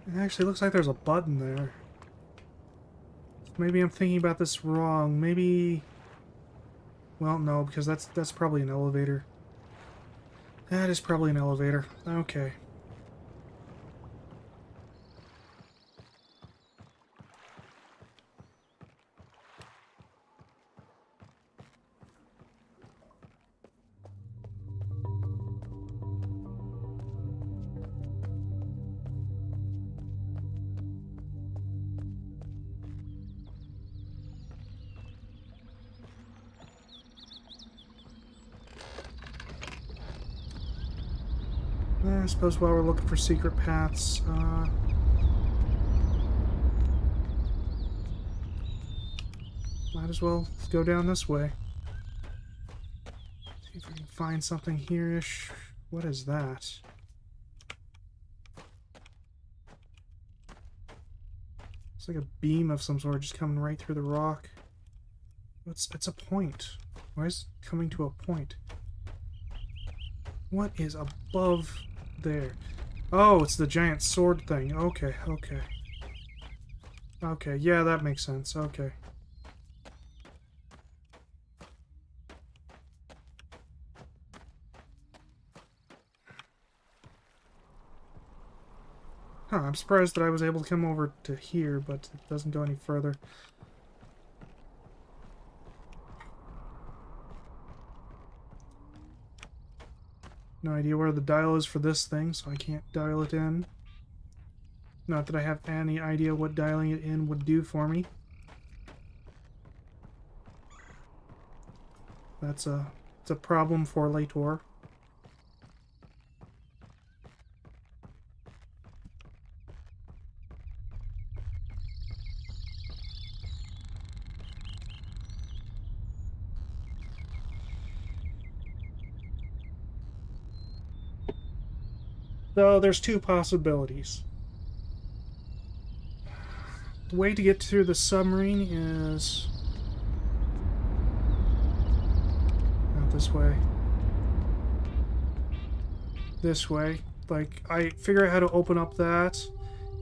It actually looks like there's a button there. Maybe I'm thinking about this wrong. Maybe... Well, no, because that's probably an elevator. That is probably an elevator. Okay. I suppose while we're looking for secret paths, might as well go down this way. See if I can find something here-ish. What is that? It's like a beam of some sort just coming right through the rock. It's a point. Why is it coming to a point? What is above there? Oh, it's the giant sword thing. Okay, okay. Okay, yeah, that makes sense. Okay. Huh, I'm surprised that I was able to come over to here, but it doesn't go any further. No idea where the dial is for this thing, so I can't dial it in. Not that I have any idea what dialing it in would do for me. It's a problem for Lator. So there's two possibilities. The way to get through the submarine is... not this way. This way. Like, I figure out how to open up that.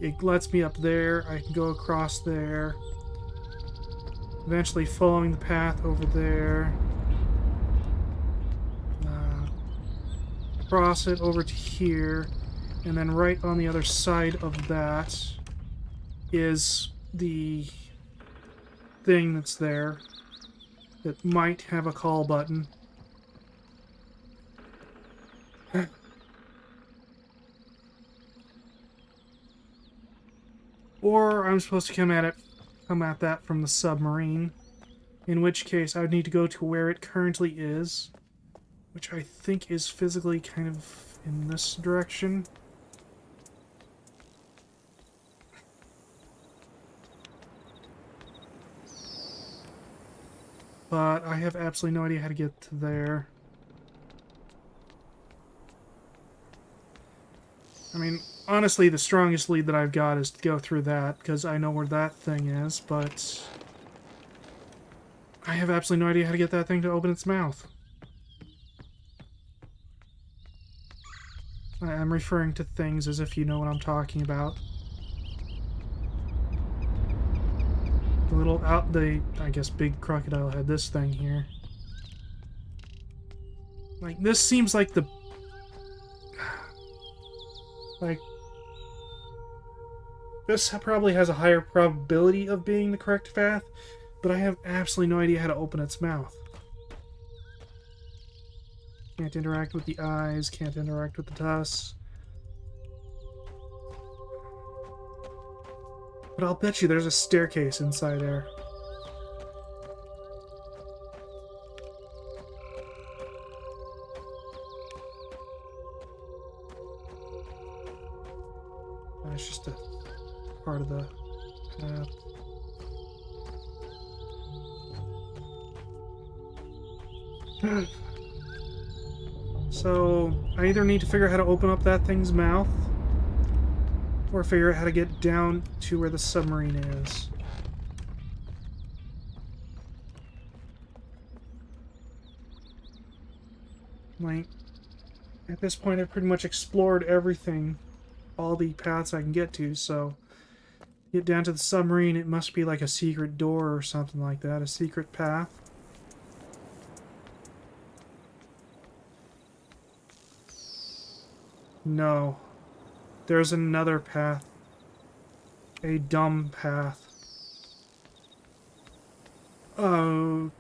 it lets me up there. I can go across there. Eventually following the path over there. Cross it over to here. And then right on the other side of that is the thing that's there that might have a call button. Or I'm supposed to come at that from the submarine, in which case I would need to go to where it currently is, which I think is physically kind of in this direction. But I have absolutely no idea how to get to there. I mean, honestly, the strongest lead that I've got is to go through that, because I know where that thing is, but I have absolutely no idea how to get that thing to open its mouth. I'm referring to things as if you know what I'm talking about. I guess big crocodile had this thing here. Like, this seems like the... Like, this probably has a higher probability of being the correct path, but I have absolutely no idea how to open its mouth. Can't interact with the eyes, can't interact with the tusks. But I'll bet you there's a staircase inside there. It's just a part of the path. So, I either need to figure out how to open up that thing's mouth, or figure out how to get down to where the submarine is. Like, at this point I've pretty much explored everything, all the paths I can get to, so get down to the submarine, it must be like a secret door or something like that, a secret path. No. There's another path. A dumb path. Oh,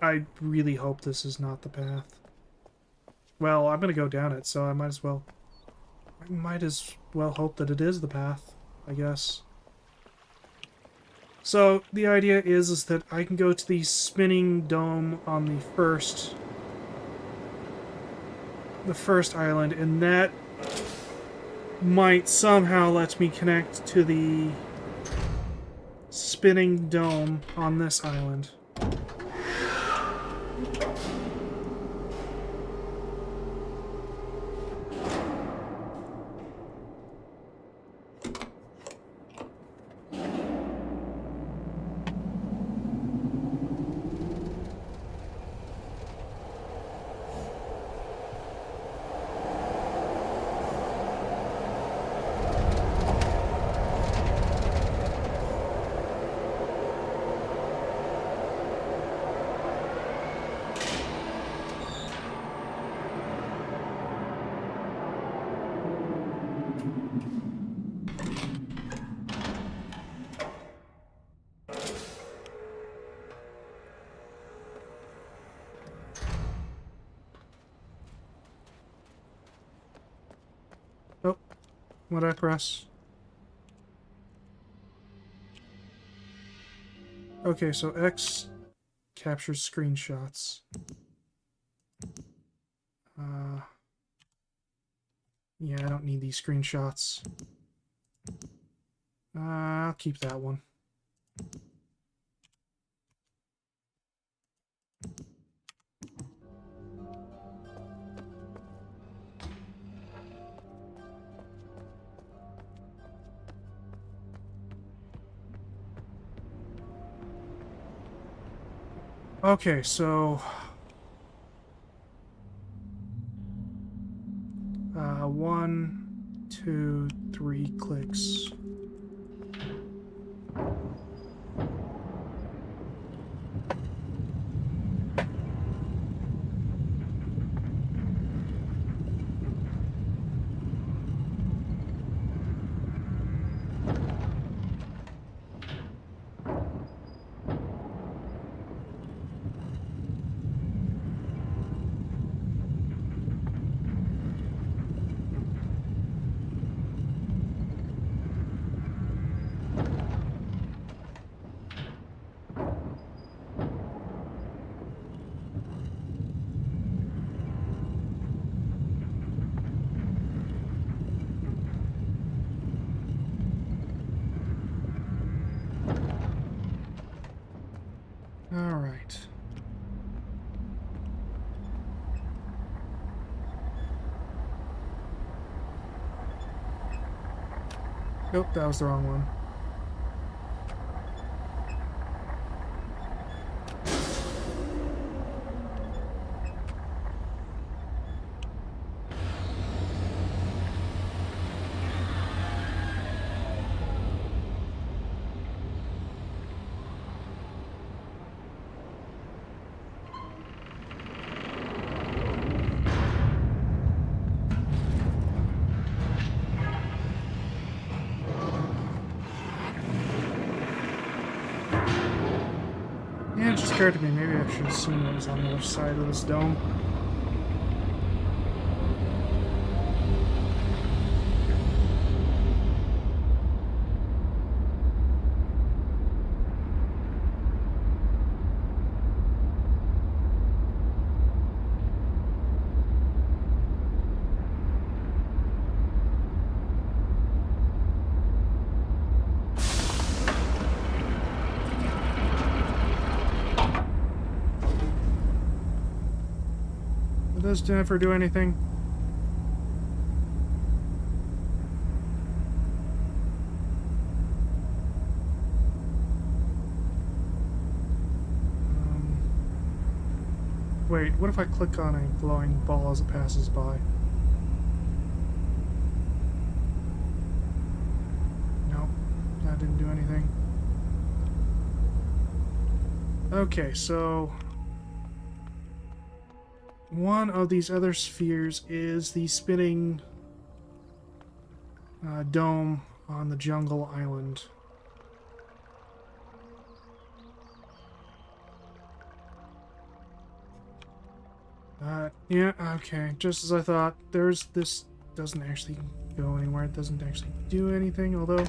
I really hope this is not the path. Well, I'm gonna go down it, so I might as well hope that it is the path, I guess. So, the idea is that I can go to the spinning dome on the first island, and that might somehow let me connect to the spinning dome on this island. Oh, what'd I press? Okay, so X captures screenshots. Yeah, I don't need these screenshots. I'll keep that one. Okay, so 1, 2, 3 clicks. Alright. Nope, that was the wrong one. Yeah, it just occurred to me, maybe I should have seen what was on the other side of this dome. Does Jennifer do anything? Wait, what if I click on a glowing ball as it passes by? Nope, that didn't do anything. Okay, so one of these other spheres is the spinning dome on the jungle island. Yeah, okay, just as I thought. This doesn't actually go anywhere. It doesn't actually do anything, although...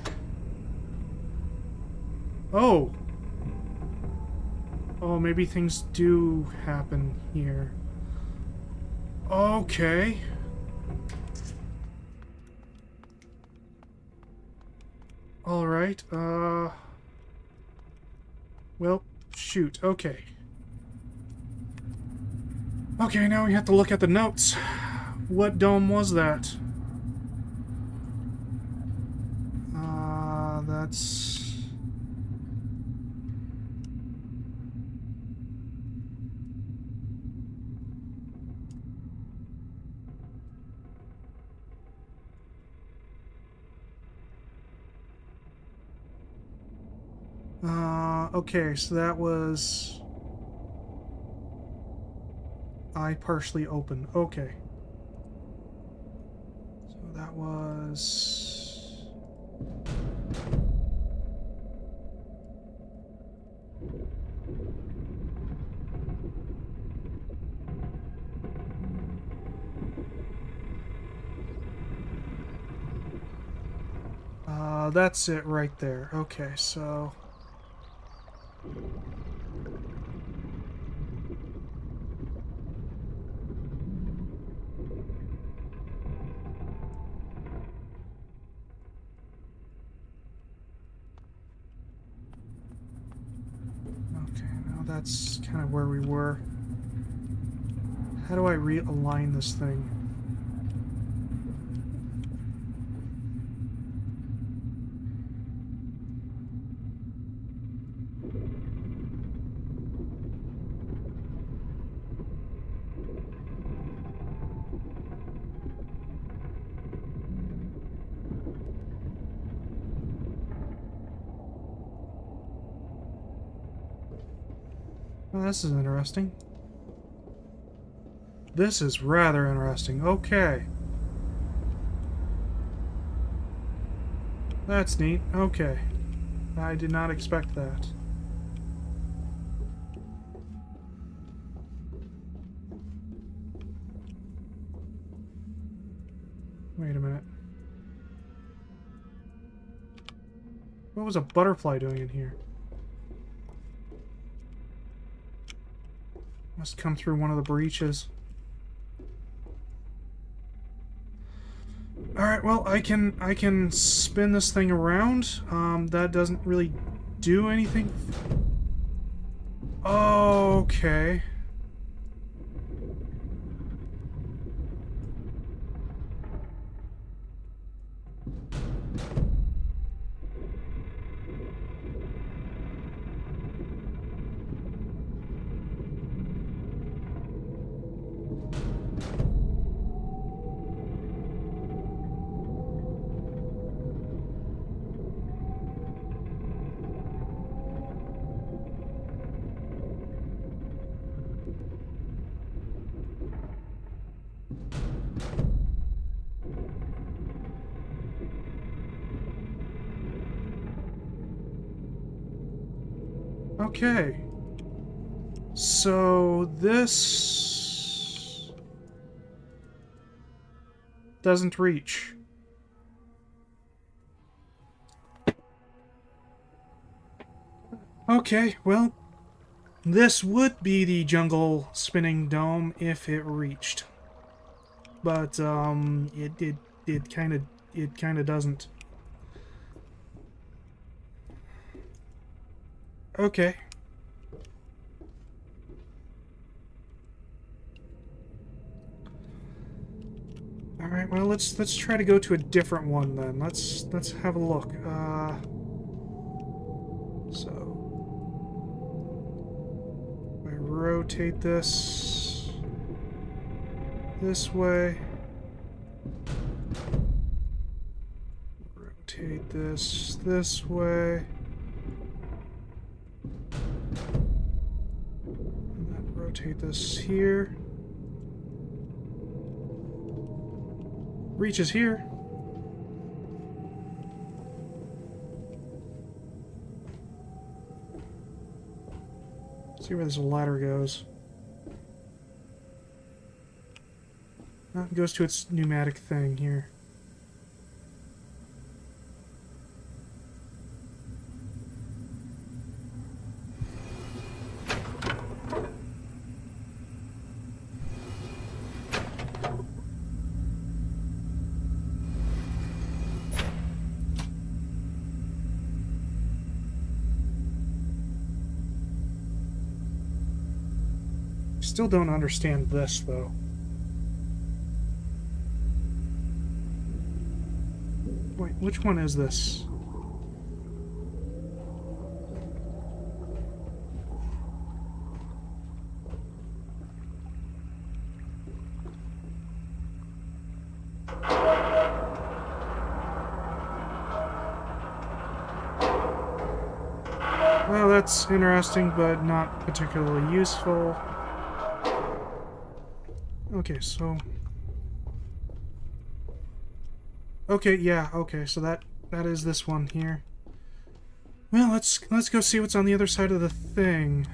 Oh! Oh, maybe things do happen here. Okay. Alright, well, shoot, okay. Okay, now we have to look at the notes. What dome was that? That's... okay, so that was... I partially open. Okay. So that was... that's it right there. Okay, so... That's kind of where we were. How do I realign this thing? Well, this is interesting. This is rather interesting. Okay. That's neat. Okay. I did not expect that. Wait a minute. What was a butterfly doing in here? Must come through one of the breaches. Alright, well, I can spin this thing around. That doesn't really do anything. Okay. Okay. So this doesn't reach. Okay, well, this would be the jungle spinning dome if it reached. But it kind of doesn't. Okay. All right. Well, let's try to go to a different one then. Let's have a look. So I rotate this way. Rotate this way. And then rotate this here. Reaches here. See where this ladder goes. It goes to its pneumatic thing here. Still don't understand this, though. Wait, which one is this? Well, that's interesting, but not particularly useful. Okay, so... Okay, yeah, okay, so that is this one here. Well, let's go see what's on the other side of the thing.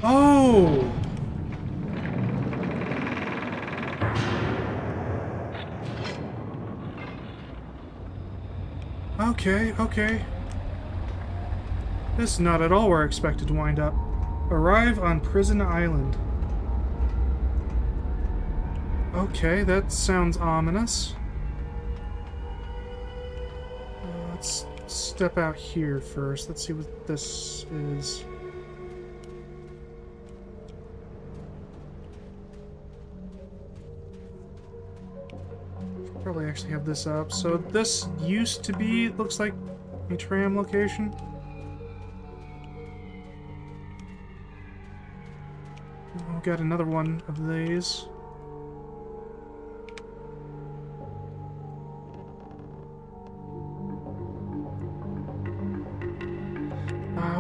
Oh! Okay, okay. This is not at all where I expected to wind up. Arrive on Prison Island. Okay, that sounds ominous. Let's step out here first. Let's see what this is. Probably actually have this up. So this used to be, it looks like, a tram location. We've got another one of these.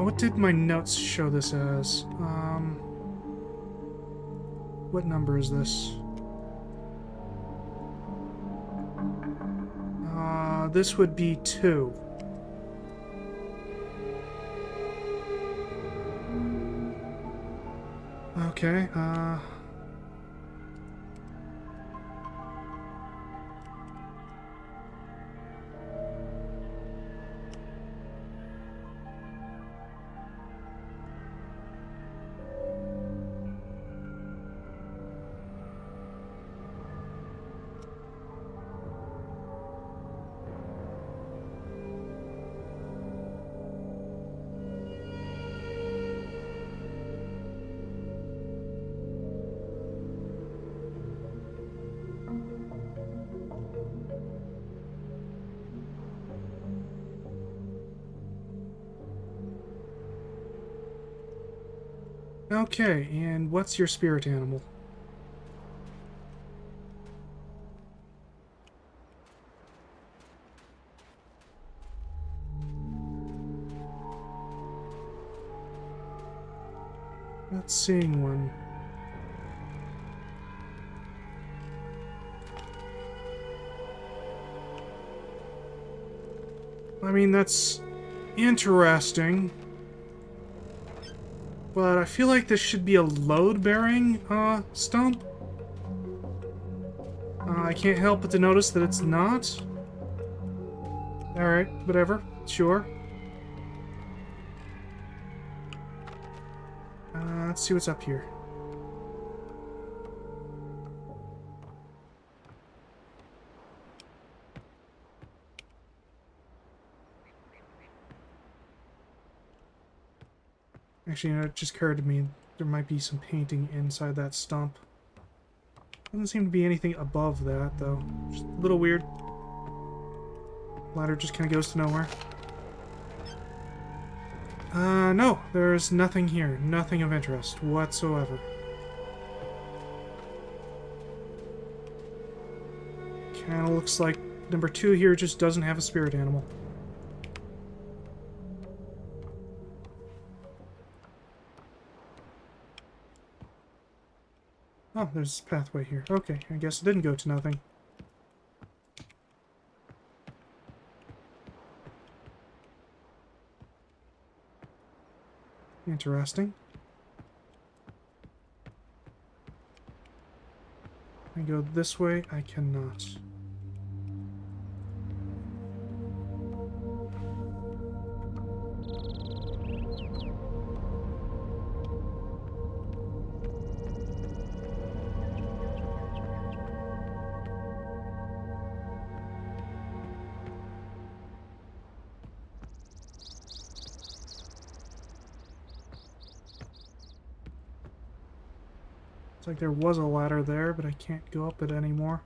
What did my notes show this as? What number is this? This would be 2. Okay, okay, and what's your spirit animal? Not seeing one. I mean, that's interesting. But I feel like this should be a load-bearing, stump. I can't help but to notice that it's not. Alright, whatever. Sure. Let's see what's up here. Actually, you know, it just occurred to me there might be some painting inside that stump. Doesn't seem to be anything above that, though. Just a little weird. Ladder just kind of goes to nowhere. No, there's nothing here. Nothing of interest whatsoever. Kinda looks like number 2 here just doesn't have a spirit animal. Oh, there's a pathway here. Okay, I guess it didn't go to nothing. Interesting. I go this way? I cannot. It's like there was a ladder there, but I can't go up it anymore.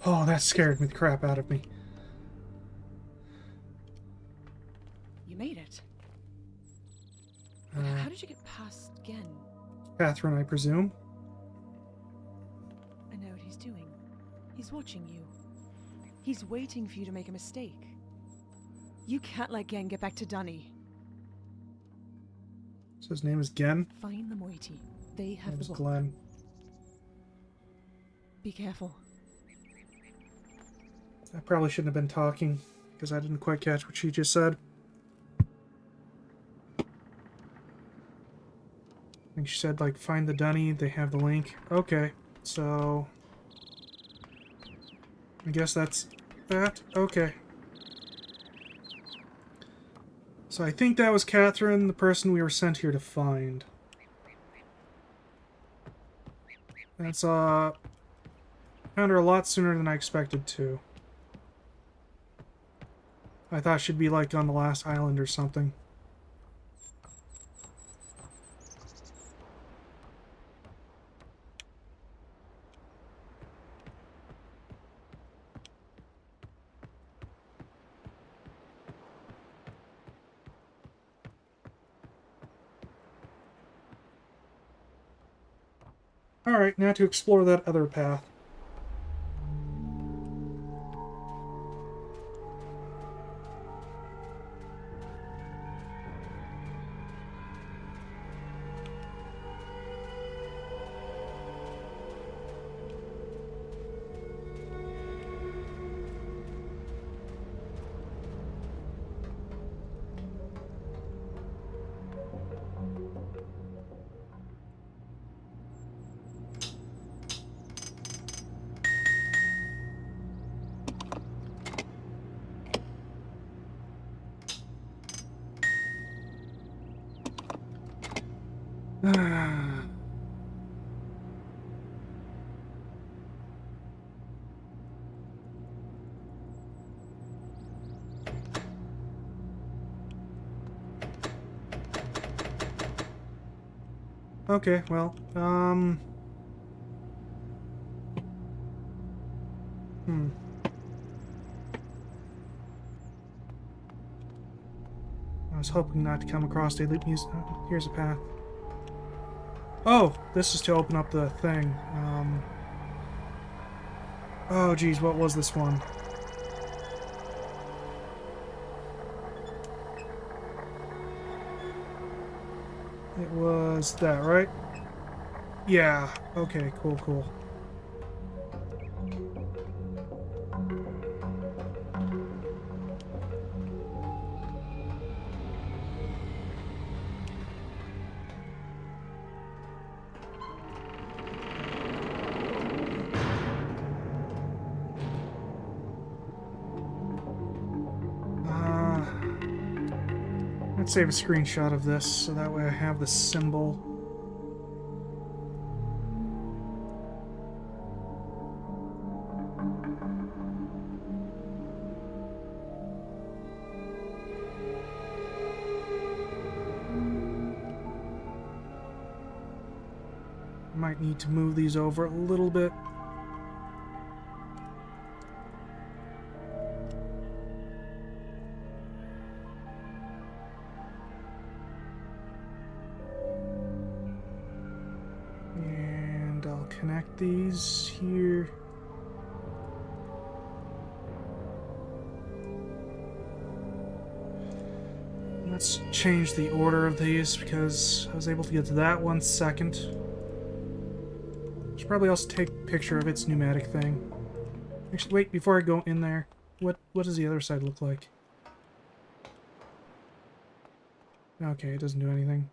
Oh, that scared me the crap out of me. You made it. But how did you get past Gen? Catherine, I presume. I know what he's doing. He's watching you. He's waiting for you to make a mistake. You can't let Gen get back to Dunny. So his name is Gen? Find the moiety. They have That the was book. Glenn. Be careful. I probably shouldn't have been talking, because I didn't quite catch what she just said. I think she said, like, find the Dunny, they have the link. Okay, so... I guess that's that? Okay. So I think that was Catherine, the person we were sent here to find. That's, found her a lot sooner than I expected to. I thought she'd be, like, on the last island or something. Alright, now to explore that other path. Okay, well, I was hoping not to come across a loop music. Here's a path. Oh, this is to open up the thing. Oh, geez, what was this one? It was that, right? Yeah. Okay, cool, cool. Let's save a screenshot of this so that way I have the symbol. Might need to move these over a little bit. And I'll connect these here. Let's change the order of these because I was able to get to that one second. Should probably also take a picture of its pneumatic thing. Actually, wait, before I go in there, what does the other side look like? Okay, it doesn't do anything.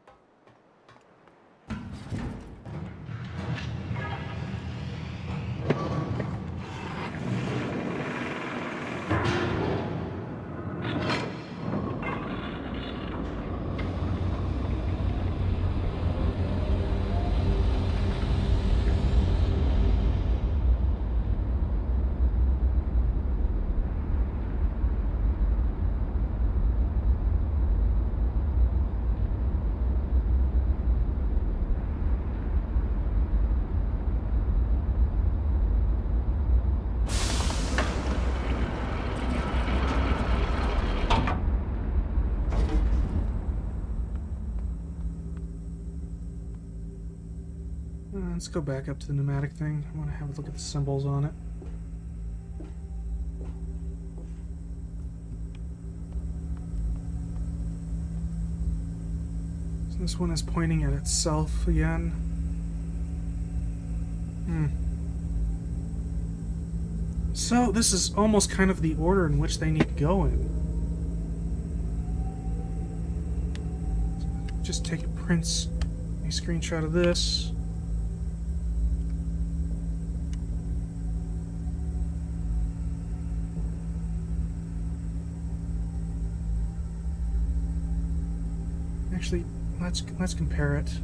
Let's go back up to the pneumatic thing. I want to have a look at the symbols on it. So this one is pointing at itself again. So this is almost kind of the order in which they need to go in. Just take a screenshot of this. Actually, let's compare it.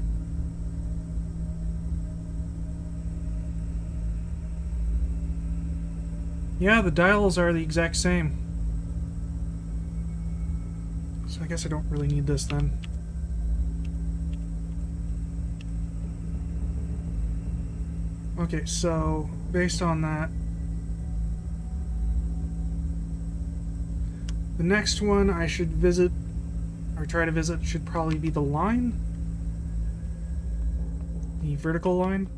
Yeah, the dials are the exact same. So I guess I don't really need this then. Okay, so based on that, the next one I should visit or try to visit should probably be the line. The vertical line.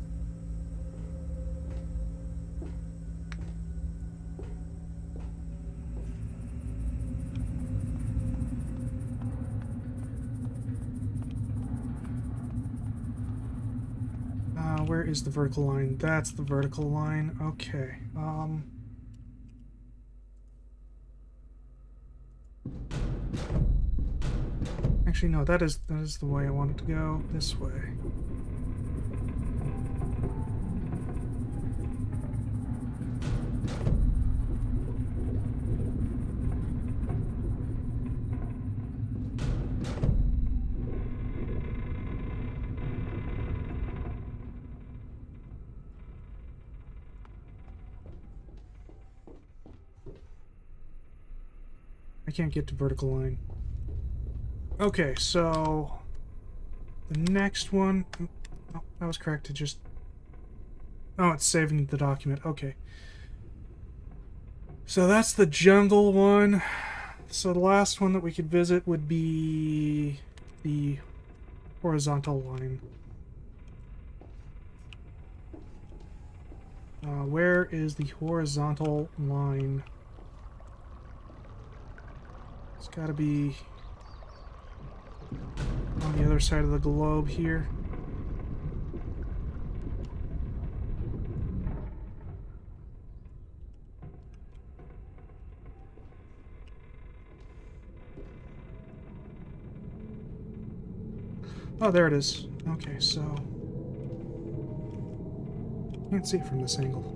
where is the vertical line? That's the vertical line. Okay. Actually, no, that is the way I wanted to go. This way. I can't get to vertical line. Okay, so the next one. Oh, that was correct. To just. Oh, it's saving the document. Okay. So that's the jungle one. So the last one that we could visit would be the horizontal line. Where is the horizontal line? It's got to be on the other side of the globe here. Oh, there it is. Okay, so can't see it from this angle.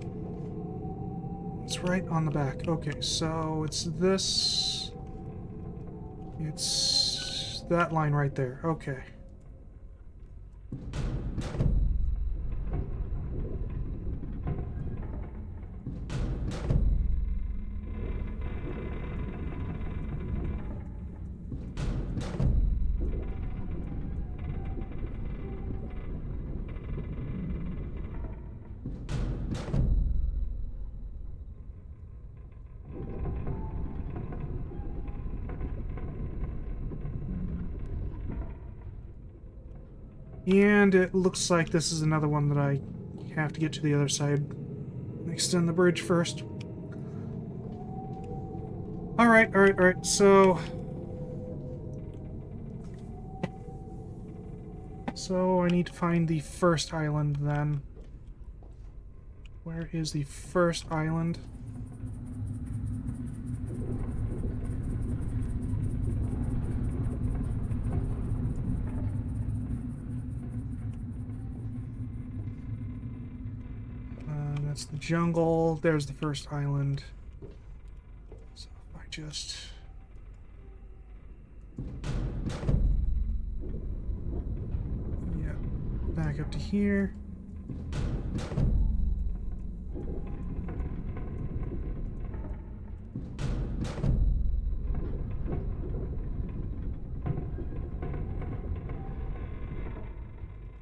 It's right on the back. Okay, so it's this. It's that line right there. Okay. And it looks like this is another one that I have to get to the other side. Extend the bridge first. Alright, so I need to find the first island then. Where is the first island? That's the jungle. There's the first island. So if I just... yeah, back up to here.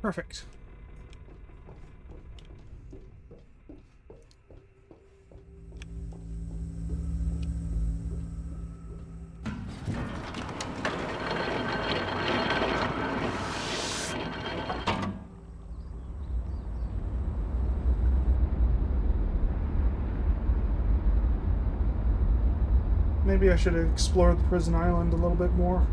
Perfect. Maybe I should have explored the prison island a little bit more.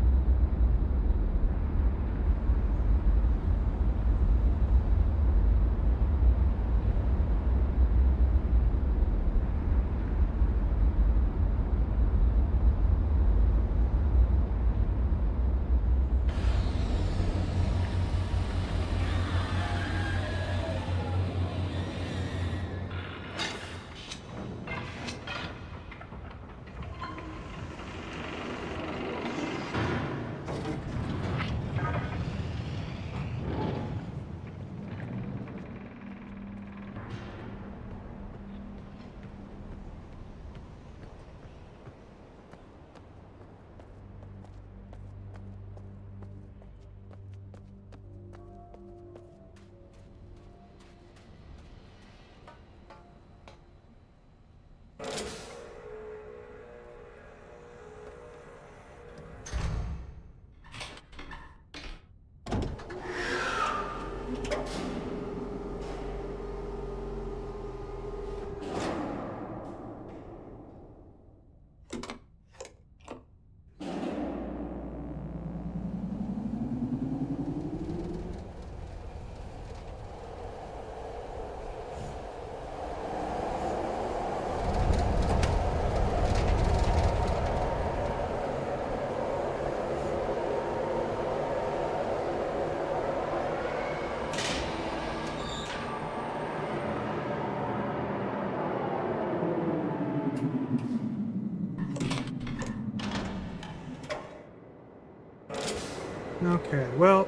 Okay, well...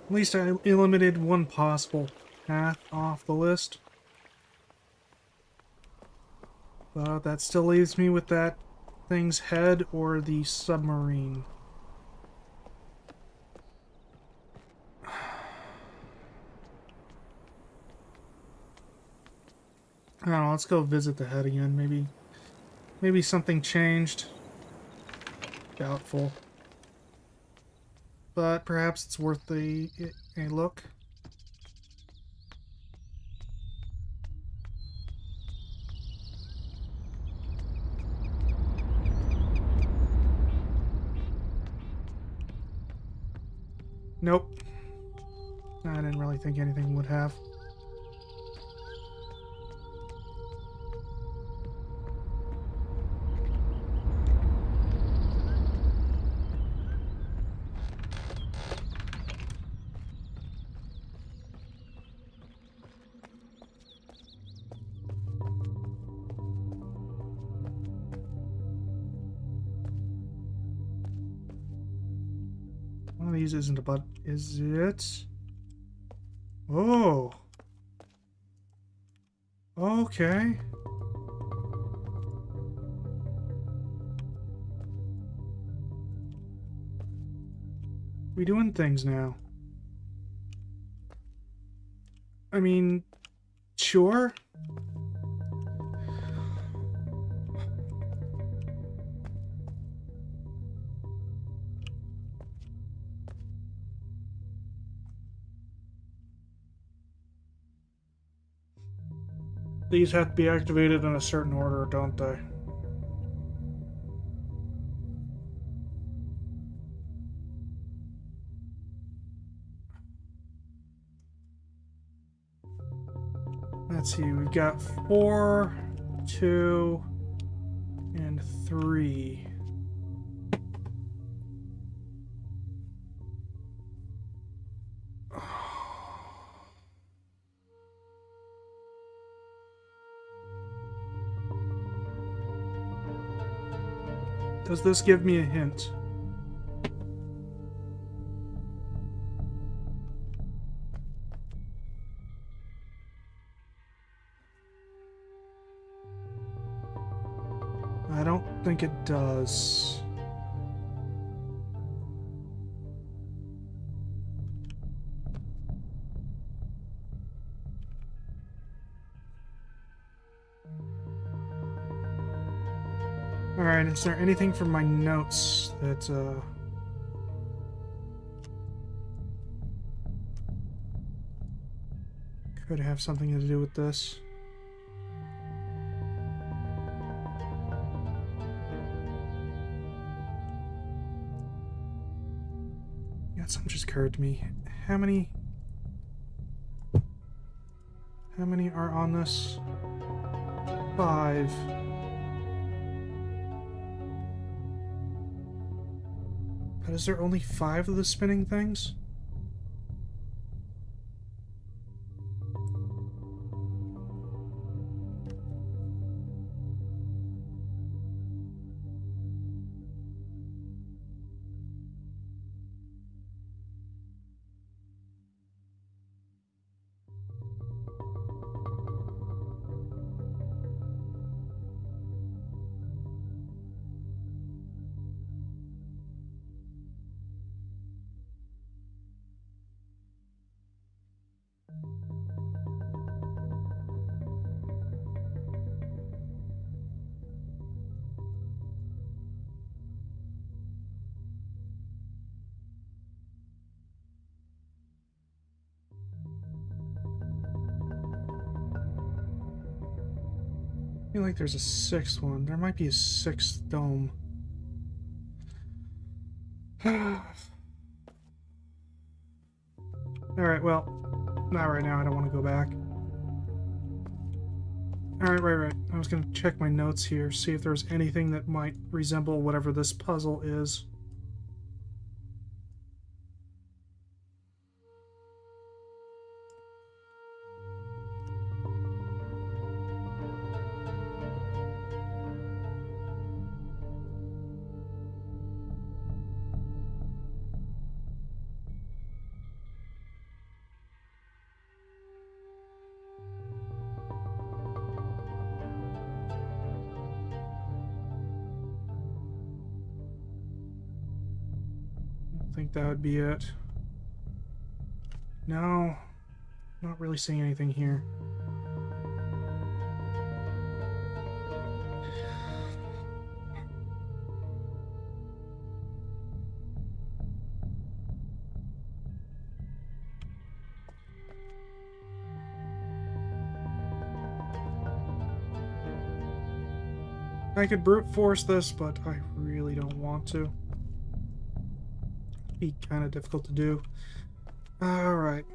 At least I eliminated one possible path off the list. But that still leaves me with that thing's head or the submarine. I don't know, let's go visit the head again. Maybe something changed. Doubtful. But perhaps it's worth a look. Nope. I didn't really think anything would have. One of these isn't a butt, is it? Oh. Okay. We doing things now. I mean, sure. These have to be activated in a certain order, don't they? Let's see, we've got 4, 2, and 3. Does this give me a hint? I don't think it does. Alright, is there anything from my notes that, could have something to do with this? Yeah, something just occurred to me. How many are on this? 5. But is there only 5 of the spinning things? I feel like there's a 6th one. There might be a 6th dome. Alright, well, not right now. I don't want to go back. Alright, right. I was going to check my notes here, see if there's anything that might resemble whatever this puzzle is. think that would be it. No, not really seeing anything here. I could brute force this, but I really don't want to. It'd be kind of difficult to do. Alright.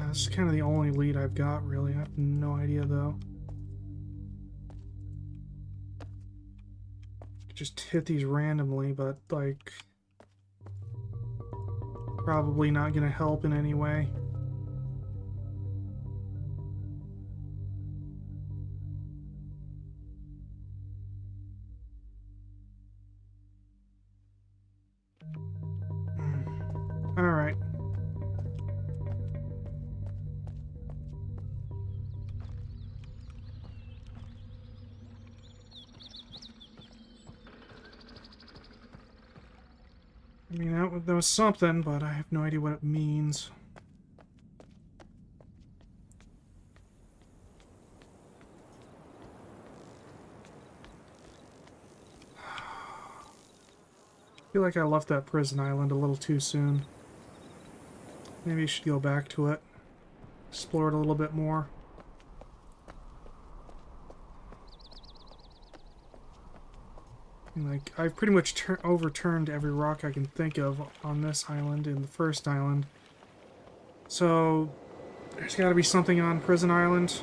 This is kind of the only lead I've got, really. I have no idea, though. Could just hit these randomly, but, like, probably not gonna help in any way. Alright. I mean, that was something, but I have no idea what it means. I feel like I left that prison island a little too soon. Maybe I should go back to it. Explore it a little bit more. Like, I've pretty much overturned every rock I can think of on this island and the first island. So, there's gotta be something on Prison Island.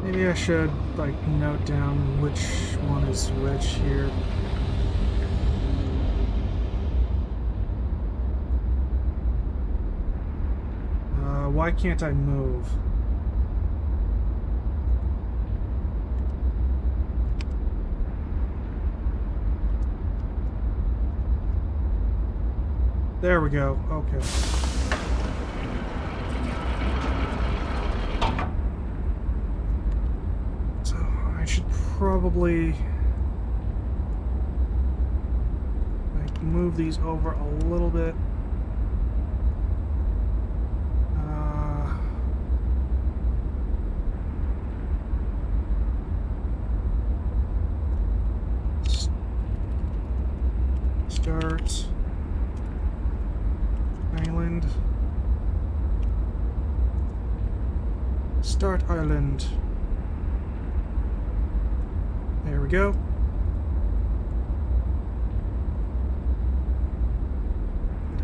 Maybe I should, like, note down which one is which here. Why can't I move? There we go. Okay. So I should probably move these over a little bit. Start island. Start island. There we go.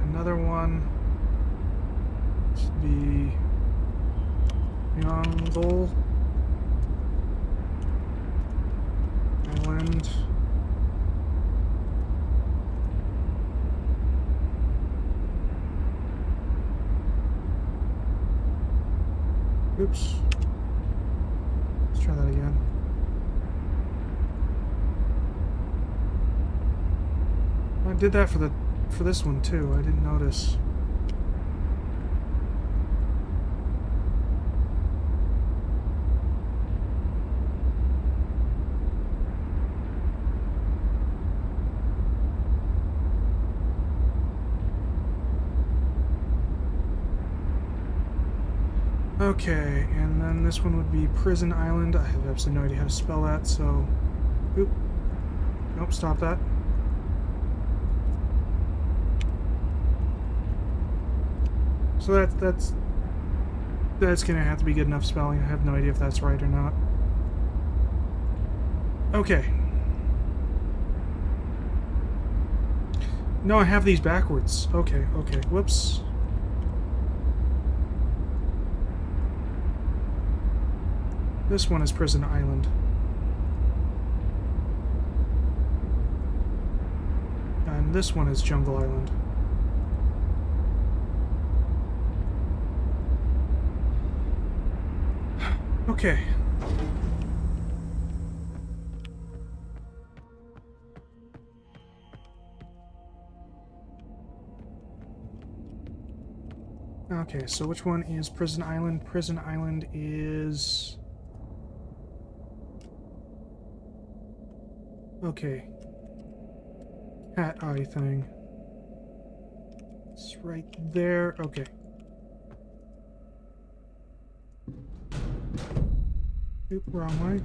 Another one. Should be Yongle Island. Oops. Let's try that again. I did that for this one too. I didn't notice. Okay, and then this one would be Prison Island. I have absolutely no idea how to spell that, so... Oop. Nope, stop that. So that's gonna have to be good enough spelling. I have no idea if that's right or not. Okay. No, I have these backwards. Okay, okay. Whoops. This one is Prison Island. And this one is Jungle Island. Okay. Okay, so which one is Prison Island? Prison Island is... Okay. Hat eye thing. It's right there. Okay. Oop, wrong way.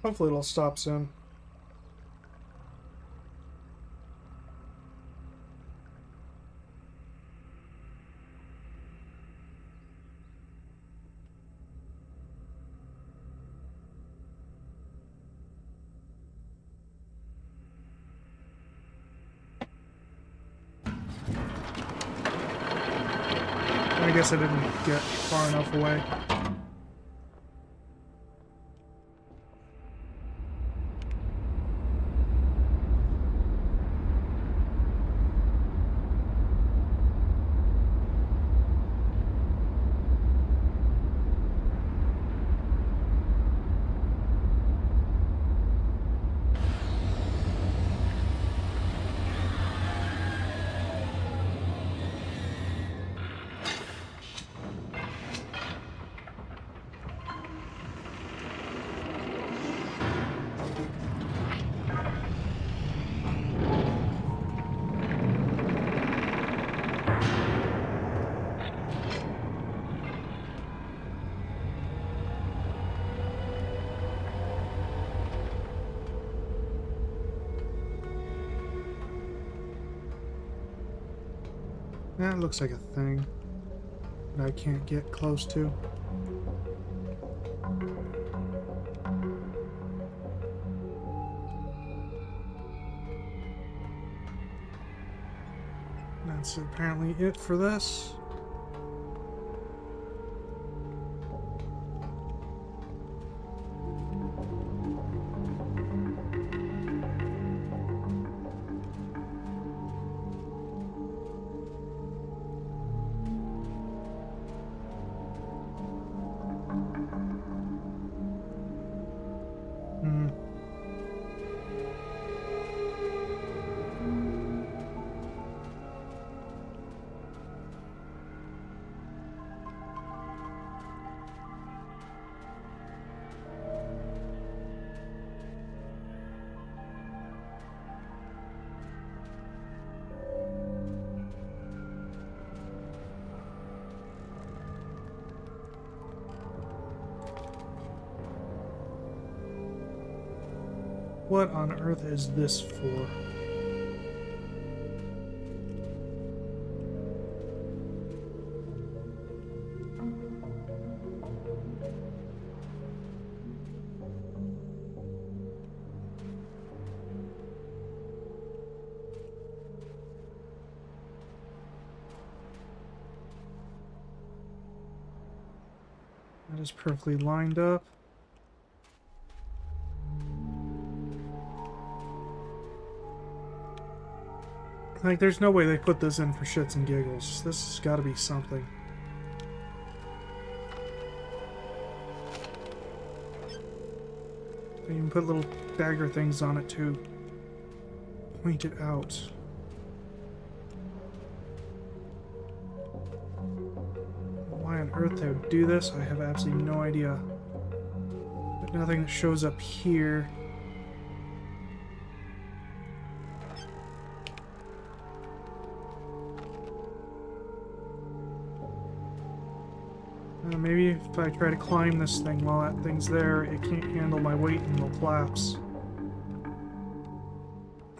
Hopefully it'll stop soon. I guess I didn't get far enough away. That looks like a thing that I can't get close to. That's apparently it for this. Hmm. What on earth is this for? That is perfectly lined up. Like, there's no way they put this in for shits and giggles. This has got to be something. They even put little dagger things on it to point it out. Why on earth they would do this, I have absolutely no idea. But nothing shows up here. Maybe if I try to climb this thing while that thing's there, it can't handle my weight and will collapse.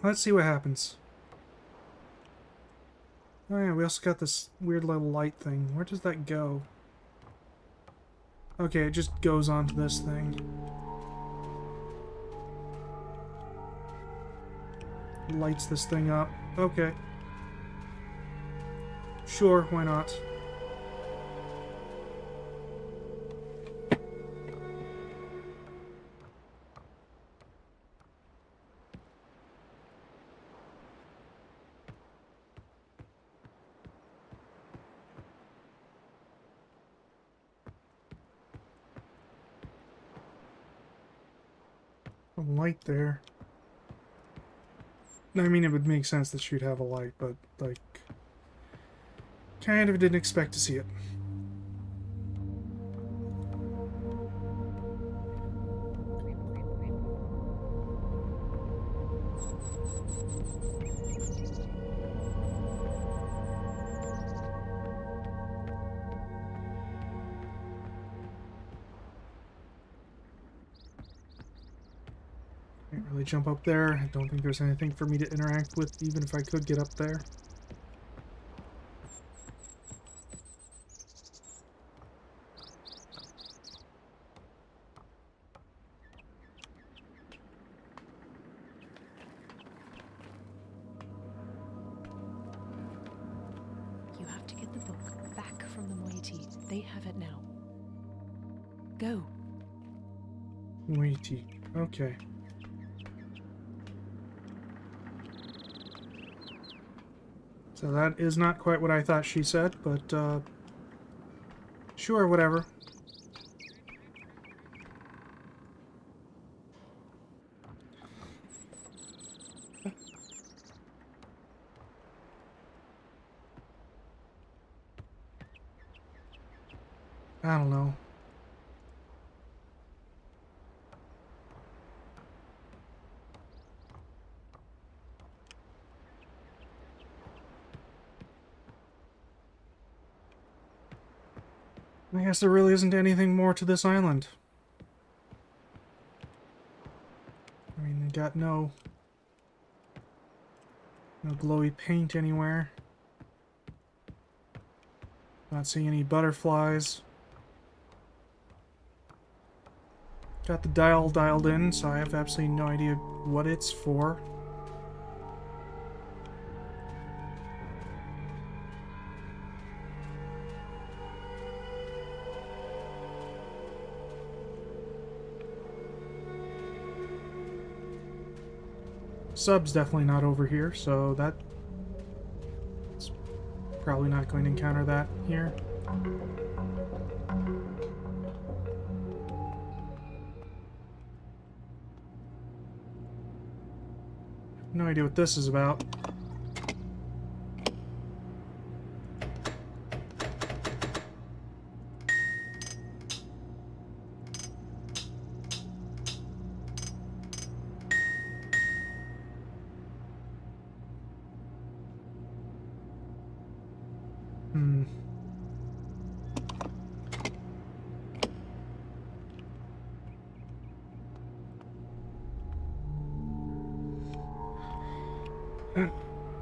Let's see what happens. Oh yeah, we also got this weird little light thing. Where does that go? Okay, it just goes onto this thing. Lights this thing up. Okay. Sure, why not? A light there. I mean, it would make sense that she'd have a light, but, like, kind of didn't expect to see it. Can't really jump up there. I don't think there's anything for me to interact with, even if I could get up there. You have to get the book back from the moiety. They have it now. Go. Waity. Okay. So that is not quite what I thought she said, but, sure, whatever. I don't know. I guess there really isn't anything more to this island. I mean, they got no glowy paint anywhere. Not seeing any butterflies. Got the dial dialed in, so I have absolutely no idea what it's for. Sub's definitely not over here, so that's probably not going to encounter that here. No idea what this is about. Hmm.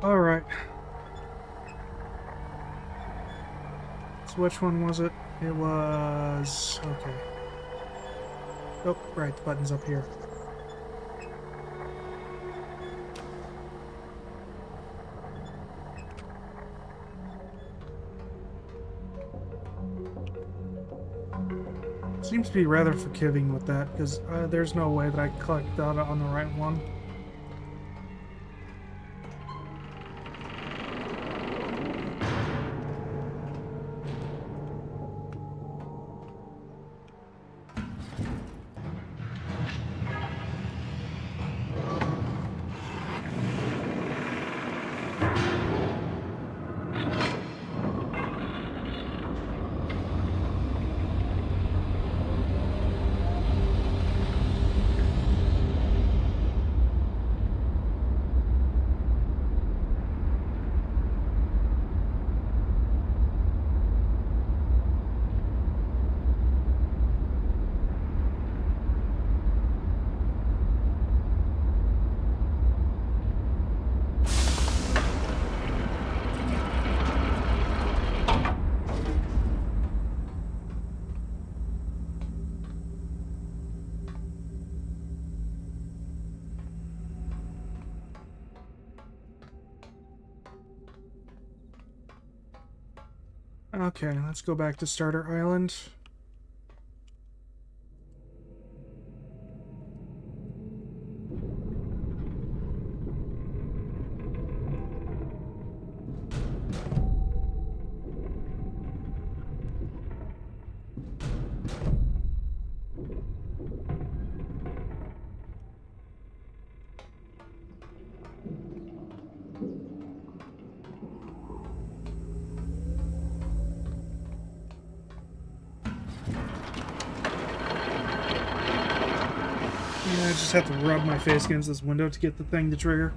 All right. So which one was it? It was... okay. Oh, right, the button's up here. Seems to be rather forgiving with that, because there's no way that I clicked data on the right one. Okay, let's go back to Starter Island. Yeah, I just have to rub my face against this window to get the thing to trigger.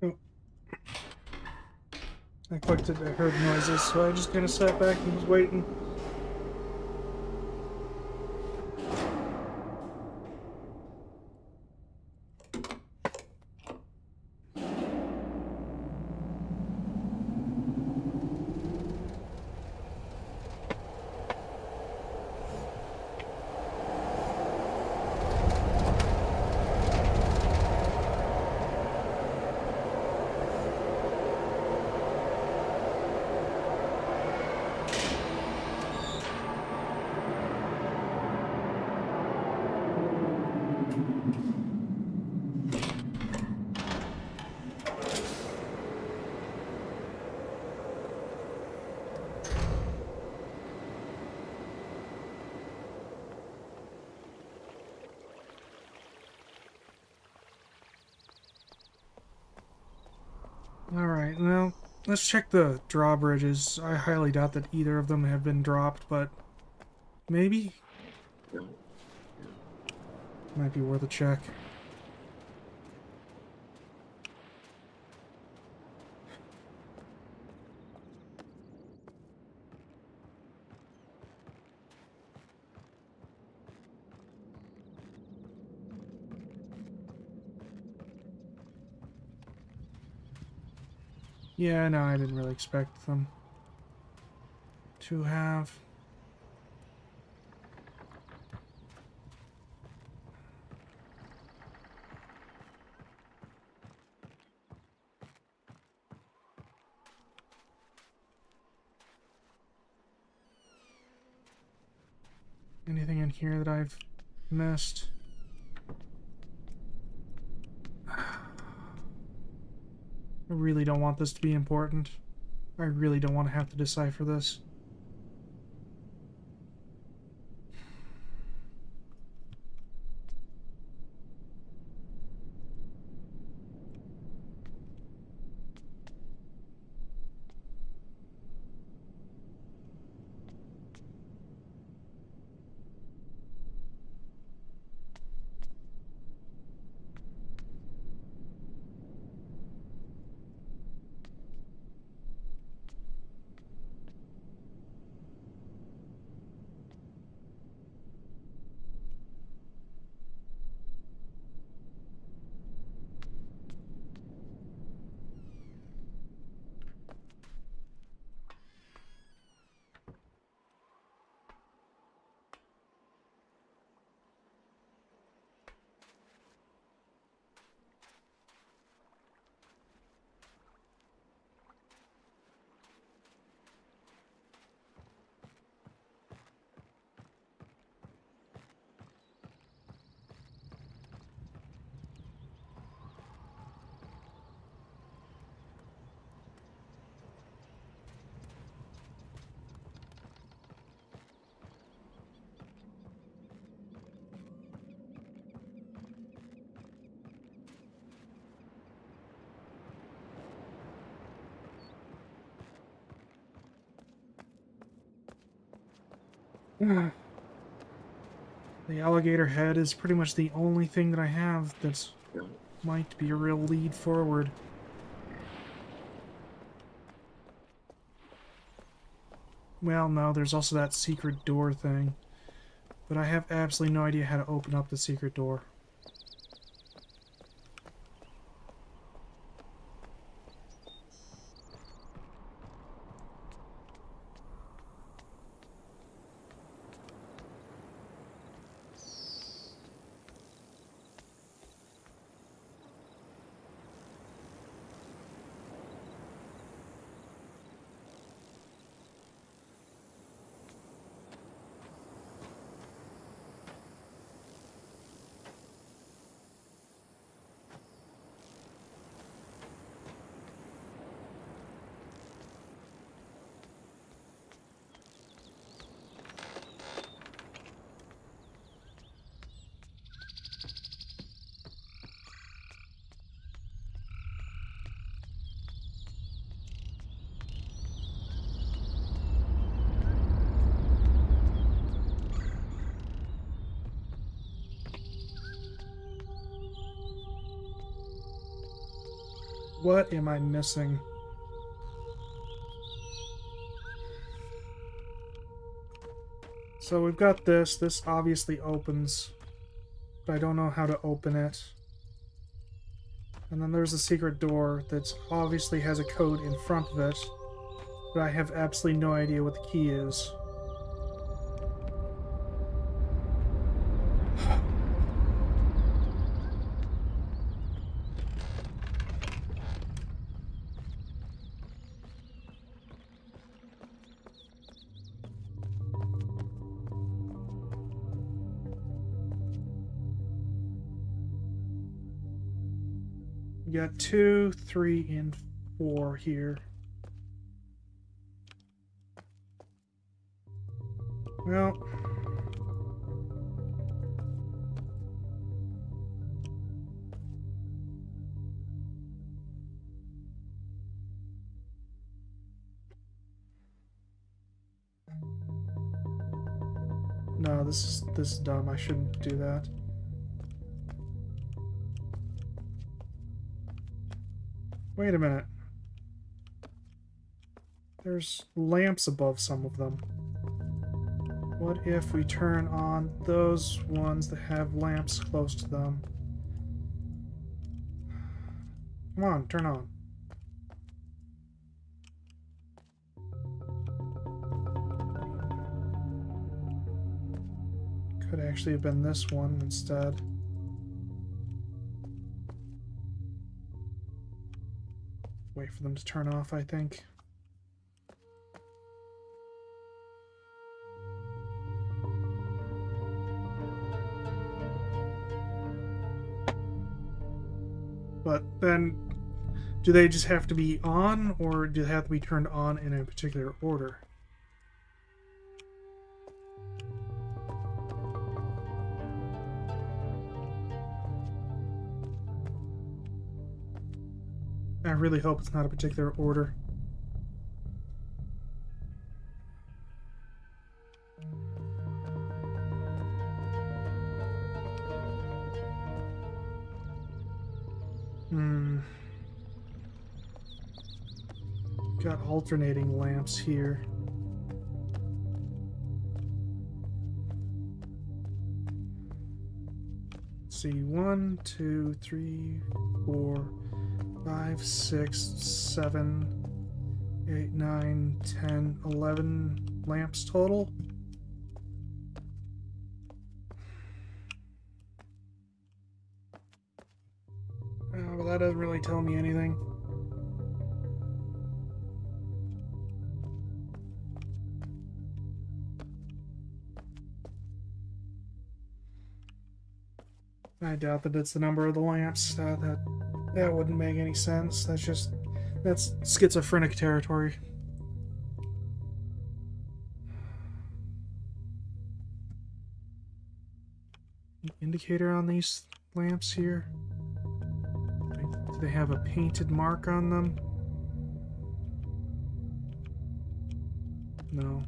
Oh. I clicked it, I heard noises, so I just kind of sat back and was waiting. Alright, well, let's check the drawbridges. I highly doubt that either of them have been dropped, but maybe? Might be worth a check. Yeah, no, I didn't really expect them to have. Anything in here that I've missed? I really don't want this to be important. I really don't want to have to decipher this. The alligator head is pretty much the only thing that I have that might be a real lead forward. Well, no, there's also that secret door thing. But I have absolutely no idea how to open up the secret door. What am I missing? So we've got this. This obviously opens, but I don't know how to open it. And then there's a secret door that obviously has a code in front of it, but I have absolutely no idea what the key is. We got 2, 3, and 4 here. Well, this is dumb. I shouldn't do that. Wait a minute. There's lamps above some of them. What if we turn on those ones that have lamps close to them? Come on, turn on. Could actually have been this one instead. Wait for them to turn off, I think. But then, do they just have to be on, or do they have to be turned on in a particular order? I really hope it's not a particular order. Got alternating lamps here. Let's see, 1, 2, 3, 4, 5, 6, 7, 8, 9, 10, 11 lamps total. But that doesn't really tell me anything. I doubt that it's the number of the lamps. That wouldn't make any sense. That's schizophrenic territory. Indicator on these lamps here? Do they have a painted mark on them? No.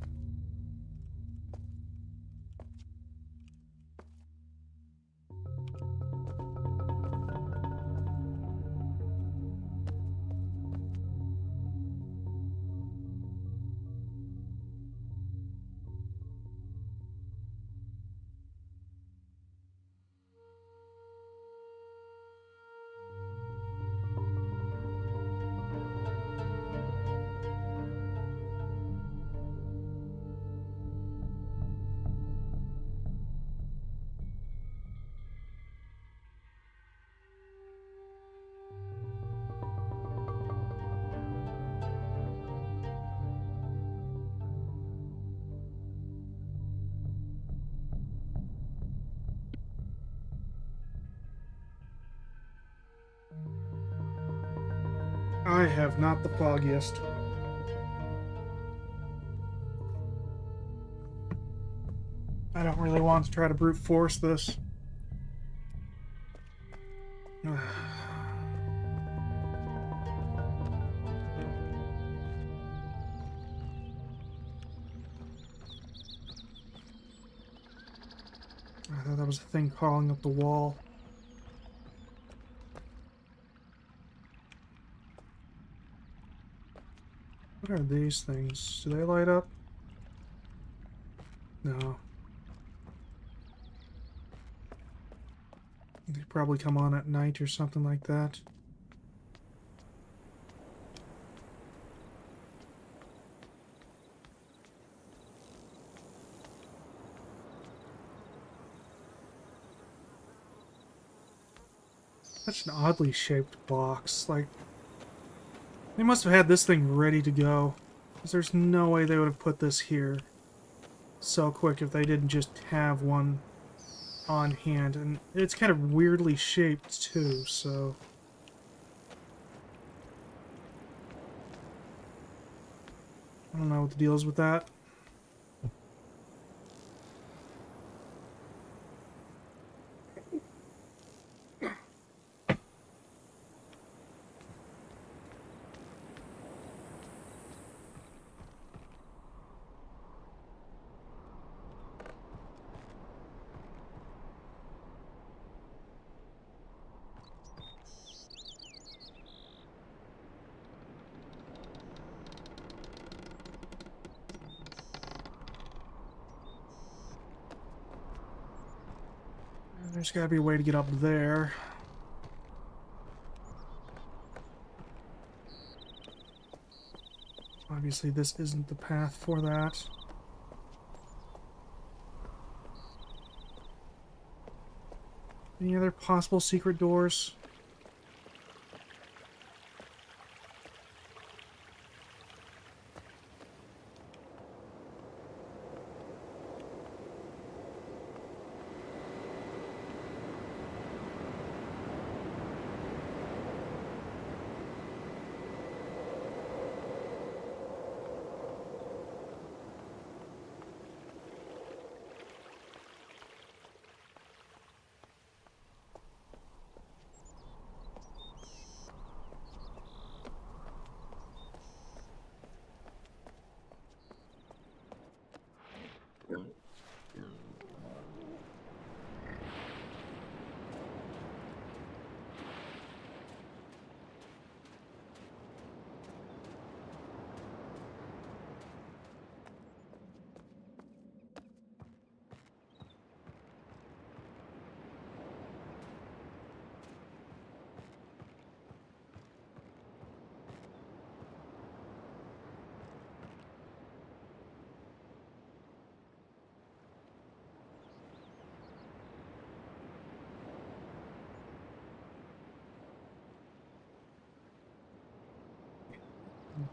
I have not the foggiest. I don't really want to try to brute force this. I thought that was a thing crawling up the wall. What are these things? Do they light up? No. They probably come on at night or something like that. Such an oddly shaped box. Like, they must have had this thing ready to go, because there's no way they would have put this here so quick if they didn't just have one on hand. And it's kind of weirdly shaped too, so I don't know what the deal is with that. There's gotta be a way to get up there. Obviously, this isn't the path for that. Any other possible secret doors?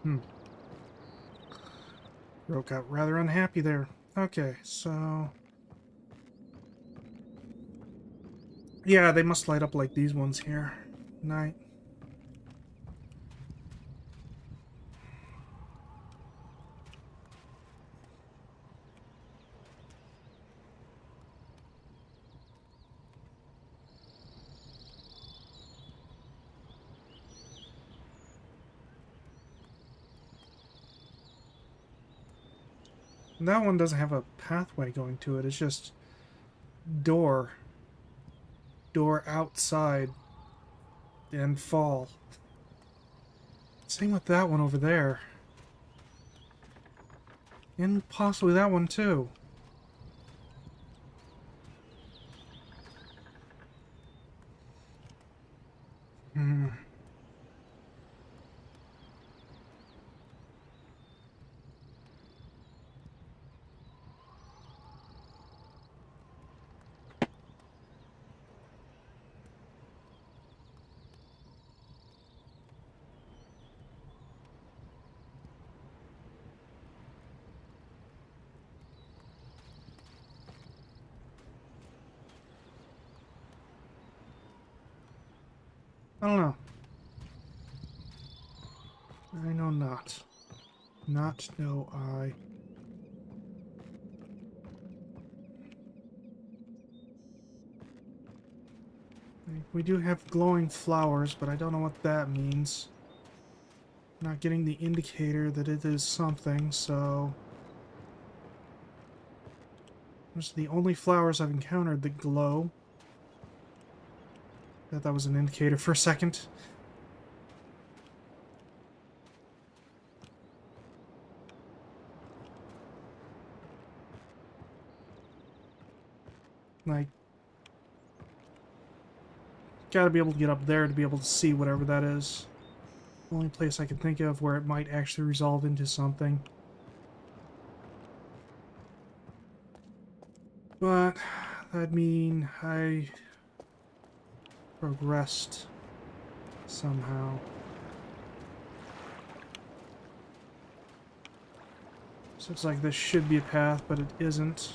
Hmm. Broke out rather unhappy there. Okay, so... yeah, they must light up like these ones here. Night. That one doesn't have a pathway going to it. It's just door. Door outside. And fall. Same with that one over there. And possibly that one too. Hmm. I don't know. I know not. Not know I. We do have glowing flowers, but I don't know what that means. Not getting the indicator that it is something, so... those are the only flowers I've encountered that glow. Thought that was an indicator for a second. Like... gotta be able to get up there to be able to see whatever that is. Only place I can think of where it might actually resolve into something. But that'd mean I progressed somehow. So looks like this should be a path, but it isn't.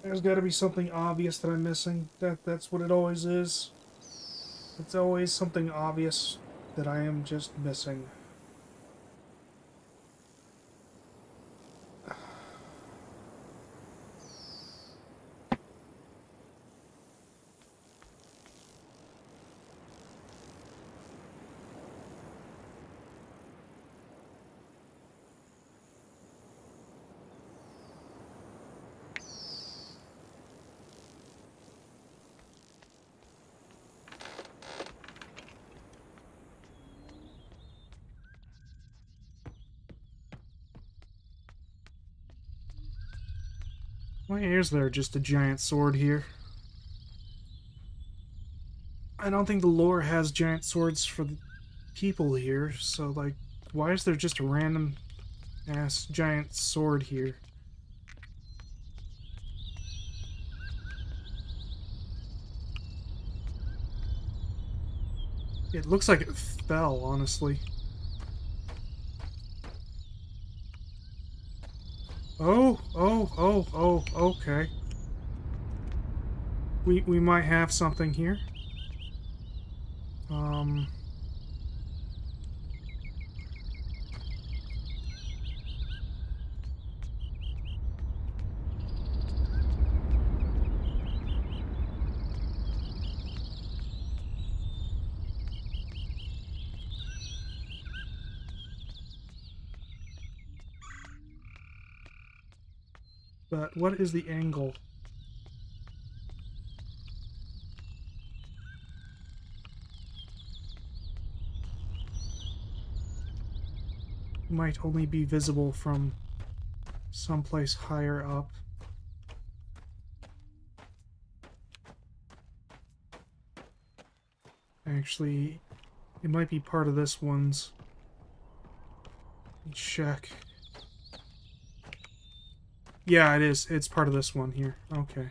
There's got to be something obvious that I'm missing. That's what it always is. It's always something obvious that I am just missing. Why is there just a giant sword here? I don't think the lore has giant swords for the people here, so, like, why is there just a random ass giant sword here? It looks like it fell, honestly. Oh, okay. We might have something here. Um... But what is the angle? Might only be visible from someplace higher up. Actually, it might be part of this one's. Let's check. Yeah, it is. It's part of this one here. Okay.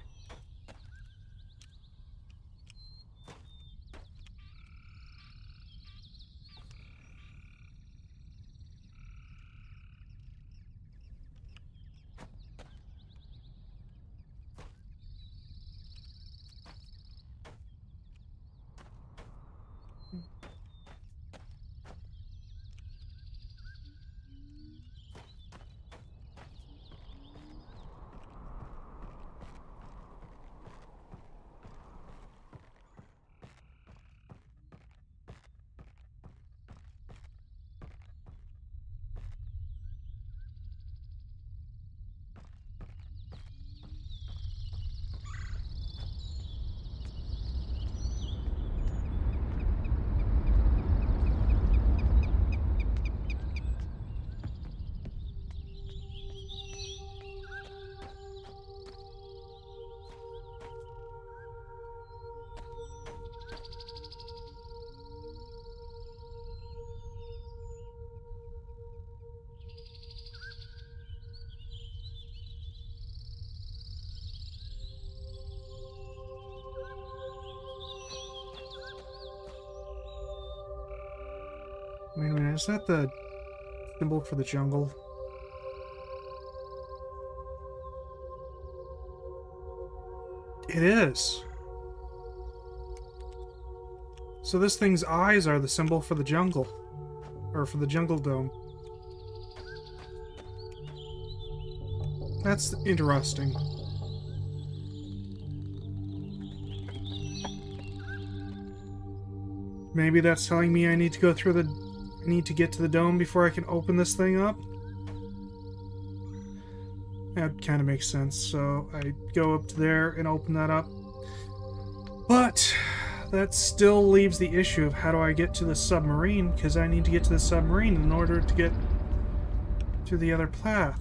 Wait a minute, is that the symbol for the jungle? It is. So this thing's eyes are the symbol for the jungle. Or for the jungle dome. That's interesting. Maybe that's telling me I need to go through the... I need to get to the dome before I can open this thing up? That kind of makes sense. So I go up to there and open that up. But that still leaves the issue of how do I get to the submarine, because I need to get to the submarine in order to get to the other path.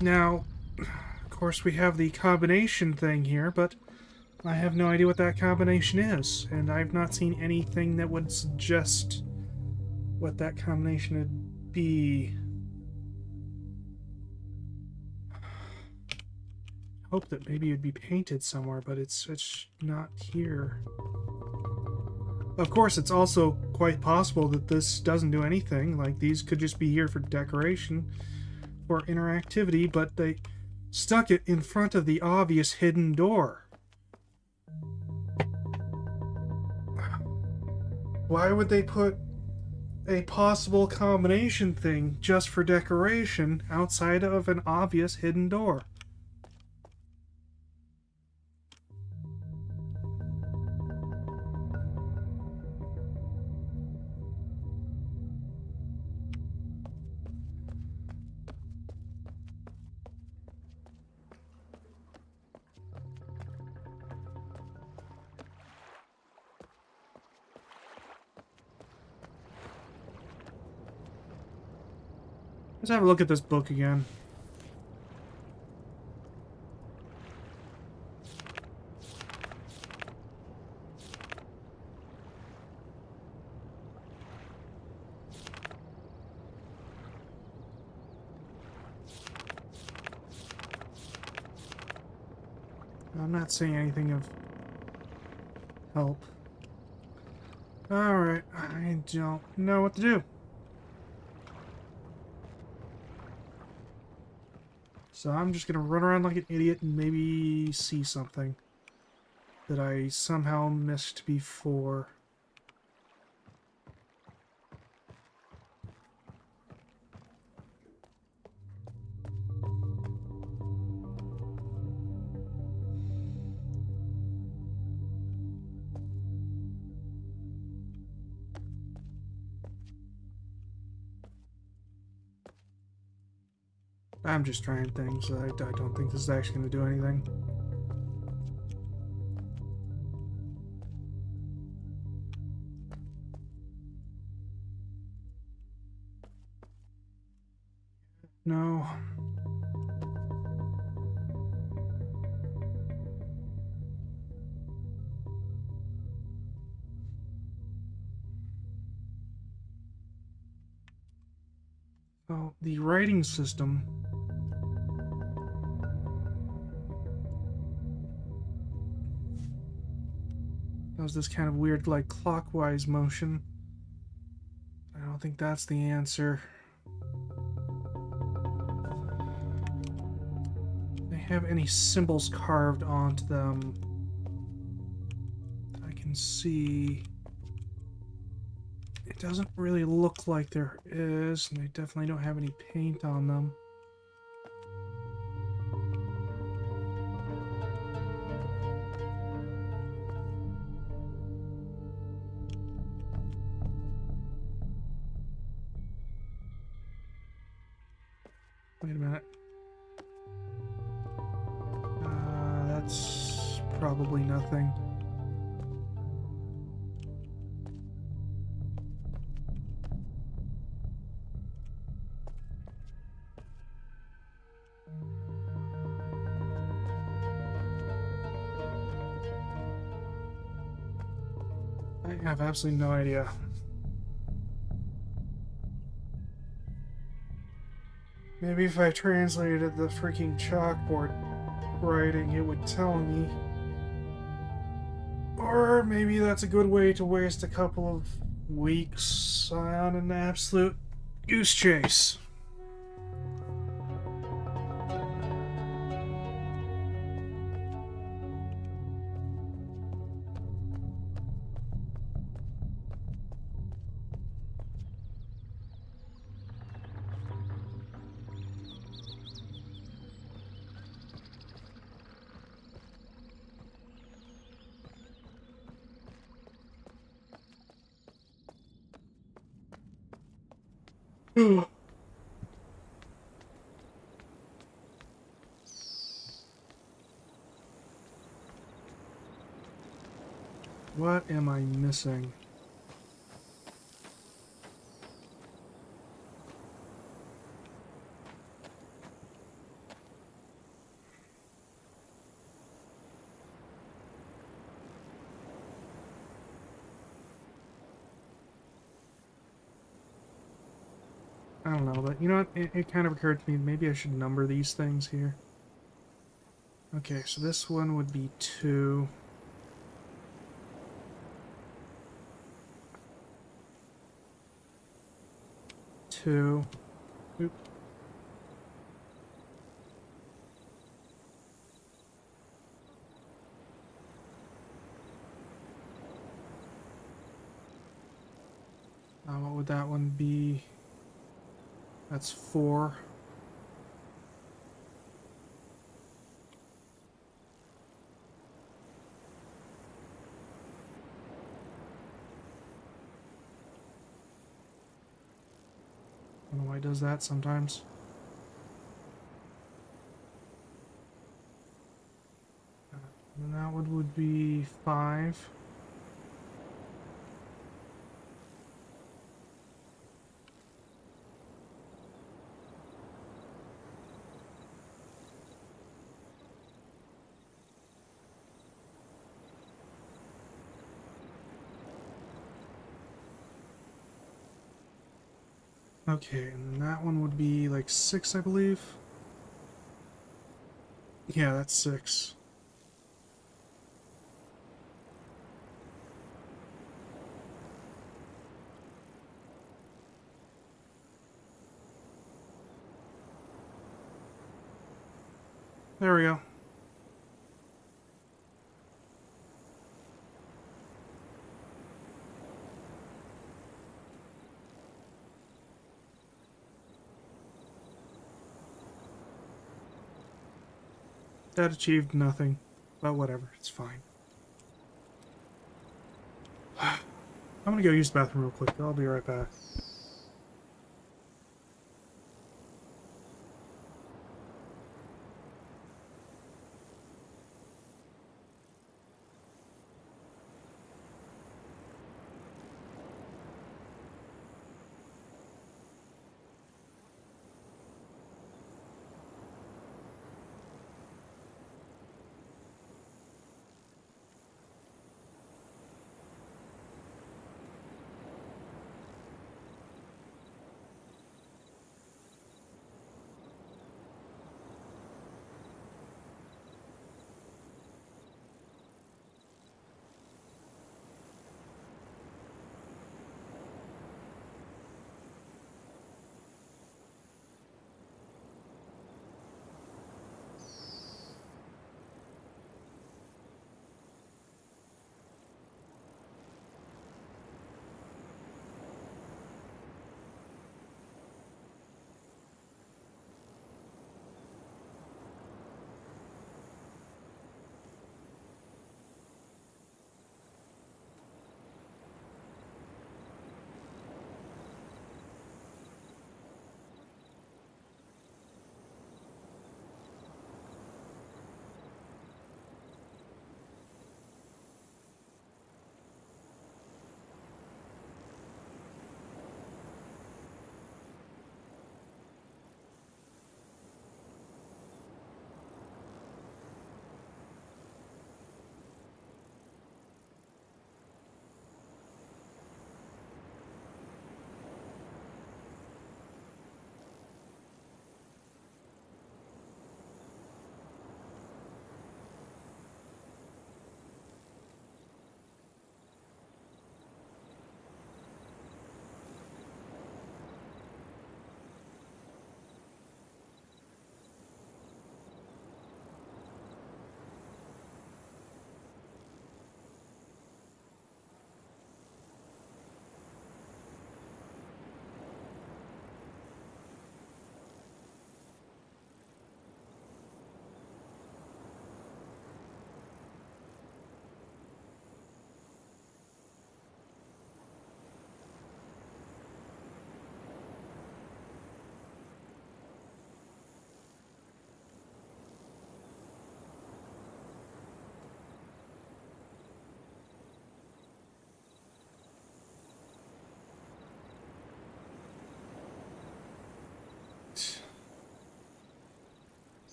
Now, of course, we have the combination thing here, but I have no idea what that combination is, and I've not seen anything that would suggest what that combination would be. Hope that maybe it'd be painted somewhere, but it's not here. Of course, it's also quite possible that this doesn't do anything. Like, these could just be here for decoration or interactivity, but they stuck it in front of the obvious hidden door. Why would they put a possible combination thing just for decoration outside of an obvious hidden door? Let's have a look at this book again. I'm not saying anything of help. Alright, I don't know what to do. So I'm just gonna run around like an idiot and maybe see something that I somehow missed before. I'm just trying things. I don't think this is actually going to do anything. No. Oh, the writing system. Does this kind of weird, like, clockwise motion. I don't think that's the answer. They have any symbols carved onto them that I can see. It doesn't really look like there is, and they definitely don't have any paint on them. Wait a minute. That's probably nothing. I have absolutely no idea. Maybe if I translated the freaking chalkboard writing, it would tell me. Or maybe that's a good way to waste a couple of weeks on an absolute goose chase. What am I missing? I don't know, but you know what? It kind of occurred to me, maybe I should number these things here. Okay, so this one would be 2. Two. Oop. What would that one be? That's 4. I don't know why it does that sometimes. And that one would be 5. Okay, and that one would be like 6, I believe. Yeah, that's 6. There we go. That achieved nothing. But whatever, it's fine. I'm gonna go use the bathroom real quick. I'll be right back.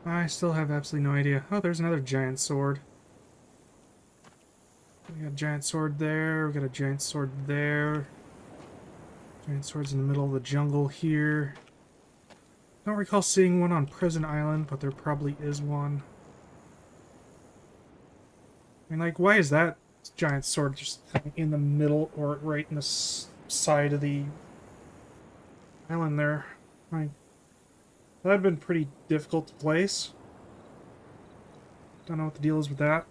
I still have absolutely no idea. Oh, there's another giant sword. We got a giant sword there. We got a giant sword there. Giant sword's in the middle of the jungle here. Don't recall seeing one on Prison Island, but there probably is one. I mean, like, why is that giant sword just in the middle or right in the side of the island there? Like, that'd have been pretty difficult to place. Don't know what the deal is with that.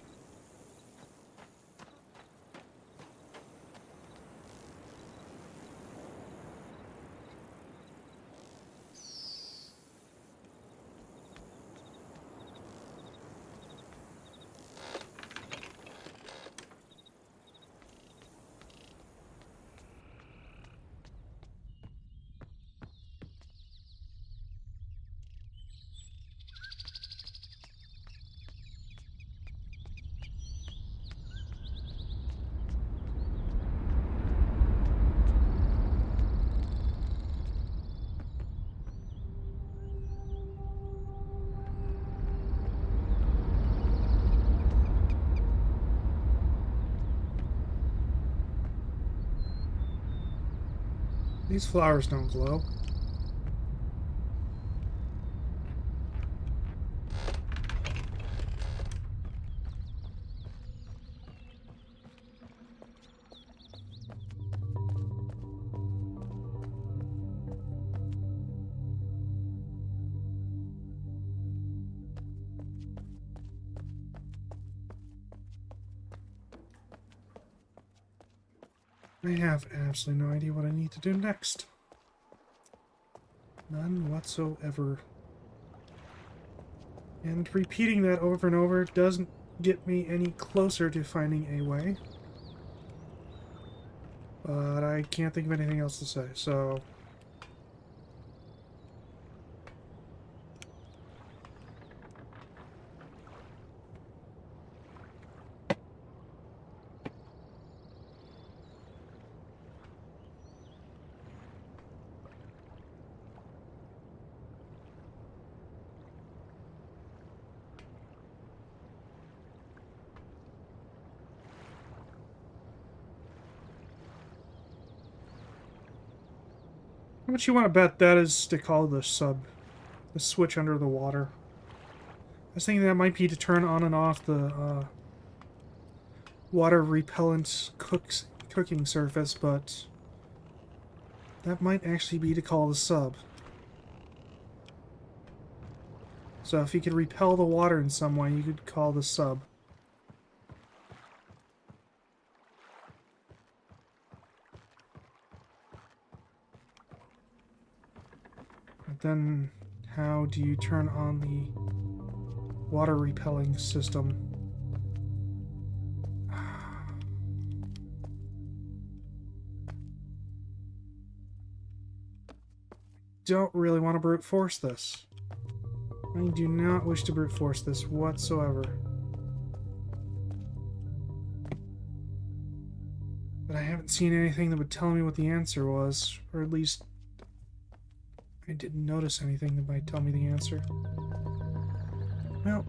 These flowers don't glow. I have absolutely no idea what I need to do next. None whatsoever. And repeating that over and over doesn't get me any closer to finding a way. But I can't think of anything else to say, so... How much you want to bet that is to call the sub, the switch under the water? I was thinking that might be to turn on and off the water repellent cooking surface, but that might actually be to call the sub. So if you could repel the water in some way, you could call the sub. But then, how do you turn on the water repelling system? Don't really want to brute force this. I do not wish to brute force this whatsoever. But I haven't seen anything that would tell me what the answer was, or at least I didn't notice anything that might tell me the answer. Well,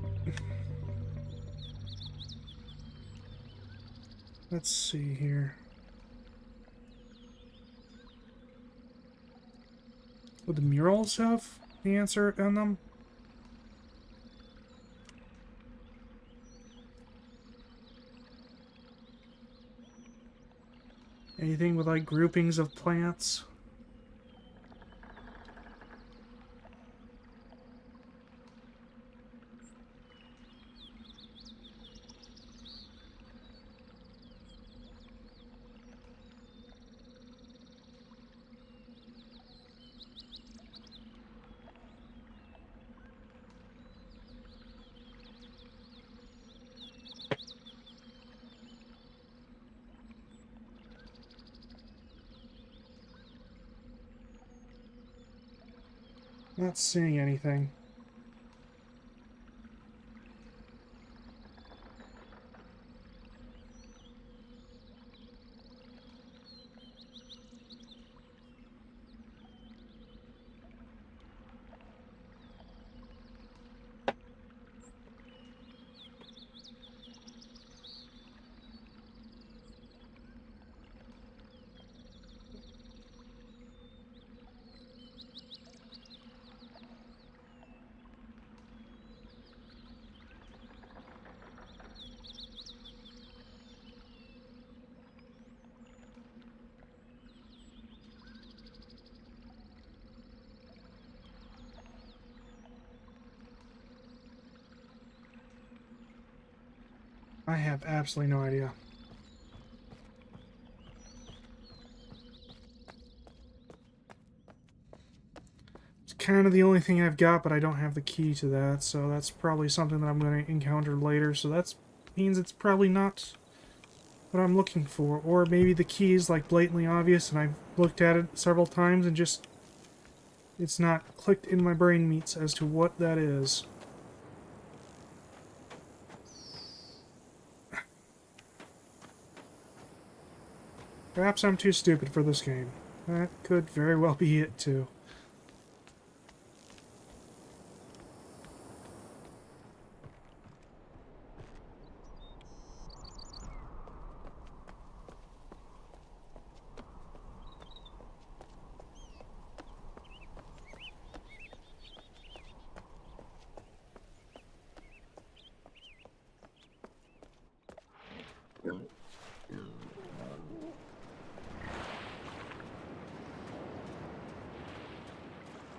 let's see here. Would the murals have the answer on them? Anything with like groupings of plants? Not seeing anything. I have absolutely no idea. It's kind of the only thing I've got, but I don't have the key to that, so that's probably something that I'm going to encounter later, so that means it's probably not what I'm looking for. Or maybe the key is like blatantly obvious and I've looked at it several times and just it's not clicked in my brain meats as to what that is. Perhaps I'm too stupid for this game. That could very well be it, too.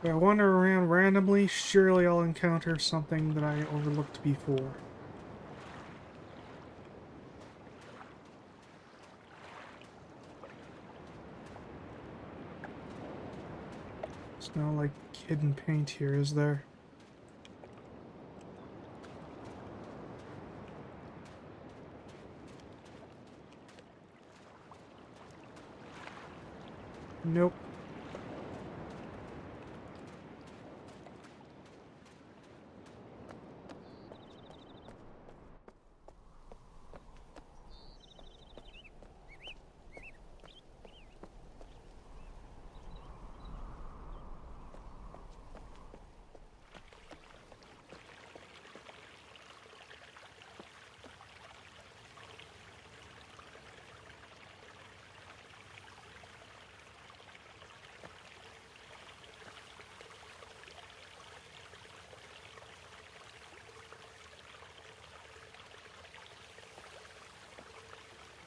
If I wander around randomly, surely I'll encounter something that I overlooked before. There's no, like, hidden paint here, is there? Nope.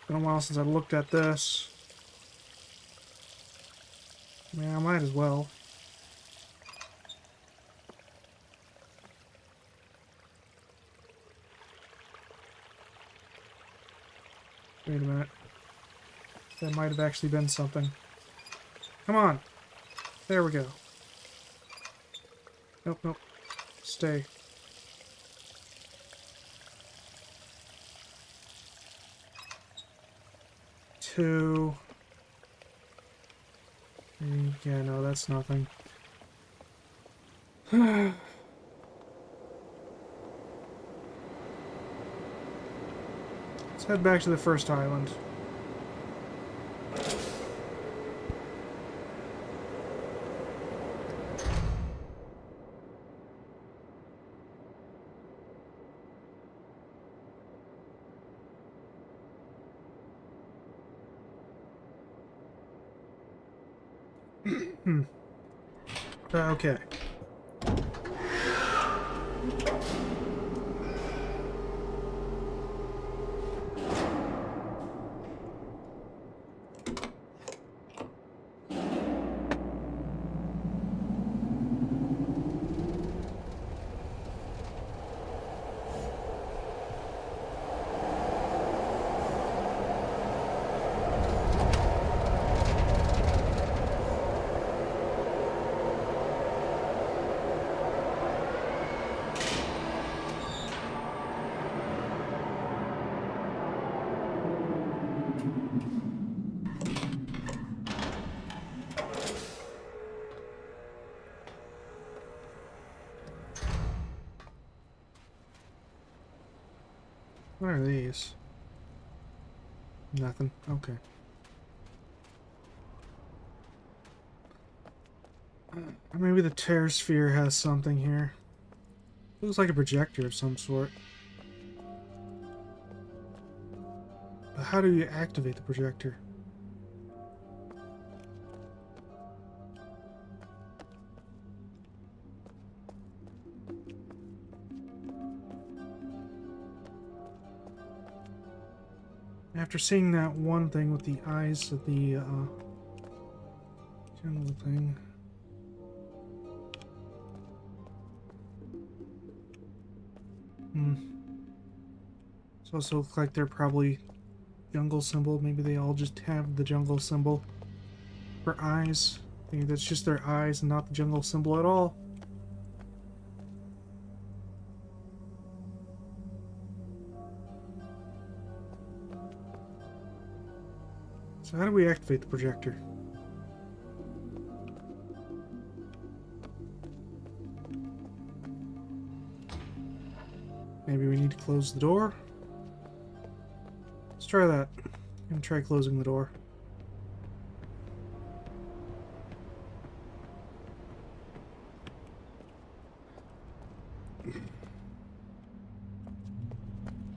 Been a while since I looked at this. Yeah, I might as well. Wait a minute. That might have actually been something. Come on! There we go. Nope, nope. Stay. Two. Three. Yeah, no, that's nothing. Let's head back to the first island. Okay. What are these? Nothing. Okay. Maybe the tear sphere has something here. Looks like a projector of some sort. But how do you activate the projector? After seeing that one thing with the eyes of the general thing. It also looks like they're probably jungle symbol. Maybe they all just have the jungle symbol for eyes. Maybe that's just their eyes and not the jungle symbol at all. So how do we activate the projector? Maybe we need to close the door? Let's try that. I'm gonna try closing the door.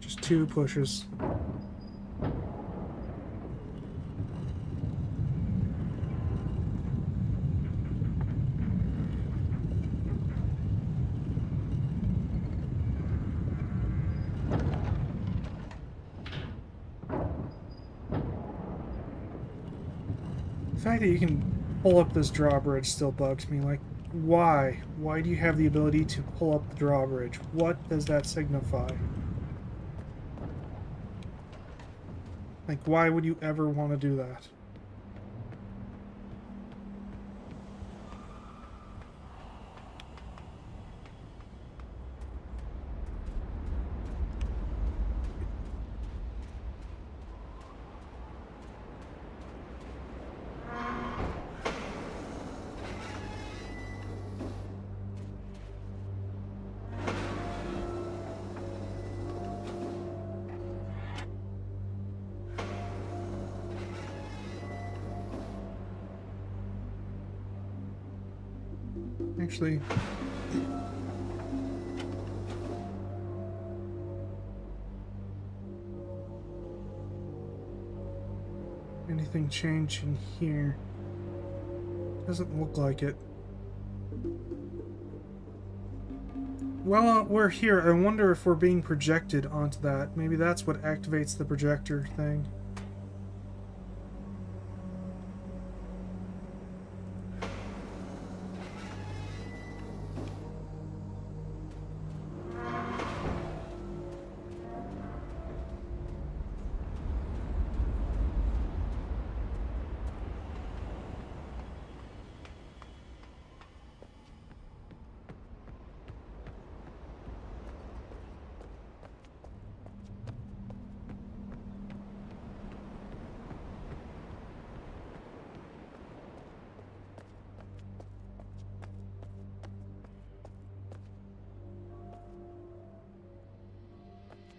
Just 2 pushes. The fact that you can pull up this drawbridge still bugs me. Like, why? Why do you have the ability to pull up the drawbridge? What does that signify? Like, why would you ever want to do that? Actually... anything change in here? Doesn't look like it. Well, we're here. I wonder if we're being projected onto that. Maybe that's what activates the projector thing.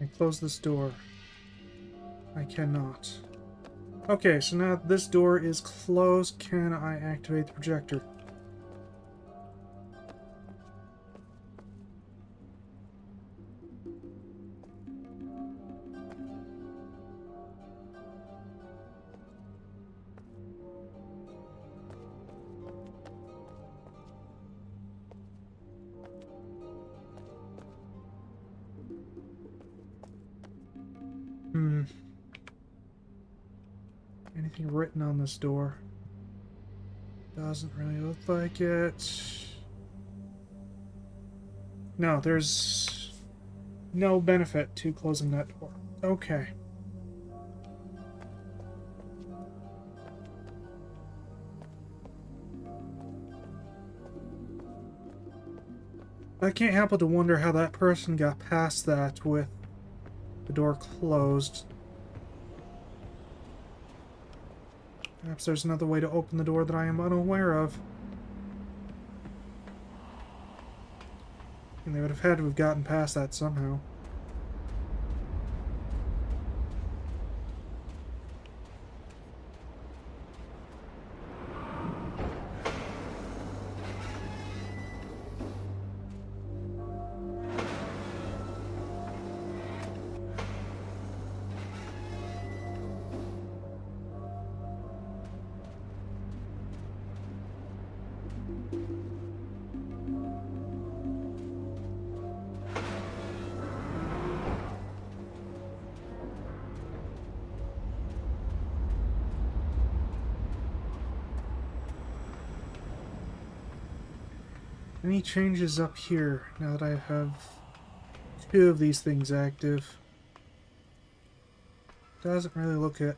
I close this door. I cannot. Okay, so now this door is closed. Can I activate the projector? Anything written on this door? Doesn't really look like it. No, there's no benefit to closing that door. Okay. I can't help but to wonder how that person got past that with the door closed. Perhaps there's another way to open the door that I am unaware of. And they would have had to have gotten past that somehow. Any changes up here now that I have two of these things active? Doesn't really look it.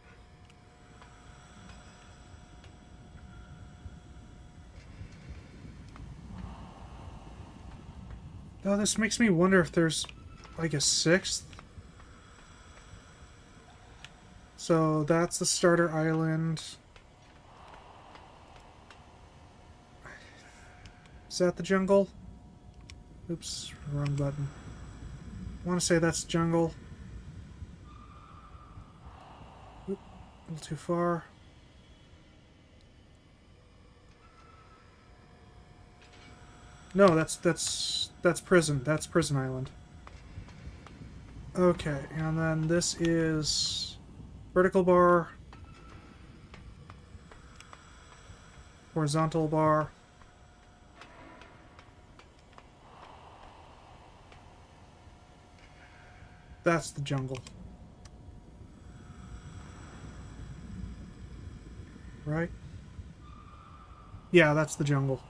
Oh, this makes me wonder if there's like a sixth. So that's the starter island. Is that the jungle? Oops, wrong button. I want to say that's jungle. Oop, a little too far. No, that's prison. That's prison island. Okay, and then this is vertical bar, horizontal bar. That's the jungle. Right? Yeah, that's the jungle.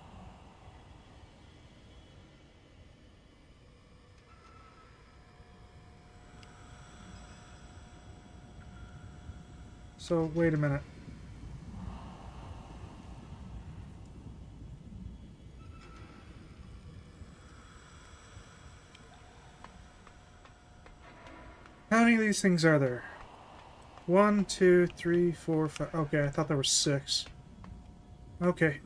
So, wait a minute. How many of these things are there? 1, 2, 3, 4, 5. Okay, I thought there were 6. Okay.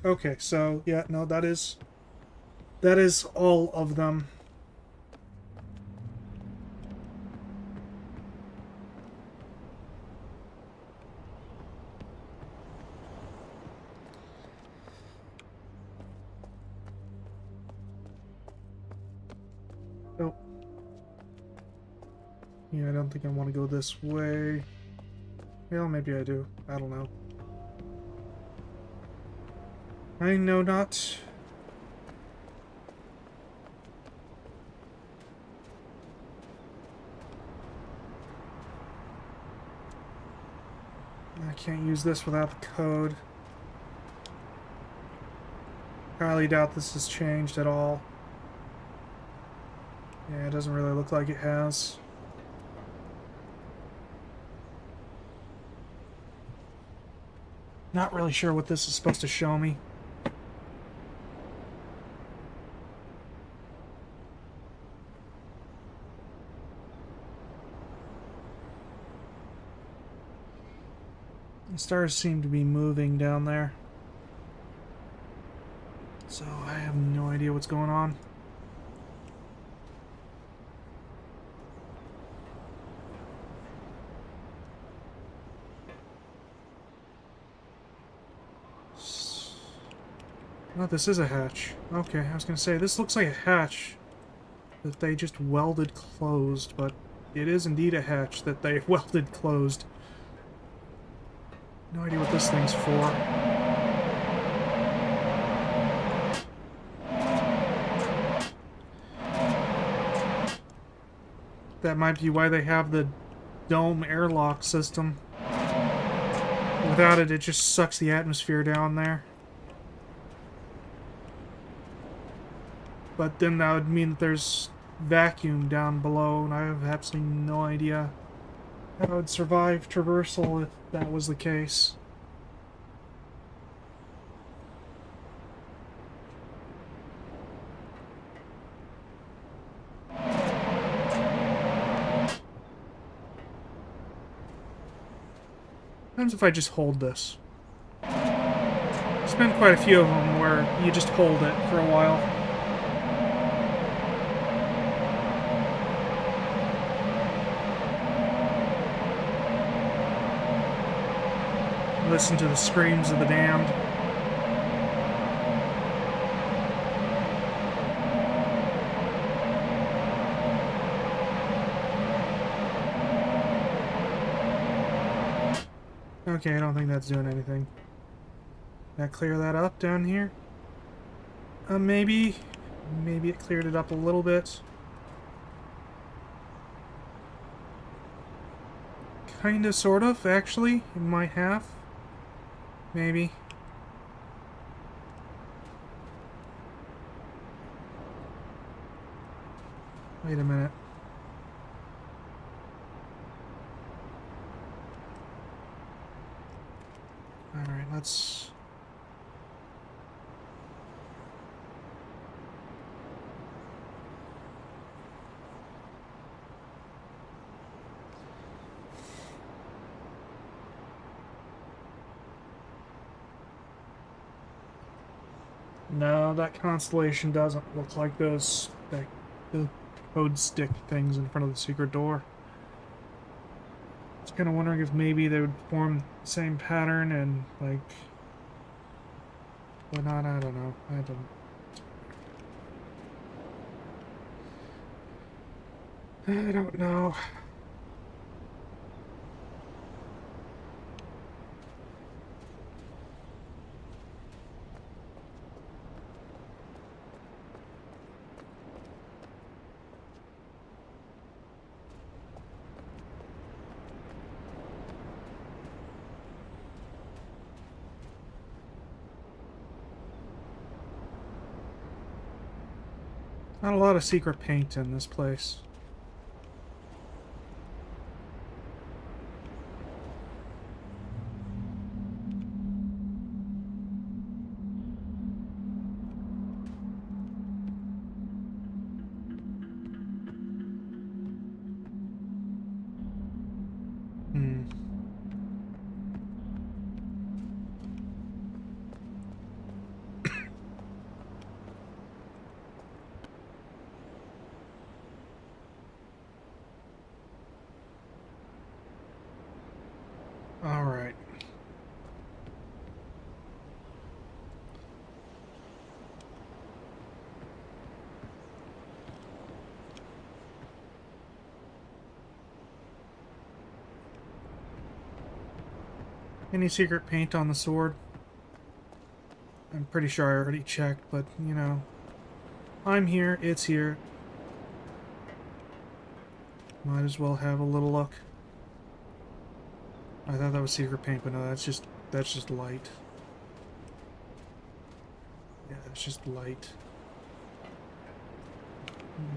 Okay, so yeah, no, that is all of them. Yeah, I don't think I want to go this way. Well, maybe I do. I don't know. I know not. I can't use this without the code. I highly doubt this has changed at all. Yeah, it doesn't really look like it has. Not really sure what this is supposed to show me. The stars seem to be moving down there. So I have no idea what's going on. Oh, this is a hatch. Okay, I was gonna say, this looks like a hatch that they just welded closed, but it is indeed a hatch that they welded closed. No idea what this thing's for. That might be why they have the dome airlock system. Without it, it just sucks the atmosphere down there. But then that would mean that there's vacuum down below, and I have absolutely no idea how I would survive traversal if that was the case. What happens if I just hold this? There's been quite a few of them where you just hold it for a while. Listen to the screams of the damned. Okay, I don't think that's doing anything. That clear that up down here? Maybe. Maybe it cleared it up a little bit. Kinda, sort of, actually. It might have. Maybe. Wait a minute. Alright, let's... No, that constellation doesn't look like those the code stick things in front of the secret door. I was kind of wondering if maybe they would form the same pattern and, like... whatnot, I don't know. I don't know. Not a lot of secret paint in this place. Hmm. Any secret paint on the sword? I'm pretty sure I already checked, but, you know. I'm here, it's here. Might as well have a little look. I thought that was secret paint, but no, that's just light. Yeah, it's just light.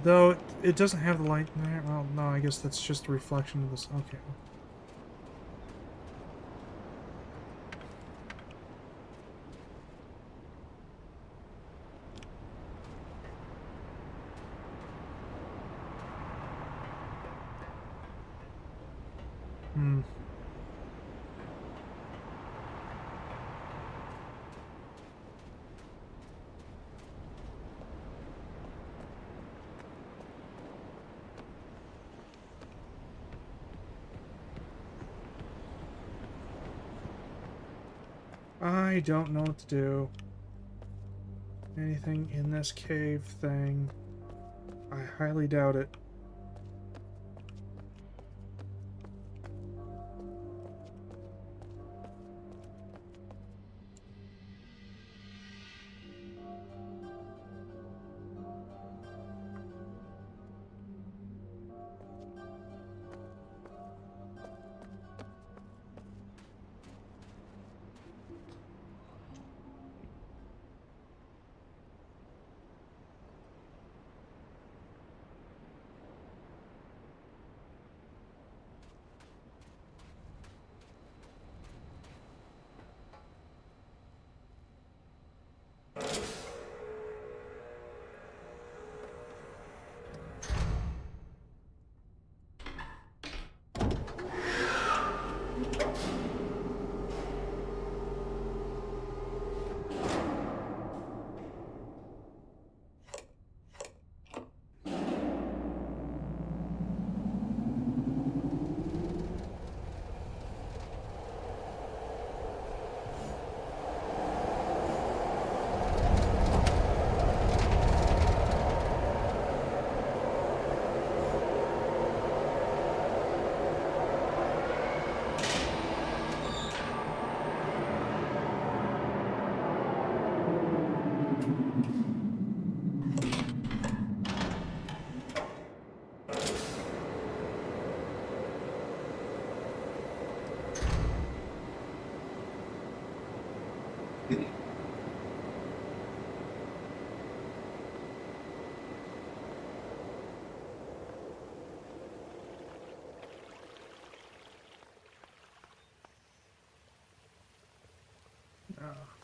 Though it doesn't have the light there. Well, no, I guess that's just a reflection of this. Okay. Hmm. I don't know what to do. Anything in this cave thing? I highly doubt it.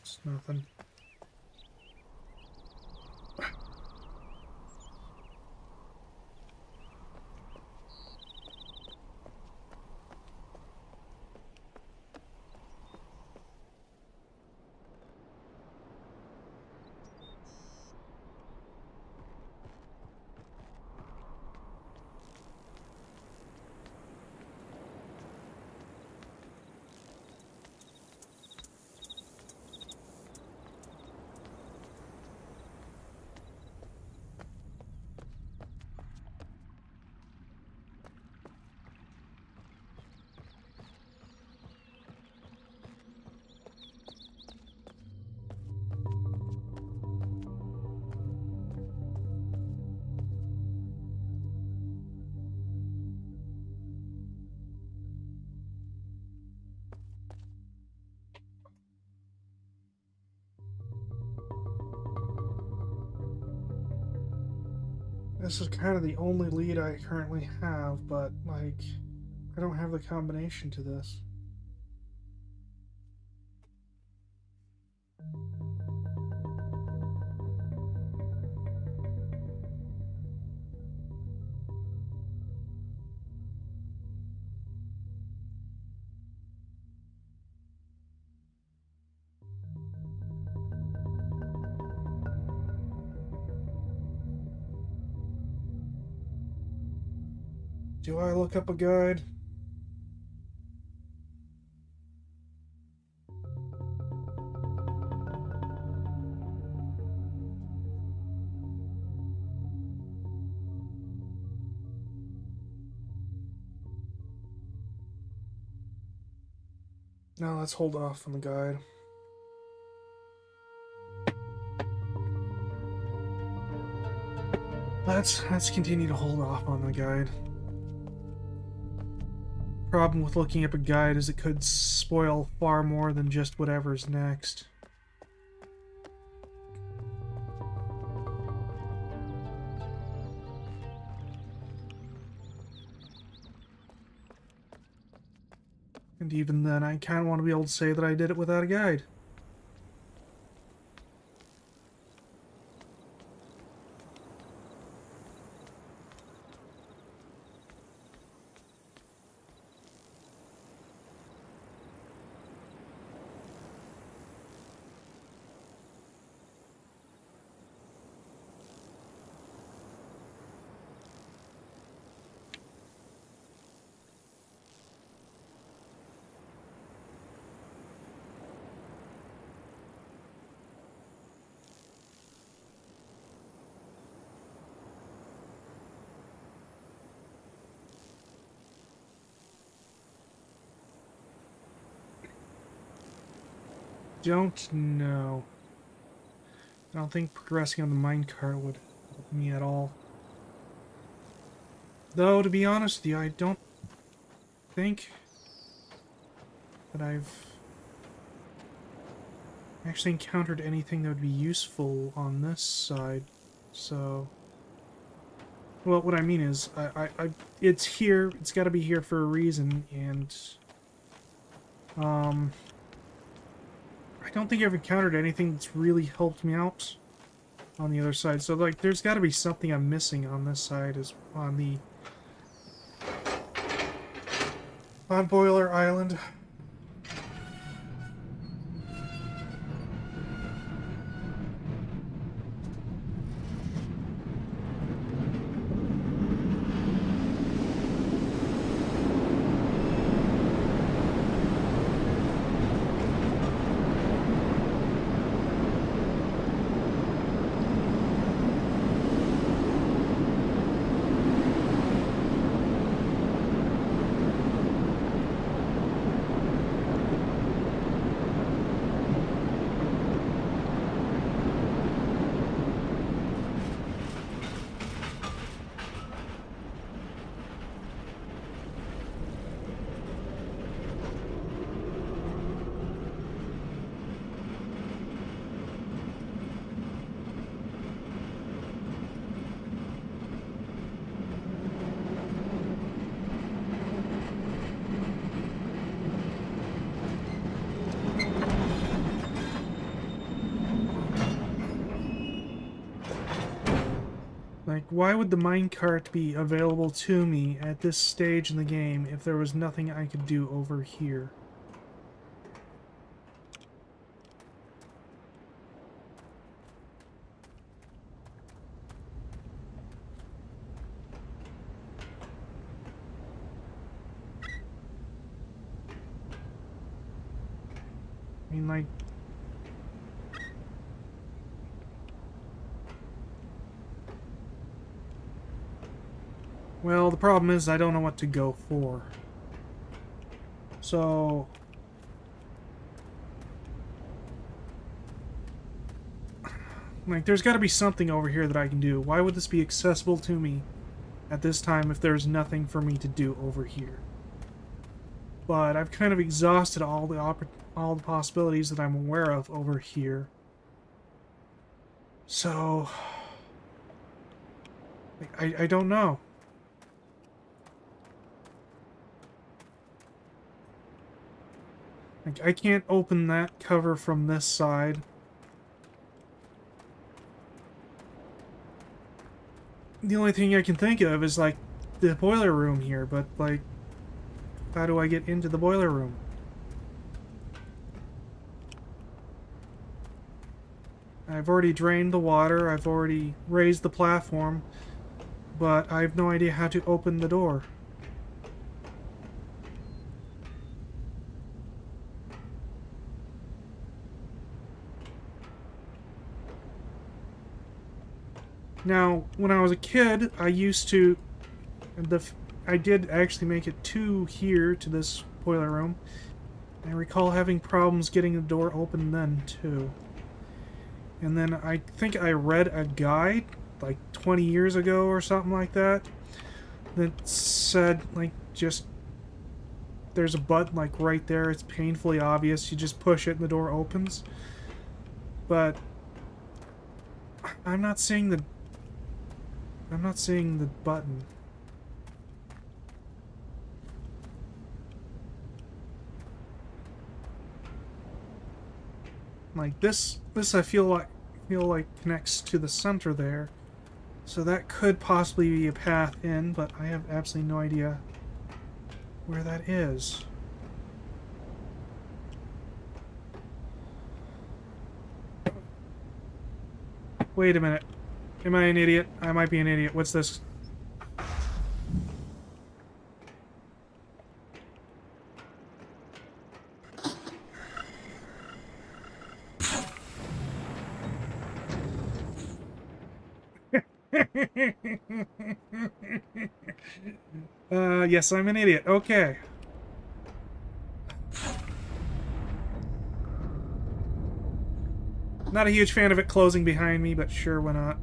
It's nothing. This is kind of the only lead I currently have, but, like, I don't have the combination to this. Do I look up a guide? Now let's hold off on the guide. Let's continue to hold off on the guide. Problem with looking up a guide is it could spoil far more than just whatever's next. And even then, I kind of want to be able to say that I did it without a guide. Don't know. I don't think progressing on the minecart would help me at all. Though, to be honest with you, I don't think that I've actually encountered anything that would be useful on this side. So, well, what I mean is, it's here. It's got to be here for a reason, and I don't think I've encountered anything that's really helped me out on the other side. So, like, there's got to be something I'm missing on this side, on Boiler Island. Like, why would the minecart be available to me at this stage in the game if there was nothing I could do over here? I mean, like... Well, the problem is I don't know what to go for. So... Like, there's got to be something over here that I can do. Why would this be accessible to me at this time if there's nothing for me to do over here? But I've kind of exhausted all the possibilities that I'm aware of over here. So... I don't know. Like, I can't open that cover from this side. The only thing I can think of is, like, the boiler room here, but, like, how do I get into the boiler room? I've already drained the water, I've already raised the platform, but I have no idea how to open the door. Now, when I was a kid, I did actually make it to here, to this boiler room, I recall having problems getting the door open then, too. And then I think I read a guide, like 20 years ago or something like that, that said, like, just... There's a button, like, right there. It's painfully obvious. You just push it and the door opens. But... I'm not seeing the button. Like this I feel like connects to the center there. So that could possibly be a path in, but I have absolutely no idea where that is. Wait a minute. Am I an idiot? I might be an idiot. What's this? Yes, I'm an idiot. Okay. Not a huge fan of it closing behind me, but sure, why not?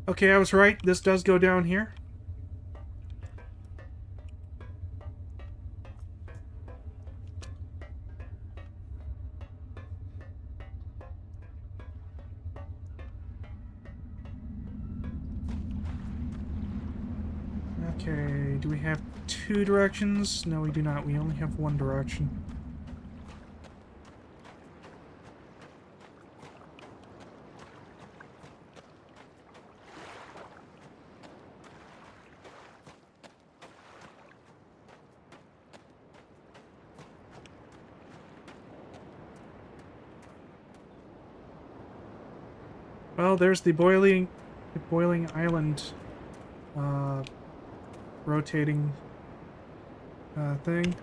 Okay, I was right. This does go down here. Okay, do we have two directions? No, we do not. We only have one direction. Well, there's the boiling island rotating thing.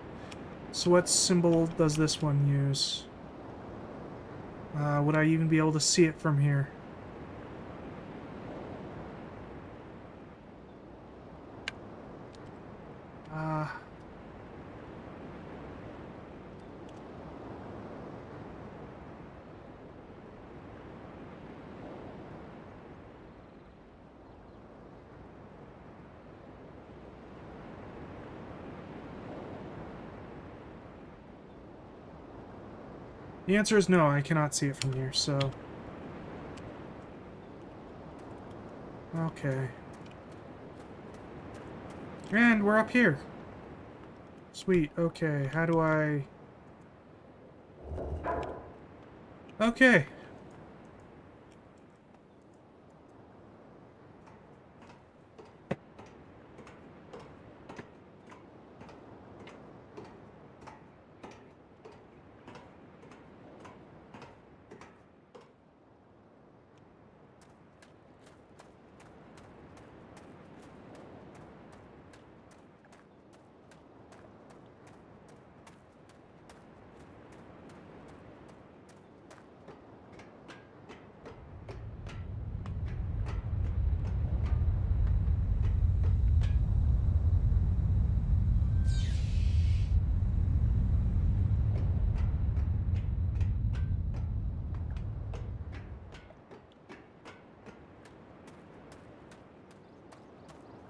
So what symbol does this one use? Would I even be able to see it from here? The answer is no, I cannot see it from here, so... Okay. And we're up here. Sweet, okay, how do I... Okay.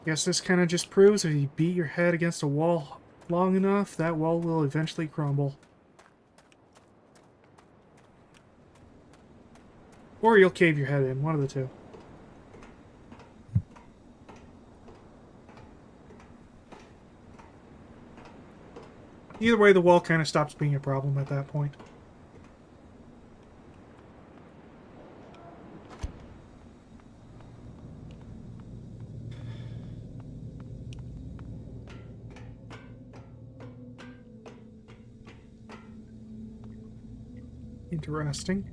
Guess this kind of just proves if you beat your head against a wall long enough, that wall will eventually crumble. Or you'll cave your head in, one of the two. Either way, the wall kind of stops being a problem at that point. Interesting.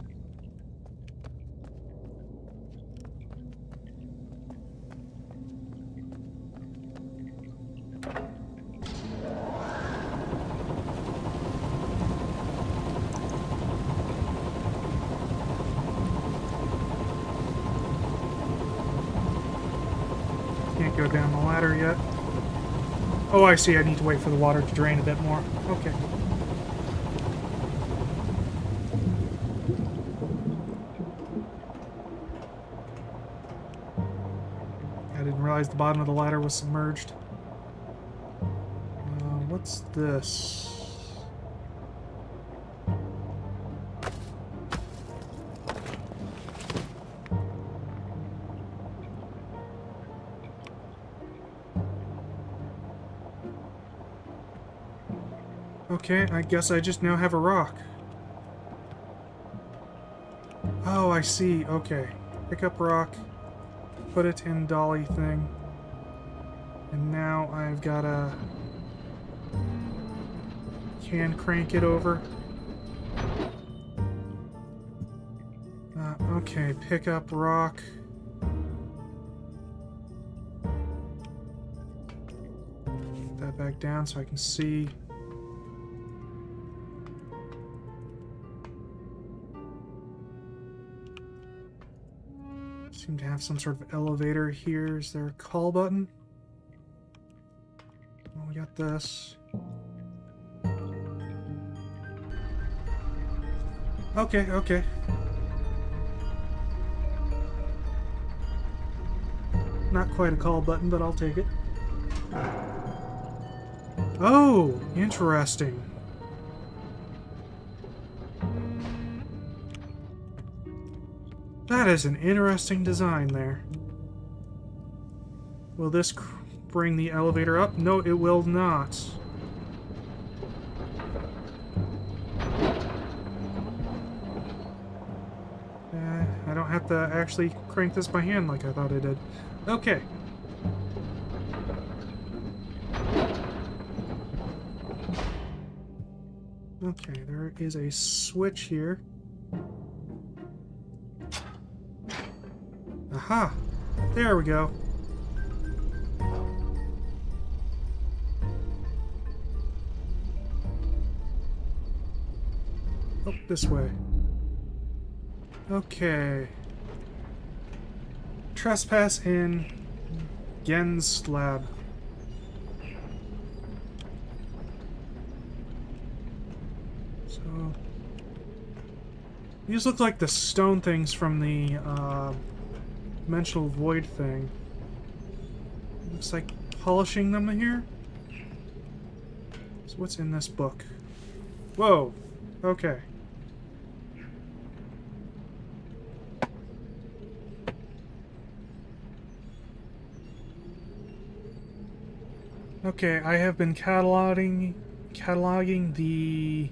go down the ladder yet. Oh, I see. I need to wait for the water to drain a bit more. Okay. I didn't realize the bottom of the ladder was submerged. What's this? Okay, I guess I just now have a rock. Oh, I see. Okay. Pick up rock, put it in dolly thing, and now I've got a... can crank it over. Okay, pick up rock. Put that back down so I can see. Seem to have some sort of elevator here. Is there a call button? Oh, we got this. Okay, okay. Not quite a call button, but I'll take it. Oh, interesting. That is an interesting design there. Will this bring the elevator up? No, it will not. I don't have to actually crank this by hand like I thought I did. Okay. Okay, there is a switch here. Aha! There we go. Oh, this way. Okay. Trespass in Gen's lab. So... these look like the stone things from the, dimensional void thing. Looks like polishing them here. So what's in this book? Whoa! Okay. Okay, I have been cataloging the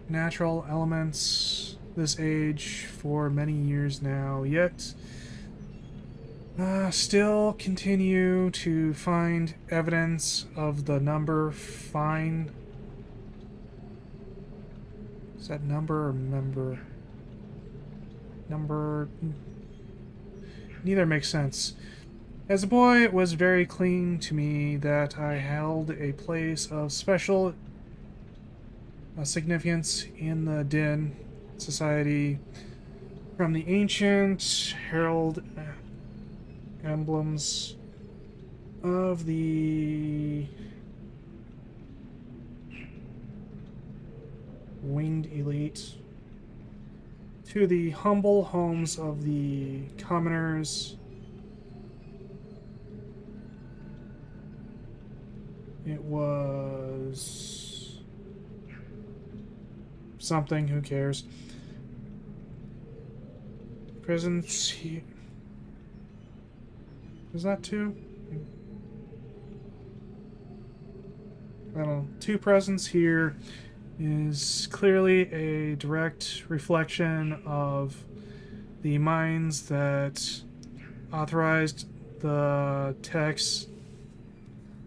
natural elements this age for many years now, yet still continue to find evidence of the number fine. Is that number or member? Number... neither makes sense. As a boy, it was very clear to me that I held a place of special significance in the Din society. From the ancient herald emblems of the winged elite to the humble homes of the commoners, it was something, who cares? Presence here. Is that two? I don't know. Two presents here is clearly a direct reflection of the minds that authorized the text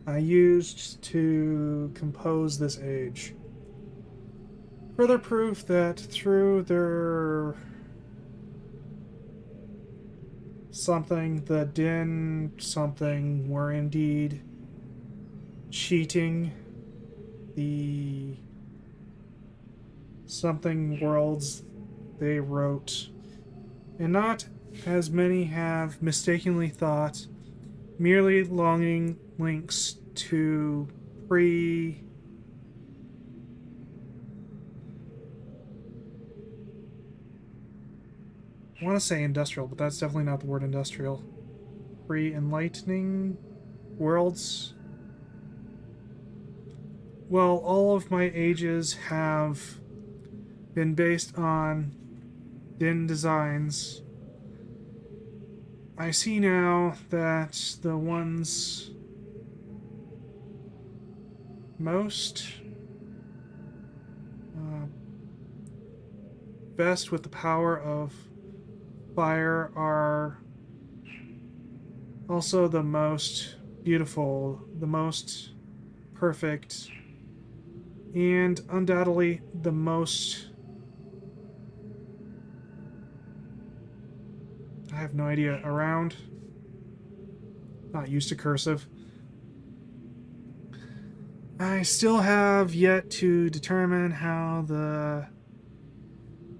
I used to compose this age. Further proof that through their something, the Din something, were indeed cheating the something worlds they wrote, and not as many have mistakenly thought, merely longing links to pre... I want to say industrial, but that's definitely not the word industrial. Pre-enlightening worlds. Well, all of my ages have been based on Din designs. I see now that the ones most best with the power of fire are also the most beautiful, the most perfect, and undoubtedly the most... I have no idea. Around? Not used to cursive. I still have yet to determine how the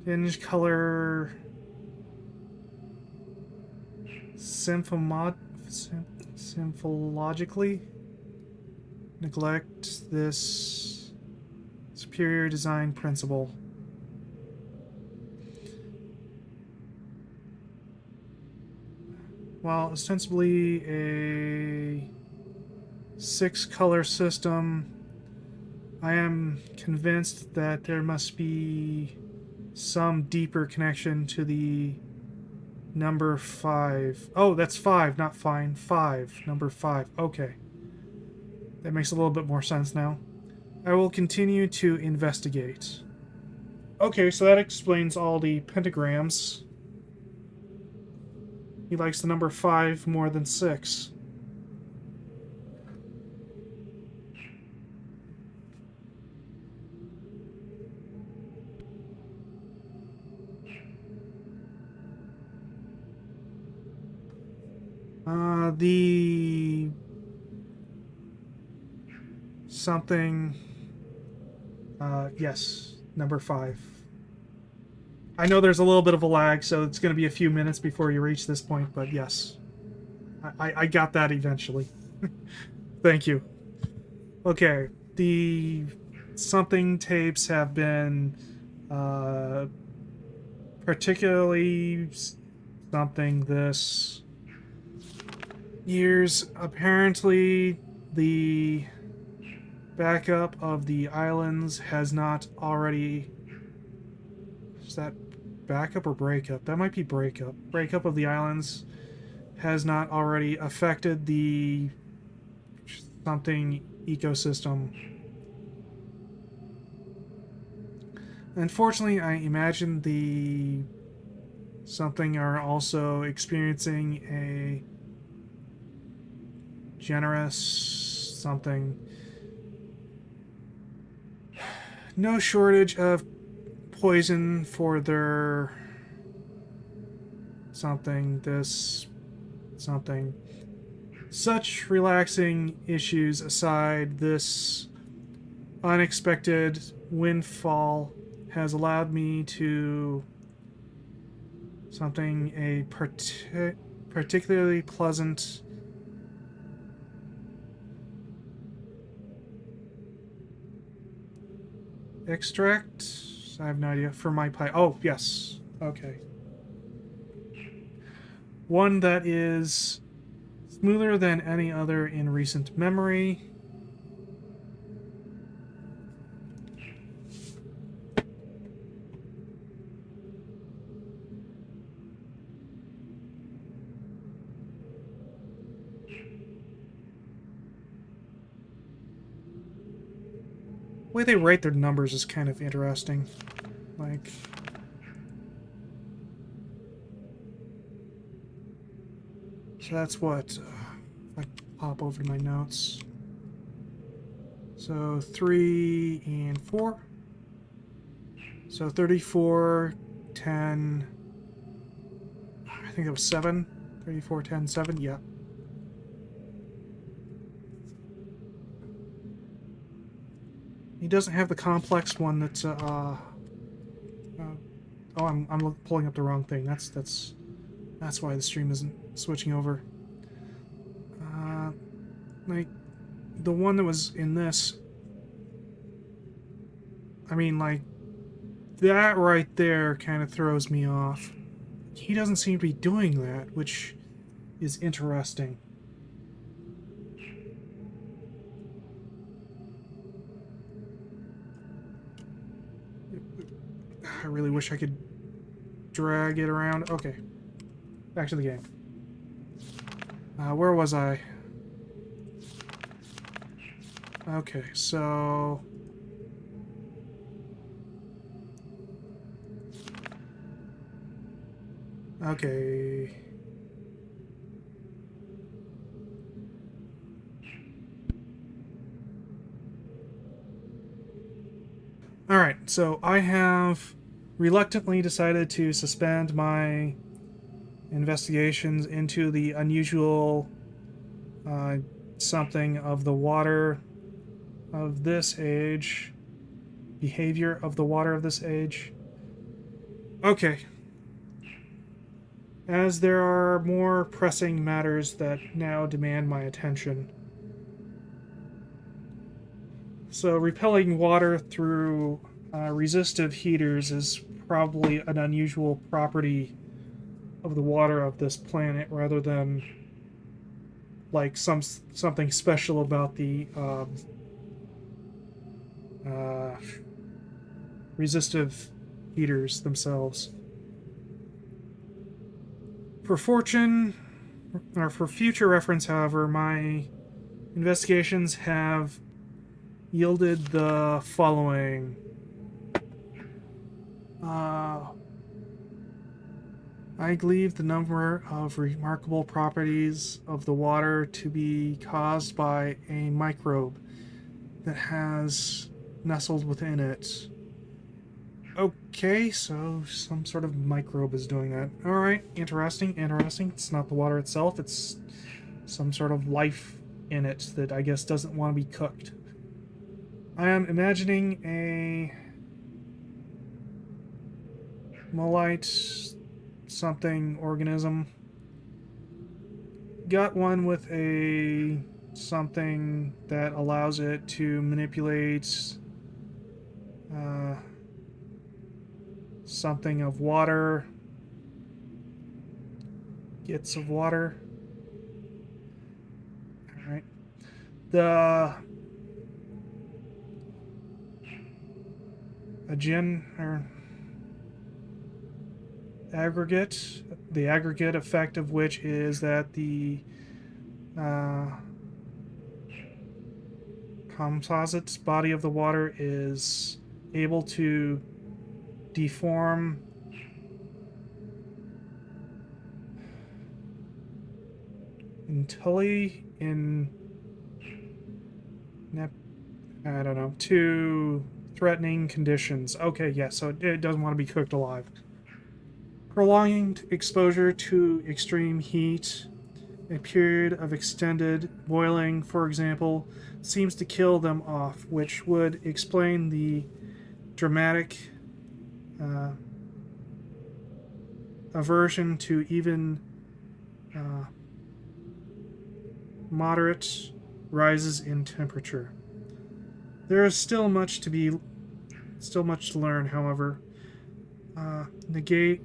tinge color symphologically neglect this superior design principle. While ostensibly a 6-color system, I am convinced that there must be some deeper connection to the number 5. Oh, that's 5, not fine. 5. Number 5. Okay. That makes a little bit more sense now. I will continue to investigate. Okay, so that explains all the pentagrams. He likes the number 5 more than 6. The something, yes, number 5. I know there's a little bit of a lag, so it's going to be a few minutes before you reach this point, but yes. I got that eventually. Thank you. Okay, the something tapes have been particularly something this years. Apparently, the backup of the islands has not already... Is that backup or breakup? That might be breakup. Breakup of the islands has not already affected the something ecosystem. Unfortunately, I imagine the something are also experiencing a generous something. No shortage of poison for their something, this something. Such relaxing issues aside, this unexpected windfall has allowed me to something a particularly pleasant extract. I have no idea for my pie. Oh, yes. Okay. One that is smoother than any other in recent memory. The way they write their numbers is kind of interesting. Like... So that's what... if I pop over to my notes. So 3 and 4. So 34, 10... I think it was 7. 34, 10, 7, yeah. He doesn't have the complex one that's, oh, I'm pulling up the wrong thing. That's That's why the stream isn't switching over. Like, the one that was in this... I mean, like, that right there kind of throws me off. He doesn't seem to be doing that, which is interesting. I really wish I could drag it around. Okay. Back to the game. Where was I? Okay, so... Okay. Alright, so I have reluctantly decided to suspend my investigations into the unusual something of the water of this age. Behavior of the water of this age. Okay. As there are more pressing matters that now demand my attention. So repelling water through resistive heaters is probably an unusual property of the water of this planet, rather than like something special about the resistive heaters themselves. For future reference, however, my investigations have yielded the following. I believe the number of remarkable properties of the water to be caused by a microbe that has nestled within it. Okay, so some sort of microbe is doing that. Alright, interesting. It's not the water itself, it's some sort of life in it that I guess doesn't want to be cooked. I am imagining a molite something organism. Got one with a something that allows it to manipulate something of water. Gets of water. Alright. The aggregate, the aggregate effect of which is that the composite body of the water is able to deform I don't know, to threatening conditions. Okay, yeah, so it doesn't want to be cooked alive. Prolonged exposure to extreme heat, a period of extended boiling, for example, seems to kill them off, which would explain the dramatic aversion to even moderate rises in temperature. There is still much to learn, however. Negate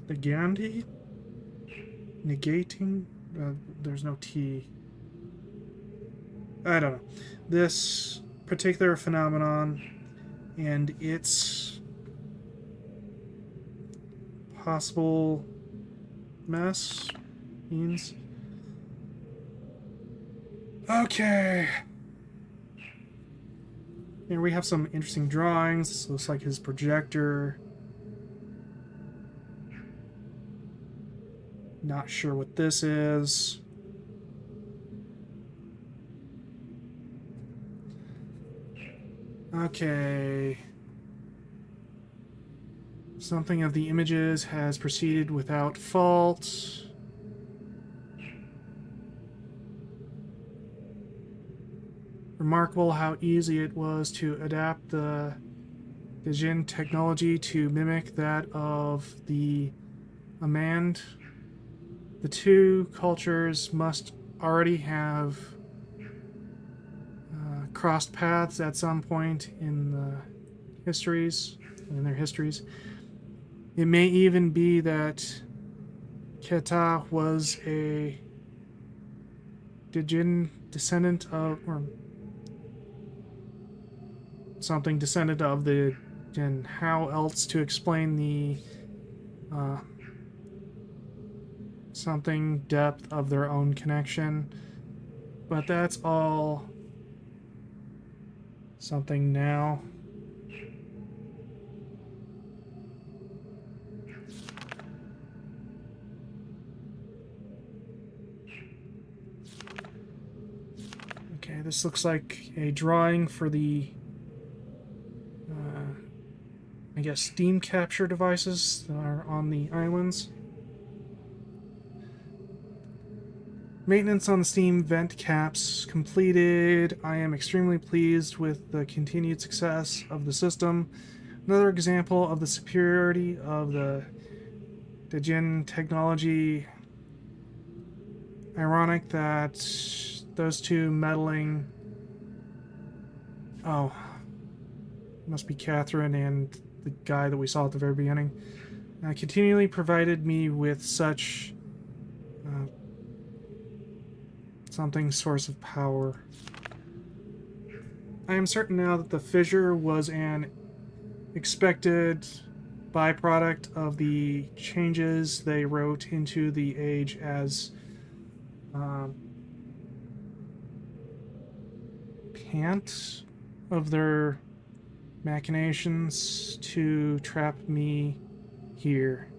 the Gandhi? Negating? There's no T. I don't know. This particular phenomenon and its possible means. Okay. Here we have some interesting drawings. This looks like his projector. Not sure what this is. Okay. Something of the images has proceeded without fault. Remarkable how easy it was to adapt the Dijin technology to mimic that of the Amand. The two cultures must already have crossed paths at some point in their histories. It may even be that Keta was a Dijin descendant of, or something descendant of the Jin. How else to explain the something depth of their own connection? But that's all something now. Okay, this looks like a drawing for the I guess steam capture devices that are on the islands. Maintenance on the steam vent caps completed. I am extremely pleased with the continued success of the system. Another example of the superiority of the Dijin technology. Ironic that those two meddling... Oh. Must be Catherine and the guy that we saw at the very beginning. Continually provided me with such... something source of power. I am certain now that the fissure was an expected byproduct of the changes they wrote into the age as pant of their machinations to trap me here.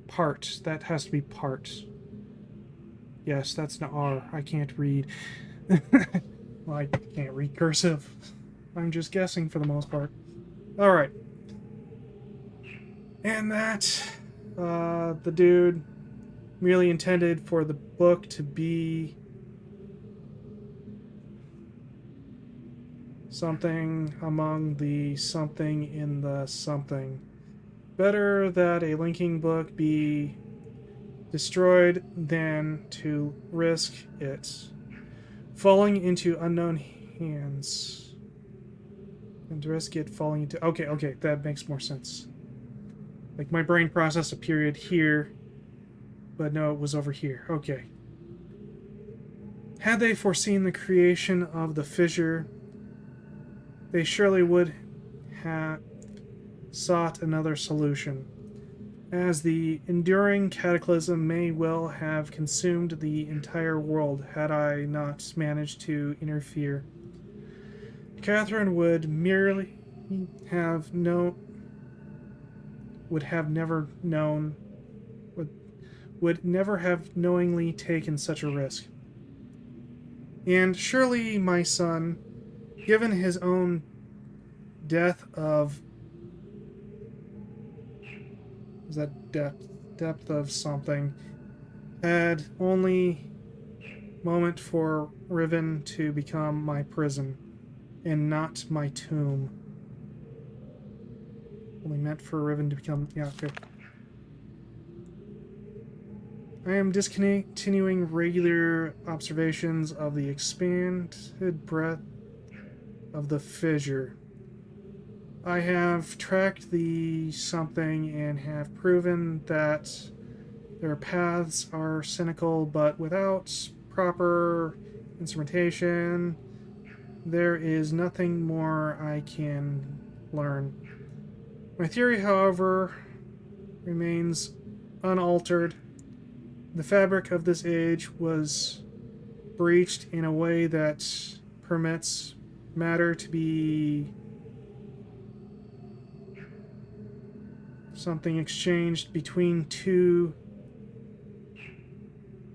Part. That has to be part. Yes, that's an R. I can't read. Well, I can't read cursive. I'm just guessing for the most part. Alright. And that, the dude merely intended for the book to be something among the something in the something. Better that a linking book be destroyed than to risk it falling into unknown hands. And to risk it falling into... Okay, that makes more sense. Like, my brain processed a period here, but no, it was over here. Okay. Had they foreseen the creation of the fissure, they surely would have sought another solution, as the enduring cataclysm may well have consumed the entire world had I not managed to interfere. Catherine would merely have would never have knowingly taken such a risk. And surely my son, given his own death of... was that depth of something, had only moment for Riven to become my prison, and not my tomb. Only meant for Riven to become... yeah, okay. I am discontinuing regular observations of the expanded breadth of the fissure. I have tracked the something and have proven that their paths are cynical, but without proper instrumentation, there is nothing more I can learn. My theory, however, remains unaltered. The fabric of this age was breached in a way that permits matter to be something exchanged between two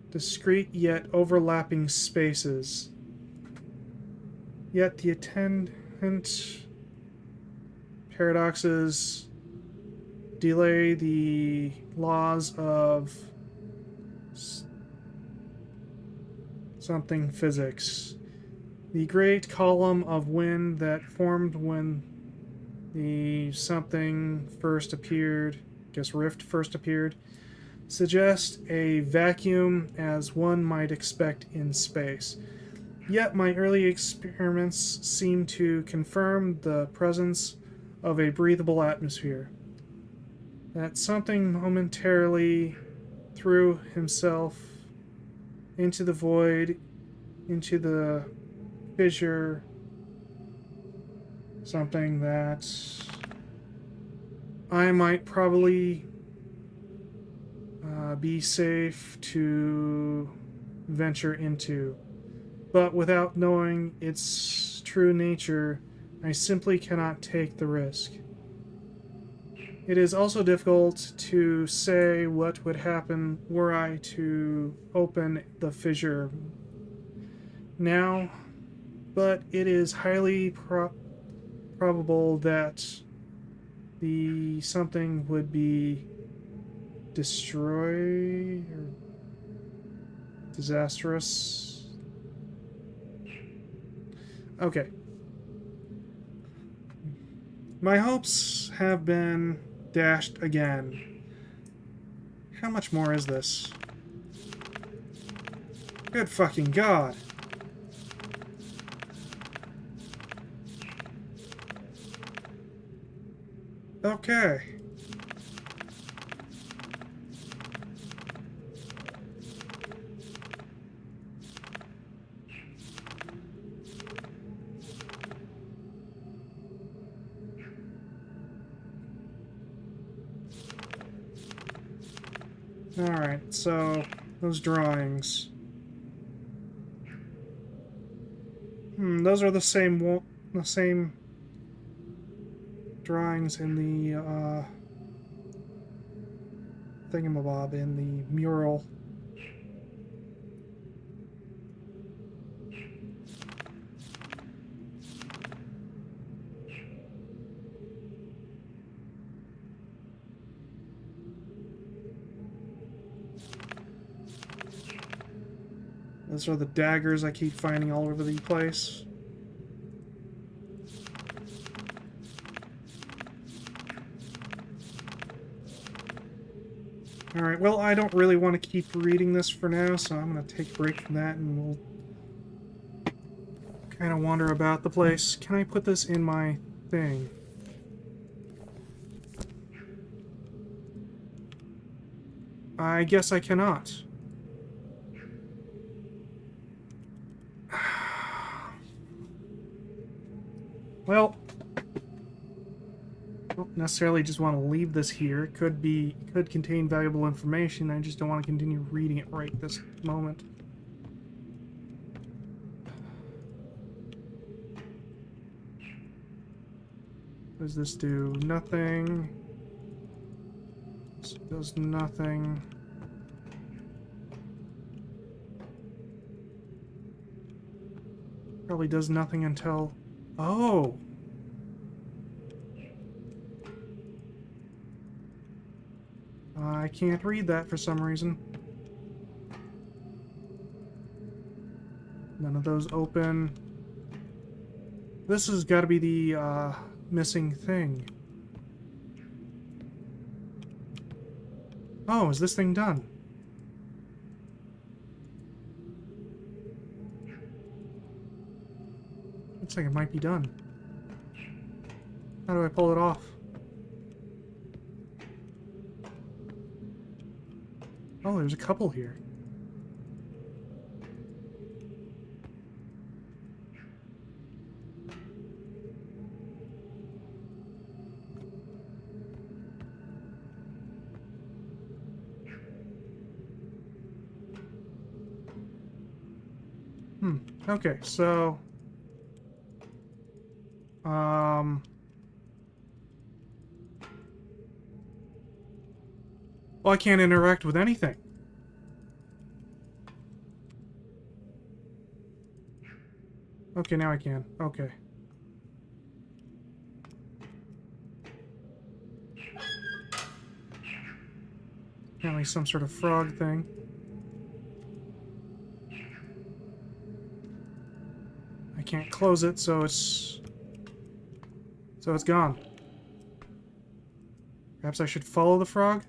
discrete yet overlapping spaces. Yet the attendant paradoxes delay the laws of something physics. The great column of wind that formed when the something first appeared, I guess Rift first appeared, suggests a vacuum as one might expect in space. Yet my early experiments seem to confirm the presence of a breathable atmosphere. That something momentarily threw himself into the void, into the fissure, something that I might probably be safe to venture into. But without knowing its true nature, I simply cannot take the risk. It is also difficult to say what would happen were I to open the fissure now, but it is highly probable that the something would be destroyed or disastrous. Okay. My hopes have been dashed again. How much more is this? Good fucking God. Okay. Alright, so those drawings. Those are the same drawings in the thingamabob in the mural. Those are the daggers I keep finding all over the place. Alright, well, I don't really want to keep reading this for now, so I'm going to take a break from that and we'll kind of wander about the place. Can I put this in my thing? I guess I cannot. Well, I don't necessarily just want to leave this here. It could contain valuable information. I just don't want to continue reading it right this moment. What does this do? Nothing. This does nothing. Probably does nothing until... Oh! I can't read that for some reason. None of those open. This has got to be the missing thing. Oh, is this thing done? Looks like it might be done. How do I pull it off? Oh, there's a couple here. Okay, so... Well, I can't interact with anything. Okay, now I can. Okay. Apparently some sort of frog thing. I can't close it, so it's gone. Perhaps I should follow the frog?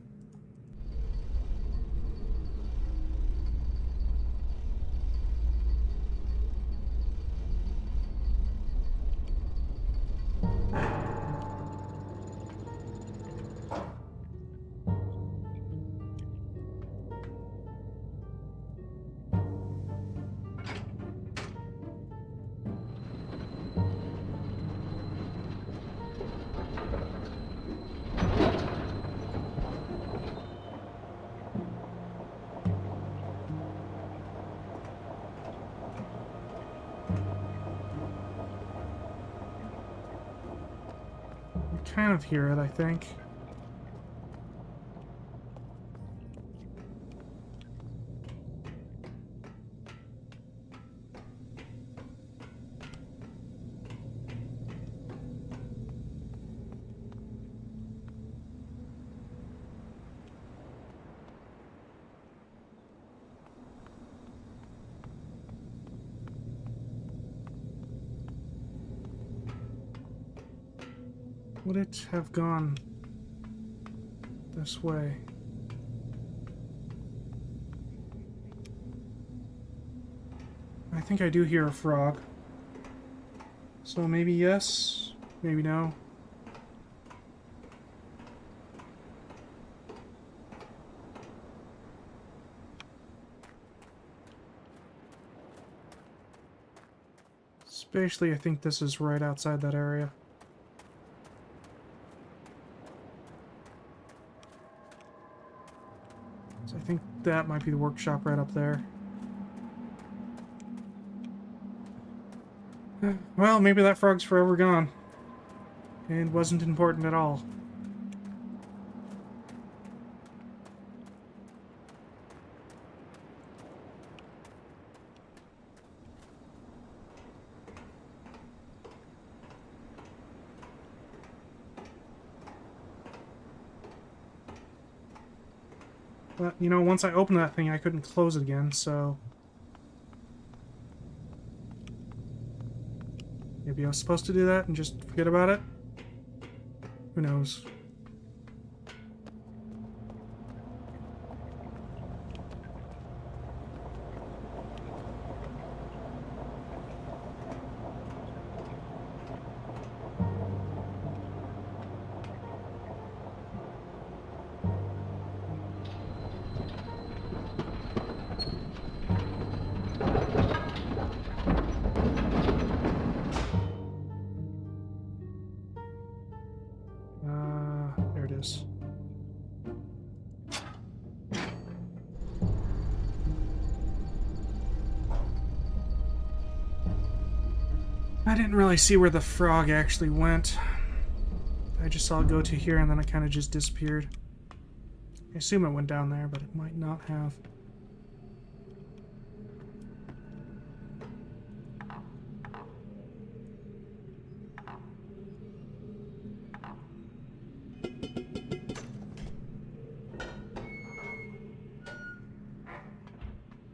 Kind of hear it, I think. Would it have gone this way? I think I do hear a frog. So maybe yes, maybe no. Spatially, I think this is right outside that area. So I think that might be the workshop right up there. Well, maybe that frog's forever gone. And wasn't important at all. But, you know, once I opened that thing, I couldn't close it again, so... Maybe I was supposed to do that and just forget about it? Who knows? There it is. I didn't really see where the frog actually went. I just saw it go to here and then it kind of just disappeared. I assume it went down there, but it might not have.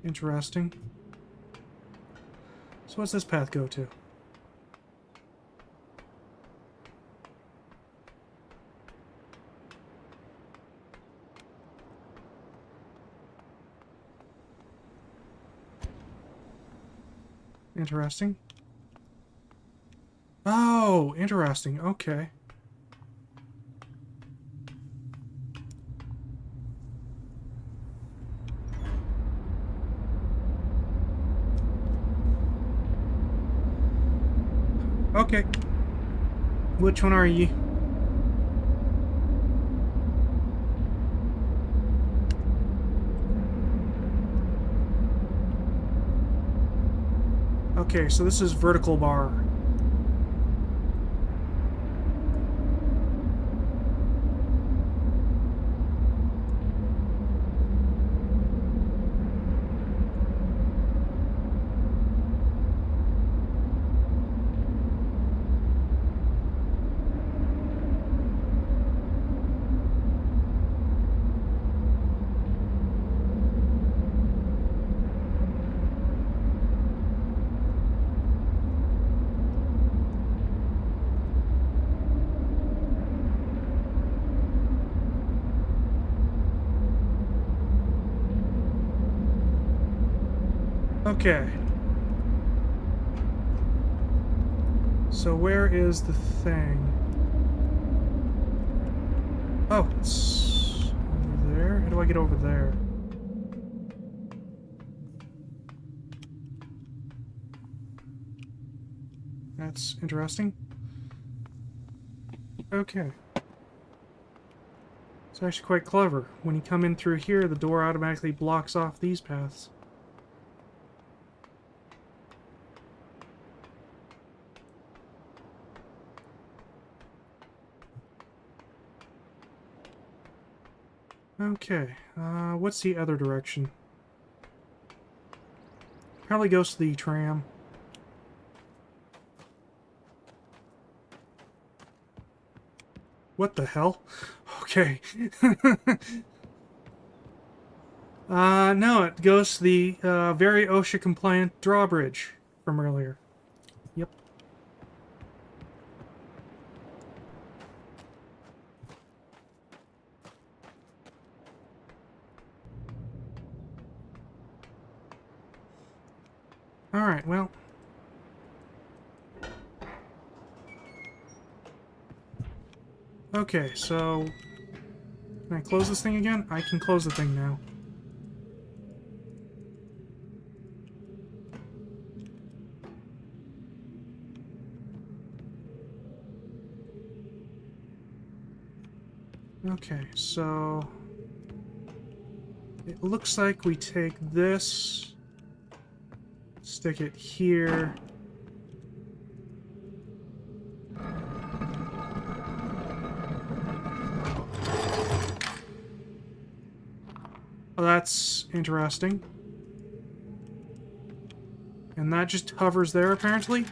Interesting. So what's this path go to? Interesting. Oh, interesting. Okay. Okay. Which one are ye? Okay, so this is vertical bar. Okay. So where is the thing? Oh, it's over there. How do I get over there? That's interesting. Okay. It's actually quite clever. When you come in through here, the door automatically blocks off these paths. Okay, what's the other direction? Probably goes to the tram. What the hell? Okay. No, it goes to the very OSHA-compliant drawbridge from earlier. Yep. Alright, well. Okay, so... Can I close this thing again? I can close the thing now. Okay, so... It looks like we take this... Stick it here... Well, that's interesting. And that just hovers there, apparently?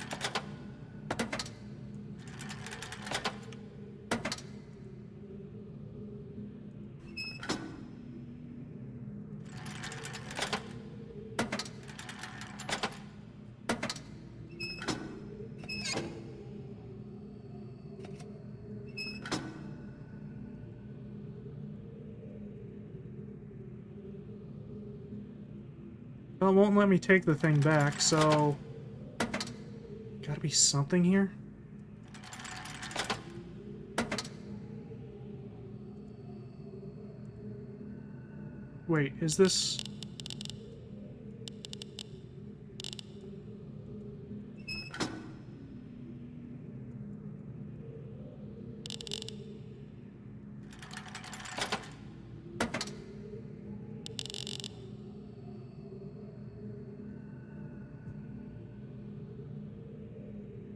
Well, it won't let me take the thing back, so... Gotta be something here? Wait, is this...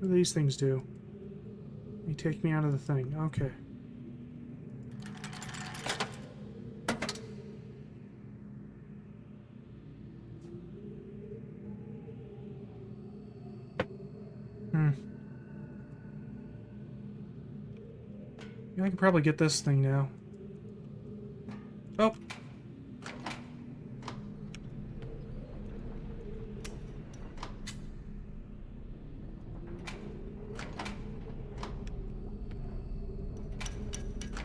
What do these things do? They take me out of the thing. Okay. Yeah, I can probably get this thing now. Oh!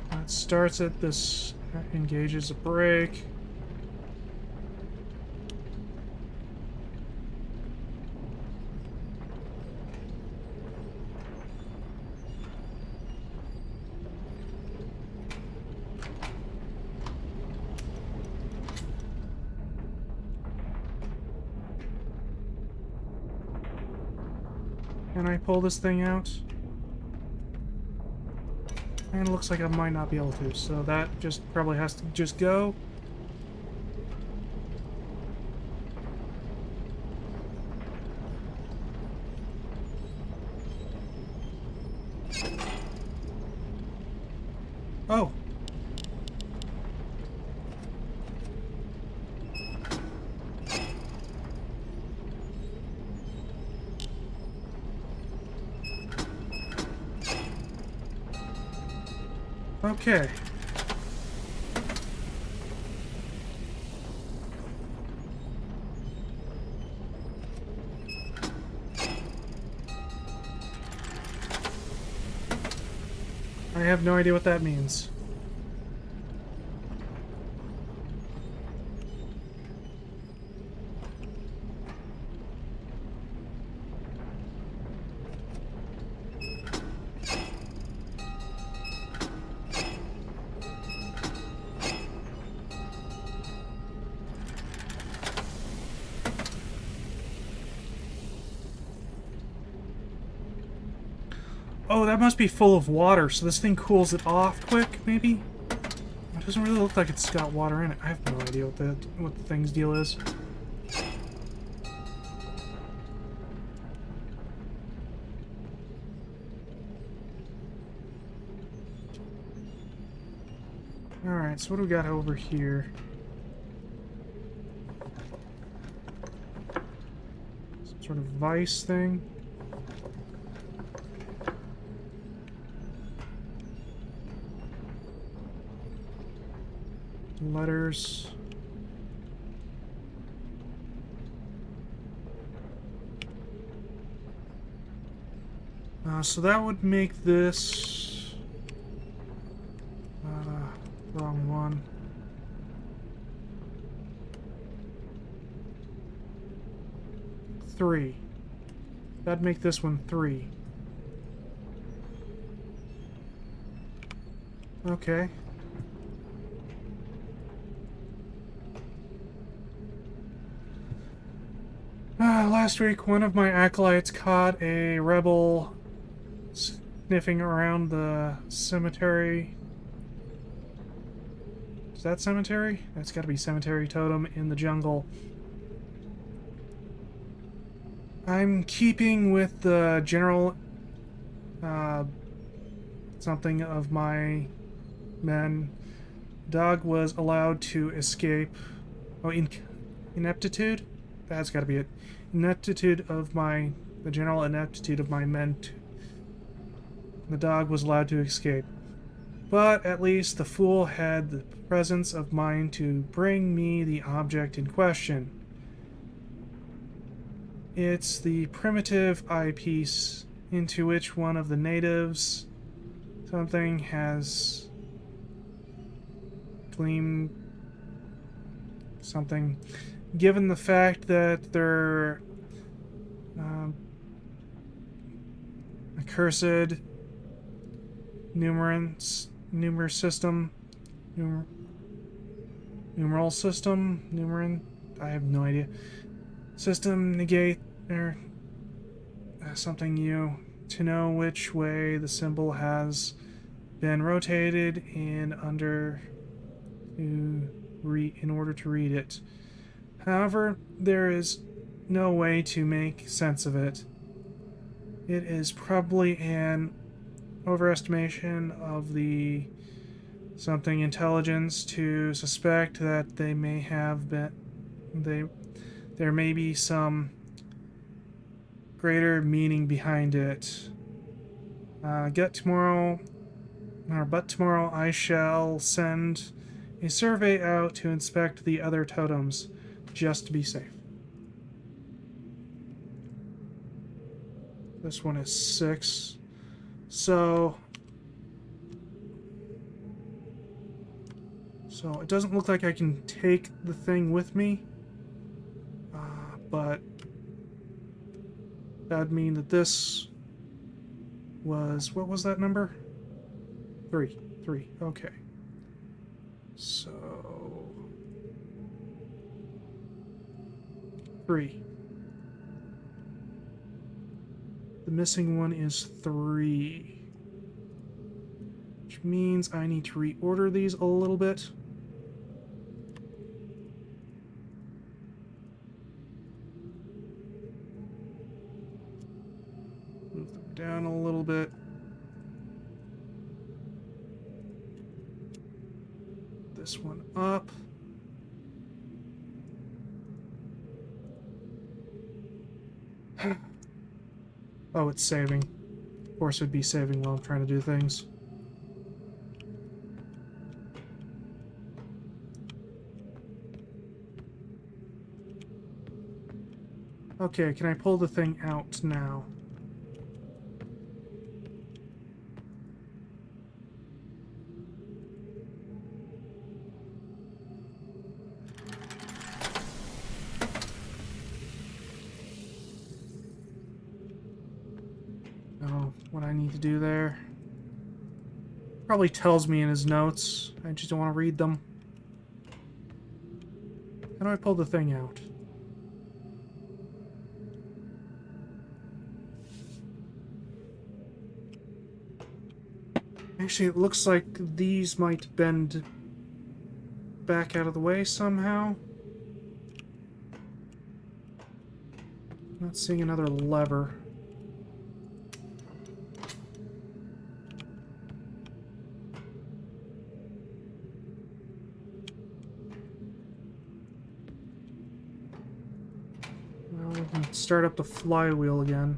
That starts it. This engages a brake. Can I pull this thing out? And it looks like I might not be able to, so that just probably has to just go. Oh! Okay. I have no idea what that means. Oh, that must be full of water, so this thing cools it off quick, maybe? It doesn't really look like it's got water in it. I have no idea what the thing's deal is. Alright, so what do we got over here? Some sort of vice thing. Letters. So that would make this... wrong one. Three. That'd make this one 3. Okay. Last week, one of my acolytes caught a rebel sniffing around the cemetery. Is that cemetery? That's got to be cemetery totem in the jungle. I'm keeping with the general something of my men. Dog was allowed to escape. Oh, ineptitude? That's got to be it. Ineptitude of the general ineptitude of my men. The dog was allowed to escape. But at least the fool had the presence of mind to bring me the object in question. It's the primitive eyepiece into which one of the natives something has gleamed something. Given the fact that their accursed numeral system, I have no idea. System negate or something new to know which way the symbol has been rotated in order to read it. However, there is no way to make sense of it. It is probably an overestimation of the something intelligence to suspect that they may have been there may be some greater meaning behind it. But tomorrow I shall send a survey out to inspect the other totems, just to be safe. This one is 6. So it doesn't look like I can take the thing with me. But that would mean that this was... What was that number? 3. Okay. So... 3. The missing one is 3. Which means I need to reorder these a little bit. Move them down a little bit. This one up. Oh, it's saving. Of course it'd be saving while I'm trying to do things. Okay, can I pull the thing out now? Oh, what I need to do there. Probably tells me in his notes. I just don't want to read them. How do I pull the thing out? Actually, it looks like these might bend back out of the way somehow. Not seeing another lever. Well, we can start up the flywheel again.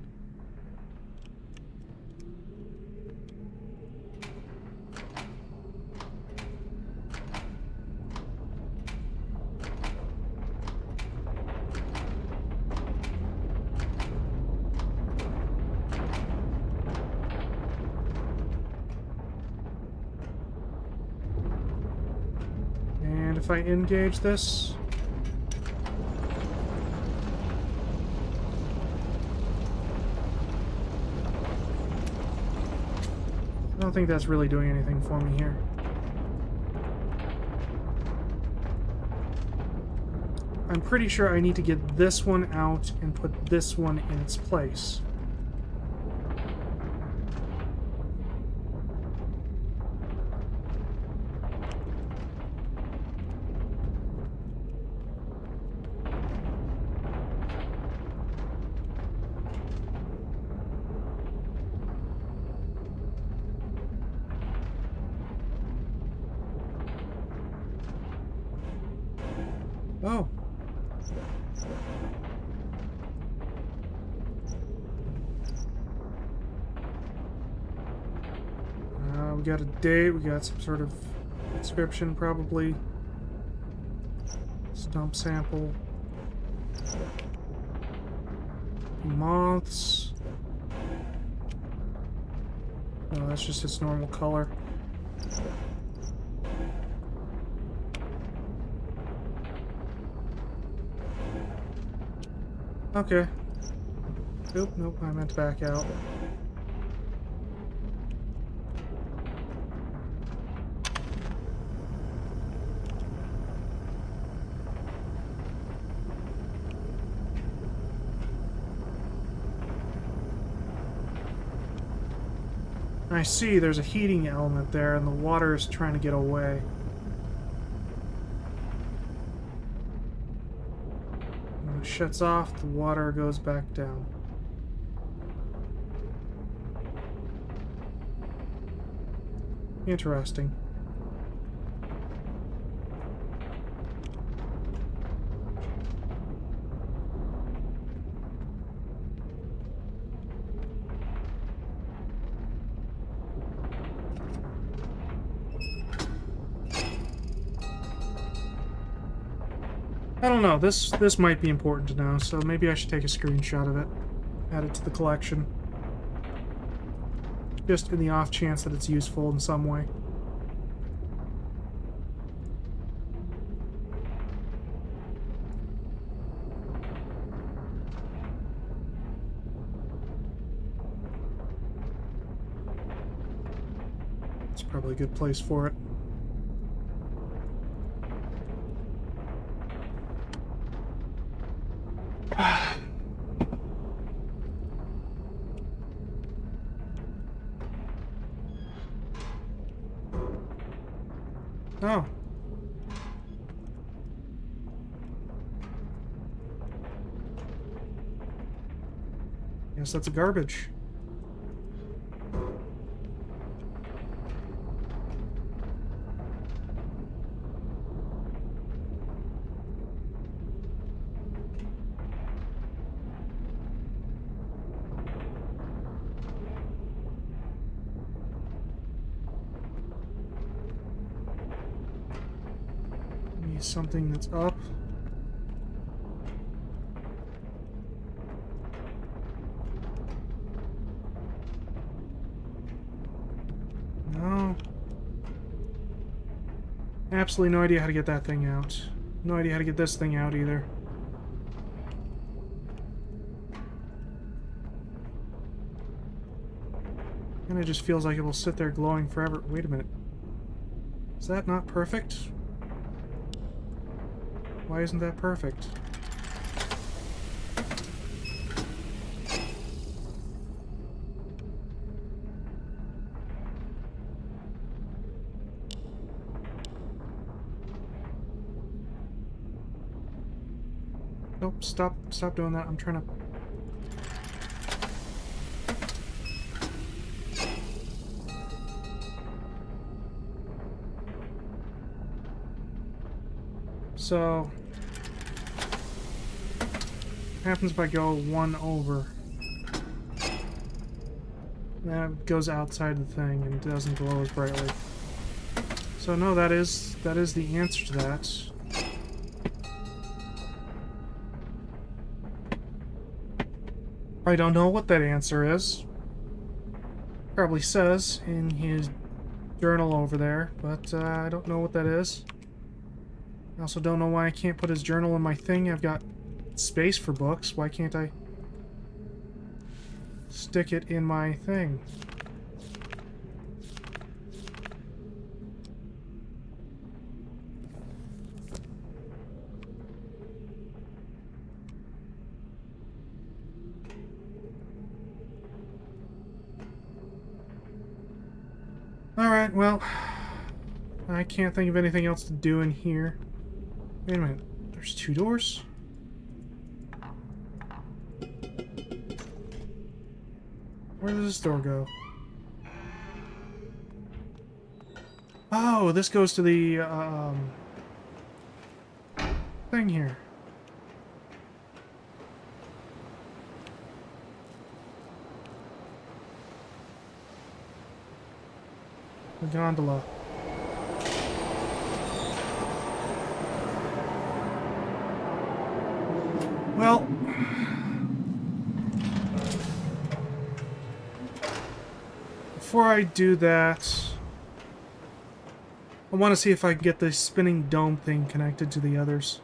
And if I engage this... I don't think that's really doing anything for me here. I'm pretty sure I need to get this one out and put this one in its place. Oh. We got a date, we got some sort of inscription probably. Stump sample. Moths. No, that's just its normal color. Okay. Oop, nope, I meant to back out. I see there's a heating element there and the water is trying to get away. When it shuts off, the water goes back down. Interesting. I don't know, this might be important to know, so maybe I should take a screenshot of it. Add it to the collection. Just in the off chance that it's useful in some way. It's probably a good place for it. Oh. Guess that's a garbage. Something that's up. No. Absolutely no idea how to get that thing out. No idea how to get this thing out either. And it just feels like it will sit there glowing forever. Wait a minute. Is that not perfect? Why isn't that perfect? Nope, stop doing that. I'm trying to... So... what happens if I go one over? That goes outside the thing and doesn't glow as brightly. So no, that is the answer to that. I don't know what that answer is. Probably says in his journal over there, but I don't know what that is. I also don't know why I can't put his journal in my thing. I've got space for books. Why can't I stick it in my thing? Alright, well, I can't think of anything else to do in here. Wait a minute, there's 2 doors? Where does this door go? Oh, this goes to the, thing here. The gondola. Well... before I do that... I want to see if I can get the spinning dome thing connected to the others.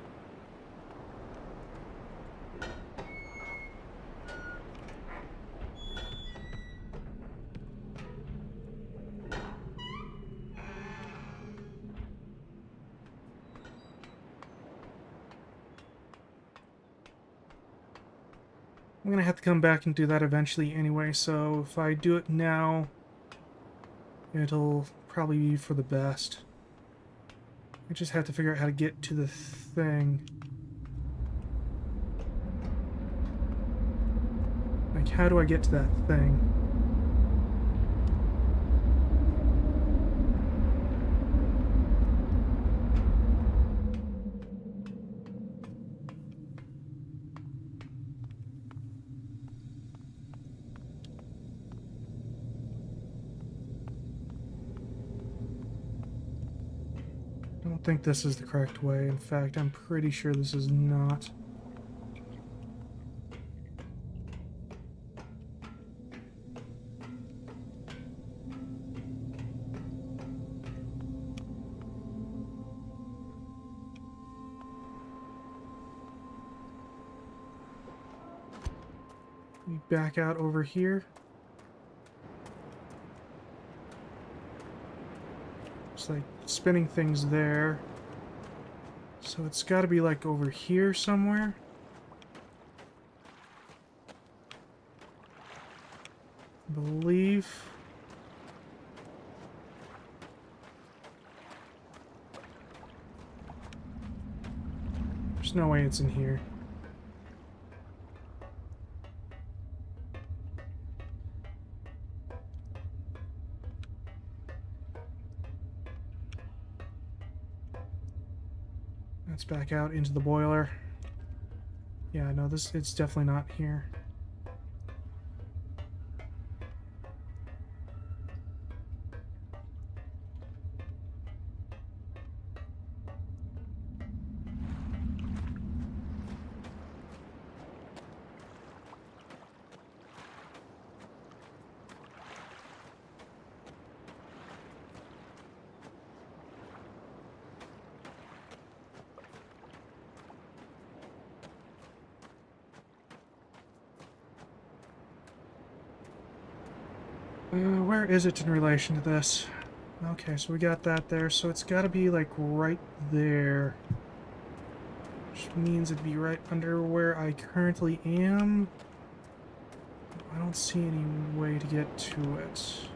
I'm gonna have to come back and do that eventually anyway, so if I do it now, it'll probably be for the best. I just have to figure out how to get to the thing. Like, how do I get to that thing? I don't think this is the correct way. In fact, I'm pretty sure this is not. We back out over here. It's like spinning things there. So it's got to be like over here somewhere. I believe. There's no way it's in here. Let's back out into the boiler. Yeah, no, it's definitely not here. Where is it in relation to this? Okay, so we got that there, so it's got to be like right there. Which means it'd be right under where I currently am. I don't see any way to get to it.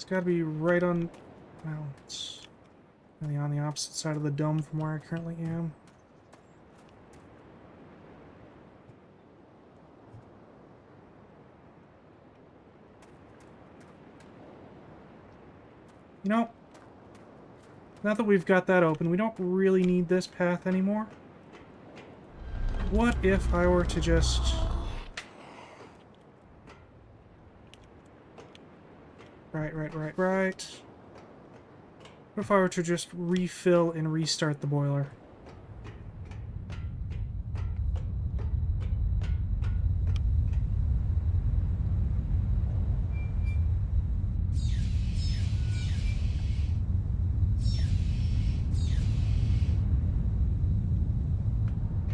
It's got to be right on... Well, it's really on the opposite side of the dome from where I currently am. You know, now that we've got that open, we don't really need this path anymore. What if I were to just... Right. What if I were to just refill and restart the boiler?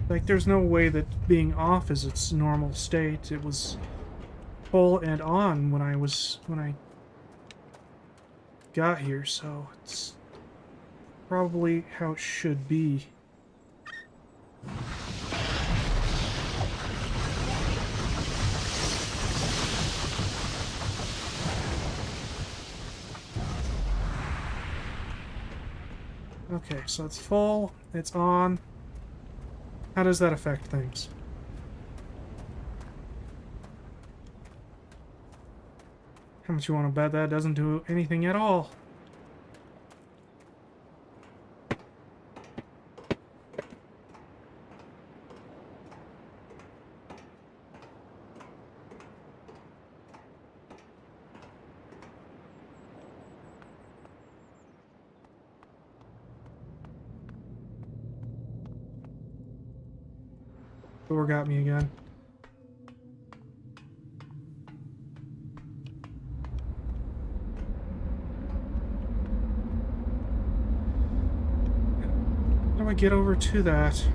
Like, there's no way that being off is its normal state. It was full and on when I got here, so it's probably how it should be. Okay, so it's full, it's on. How does that affect things? How much you want to bet that doesn't do anything at all? Door got me again. How do I get over to that?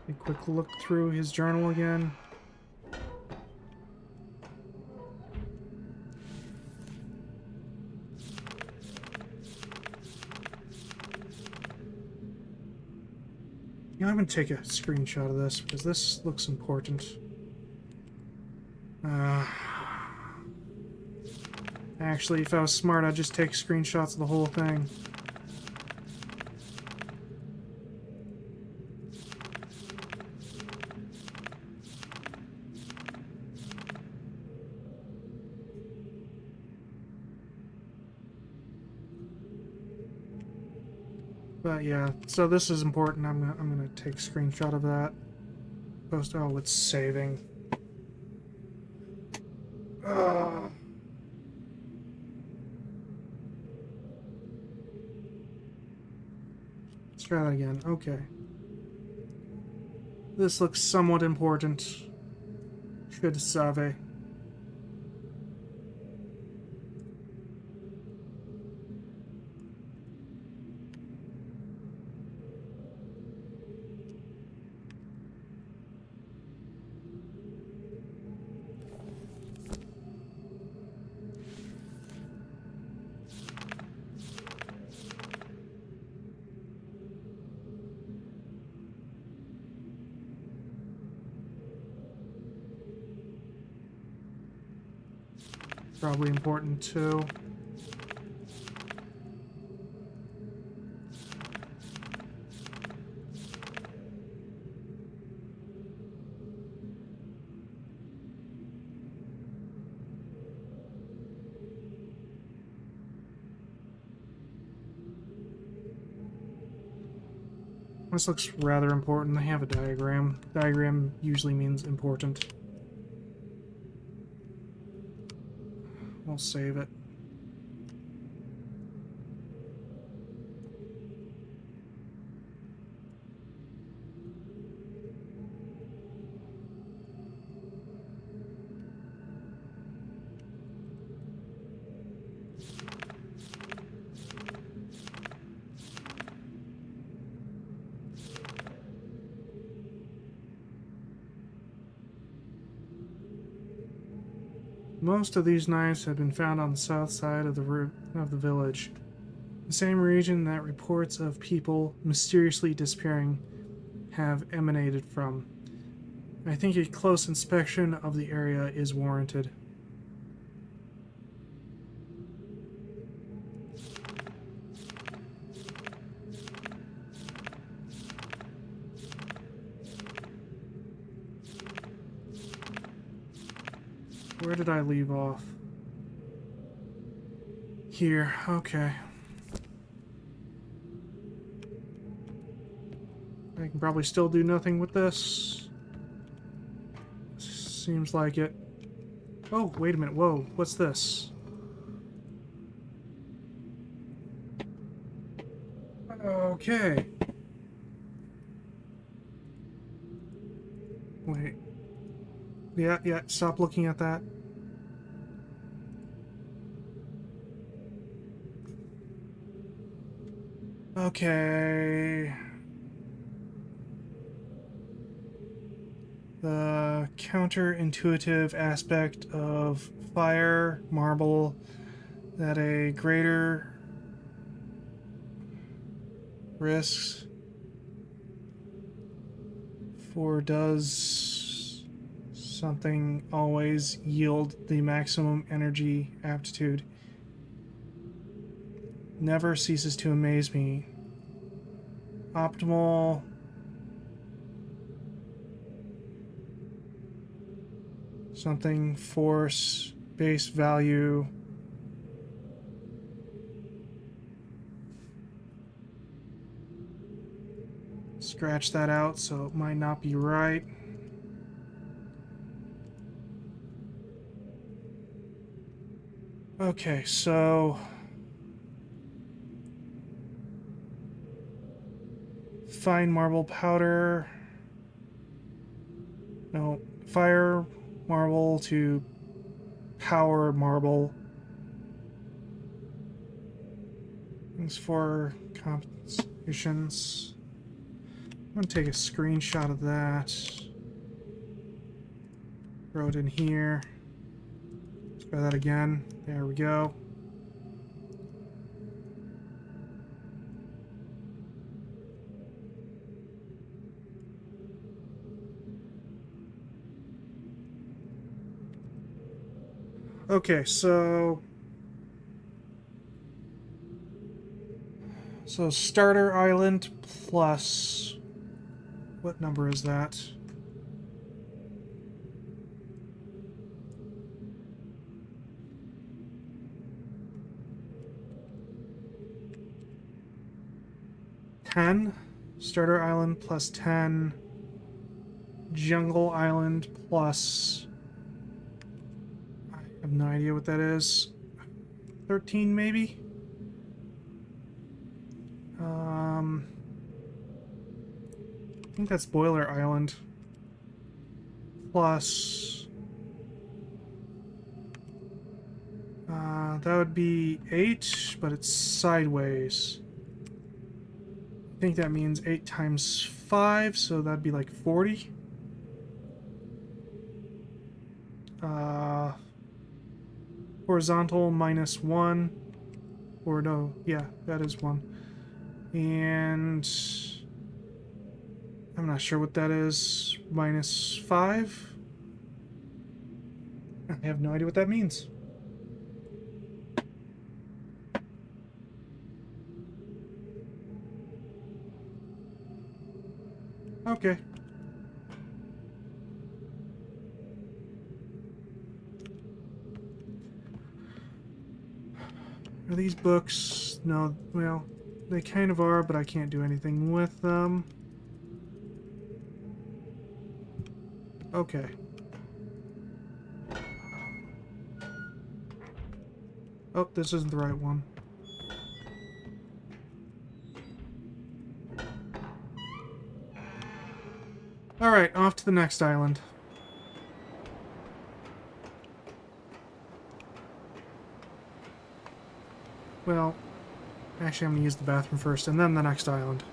A quick look through his journal again. You know, I'm gonna take a screenshot of this because this looks important. Actually, if I was smart, I'd just take screenshots of the whole thing. But yeah, so this is important. I'm gonna take a screenshot of that. Post. Oh, it's saving. Let's try that again. Okay. This looks somewhat important. Should save. Probably important too. This looks rather important. They have a diagram. Diagram usually means important. We'll save it. Most of these knives have been found on the south side of the village. The same region that reports of people mysteriously disappearing have emanated from. I think a close inspection of the area is warranted. Where did I leave off? Here, okay. I can probably still do nothing with this. Seems like it. Oh, wait a minute. Whoa, what's this? Okay. Wait. Yeah, stop looking at that. Okay. The counterintuitive aspect of fire marble that a greater risks for does something always yield the maximum energy aptitude. Never ceases to amaze me. Optimal something force base value. Scratch that out, so it might not be right. Okay, so fine marble powder. No, fire marble to power marble. Thanks for compensations. I'm gonna take a screenshot of that. Throw it in here. Let's try that again. There we go. Okay, so starter island plus what number is that? Starter island plus 10. Jungle island plus, I have no idea what that is. 13 maybe? I think that's Boiler Island. Plus, that would be 8, but it's sideways. I think that means 8 times 5, so that'd be like 40. Horizontal minus 1. Or no, yeah, that is 1. And I'm not sure what that is. Minus 5? I have no idea what that means. Okay. Are these books? No, well, they kind of are, but I can't do anything with them. Okay. Oh, this isn't the right one. Alright, off to the next island. Well, actually I'm gonna use the bathroom first, and then the next island.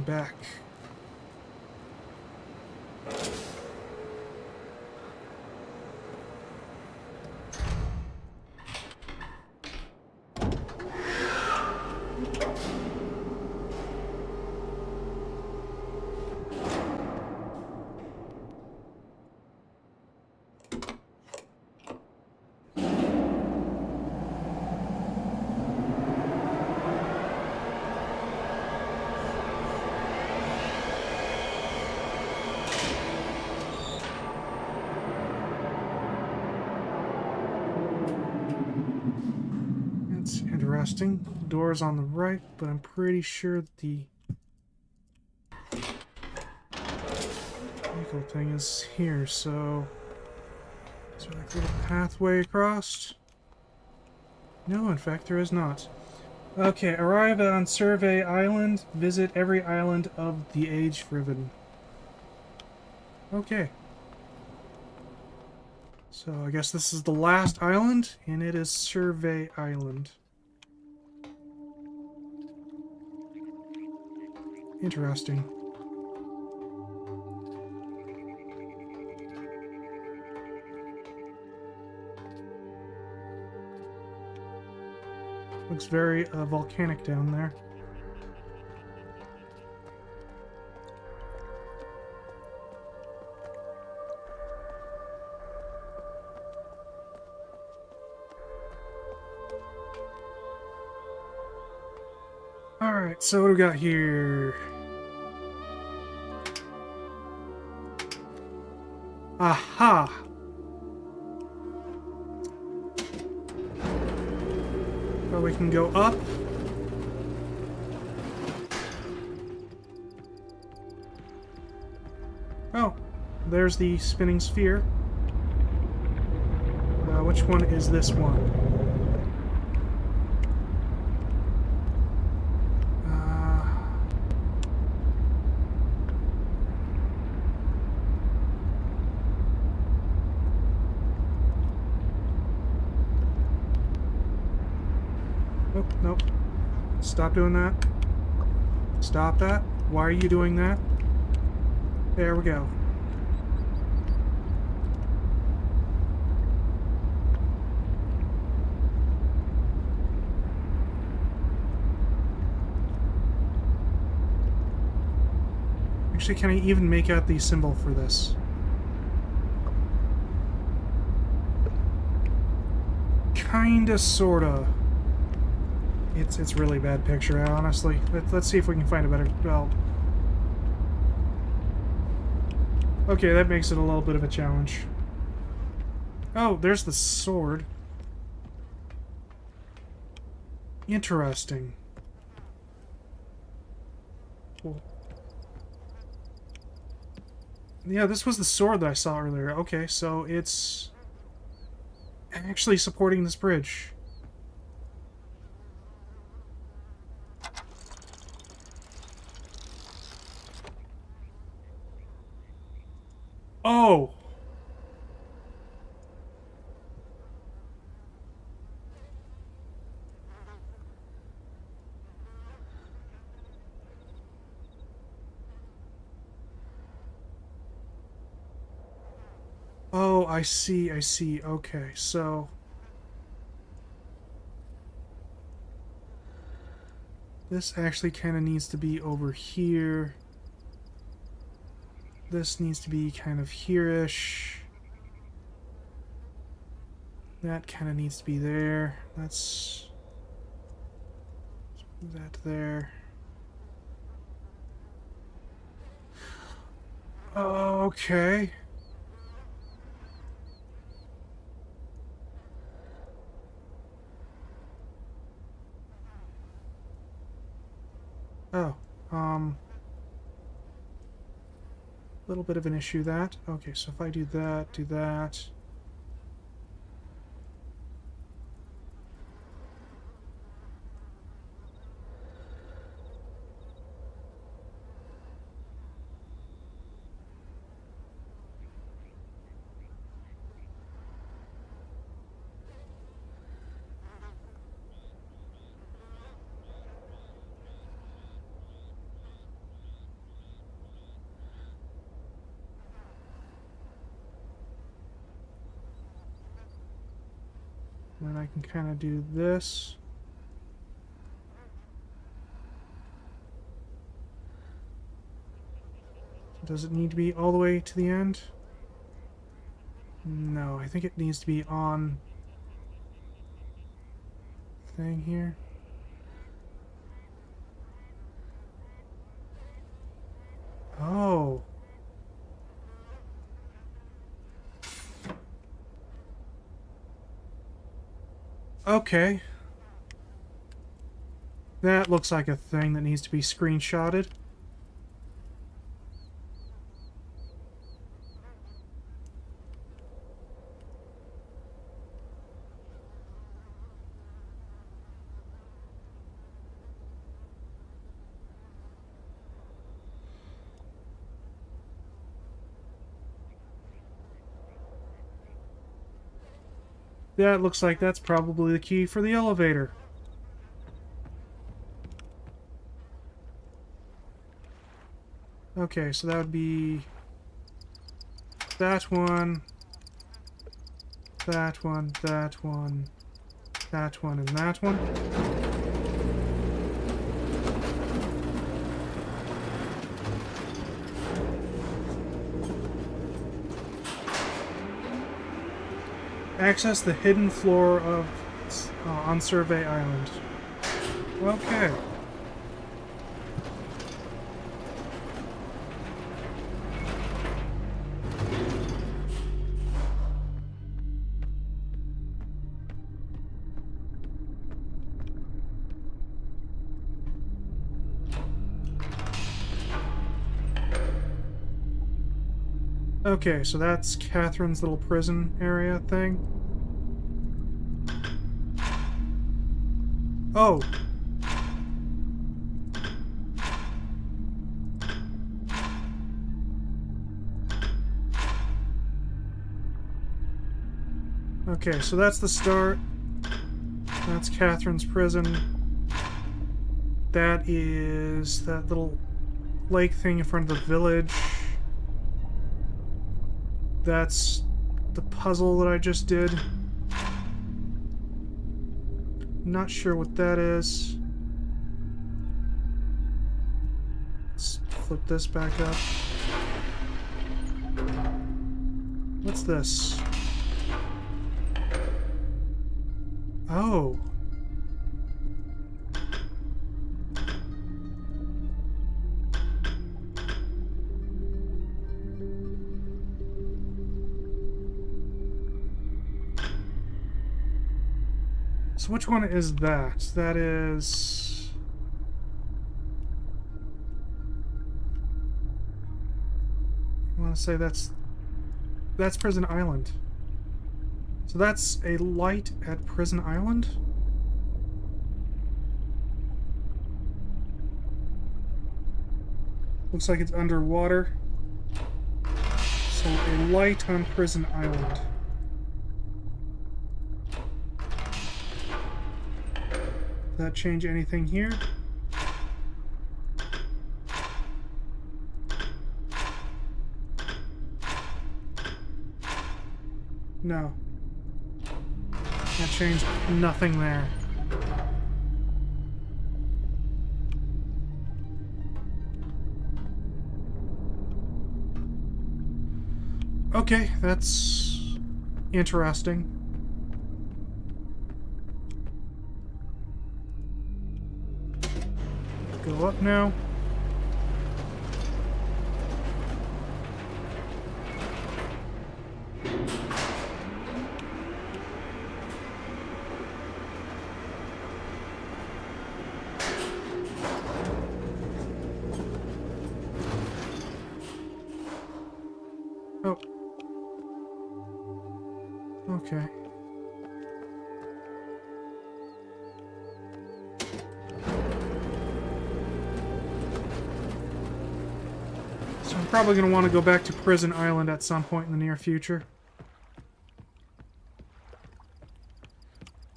going back. That's interesting. The door's on the right, but I'm pretty sure that the vehicle thing is here, so... Is there like a little pathway across? No, in fact, there is not. Okay, arrive on Survey Island. Visit every island of the age Riven. Okay. So I guess this is the last island, and it is Survey Island. Interesting. Looks very volcanic down there. Alright, so what do we got here? Aha! So we can go up. Oh, there's the spinning sphere. Which one is this one? Nope, nope. Stop doing that. Stop that. Why are you doing that? There we go. Actually, can I even make out the symbol for this? Kinda, sorta. It's really bad picture, honestly. Let's see if we can find a better... Well... Okay, that makes it a little bit of a challenge. Oh, there's the sword. Interesting. Cool. Yeah, this was the sword that I saw earlier. Okay, so it's... actually supporting this bridge. Oh! Oh, I see, I see. Okay, so... this actually kind of needs to be over here. This needs to be kind of here-ish. That kind of needs to be there. Let's move that there. Okay. Oh, little bit of an issue that. Okay, so if I do that, do that. And I can kind of do this. Does it need to be all the way to the end? No, I think it needs to be on thing here. Oh. Okay. That looks like a thing that needs to be screenshotted. Yeah, it looks like that's probably the key for the elevator. Okay, so that would be that one, that one, that one, that one, and that one. Access the hidden floor of on Survey Island. Okay. Okay, so that's Catherine's little prison area thing. Oh! Okay, so that's the start. That's Catherine's prison. That is that little lake thing in front of the village. That's the puzzle that I just did. Not sure what that is. Let's flip this back up. What's this? Oh. So which one is that? That is... I want to say that's Prison Island. So that's a light at Prison Island? Looks like it's underwater. So a light on Prison Island. Does that change anything here? No. That changed nothing there. Okay, that's interesting. Go up now. Oh. Okay. So I'm probably going to want to go back to Prison Island at some point in the near future.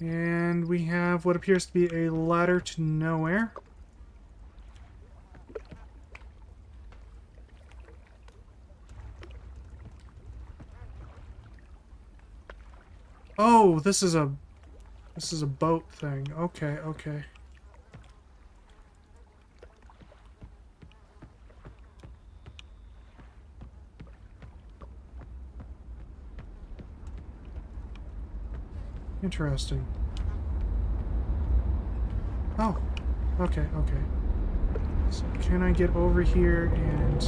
And we have what appears to be a ladder to nowhere. Oh, this is a This is a boat thing. Okay, okay. Interesting. Oh, okay, okay. So can I get over here and...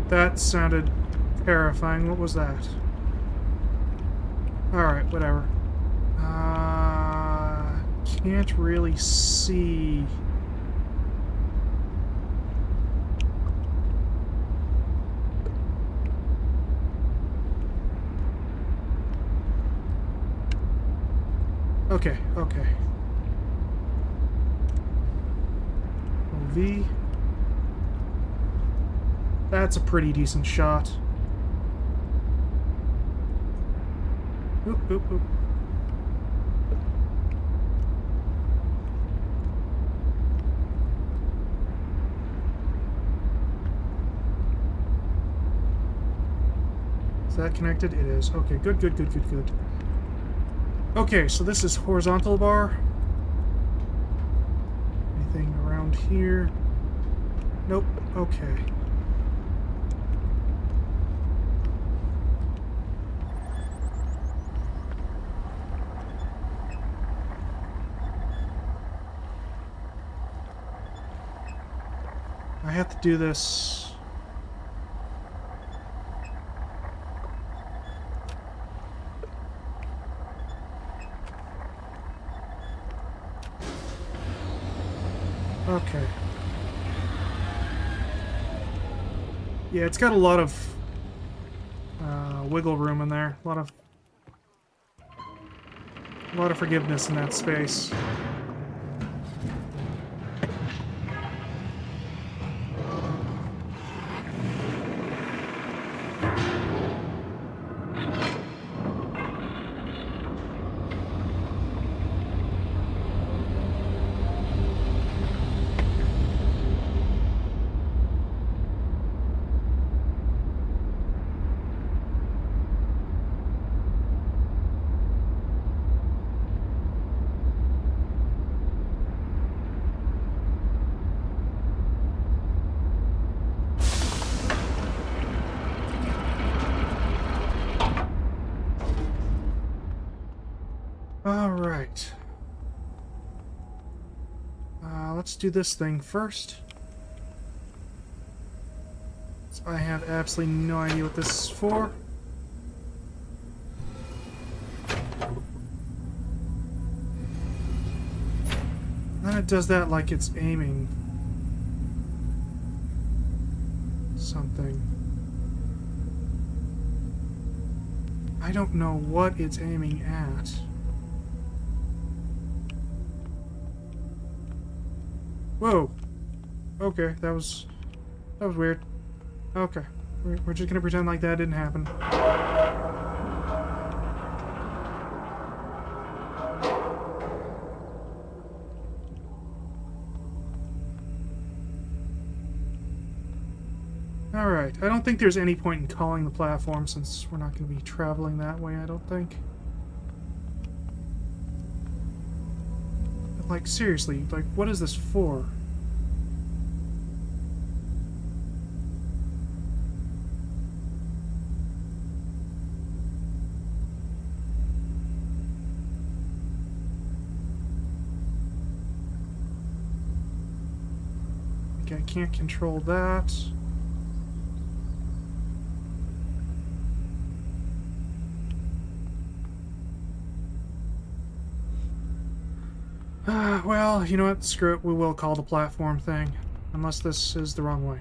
That sounded terrifying. What was that? Alright, whatever. Can't really see... Okay, okay. V. That's a pretty decent shot. Oop, oop, oop. Is that connected? It is. Okay, good, good, good, good, good. Okay, so this is horizontal bar. Anything around here? Nope. Okay. I have to do this. Okay. Yeah, it's got a lot of wiggle room in there. A lot of forgiveness in that space. Alright. Let's do this thing first. So I have absolutely no idea what this is for. Then it does that like it's aiming something. I don't know what it's aiming at. Whoa. Okay, that was weird. Okay. We're just gonna pretend like that didn't happen. Alright, I don't think there's any point in calling the platform since we're not going to be traveling that way, I don't think. But, like, seriously, like, what is this for? Okay, I can't control that. Well, you know what? Screw it. We will call the platform thing. Unless this is the wrong way.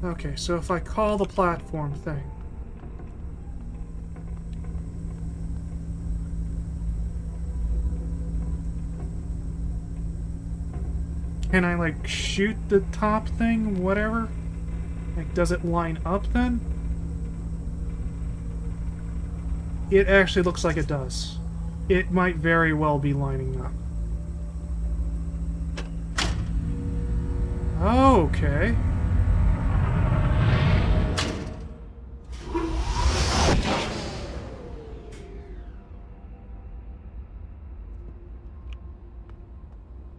Okay, so if I call the platform thing... Can I, like, shoot the top thing? Whatever? Like, does it line up then? It actually looks like it does. It might very well be lining up. Okay.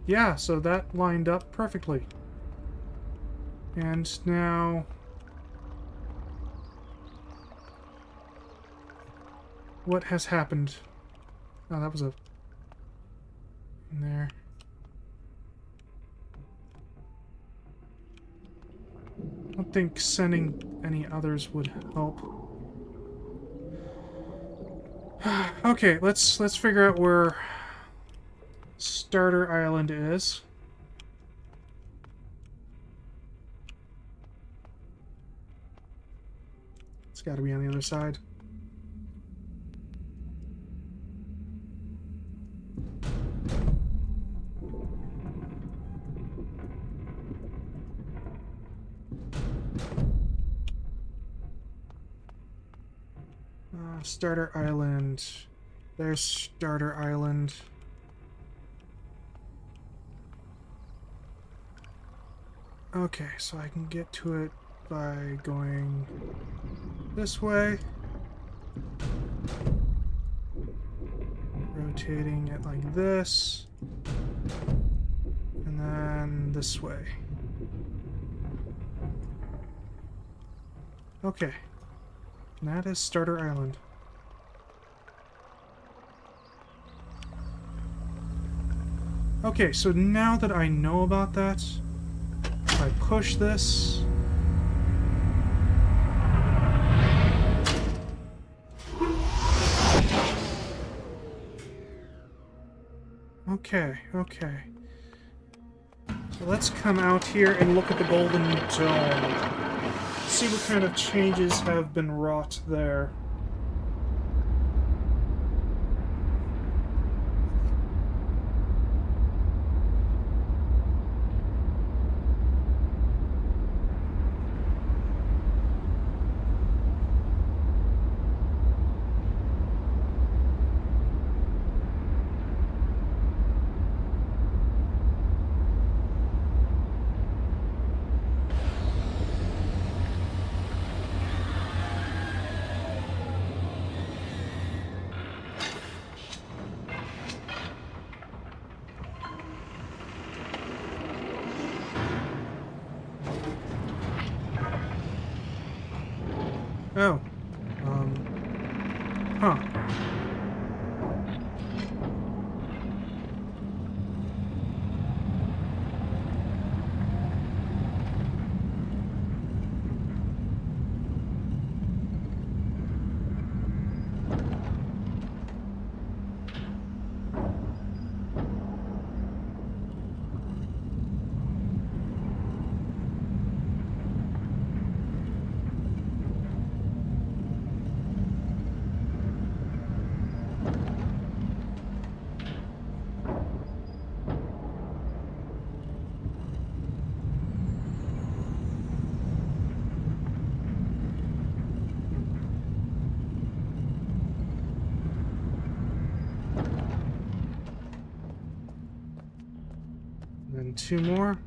Yeah, so that lined up perfectly. And now... what has happened? Oh, that was a... in there. I don't think sending any others would help. Okay, let's figure out where Starter Island is. It's got to be on the other side. Starter Island. There's Starter Island. Okay, so I can get to it by going this way. Rotating it like this. And then this way. Okay. And that is Starter Island. Okay, so now that I know about that, if I push this... Okay, okay. So let's come out here and look at the Golden Dome. See what kind of changes have been wrought there. Oh. Huh. Then two more.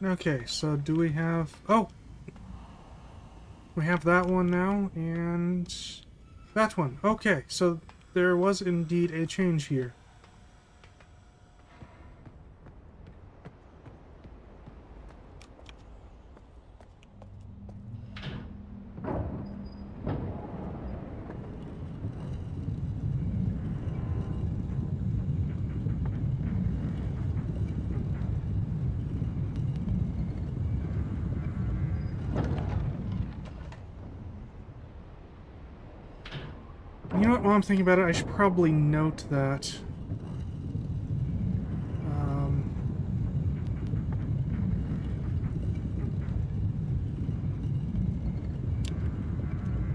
Okay, so do we have... Oh! We have that one now, and... that one. Okay, so there was indeed a change here. You know what, while I'm thinking about it, I should probably note that.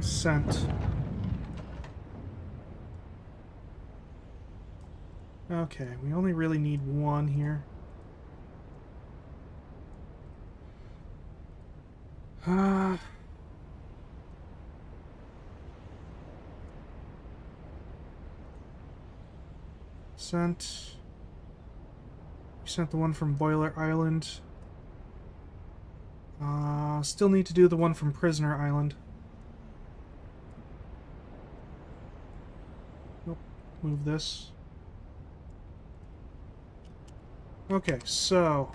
Sent. Okay, we only really need one here. Sent. We sent the one from Boiler Island. Still need to do the one from Prisoner Island. Nope. Move this. Okay, so...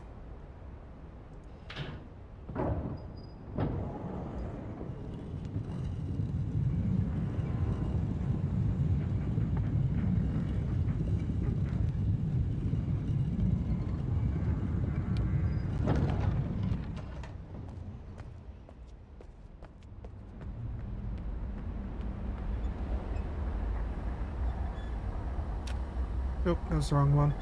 Oh, that was the wrong one.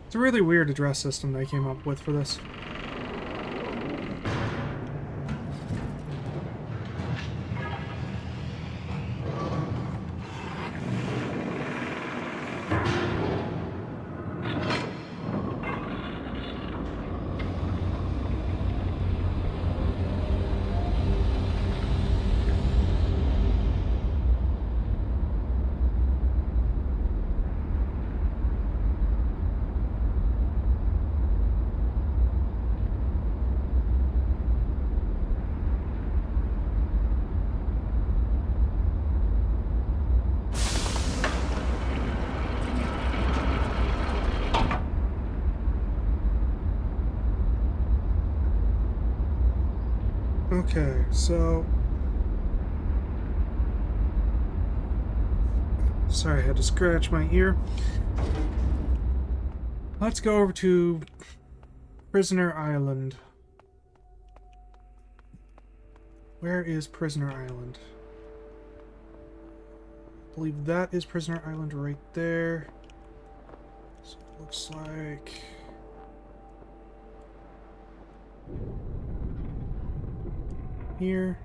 It's a really weird address system they came up with for this. Okay, so... Sorry, I had to scratch my ear. Let's go over to Prisoner Island. Where is Prisoner Island? I believe that is Prisoner Island right there. So it looks like... here.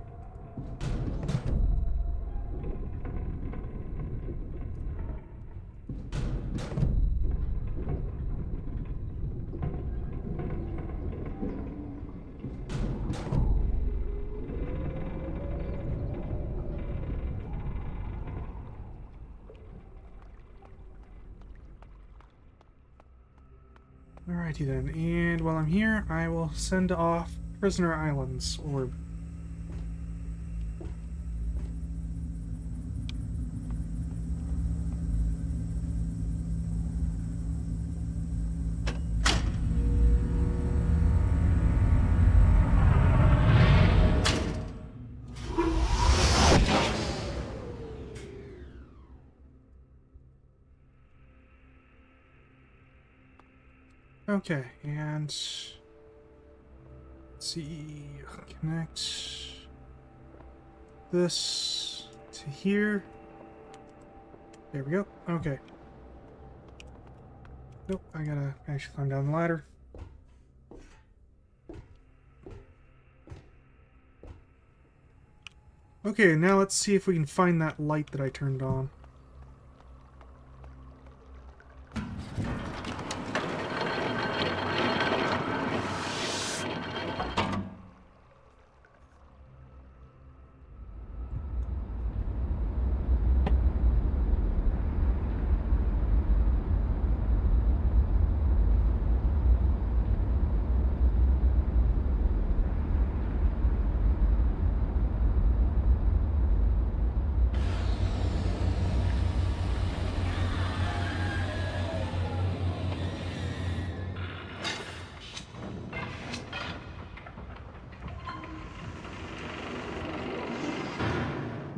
Alrighty then, and while I'm here, I will send off Prisoner Island's orb. Okay, and let's see, connect this to here. There we go. Okay. Nope, I gotta actually climb down the ladder. Okay, now let's see if we can find that light that I turned on.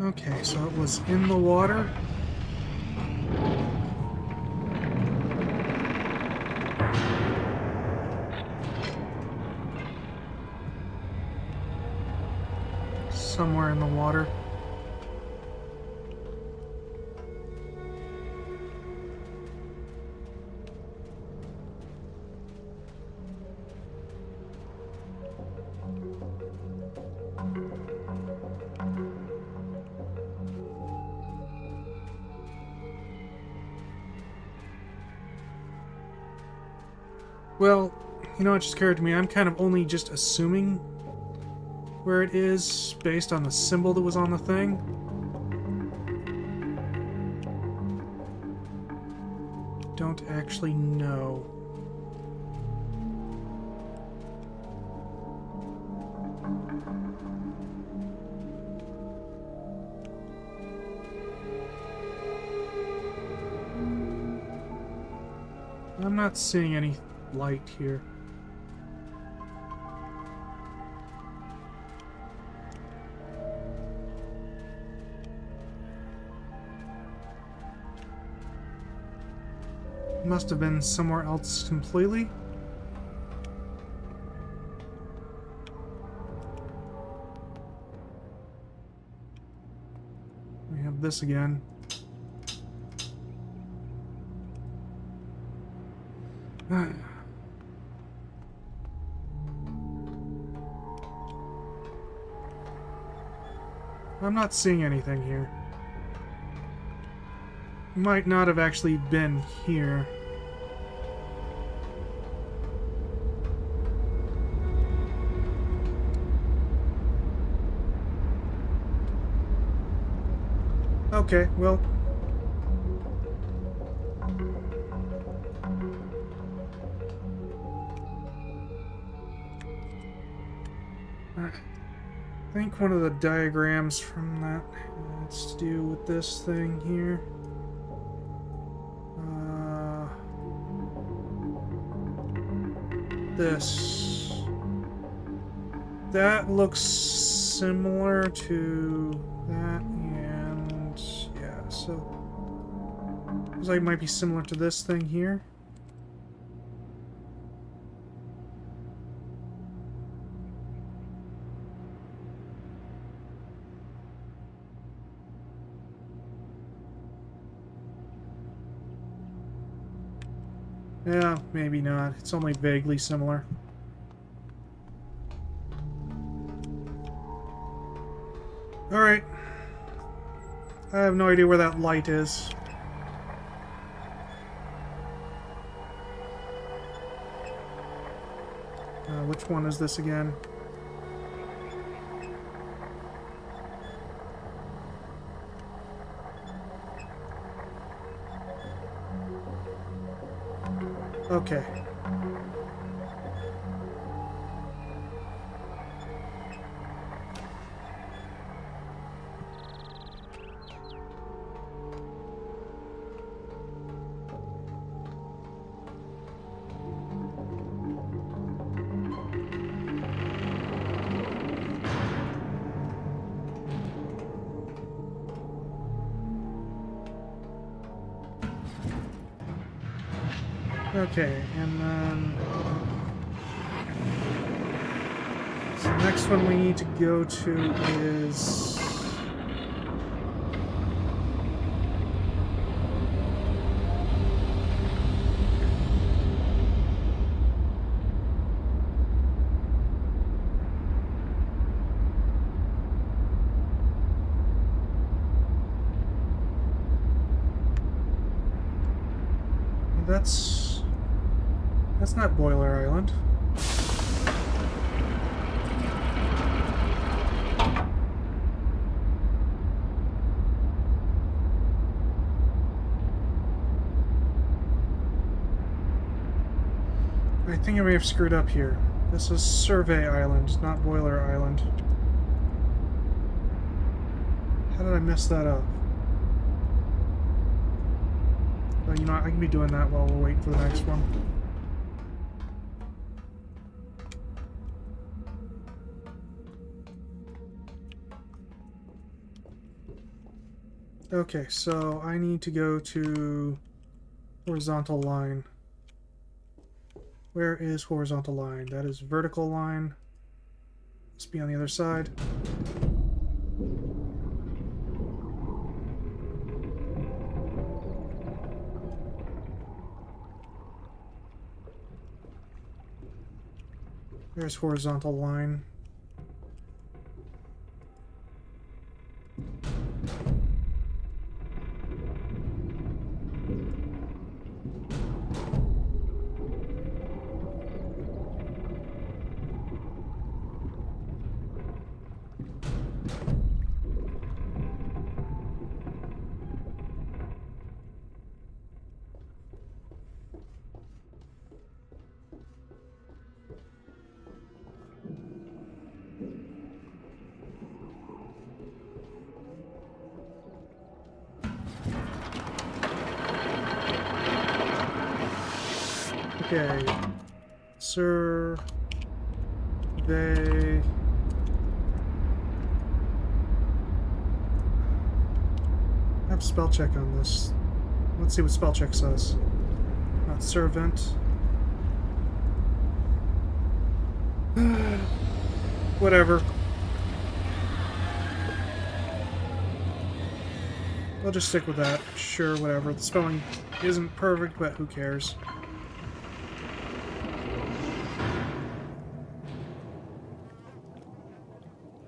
Okay, so it was in the water. Somewhere in the water. Well, you know, it just occurred to me, I'm kind of only just assuming where it is based on the symbol that was on the thing. Don't actually know. I'm not seeing any light here. Must have been somewhere else completely. We have this again. I'm not seeing anything here. Might not have actually been here. Okay, well. I think one of the diagrams from that has to do with this thing here. This. That looks similar to that, and yeah, so looks like it might be similar to this thing here. Yeah, maybe not. It's only vaguely similar. Alright. I have no idea where that light is. Which one is this again? Okay. Okay, and then so the next one we need to go to is that's not Boiler Island. I think I may have screwed up here. This is Survey Island, not Boiler Island. How did I mess that up? But you know, I can be doing that while we're waiting for the next one. Okay, so I need to go to horizontal line. Where is horizontal line? That is vertical line. Must be on the other side. There's horizontal line. Okay. Sir. They. I have spell check on this. Let's see what spell check says. Not servant. Whatever. I'll just stick with that. Sure, whatever. The spelling isn't perfect, but who cares?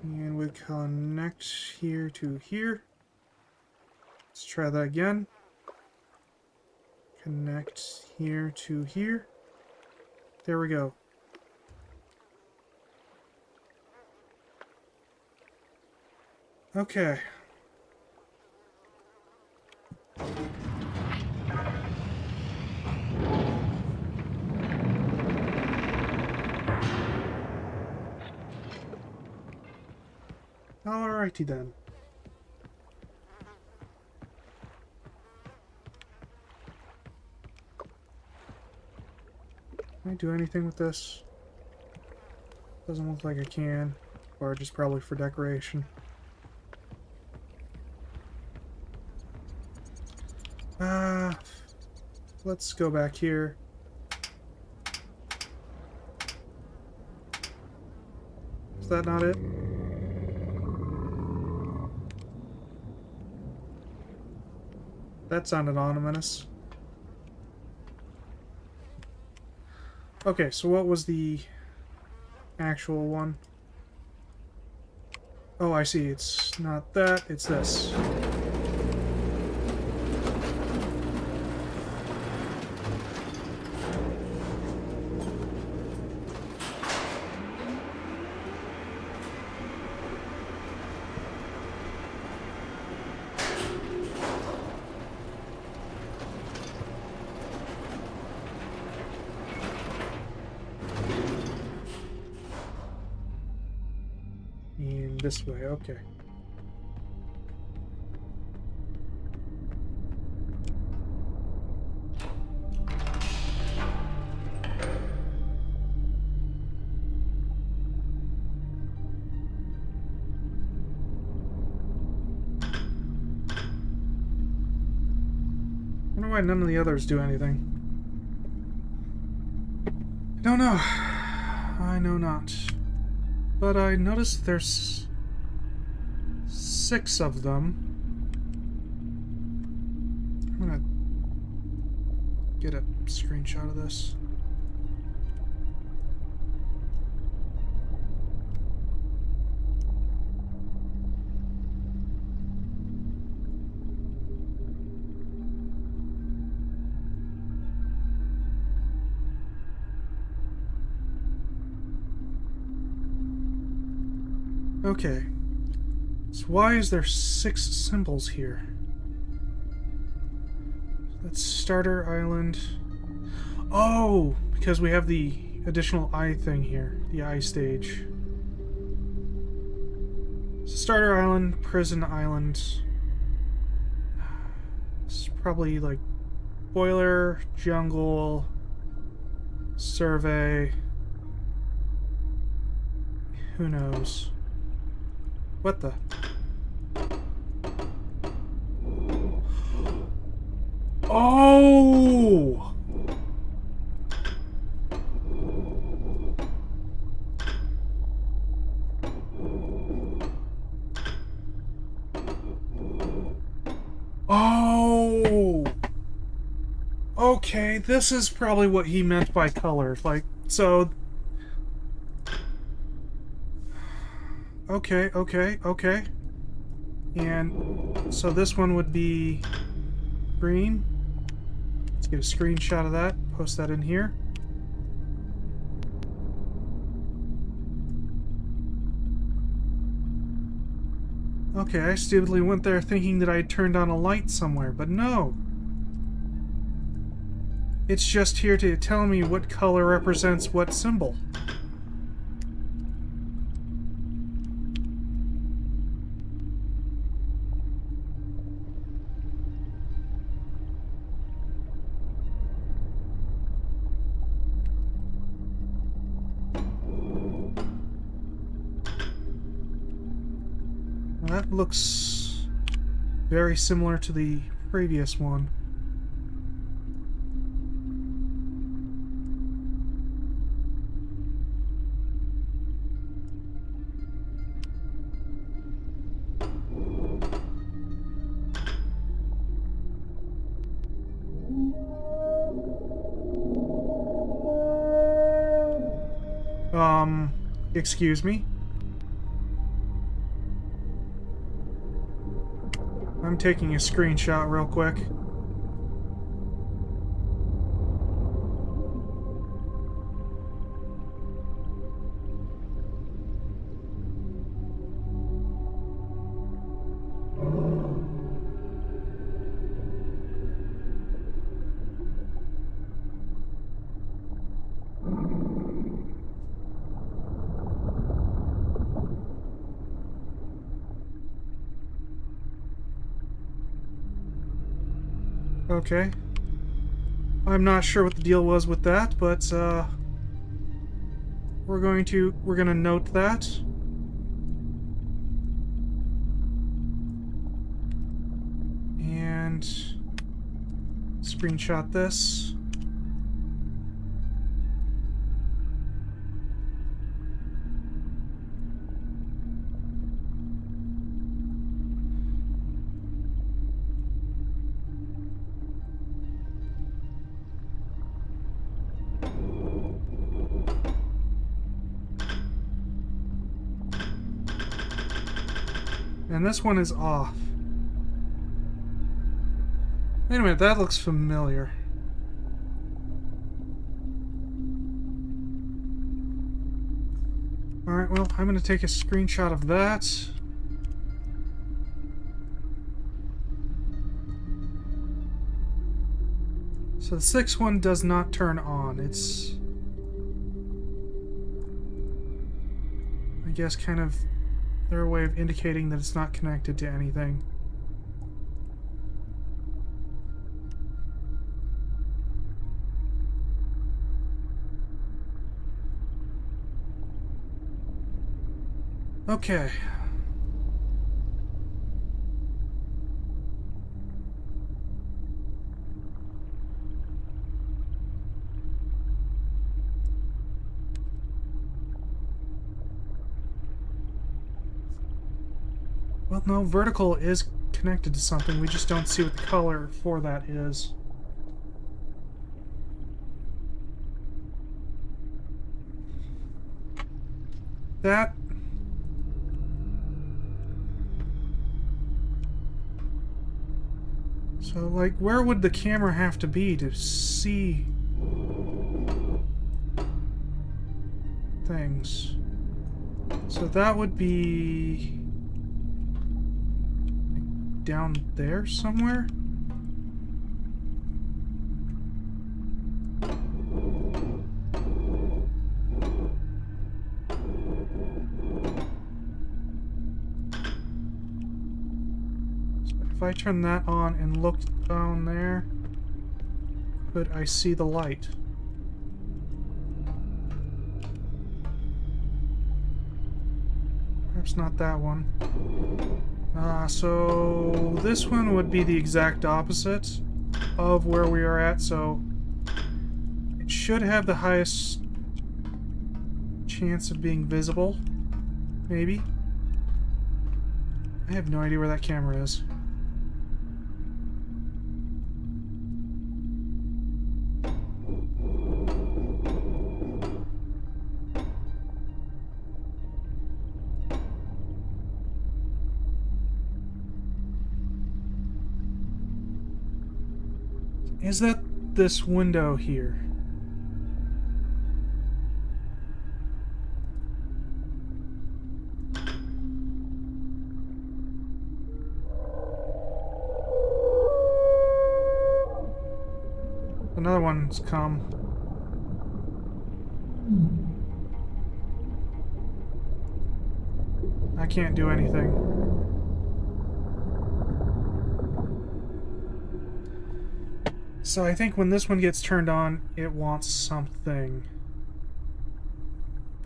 And we connect here to here. Let's try that again. Connect here to here. There we go. Okay. Alrighty then. Can I do anything with this? Doesn't look like I can. Or just probably for decoration. Let's go back here. Is that not it? That sounded ominous. Okay, so what was the actual one? Oh, I see. It's not that, it's this. And this way, okay. I wonder why none of the others do anything. I don't know. I know not. But I noticed there's 6 of them. I'm gonna get a screenshot of this. Okay. So why is there 6 symbols here? That's Starter Island. Oh! Because we have the additional eye thing here. The eye stage. So Starter Island, Prison Island. It's probably like Boiler, Jungle, Survey. Who knows? What the? Oh! Oh! Okay, this is probably what he meant by color. Like, so... Okay, okay, okay. And so this one would be green. Let's get a screenshot of that, post that in here. Okay, I stupidly went there thinking that I had turned on a light somewhere, but no. It's just here to tell me what color represents what symbol. That looks very similar to the previous one. Excuse me? I'm taking a screenshot real quick. Okay. I'm not sure what the deal was with that, but we're gonna note that. And screenshot this. And this one is off. Wait a minute, that looks familiar. Alright, well, I'm going to take a screenshot of that. So the sixth one does not turn on. It's... I guess kind of their way of indicating that it's not connected to anything. Okay. Well, no, vertical is connected to something. We just don't see what the color for that is. That... So, like, where would the camera have to be to see things? So that would be down there somewhere? If I turn that on and look down there, could I see the light? Perhaps not that one. So this one would be the exact opposite. of where we are at, so it should have the highest chance of being visible. Maybe. I have no idea where that camera is. Is that this window here? Another one's come. I can't do anything. So I think when this one gets turned on, it wants something.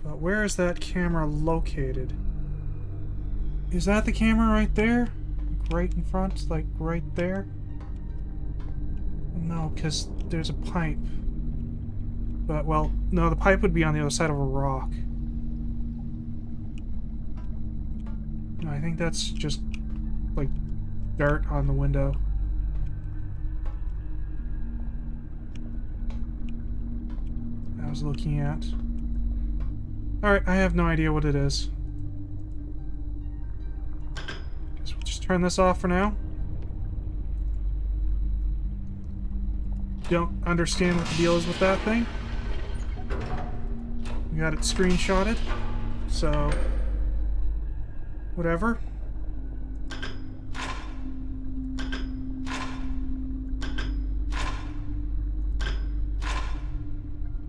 But where is that camera located? Is that the camera right there? Like right in front? Like right there? No, because there's a pipe. But, well, no, the pipe would be on the other side of a rock. No, I think that's just, like, dirt on the window. I was looking at. Alright, I have no idea what it is. Guess we'll just turn this off for now. Don't understand what the deal is with that thing. We got it screenshotted, so whatever.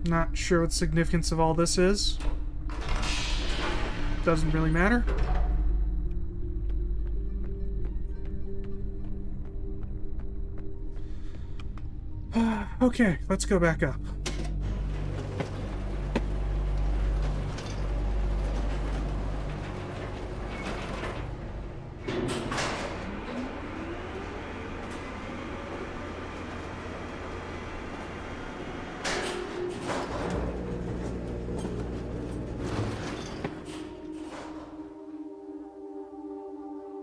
Not sure what the significance of all this is. Doesn't really matter. Okay, let's go back up.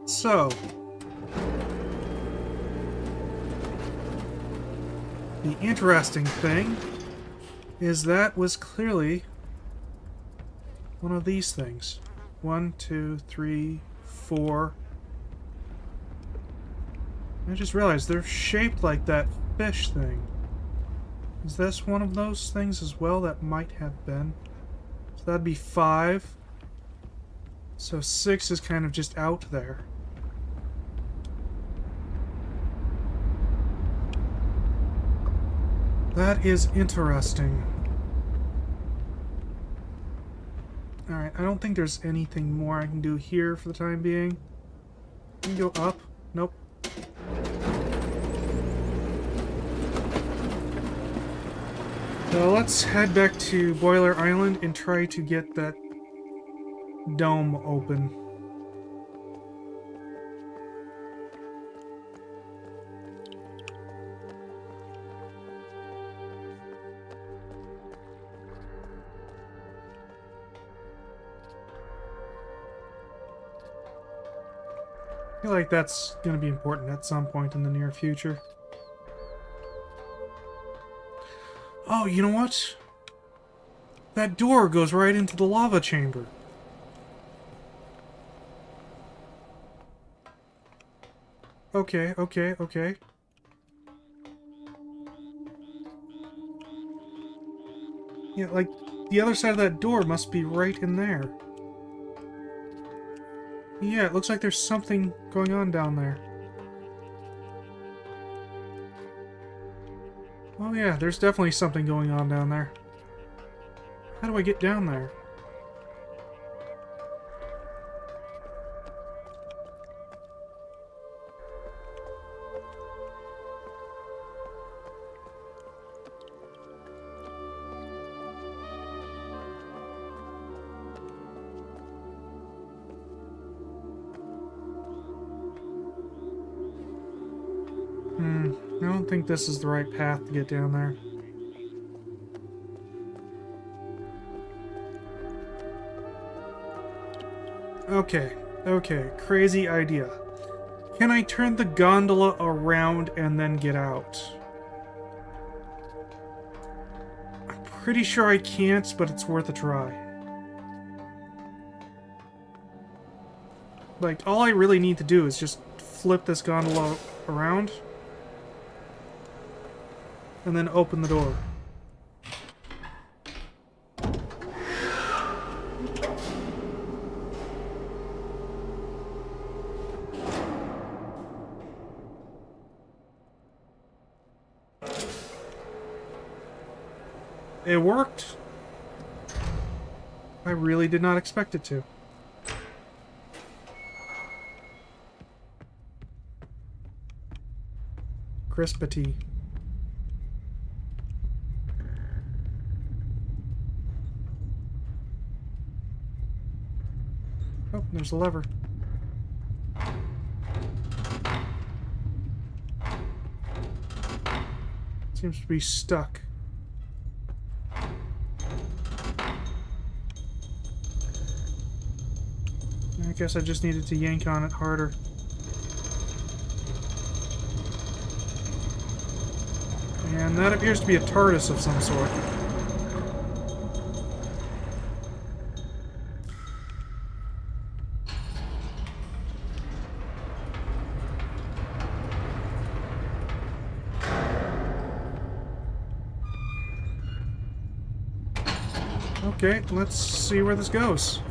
So, the interesting thing is that was clearly one of these things. 1, 2, 3, 4. I just realized they're shaped like that fish thing. Is this one of those things as well? That might have been. So that'd be 5. So 6 is kind of just out there. That is interesting. Alright, I don't think there's anything more I can do here for the time being. Can you go up? Nope. So let's head back to Boiler Island and try to get that dome open. I feel like that's going to be important at some point in the near future. Oh, you know what? That door goes right into the lava chamber. Okay, okay, okay. Yeah, like, the other side of that door must be right in there. Yeah, it looks like there's something going on down there. Oh yeah, there's definitely something going on down there. How do I get down there? I don't think this is the right path to get down there. Okay, okay, crazy idea. Can I turn the gondola around and then get out? I'm pretty sure I can't, but it's worth a try. Like, all I really need to do is just flip this gondola around and then open the door. It worked. I really did not expect it to. Crispity. Oh, there's a lever. Seems to be stuck. I guess I just needed to yank on it harder. And that appears to be a TARDIS of some sort. Okay, let's see where this goes.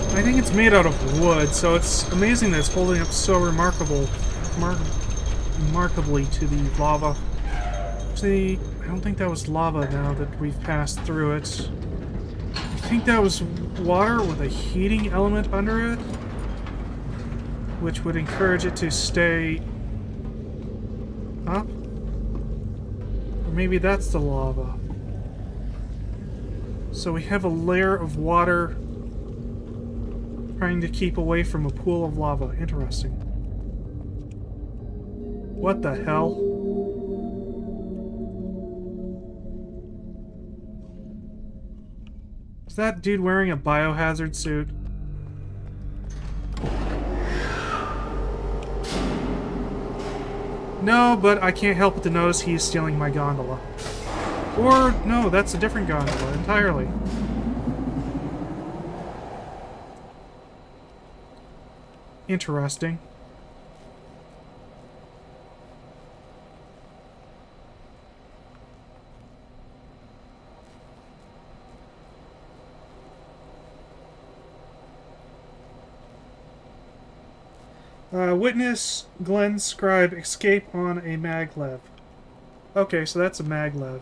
I think it's made out of wood, so it's amazing that it's holding up so remarkably to the lava. See, I don't think that was lava now that we've passed through it. I think that was water with a heating element under it, which would encourage it to stay up. Or maybe that's the lava. So we have a layer of water trying to keep away from a pool of lava. Interesting. What the hell? Is that dude wearing a biohazard suit? No, but I can't help but to notice he's stealing my gondola. Or, no, that's a different gondola entirely. Interesting. Witness Glenn Scribe escape on a maglev. Okay, so that's a maglev.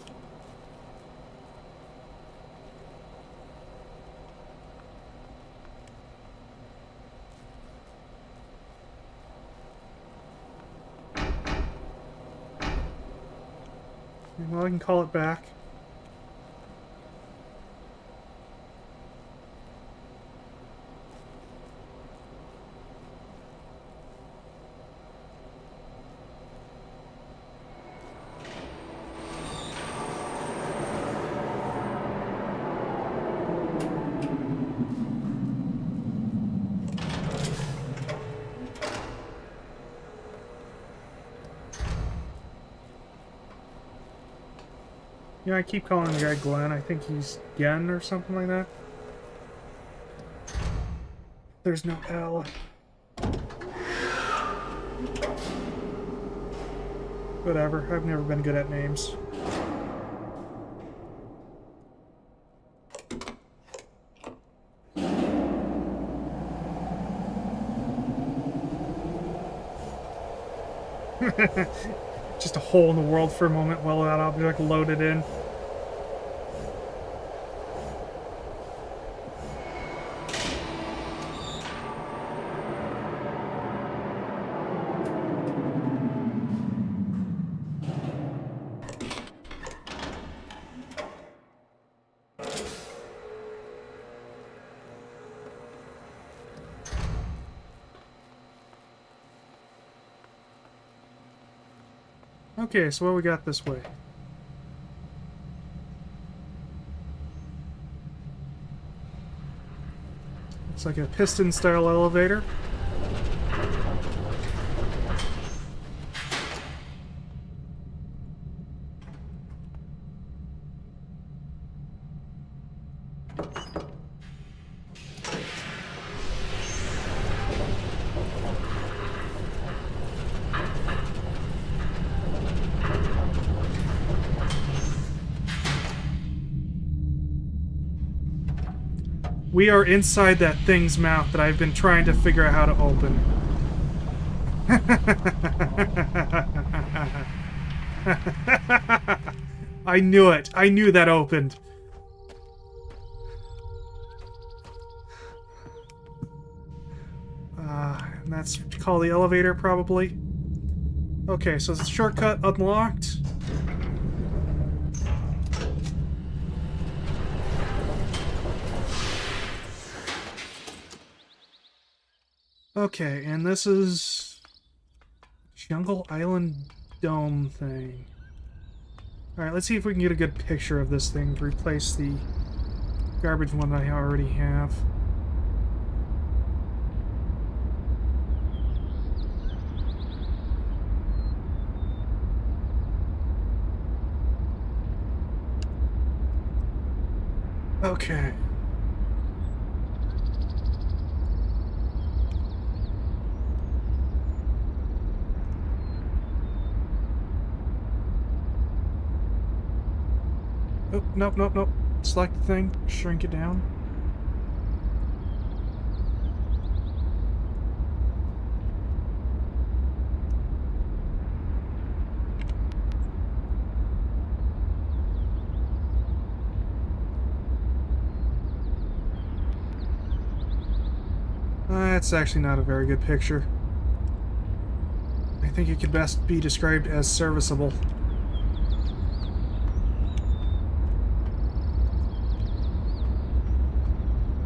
Well, I can call it back. Yeah, I keep calling the guy Glenn. I think he's Gen or something like that. There's no L. Whatever, I've never been good at names. Just a hole in the world for a moment while that object loaded in. Okay, so what we got this way? Looks like a piston-style elevator. We are inside that thing's mouth that I've been trying to figure out how to open. I knew it. I knew that opened. And that's called the elevator, probably. Okay, so the shortcut unlocked. Okay, and this is Jungle Island Dome thing. Alright, let's see if we can get a good picture of this thing to replace the garbage one that I already have. Okay. Oh, nope, nope, nope. Select the thing, shrink it down. That's actually not a very good picture. I think it could best be described as serviceable.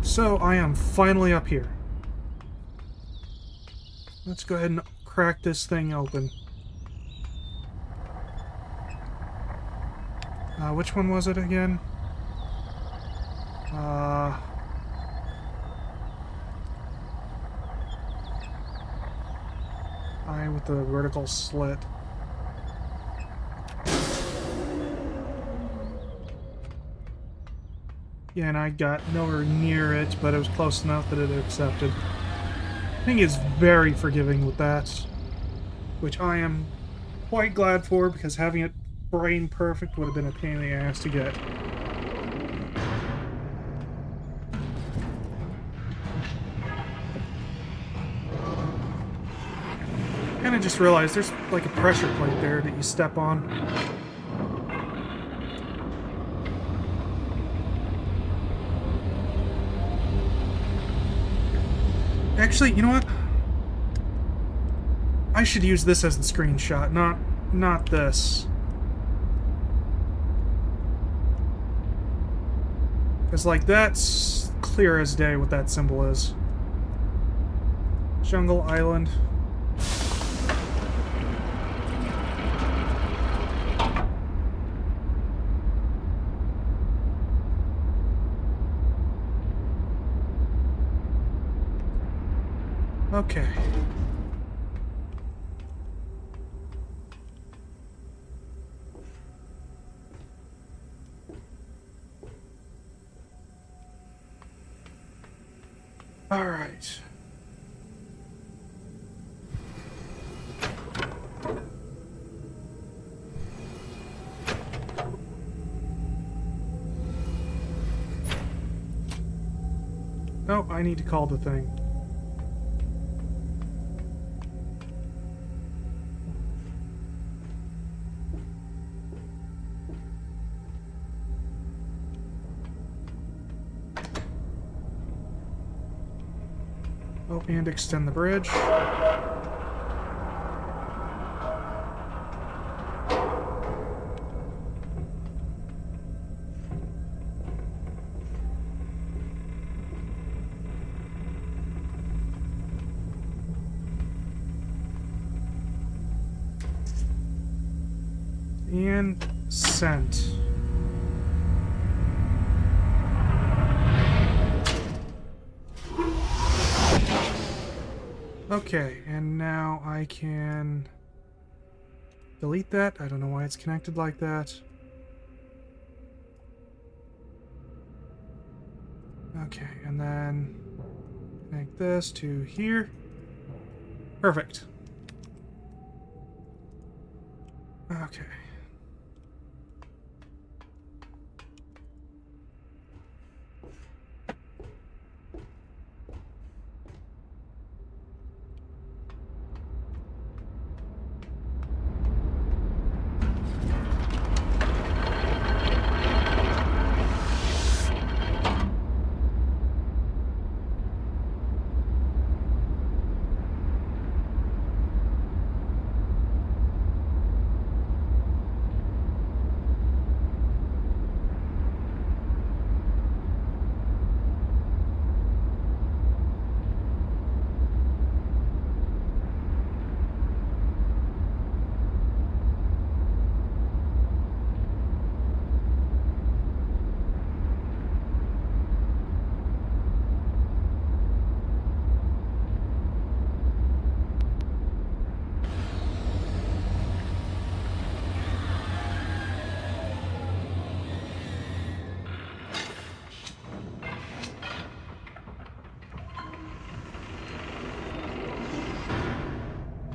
So, I am finally up here. Let's go ahead and crack this thing open. Which one was it again? I with the vertical slit. Yeah, and I got nowhere near it, but it was close enough that it accepted. I think it's very forgiving with that, which I am quite glad for, because having it frame perfect would have been a pain in the ass to get. And I just realized there's like a pressure plate there that you step on. Actually, you know what? I should use this as the screenshot, not this. Because, like, that's clear as day what that symbol is. Jungle Island. Okay. All right. Oh, I need to call the thing. Oh, and extend the bridge. And sent. Okay, and now I can delete that. I don't know why it's connected like that. Okay, and then connect this to here. Perfect. Okay.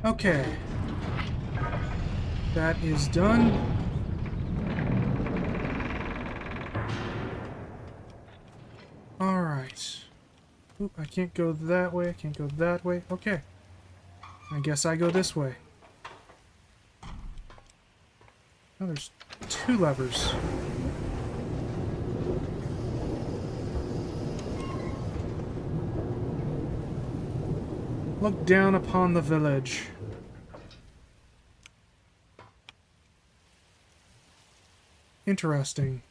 Okay. That is done. Alright. Oop, I can't go that way, I can't go that way. Okay. I guess I go this way. Oh, there's 2 levers. Look down upon the village. Interesting.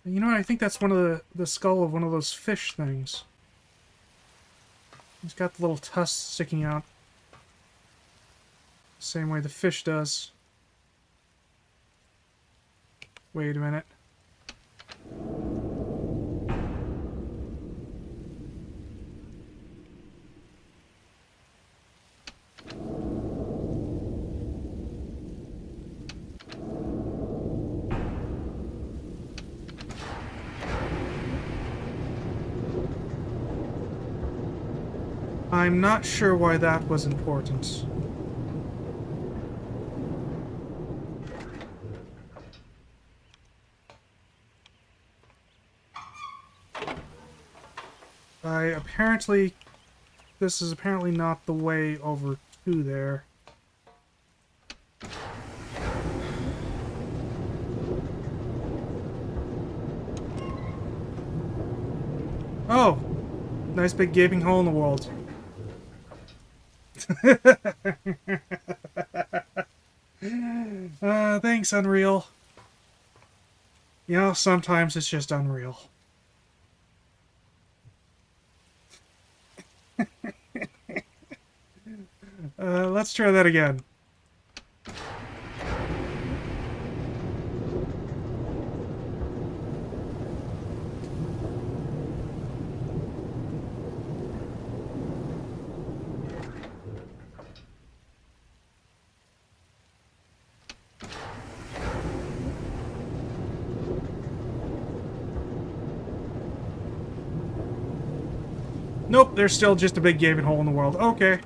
You know what? I think that's one of the skull of one of those fish things. It's got the little tusks sticking out. Same way the fish does. Wait a minute. I'm not sure why that was important. This is apparently not the way over to there. Oh! Nice big gaping hole in the world. Thanks, Unreal. You know, sometimes it's just unreal. Let's try that again. Nope, there's still just a big gaping hole in the world. Okay.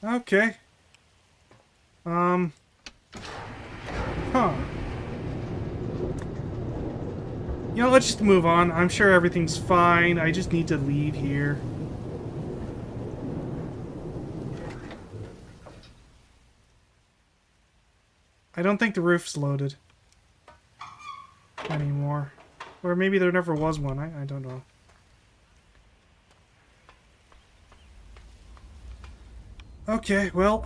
Okay. Huh. You know, let's just move on. I'm sure everything's fine. I just need to leave here. I don't think the roof's loaded anymore. Or maybe there never was one. I don't know. Okay, well,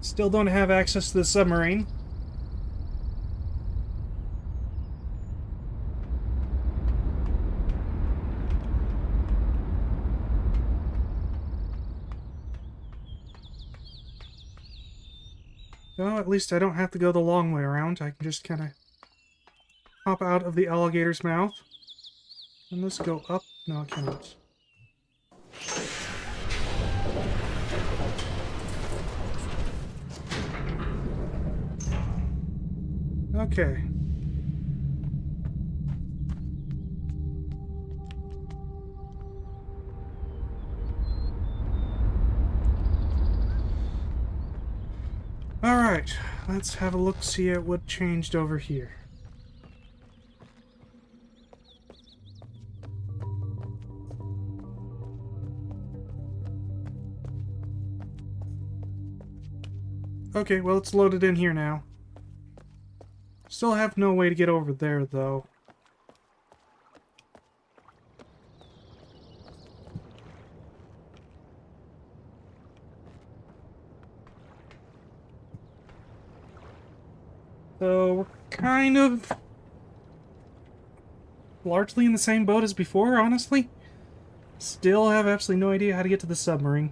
still don't have access to the submarine. Well, at least I don't have to go the long way around. I can just kind of hop out of the alligator's mouth. And let's go up. No, I cannot. Okay. Alright, let's have a look-see at what changed over here. Okay, well, it's loaded in here now. Still have no way to get over there, though. So, we're kind of largely in the same boat as before, honestly. Still have absolutely no idea how to get to the submarine.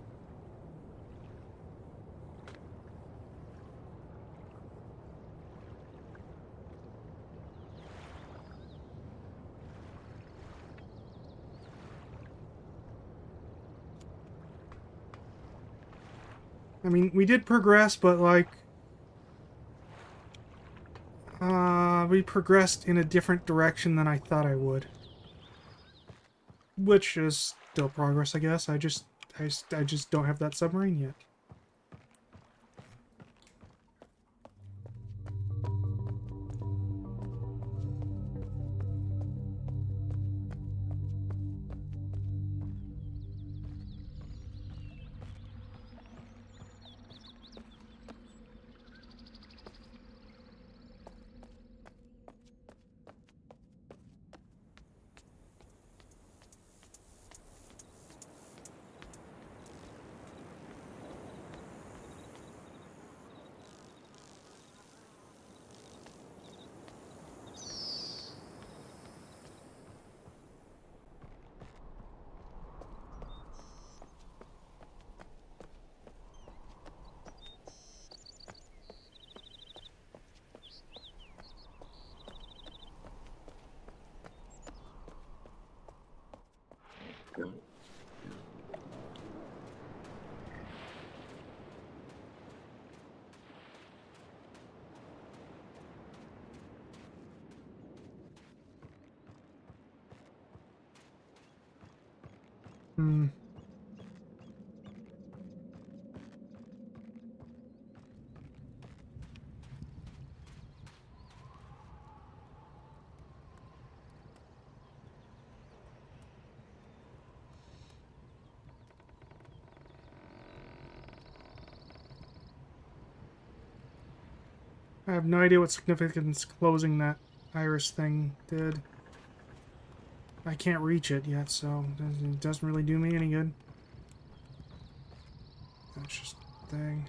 I mean, we did progress, but, like, we progressed in a different direction than I thought I would. Which is still progress, I guess. I just don't have that submarine yet. Hmm. I have no idea what significance closing that iris thing did. I can't reach it yet, so it doesn't really do me any good. That's just a thing.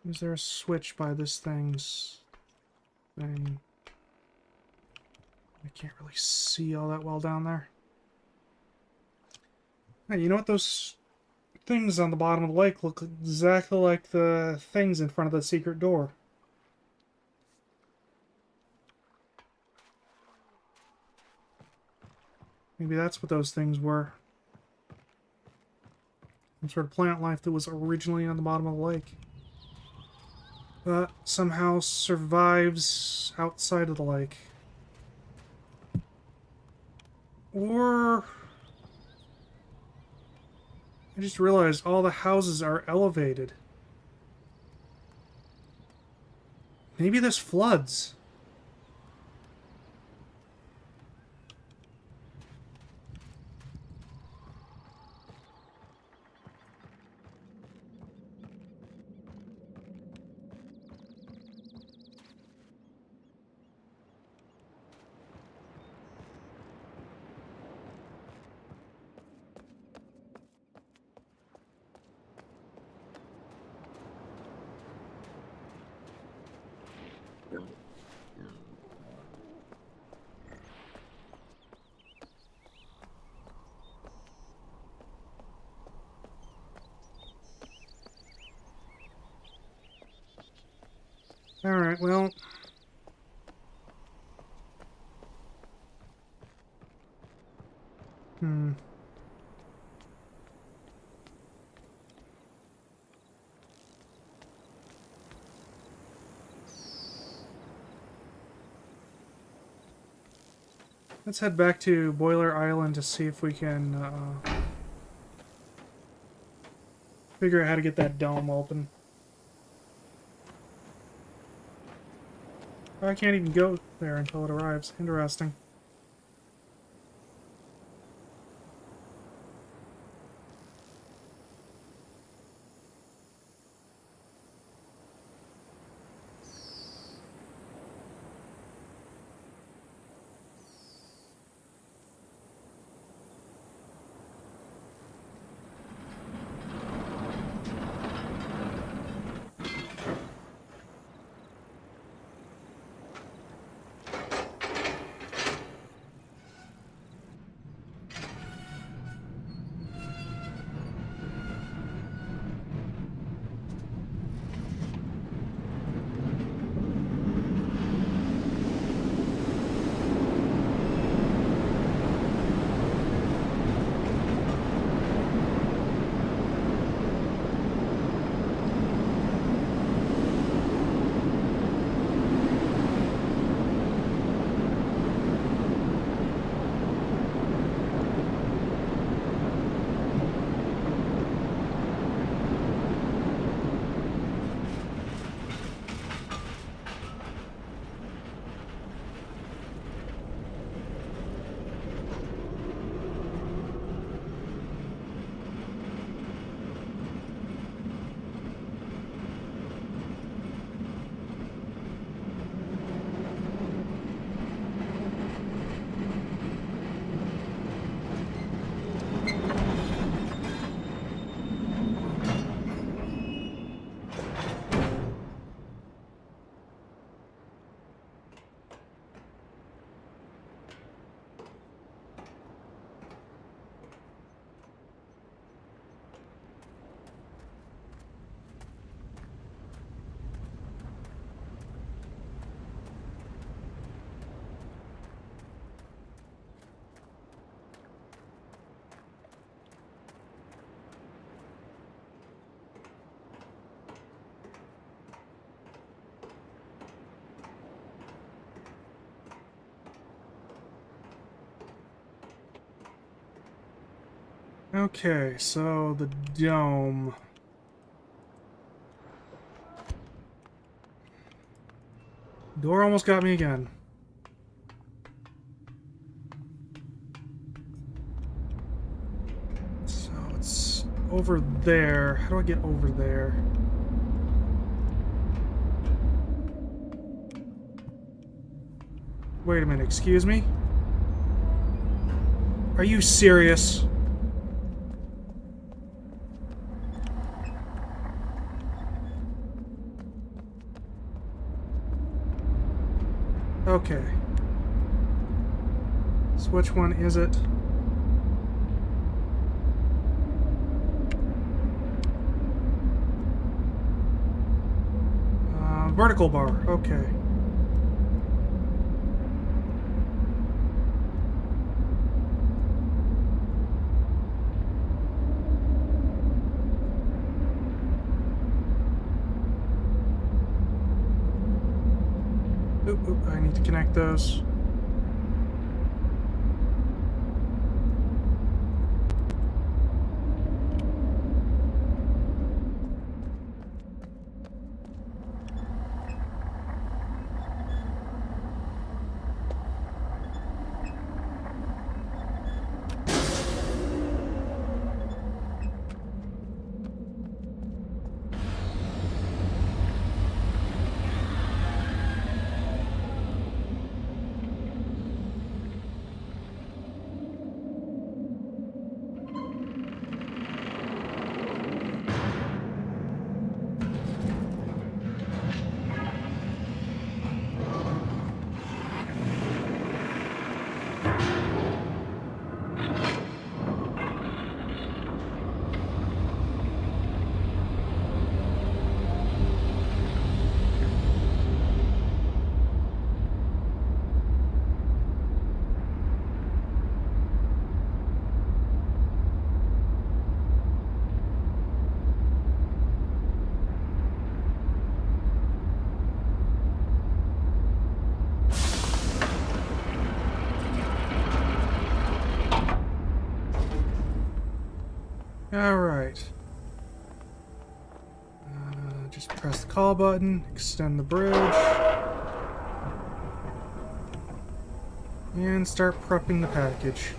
Is there a switch by this thing's thing? I can't really see all that well down there. Hey, you know what? Those things on the bottom of the lake look exactly like the things in front of the secret door. Maybe that's what those things were. Some sort of plant life that was originally on the bottom of the lake. But somehow survives outside of the lake. Or... I just realized all the houses are elevated. Maybe this floods. Alright, well... Hmm. Let's head back to Boiler Island to see if we can figure out how to get that dome open. I can't even go there until it arrives. Interesting. Okay, so the dome. Door almost got me again. So it's over there. How do I get over there? Wait a minute, excuse me? Are you serious? Okay. So which one is it? Vertical bar. Okay. Oop, I need to connect those. Alright. Just press the call button, extend the bridge, and start prepping the package.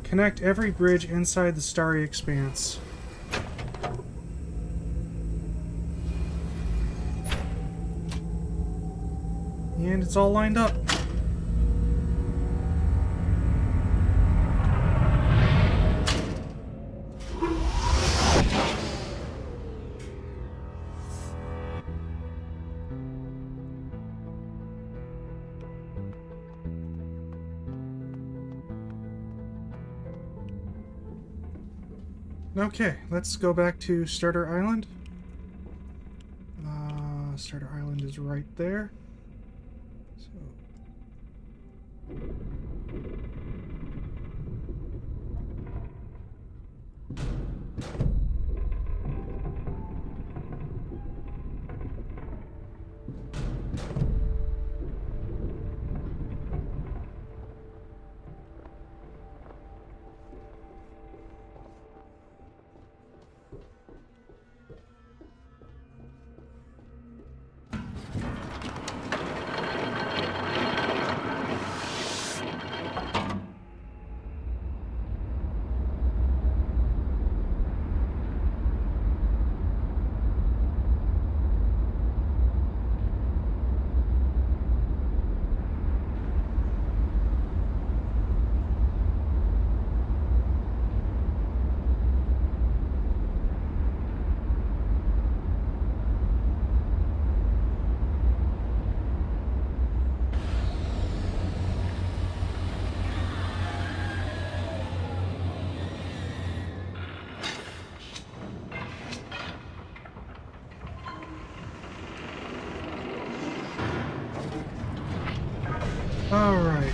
Connect every bridge inside the starry expanse. And it's all lined up. Okay, let's go back to Starter Island. Starter Island is right there. So. All right.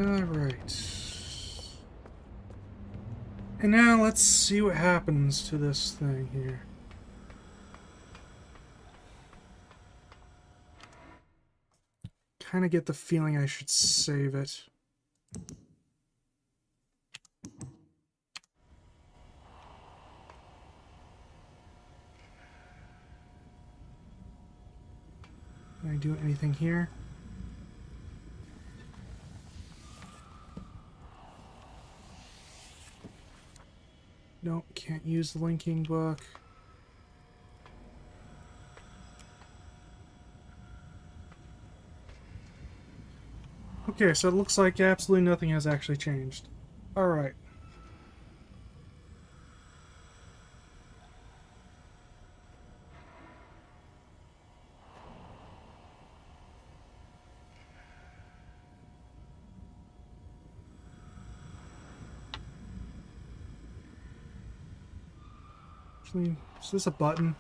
Alright. And now let's see what happens to this thing here. Kind of get the feeling I should save it. Can I do anything here? Nope, can't use the linking book. Okay, so it looks like absolutely nothing has actually changed. Alright. Actually, is this a button?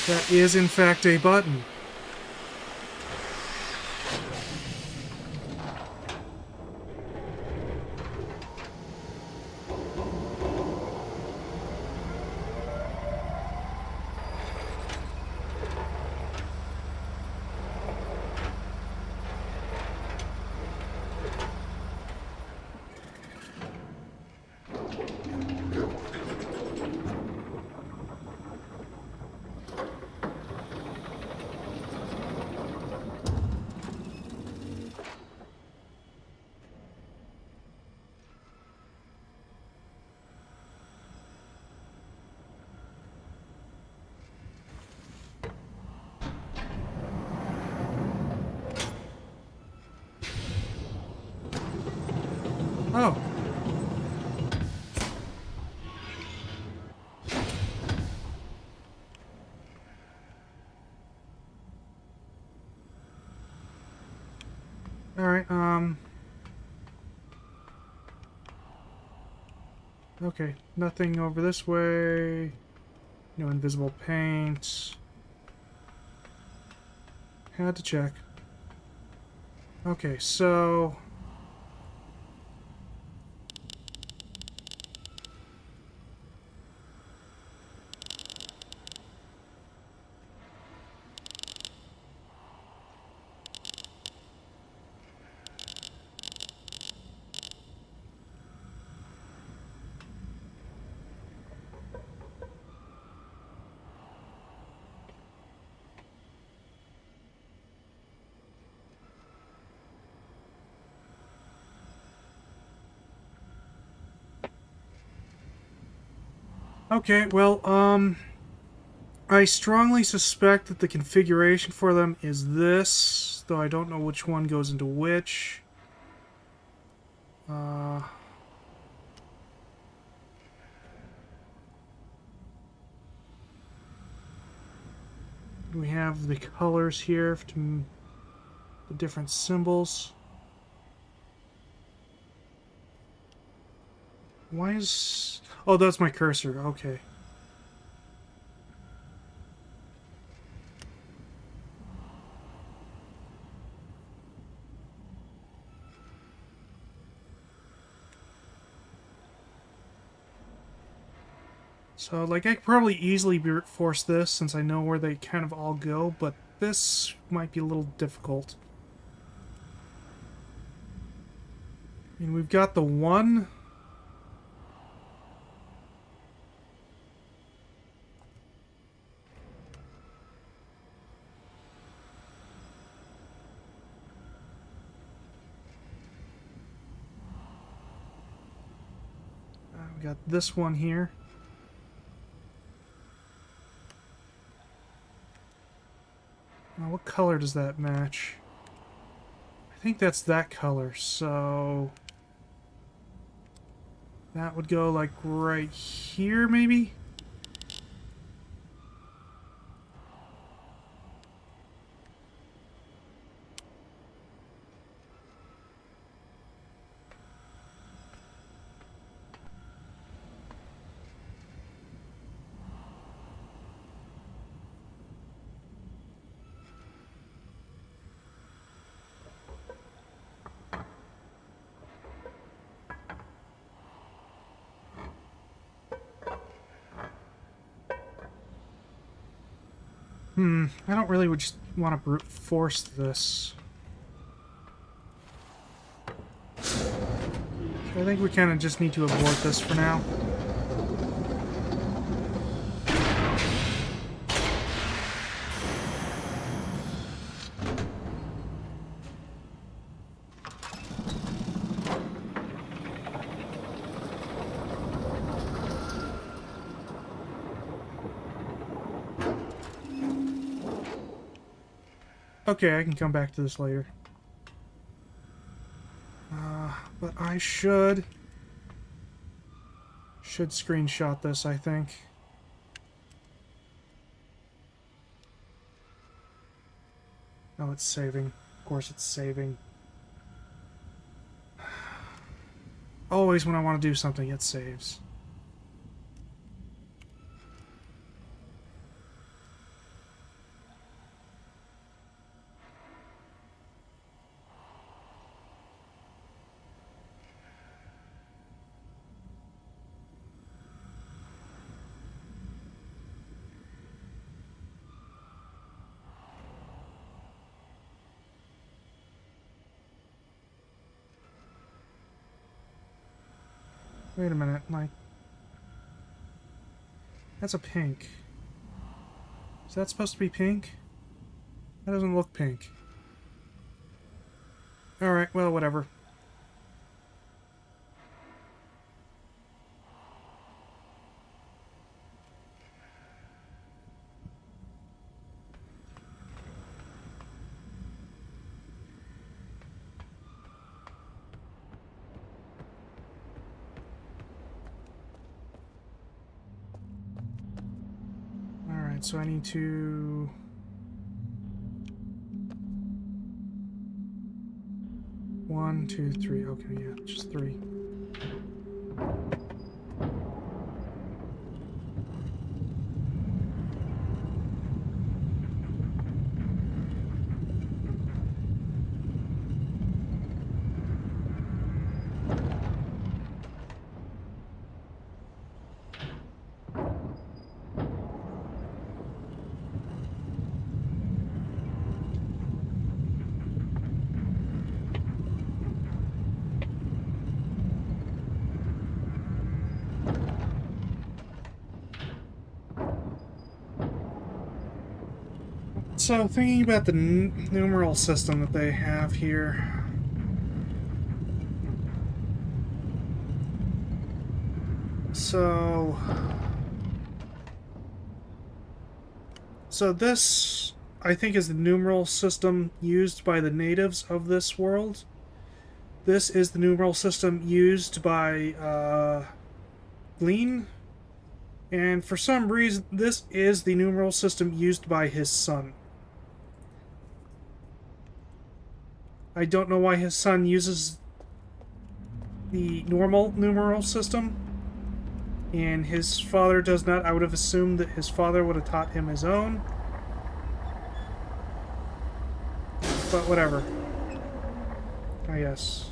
That is, in fact, a button. Oh. Alright, okay, nothing over this way. No invisible paint. Had to check. Okay, so... Okay, well, I strongly suspect that the configuration for them is this, though I don't know which one goes into which. We have the colors here to the different symbols. Why is... Oh, that's my cursor. Okay. So, like, I could probably easily brute force this since I know where they kind of all go, but this might be a little difficult. I mean, we've got the one... we got this one here. Now, what color does that match? I think that's that color, so... that would go, like, right here, maybe? I don't really just want to brute force this. So I think we kind of just need to abort this for now. Okay, I can come back to this later. But I should screenshot this, I think. Oh, it's saving. Of course it's saving. Always when I want to do something, it saves. Wait a minute, like... That's a pink. Is that supposed to be pink? That doesn't look pink. Alright, well, whatever. Alright, so I need to... One, two, three. Okay, yeah, just three. So, thinking about the numeral system that they have here. So this, I think, is the numeral system used by the natives of this world. This is the numeral system used by Glean. And for some reason, this is the numeral system used by his son. I don't know why his son uses the normal numeral system, and his father does not. I would have assumed that his father would have taught him his own. But whatever. I guess.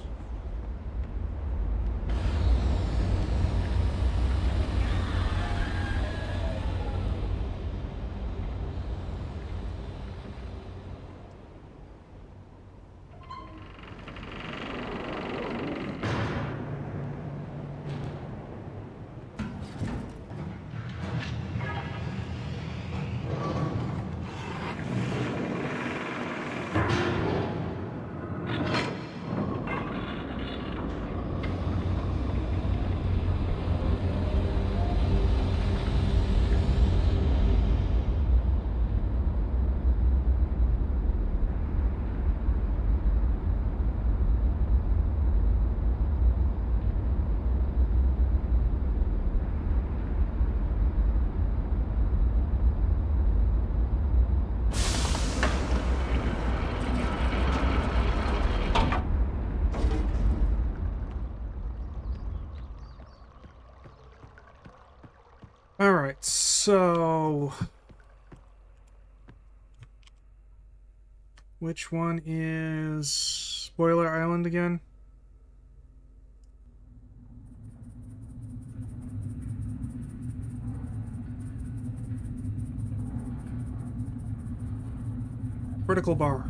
Alright, so... Which one is Boiler Island again? Vertical bar.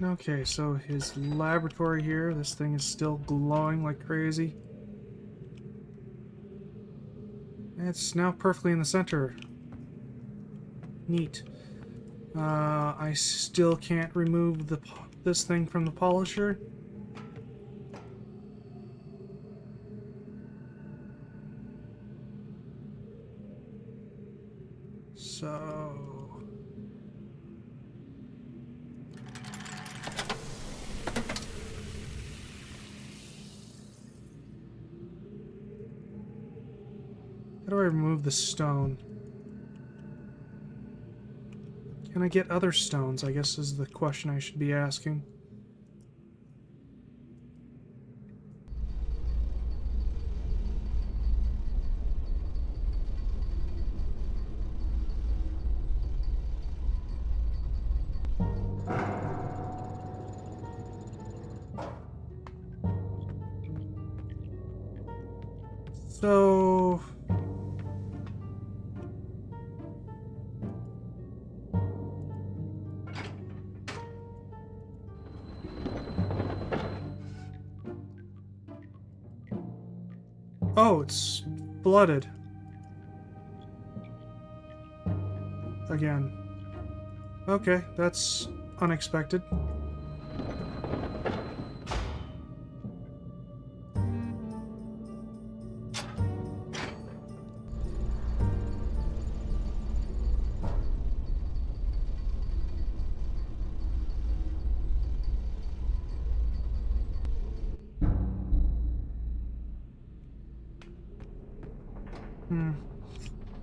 Okay, so his laboratory here, this thing is still glowing like crazy. It's now perfectly in the center. Neat. I still can't remove this thing from the polisher. So... how do I remove the stone? Can I get other stones, I guess is the question I should be asking. So... oh, it's blooded. Again. Okay, that's unexpected.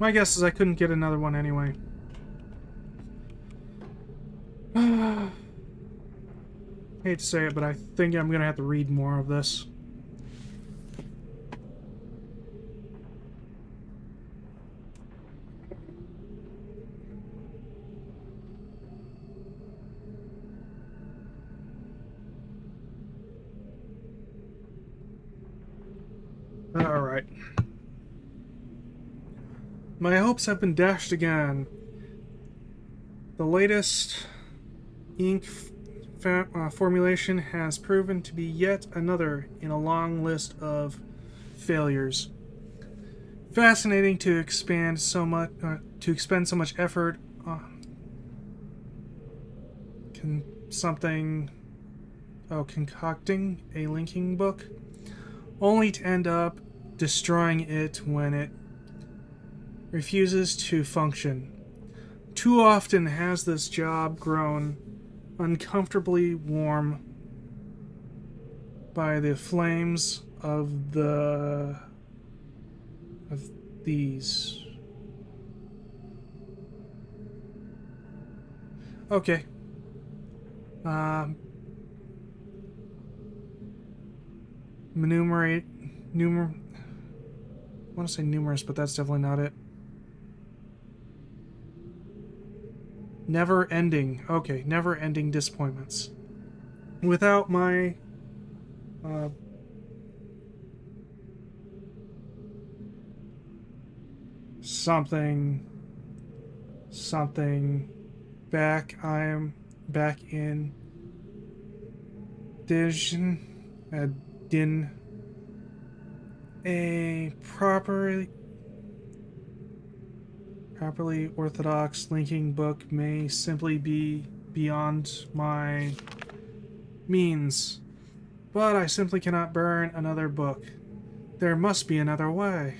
My guess is I couldn't get another one anyway. Hate to say it, but I think I'm gonna have to read more of this. Alright. My hopes have been dashed again. The latest ink formulation has proven to be yet another in a long list of failures. Fascinating to expend so much effort on concocting a linking book, only to end up destroying it when it refuses to function. Too often has this job grown uncomfortably warm by the flames of these. Okay. I want to say numerous, but that's definitely not it. Never ending. Okay, never ending disappointments. Without my something back, I am back in Din a properly orthodox linking book may simply be beyond my means, but I simply cannot burn another book. There must be another way.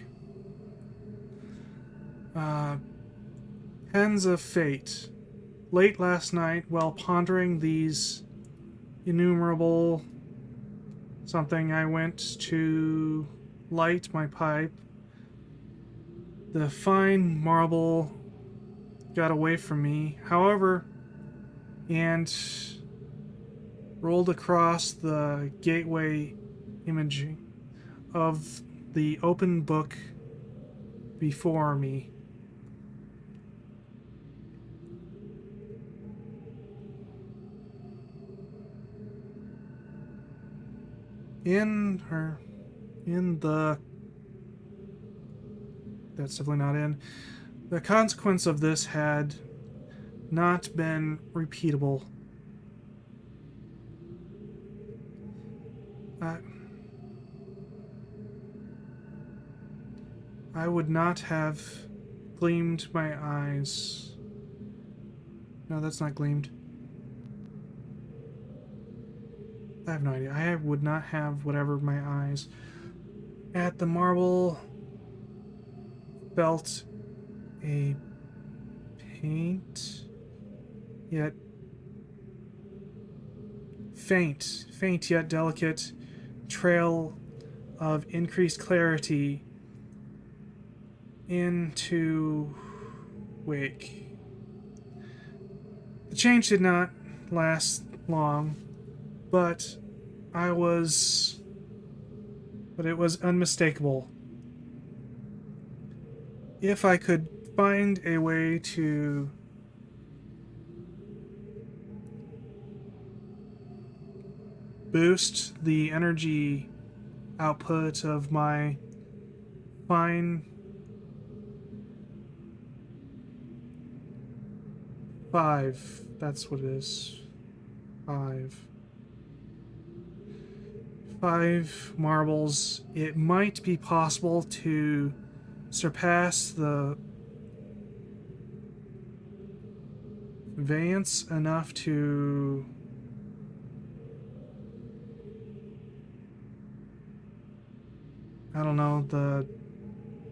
Hands of Fate. Late last night, while pondering these innumerable something, I went to light my pipe. The fine marble got away from me, however, and rolled across the gateway imaging of the open book before me. That's definitely not in. The consequence of this had not been repeatable. I would not have gleamed my eyes. No, that's not gleamed. I have no idea. I would not have whatever my eyes. At the marble, felt a faint yet delicate trail of increased clarity into wake. The change did not last long, but it was unmistakable. If I could find a way to boost the energy output of my fine 5, that's what it is. 5 marbles, it might be possible to surpass the Vance enough to I don't know, the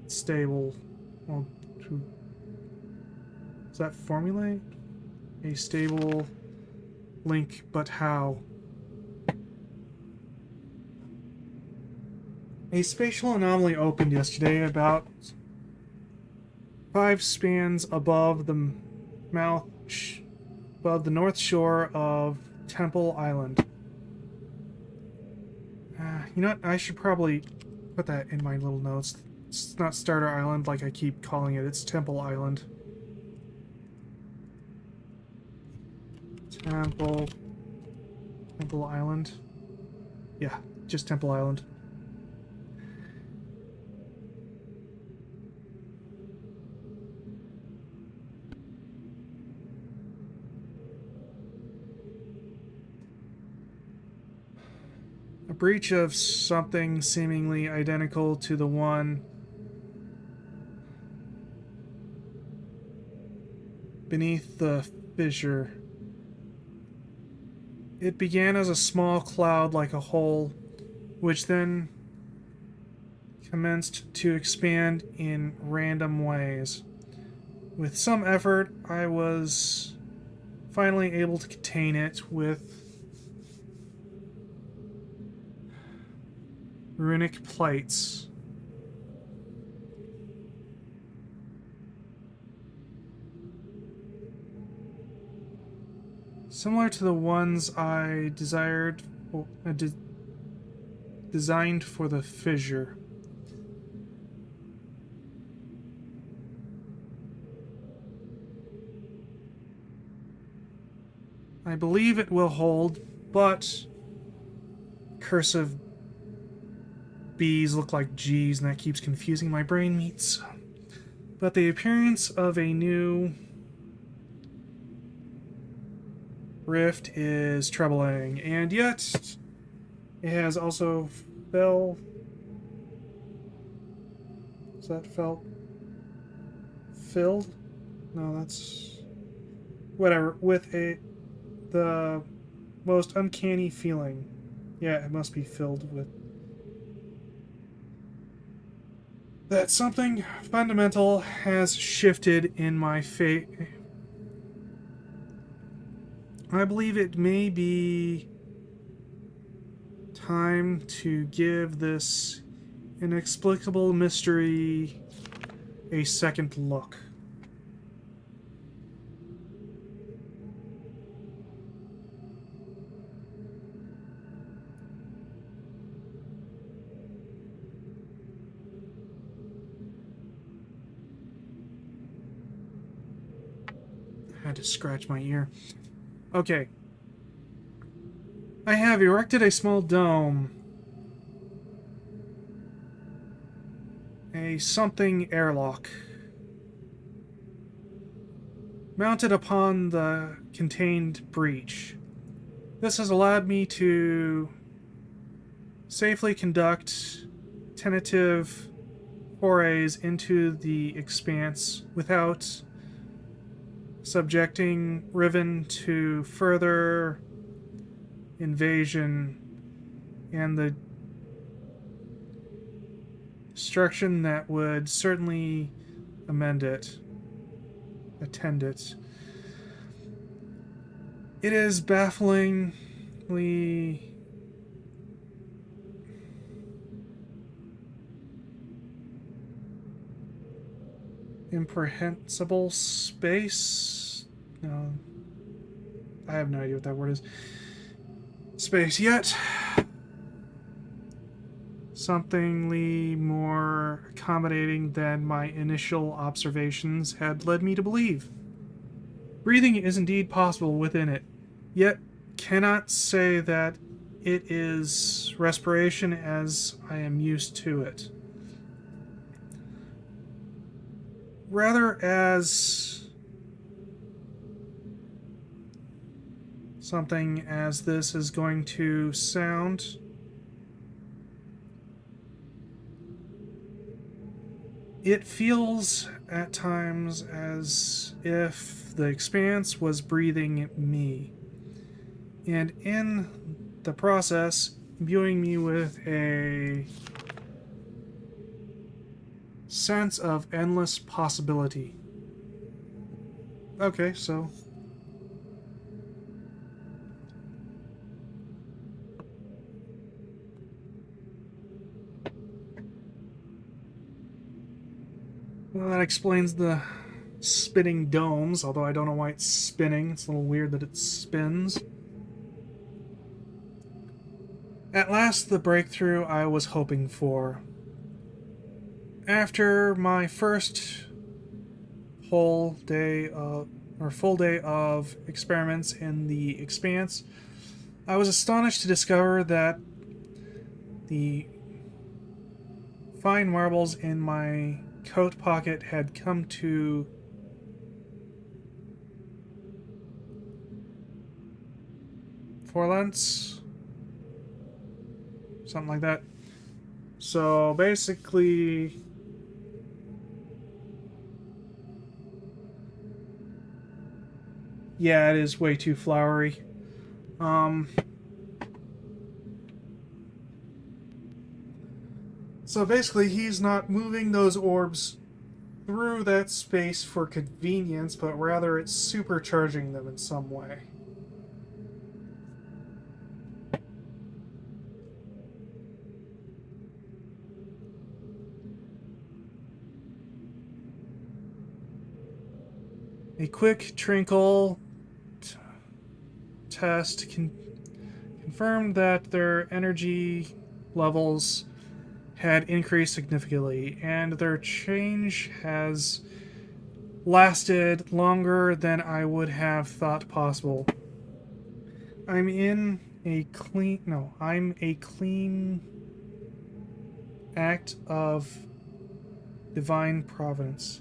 stable. Well, is that formulate? A stable link, but how? A spatial anomaly opened yesterday about 5 spans above the above the north shore of Temple Island. You know what? I should probably put that in my little notes. It's not Starter Island like I keep calling it. It's Temple Island. Temple Island. Yeah, just Temple Island. A breach of something seemingly identical to the one beneath the fissure. It began as a small cloud like a hole, which then commenced to expand in random ways. With some effort, I was finally able to contain it with runic plates. Similar to the ones I designed for the fissure. I believe it will hold, but cursive B's look like G's, and that keeps confusing my brain meats. But the appearance of a new rift is troubling, and yet it has also felt filled? No, that's whatever. With the most uncanny feeling. Yeah, it must be filled with that something fundamental has shifted in my fate. I believe it may be time to give this inexplicable mystery a second look. I had to scratch my ear. Okay. I have erected a small dome. A something airlock. Mounted upon the contained breach. This has allowed me to safely conduct tentative forays into the expanse without subjecting Riven to further invasion and the destruction that would certainly attend it. It is bafflingly imprehensible space. No, I have no idea what that word is. Space, yet somethingly more accommodating than my initial observations had led me to believe. Breathing is indeed possible within it, yet cannot say that it is respiration as I am used to it. Rather as something as this is going to sound. It feels at times as if the expanse was breathing me, and in the process, imbuing me with a sense of endless possibility. Okay, so well, that explains the spinning domes, although I don't know why it's spinning. It's a little weird that it spins. At last, the breakthrough I was hoping for. After my first full day of experiments in the expanse, I was astonished to discover that the fine marbles in my coat pocket had come to lengths, something like that. So basically, yeah, it is way too flowery. So basically, he's not moving those orbs through that space for convenience, but rather it's supercharging them in some way. A quick trinkle test confirmed that their energy levels had increased significantly, and their change has lasted longer than I would have thought possible. I'm a clean act of divine providence.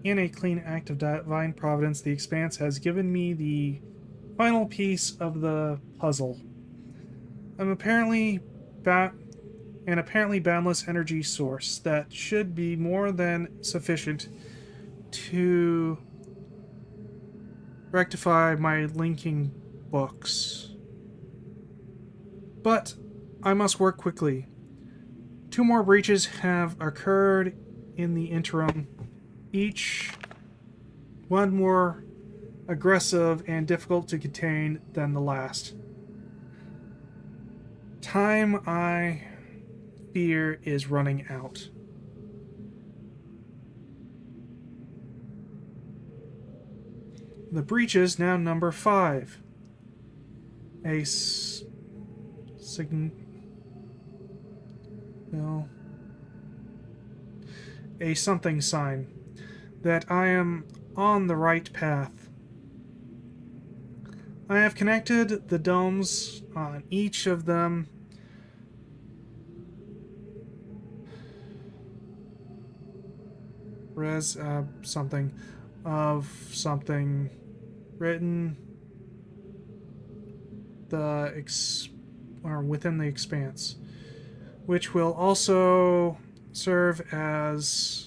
In a clean act of divine providence, the Expanse has given me the final piece of the puzzle. An apparently boundless energy source that should be more than sufficient to rectify my linking books. But I must work quickly. 2 more breaches have occurred in the interim, each one more aggressive and difficult to contain than the last. Time, I fear, is running out. The breaches now number 5. A something sign that I am on the right path. I have connected the domes on each of them something of something written within the expanse, which will also serve as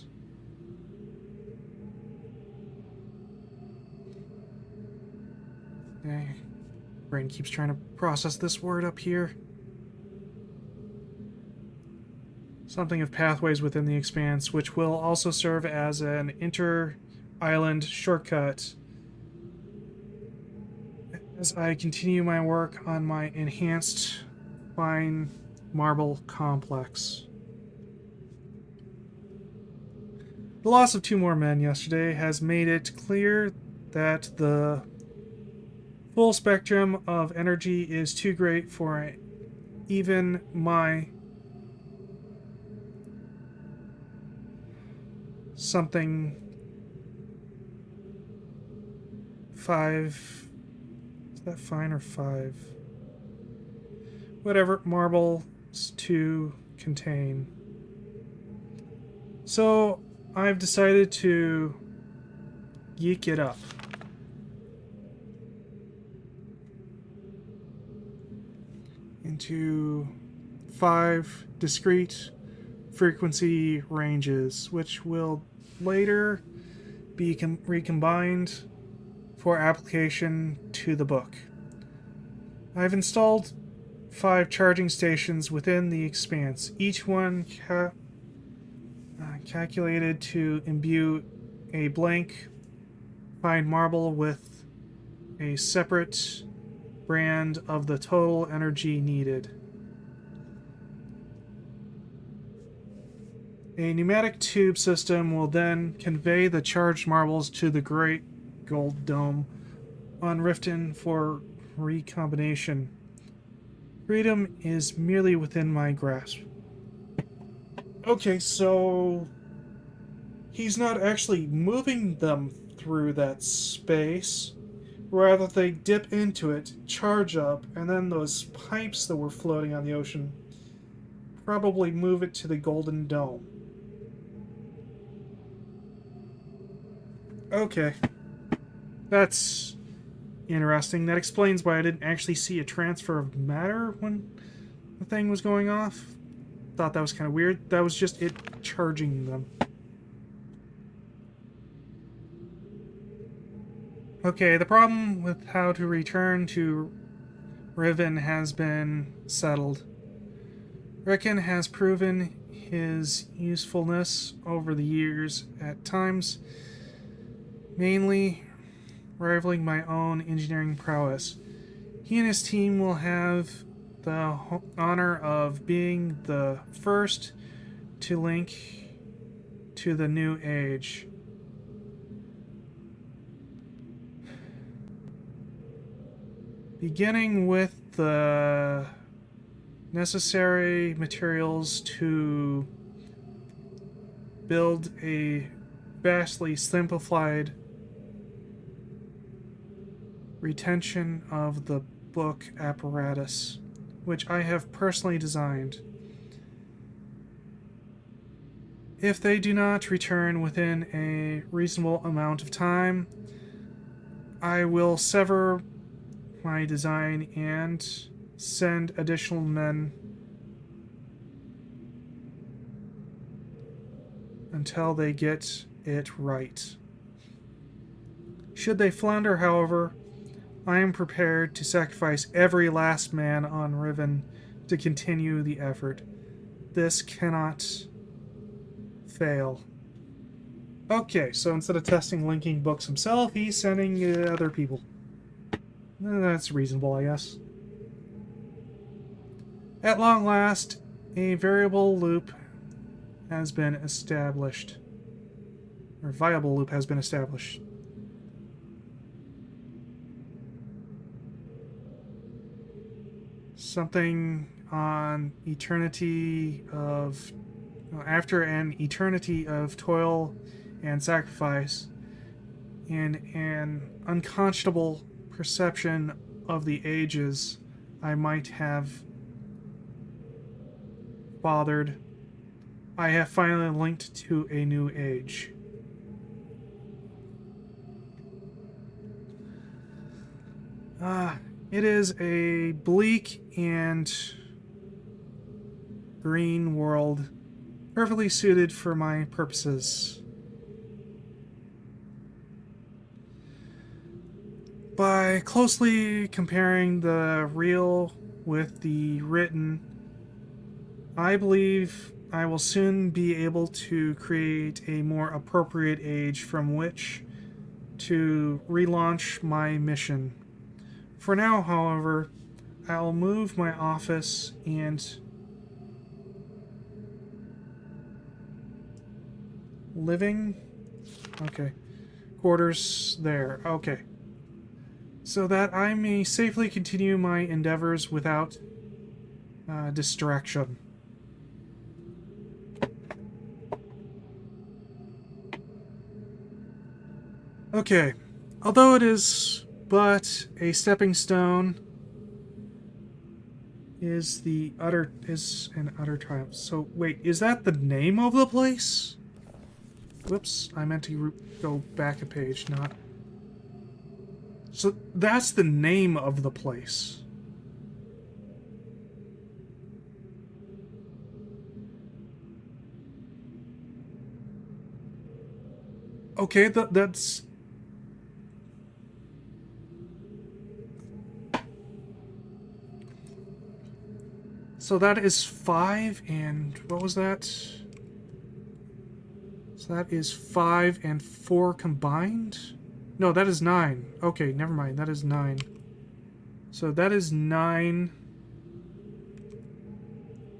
brain keeps trying to process this word up here. Something of pathways within the expanse, which will also serve as an inter-island shortcut as I continue my work on my enhanced fine marble complex. The loss of 2 more men yesterday has made it clear that the full spectrum of energy is too great for even my something 5. Is that fine or 5? Whatever marbles to contain. So I've decided to geek it up. Into 5 discrete frequency ranges, which will later be recombined for application to the book. I've installed 5 charging stations within the expanse, each one calculated to imbue a blank fine marble with a separate brand of the total energy needed. A pneumatic tube system will then convey the charged marbles to the Great Gold Dome on Riften for recombination. Freedom is merely within my grasp. Okay, so he's not actually moving them through that space. Rather, they dip into it, charge up, and then those pipes that were floating on the ocean probably move it to the Golden Dome. Okay. That's interesting. That explains why I didn't actually see a transfer of matter when the thing was going off. Thought that was kind of weird. That was just it charging them. Okay, the problem with how to return to Riven has been settled. Rickon has proven his usefulness over the years, at times mainly rivaling my own engineering prowess. He and his team will have the honor of being the first to link to the new age. Beginning with the necessary materials to build a vastly simplified retention of the book apparatus, which I have personally designed. If they do not return within a reasonable amount of time, I will sever my design and send additional men until they get it right. Should they flounder, however, I am prepared to sacrifice every last man on Riven to continue the effort. This cannot fail. Okay, so instead of testing linking books himself, he's sending other people. That's reasonable, I guess. At long last, a variable loop has been established. Or viable loop has been established. Something on eternity of... After an eternity of toil and sacrifice, and an unconscionable perception of the ages I might have bothered, I have finally linked to a new age. It is a bleak and green world perfectly suited for my purposes. By closely comparing the real with the written, I believe I will soon be able to create a more appropriate age from which to relaunch my mission. For now, however, I'll move my office and living, okay, quarters there, okay, so that I may safely continue my endeavors without distraction. Okay, although it is but a stepping stone, is an utter triumph. So wait, is that the name of the place? Whoops, I meant to go back a page, not. So that's the name of the place. Okay, that's. So that is 5 and what was that? So that is 5 and 4 combined? No, that is 9. Okay, never mind. That is 9. So that is 9.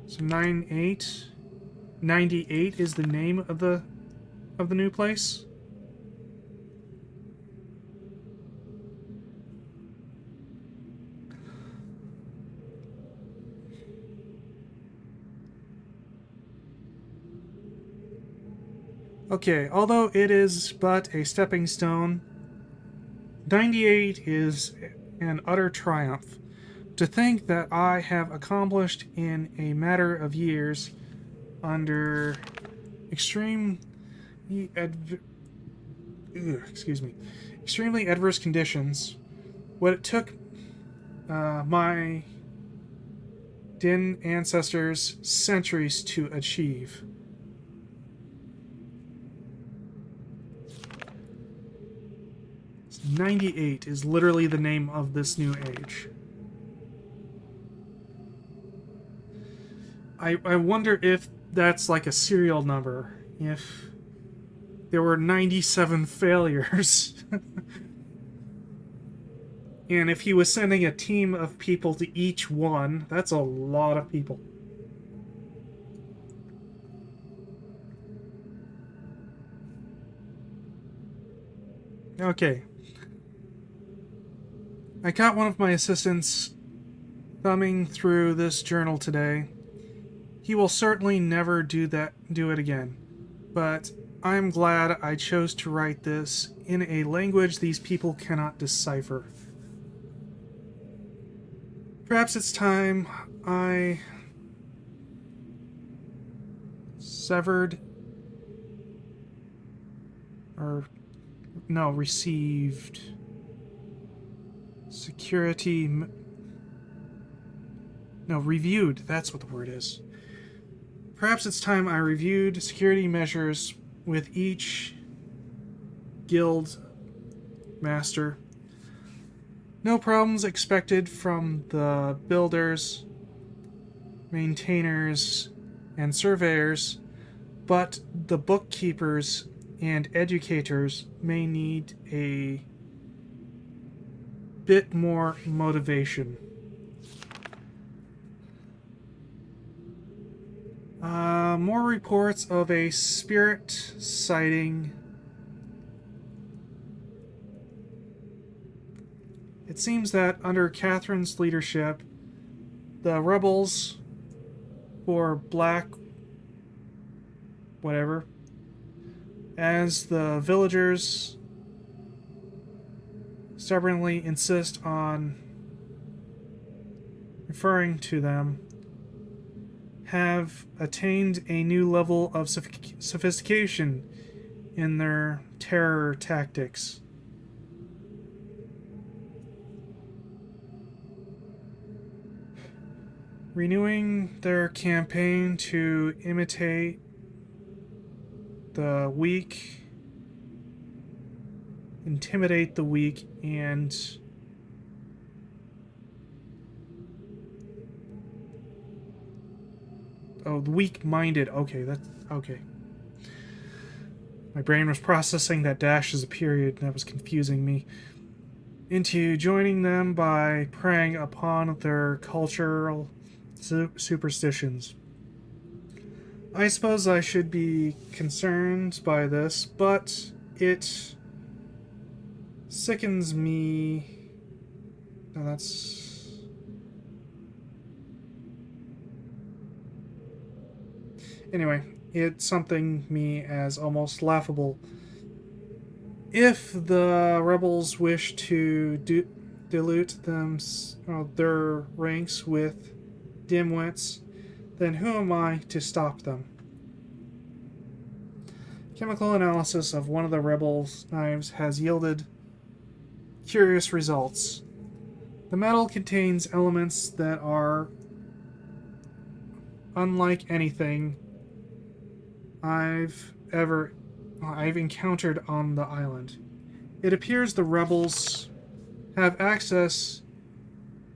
So 9, 8. 98 is the name of the new place. Okay, although it is but a stepping stone, 98 is an utter triumph. To think that I have accomplished in a matter of years, under extremely adverse conditions, what it took my Din ancestors centuries to achieve. So 98 is literally the name of this new age. I wonder if that's like a serial number. If there were 97 failures. And if he was sending a team of people to each one, that's a lot of people. Okay. I caught one of my assistants thumbing through this journal today. He will certainly never do it again. But I'm glad I chose to write this in a language these people cannot decipher. Perhaps it's time I received reviewed, that's what the word is. Perhaps it's time I reviewed security measures with each guild master. No problems expected from the builders, maintainers, and surveyors, but the bookkeepers and educators may need a bit more motivation. More reports of a spirit sighting. It seems that under Catherine's leadership, the rebels, or black whatever, as the villagers stubbornly insist on referring to them, have attained a new level of sophistication in their terror tactics. Renewing their campaign to imitate the weak, intimidate the weak, and oh, the weak-minded. Okay, that's okay. My brain was processing that dash as a period, and that was confusing me. Into joining them by preying upon their cultural superstitions. I suppose I should be concerned by this, but it sickens me. No, that's... Anyway, it's something me as almost laughable. If the rebels wish to dilute their ranks with dimwits, then who am I to stop them? Chemical analysis of one of the rebels' knives has yielded curious results. The metal contains elements that are unlike anything I've encountered on the island. It appears the rebels have access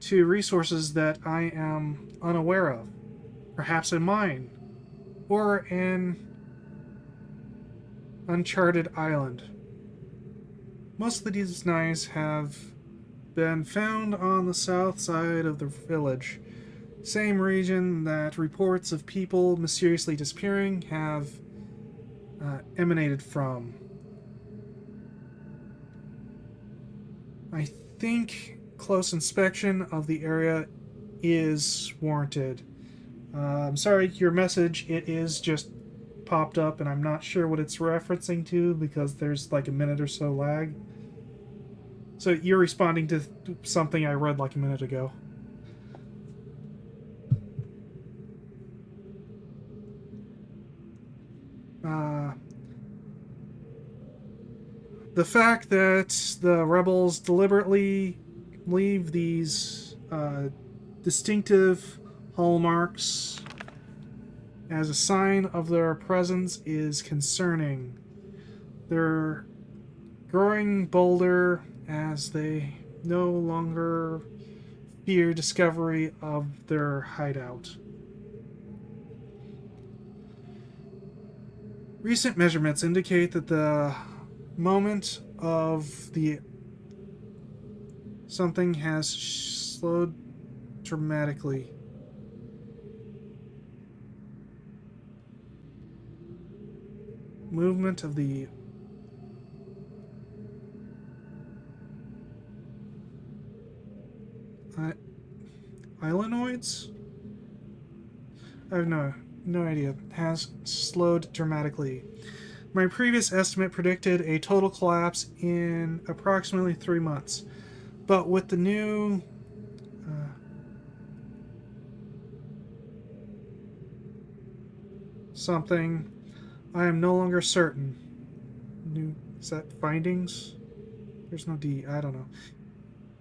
to resources that I am unaware of. Perhaps a mine, or an uncharted island. Most of these knives have been found on the south side of the village, same region that reports of people mysteriously disappearing have emanated from. I think close inspection of the area is warranted. I'm sorry, your message, it is just popped up and I'm not sure what it's referencing to because there's like a minute or so lag. So you're responding to something I read like a minute ago. The fact that the rebels deliberately leave these distinctive hallmarks as a sign of their presence is concerning. They're growing bolder as they no longer fear discovery of their hideout. Recent measurements indicate that the moment of the something has slowed dramatically. Movement of the Islanoids? I have no idea. Has slowed dramatically. My previous estimate predicted a total collapse in approximately 3 months. But with the new something, I am no longer certain. New, is that findings? There's no D, I don't know.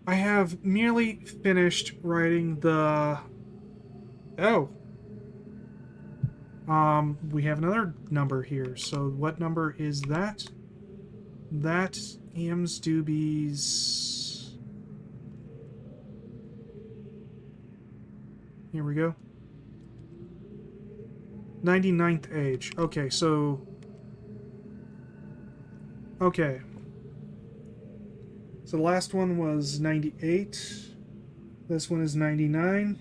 I have merely finished writing the... Oh. We have another number here. So what number is that? That Eames Doobies. Here we go. 99th age. Okay, so... Okay. So the last one was 98. This one is 99.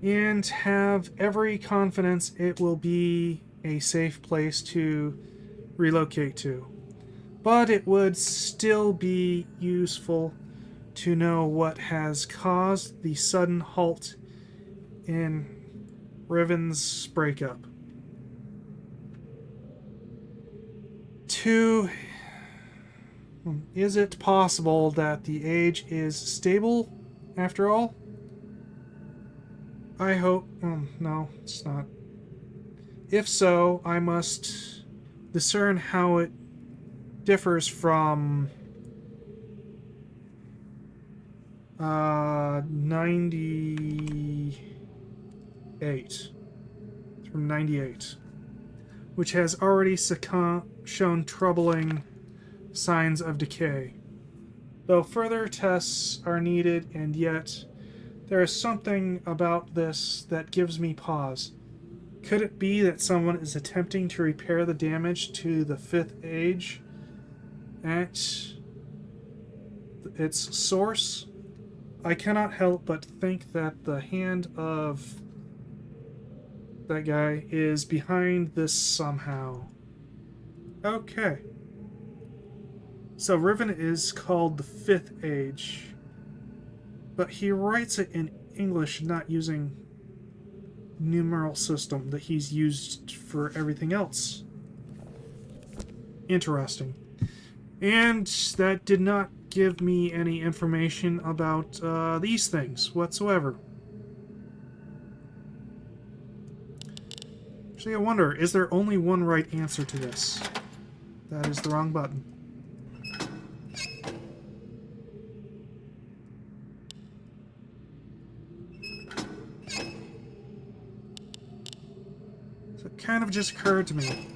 And have every confidence it will be a safe place to relocate to. But it would still be useful to know what has caused the sudden halt in Riven's breakup. 2. Is it possible that the age is stable after all? I hope... no, it's not. If so, I must discern how it differs from 98. From 98. which has already shown troubling signs of decay. Though further tests are needed, and yet there is something about this that gives me pause. Could it be that someone is attempting to repair the damage to the fifth age at its source? I cannot help but think that the hand of that guy is behind this somehow. Okay. So Riven is called the fifth age, but he writes it in English, not using numeral system that he's used for everything else. Interesting. And that did not give me any information about these things whatsoever. Actually, I wonder, is there only one right answer to this? That is the wrong button. So it kind of just occurred to me.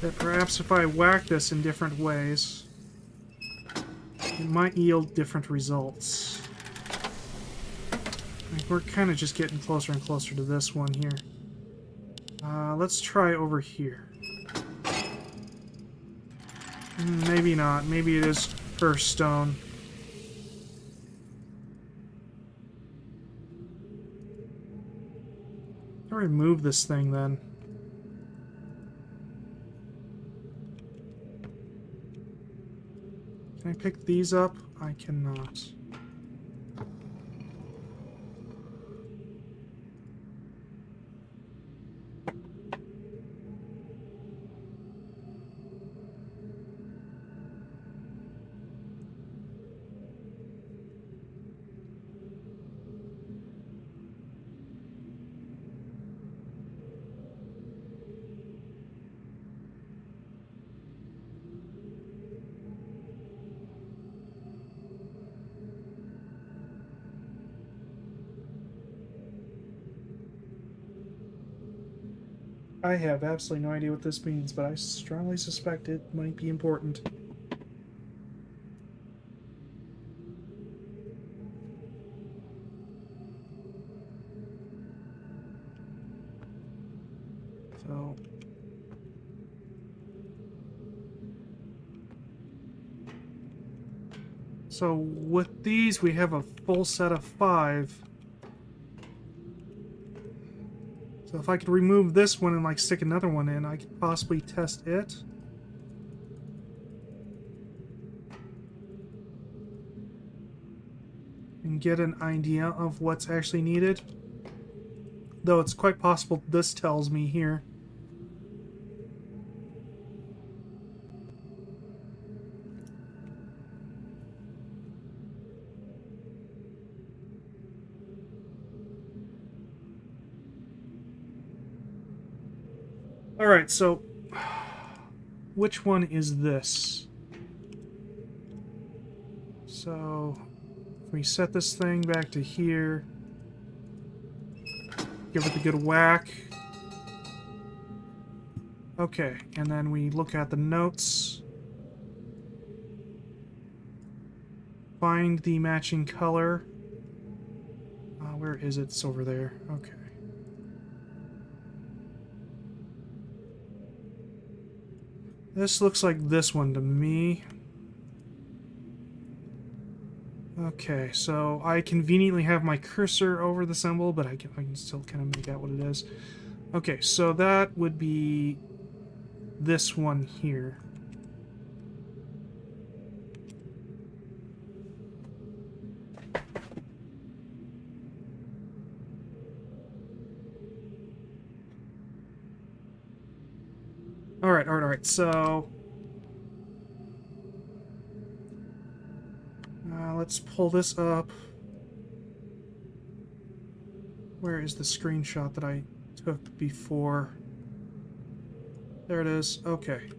That perhaps if I whack this in different ways, it might yield different results. Like, we're kind of just getting closer and closer to this one here. Let's try over here. Maybe not. Maybe it is first stone. I'll remove this thing then. Can I pick these up? I cannot. I have absolutely no idea what this means, but I strongly suspect it might be important. So with these, we have a full set of 5. So if I could remove this one and like stick another one in, I could possibly test it. And get an idea of what's actually needed. Though it's quite possible this tells me here. Alright, so which one is this? So if we set this thing back to here, give it a good whack. Okay, and then we look at the notes. Find the matching color. Where is it? It's over there. Okay. This looks like this one to me. Okay, so I conveniently have my cursor over the symbol, but I can still kind of make out what it is. Okay, so that would be this one here. Alright, so Let's pull this up. Where is the screenshot that I took before? There it is. Okay.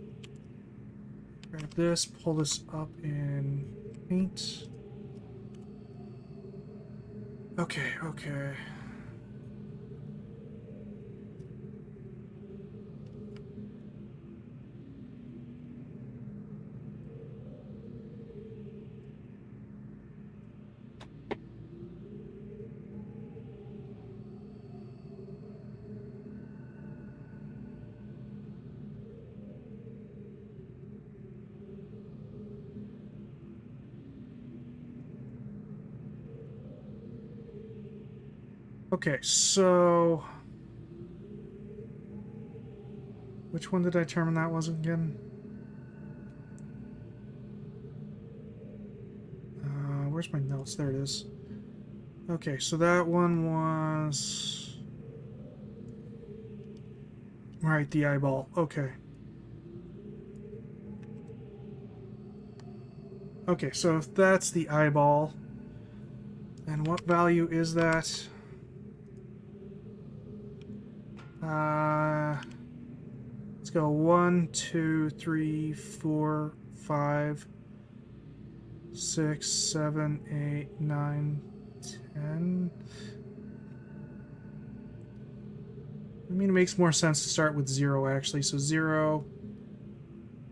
Grab this, pull this up in Paint. Okay, okay. Okay, so which one did I determine that was again? Where's my notes? There it is. Okay, so that one was... Right, the eyeball. Okay. Okay, so if that's the eyeball, then what value is that? Let's go 1, 2, 3, 4, 5, 6, 7, 8, 9, 10. I mean, it makes more sense to start with 0, actually. So 0,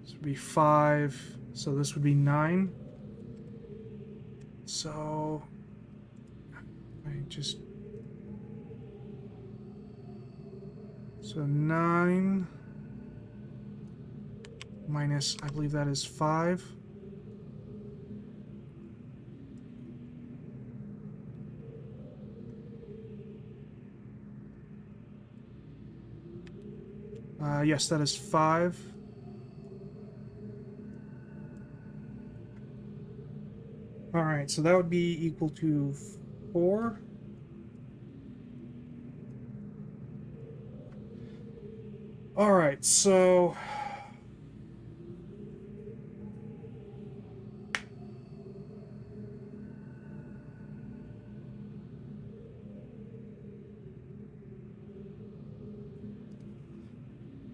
this would be 5, so this would be 9. So, I just... So 9 minus, I believe that is 5. Yes, that is 5. Alright, so that would be equal to 4. Alright, so...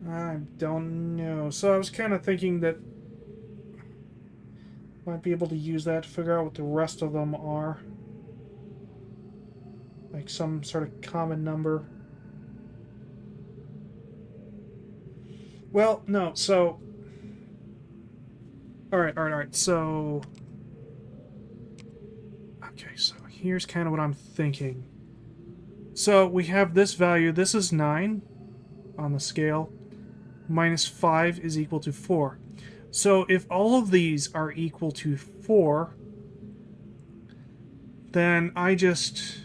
I don't know. So I was kind of thinking that might be able to use that to figure out what the rest of them are. Like some sort of common number. Well, no, so... Alright, so... Okay, so here's kind of what I'm thinking. So we have this value, this is 9 on the scale. Minus 5 is equal to 4. So if all of these are equal to 4, then I just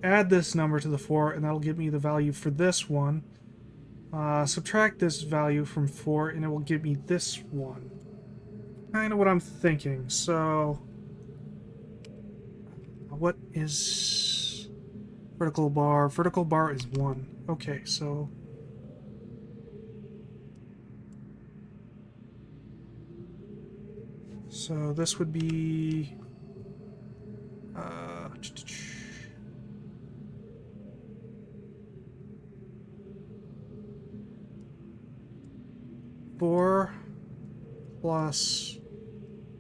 add this number to the 4, and that'll give me the value for this one. Subtract this value from 4, and it will give me this one. Kind of what I'm thinking. So, what is vertical bar? Vertical bar is 1. Okay, so... So this would be... 4 plus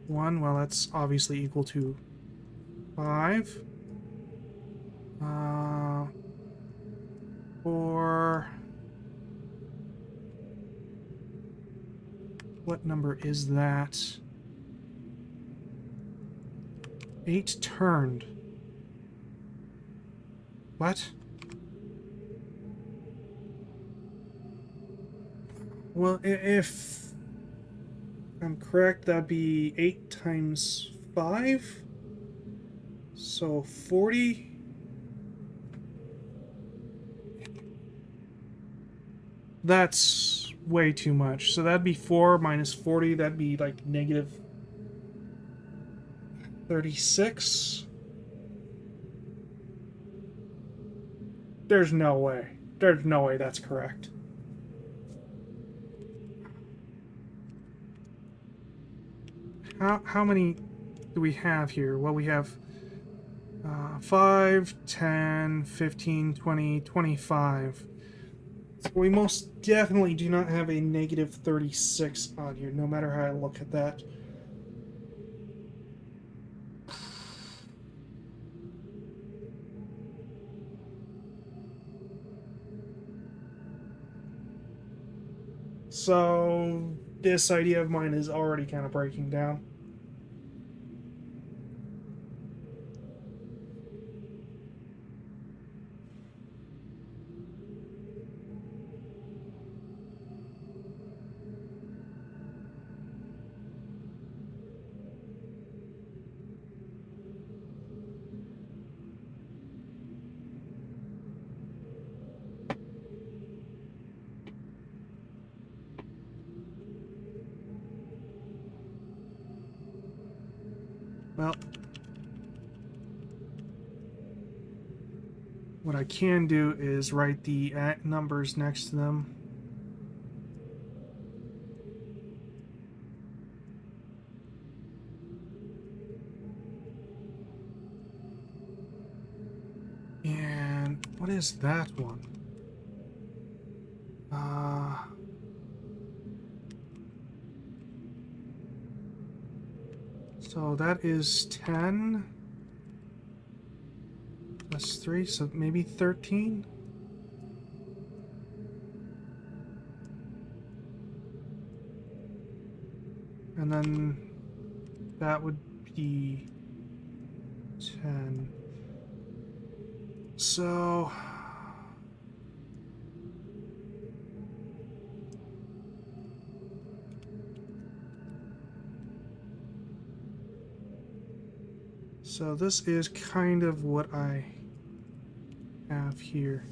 1, well, that's obviously equal to 5. 4... What number is that? 8 turned. What? Well, if I'm correct, that'd be 8 times 5. So 40. That's way too much. So that'd be 4 minus 40. That'd be like negative 36. There's no way. There's no way that's correct. How many... do we have here? Well, we have 5, 10, 15, 20, 25. So we most definitely do not have a negative 36 on here, no matter how I look at that. So this idea of mine is already kind of breaking down. Well, what I can do is write the numbers next to them. And what is that one? So that is 10 plus 3, so maybe 13? And then that would be 10. So this is kind of what I have here.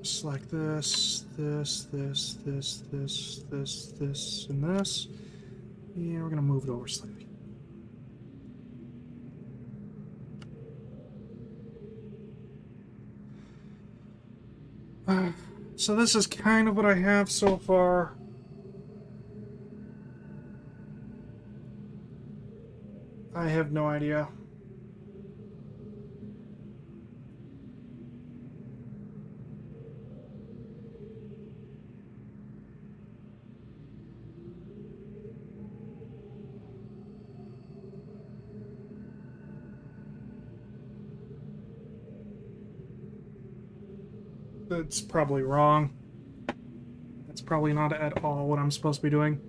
Just like this, this, this, this, this, this, this, and this. Yeah, we're gonna move it over slightly. So this is kind of what I have so far. I have no idea. That's probably wrong. That's probably not at all what I'm supposed to be doing.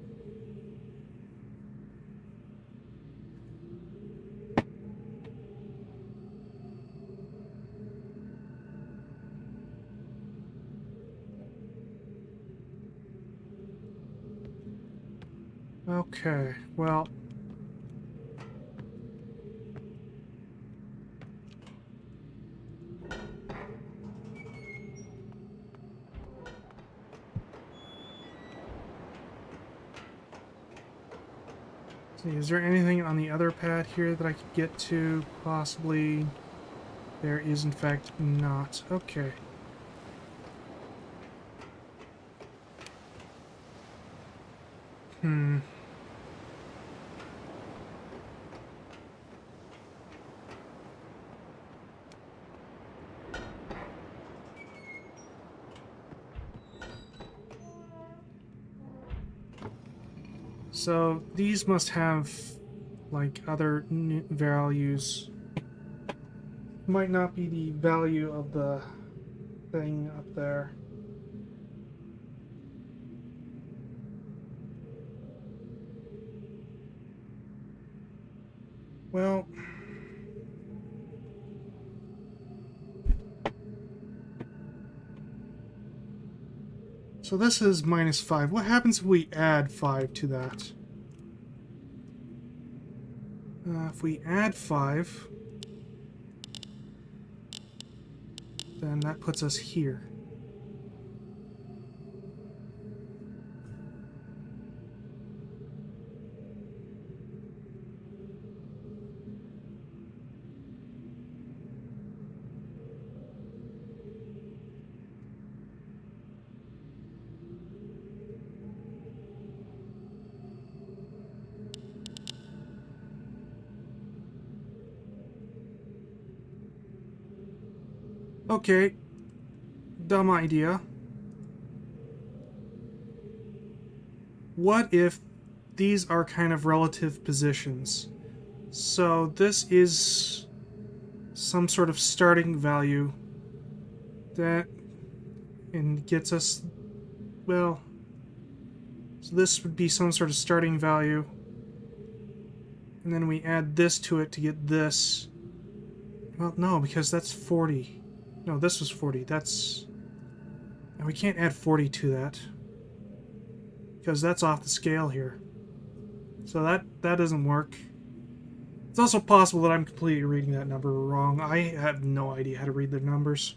Okay, well... see, is there anything on the other pad here that I could get to? Possibly. There is, in fact, not. Okay. So these must have, like, other values. Might not be the value of the thing up there. Well... so this is -5. What happens if we add 5 to that? If we add 5, then that puts us here. Okay. Dumb idea. What if these are kind of relative positions? So this is some sort of starting value that and gets us, well, so this would be some sort of starting value, and then we add this to it to get this. Well, no, because that's 40. No, this was 40. That's, and we can't add 40 to that because that's off the scale here. So that doesn't work. It's also possible that I'm completely reading that number wrong. I have no idea how to read the numbers.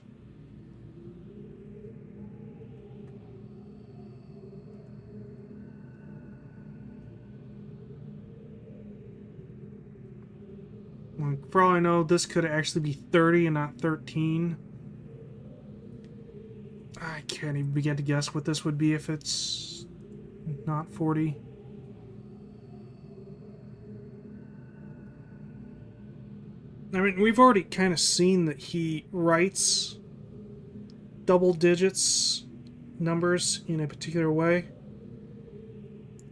Like, for all I know, this could actually be 30 and not 13. I can't even begin to guess what this would be if it's not 40. I mean, we've already kind of seen that he writes double digits numbers in a particular way.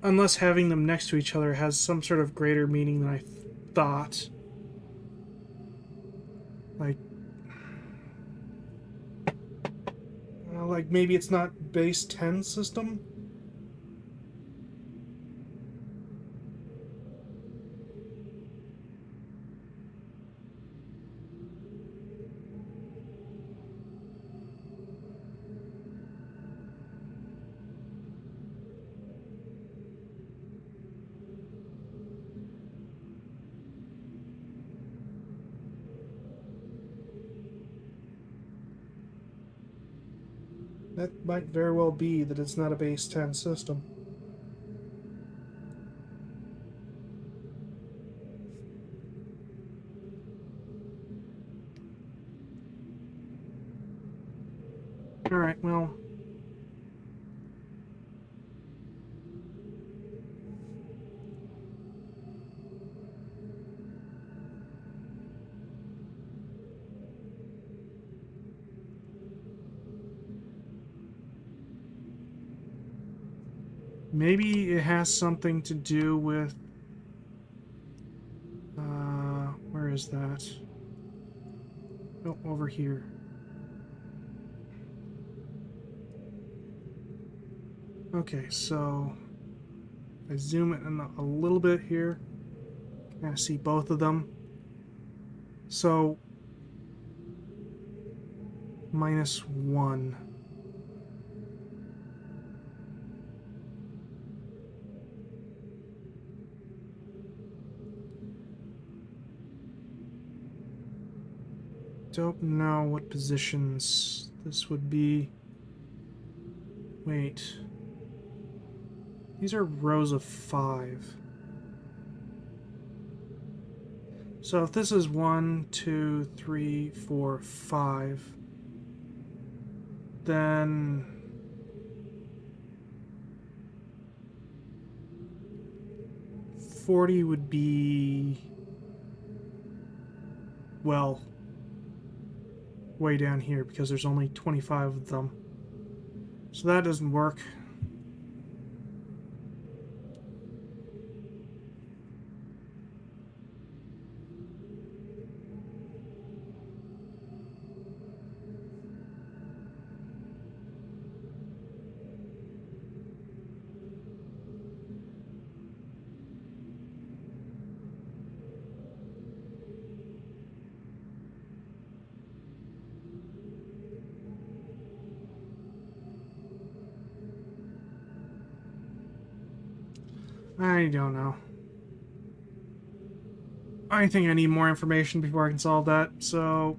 Unless having them next to each other has some sort of greater meaning than I thought. Like maybe it's not base 10 system? That might very well be that it's not a base 10 system. Alright, well. Maybe it has something to do with... where is that? Oh, over here. Okay, so... I zoom in a little bit here. Kind of see both of them. So... -1. Don't know what positions this would be. Wait. These are rows of 5. So if this is 1, 2, 3, 4, 5, then 40 would be, well, way down here because there's only 25 of them. So that doesn't work. I don't know. I think I need more information before I can solve that, so...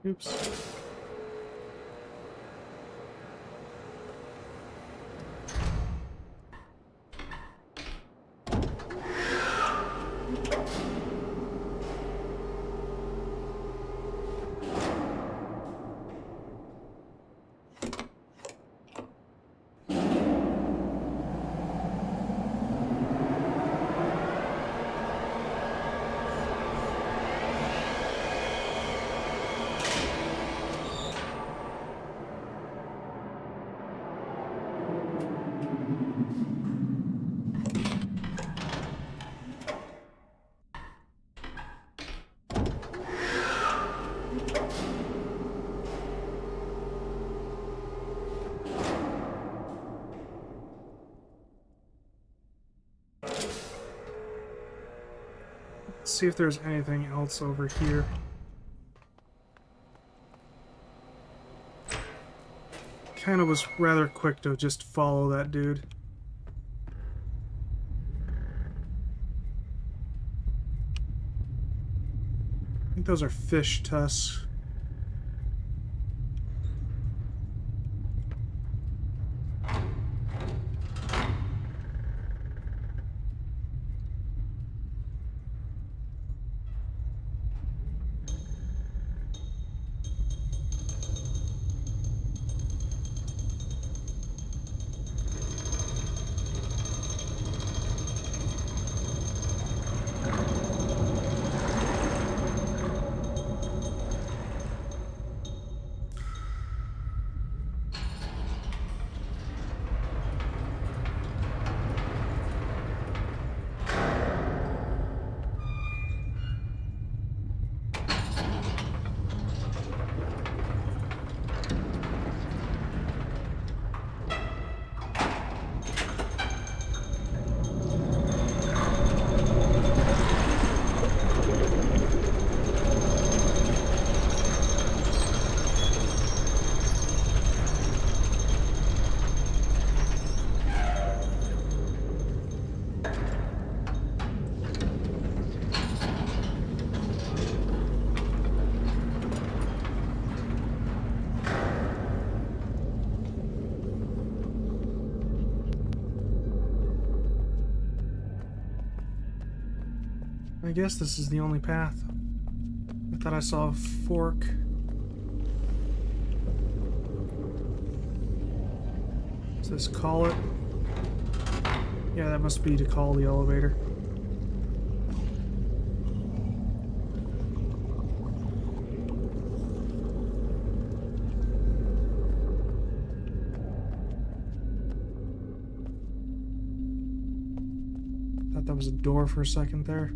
Oops. Let's see if there's anything else over here. Kind of was rather quick to just follow that dude. I think those are fish tusks. I guess this is the only path. I thought I saw a fork. Does this call it? Yeah, that must be to call the elevator. Thought that was a door for a second there.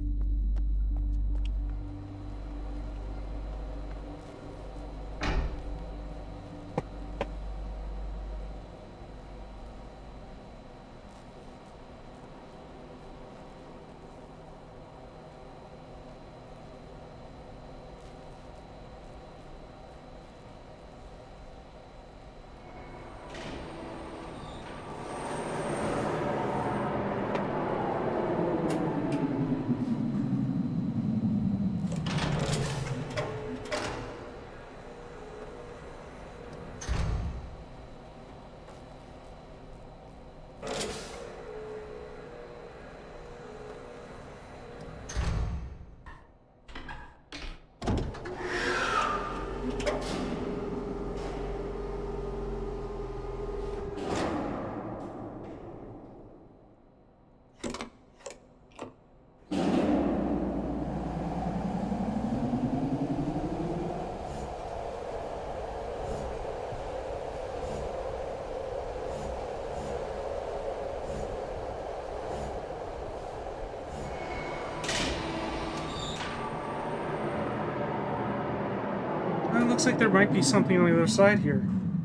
It looks like there might be something on the other side here.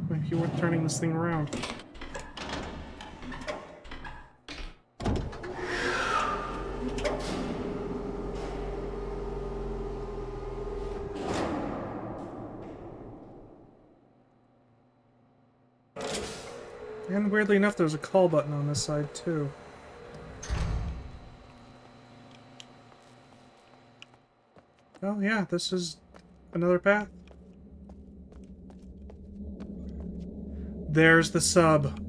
Might be worth turning this thing around. And weirdly enough, there's a call button on this side too. Oh yeah, this is another path. There's the sub.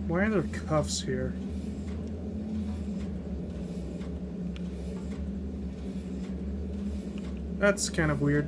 Why are there cuffs here? That's kind of weird.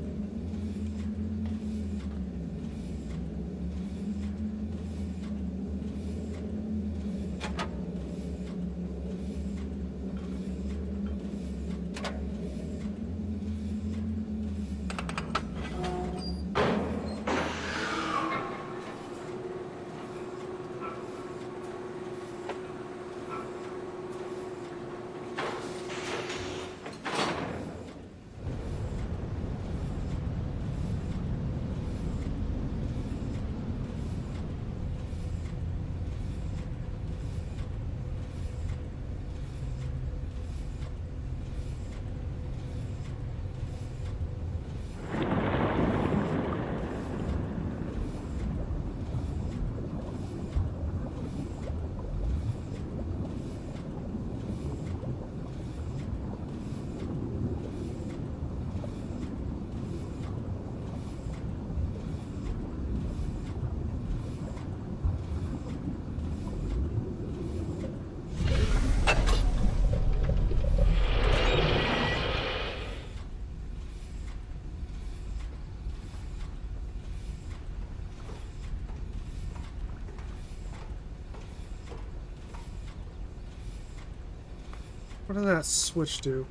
What did that switch do?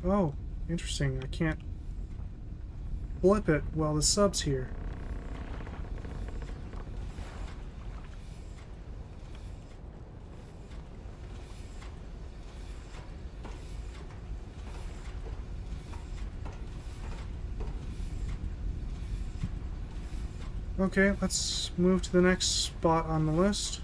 Oh, interesting. I can't flip it while the sub's here. Okay, let's move to the next spot on the list.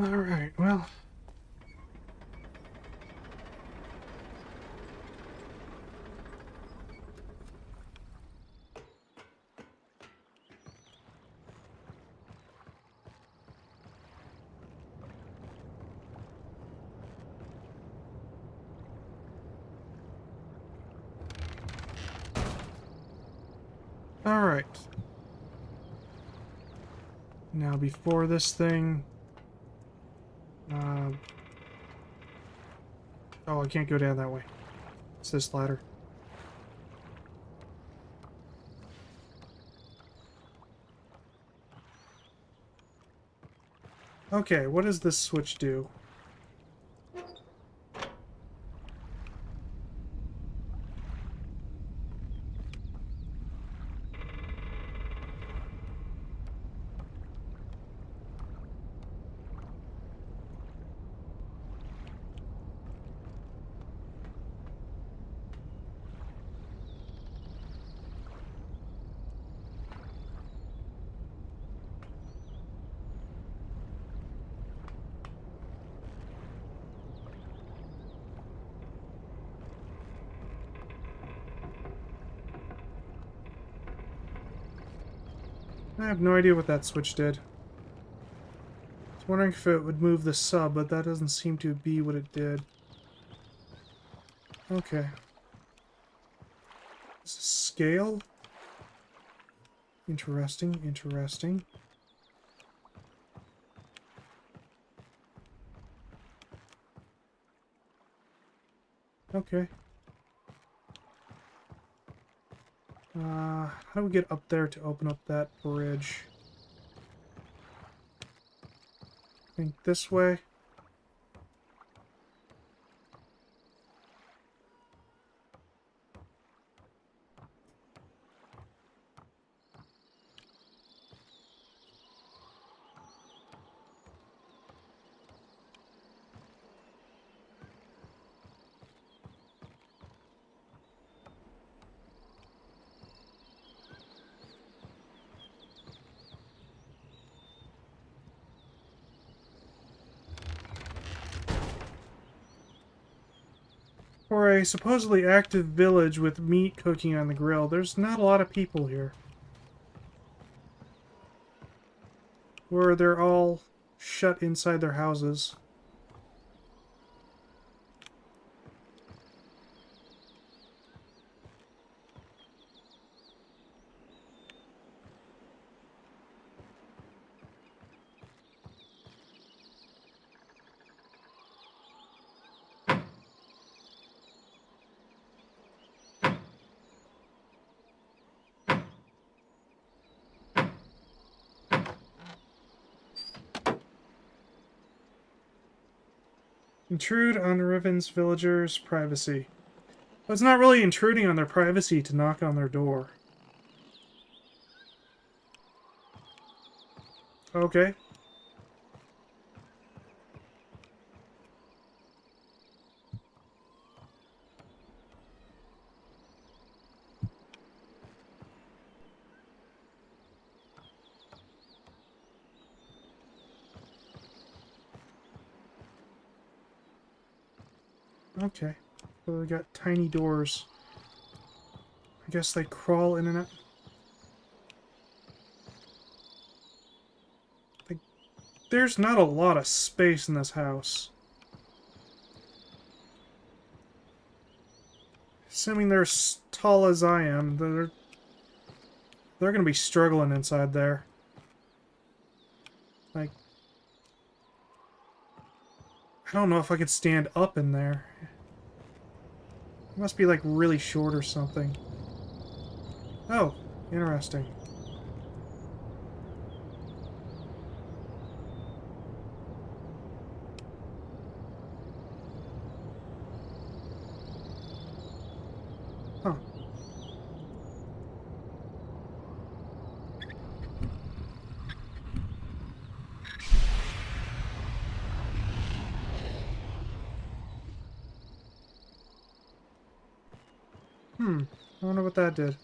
Alright, well. Alright. Now before this thing... oh, I can't go down that way. It's this ladder. Okay, what does this switch do? I have no idea what that switch did. I was wondering if it would move the sub, but that doesn't seem to be what it did. Okay. Is this scale? Interesting, interesting. Okay. How do we get up there to open up that bridge? I think this way. For a supposedly active village with meat cooking on the grill, there's not a lot of people here. Or they're all shut inside their houses. Intrude on Riven's villagers' privacy. But it's not really intruding on their privacy to knock on their door. Okay. Okay. So they got tiny doors. I guess they crawl in and out. There's not a lot of space in this house. Assuming they're as tall as I am, they're gonna be struggling inside there. Like, I don't know if I could stand up in there. It must be like really short or something. Oh, interesting. Huh. I wonder what that did.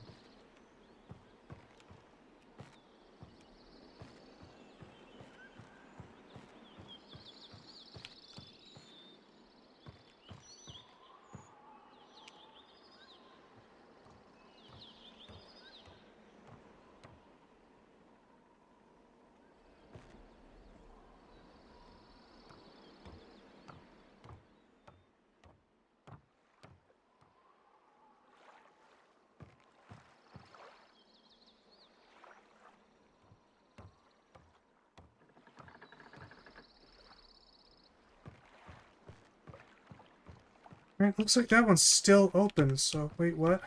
Alright, looks like that one's still open, so wait, what?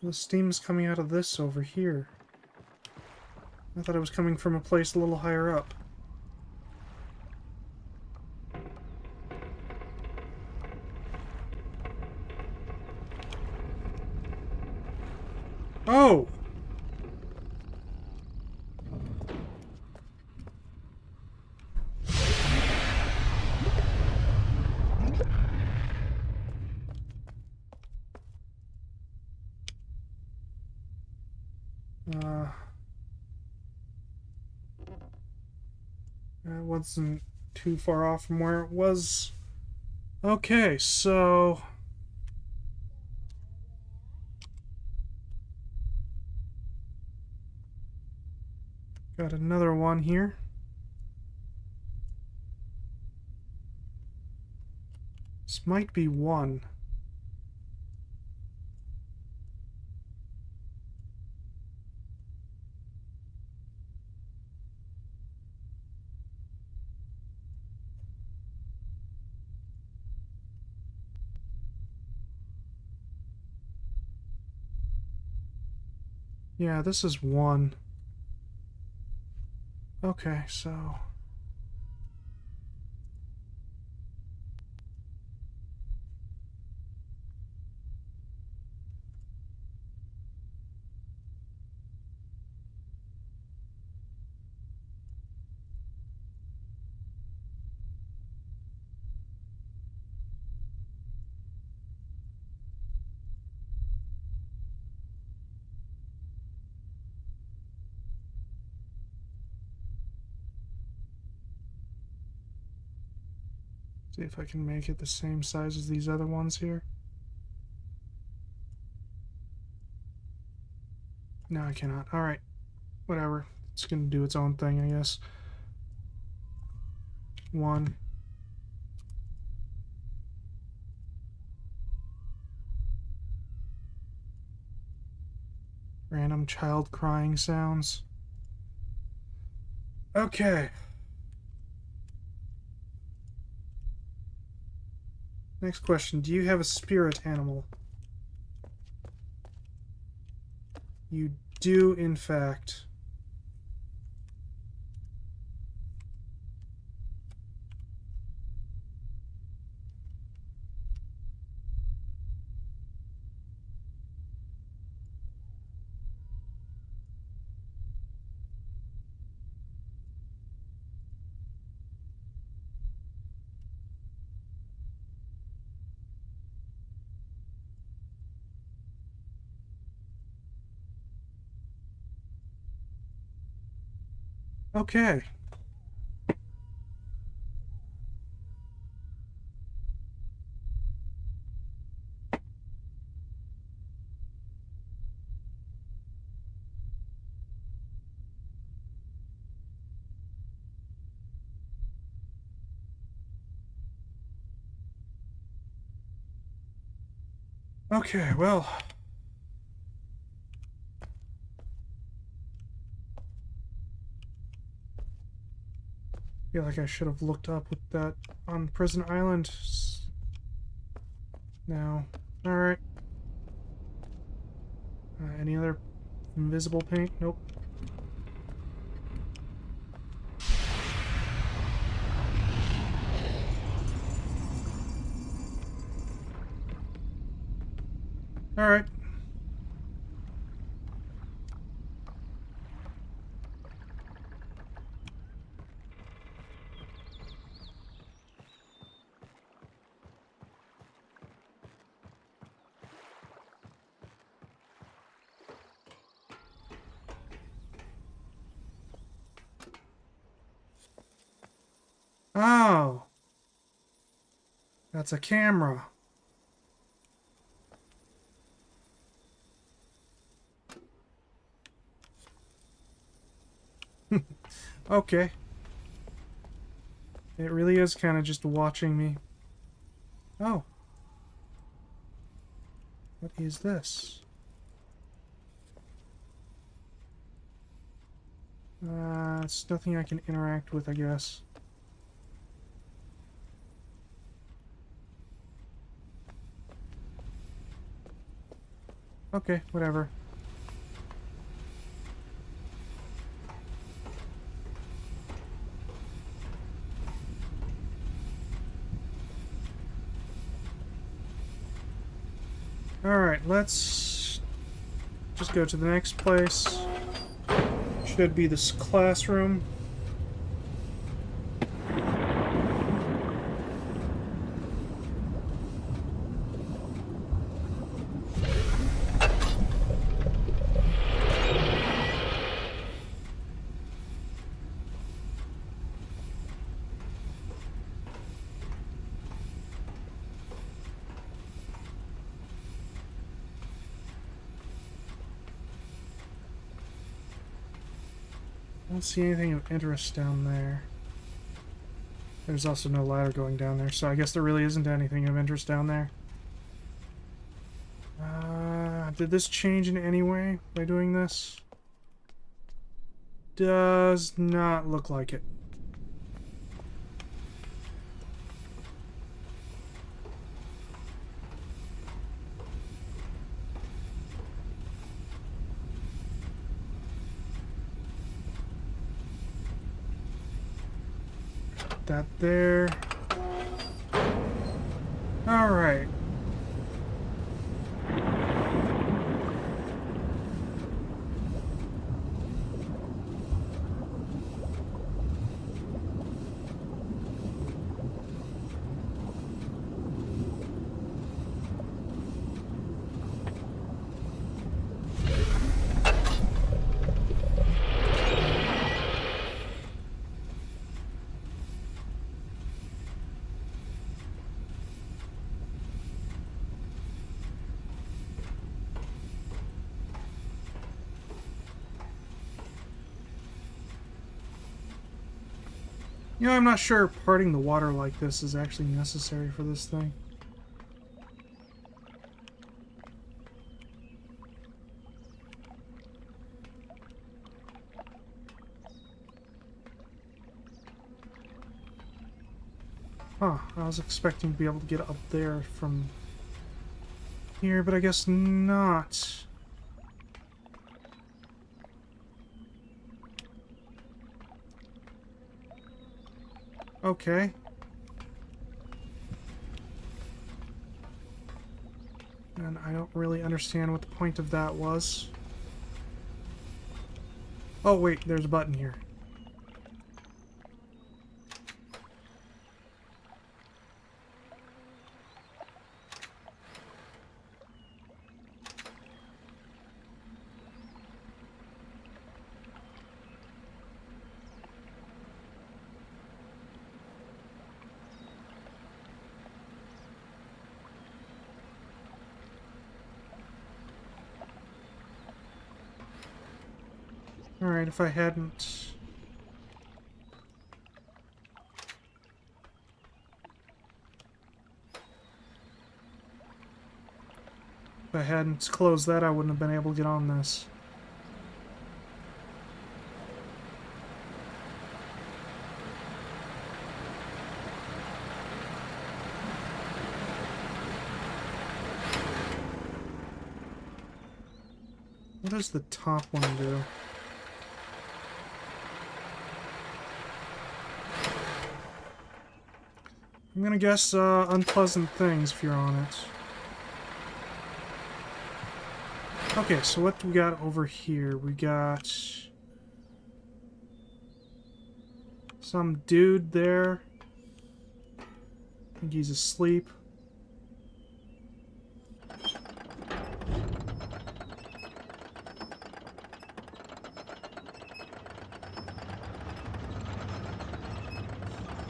The steam's coming out of this over here. I thought it was coming from a place a little higher up. Oh! That wasn't too far off from where it was. Okay, so... Got another one here. This might be one. Yeah, this is one. Okay, so... See if I can make it the same size as these other ones here. No, I cannot. Alright. Whatever. It's gonna do its own thing, I guess. One. Random child crying sounds. Okay. Next question. Do you have a spirit animal? You do, in fact. Okay. Okay, well... I feel like I should have looked up with that on Prison Island. No. Alright. Any other invisible paint? Nope. Alright. Oh! That's a camera. Okay. It really is kind of just watching me. Oh. What is this? It's nothing I can interact with, I guess. Okay, whatever. Alright, let's just go to the next place. Should be this classroom. I don't see anything of interest down there. There's also no ladder going down there, so I guess there really isn't anything of interest down there. Did this change in any way by doing this? Does not look like it. That there. All right. You know, I'm not sure parting the water like this is actually necessary for this thing. Huh, I was expecting to be able to get up there from here, but I guess not. Okay. And I don't really understand what the point of that was. Oh wait, there's a button here. Alright, if I hadn't... If I hadn't closed that, I wouldn't have been able to get on this. What does the top one do? I'm gonna guess unpleasant things if you're on it. Okay, so what do we got over here? We got some dude there. I think he's asleep.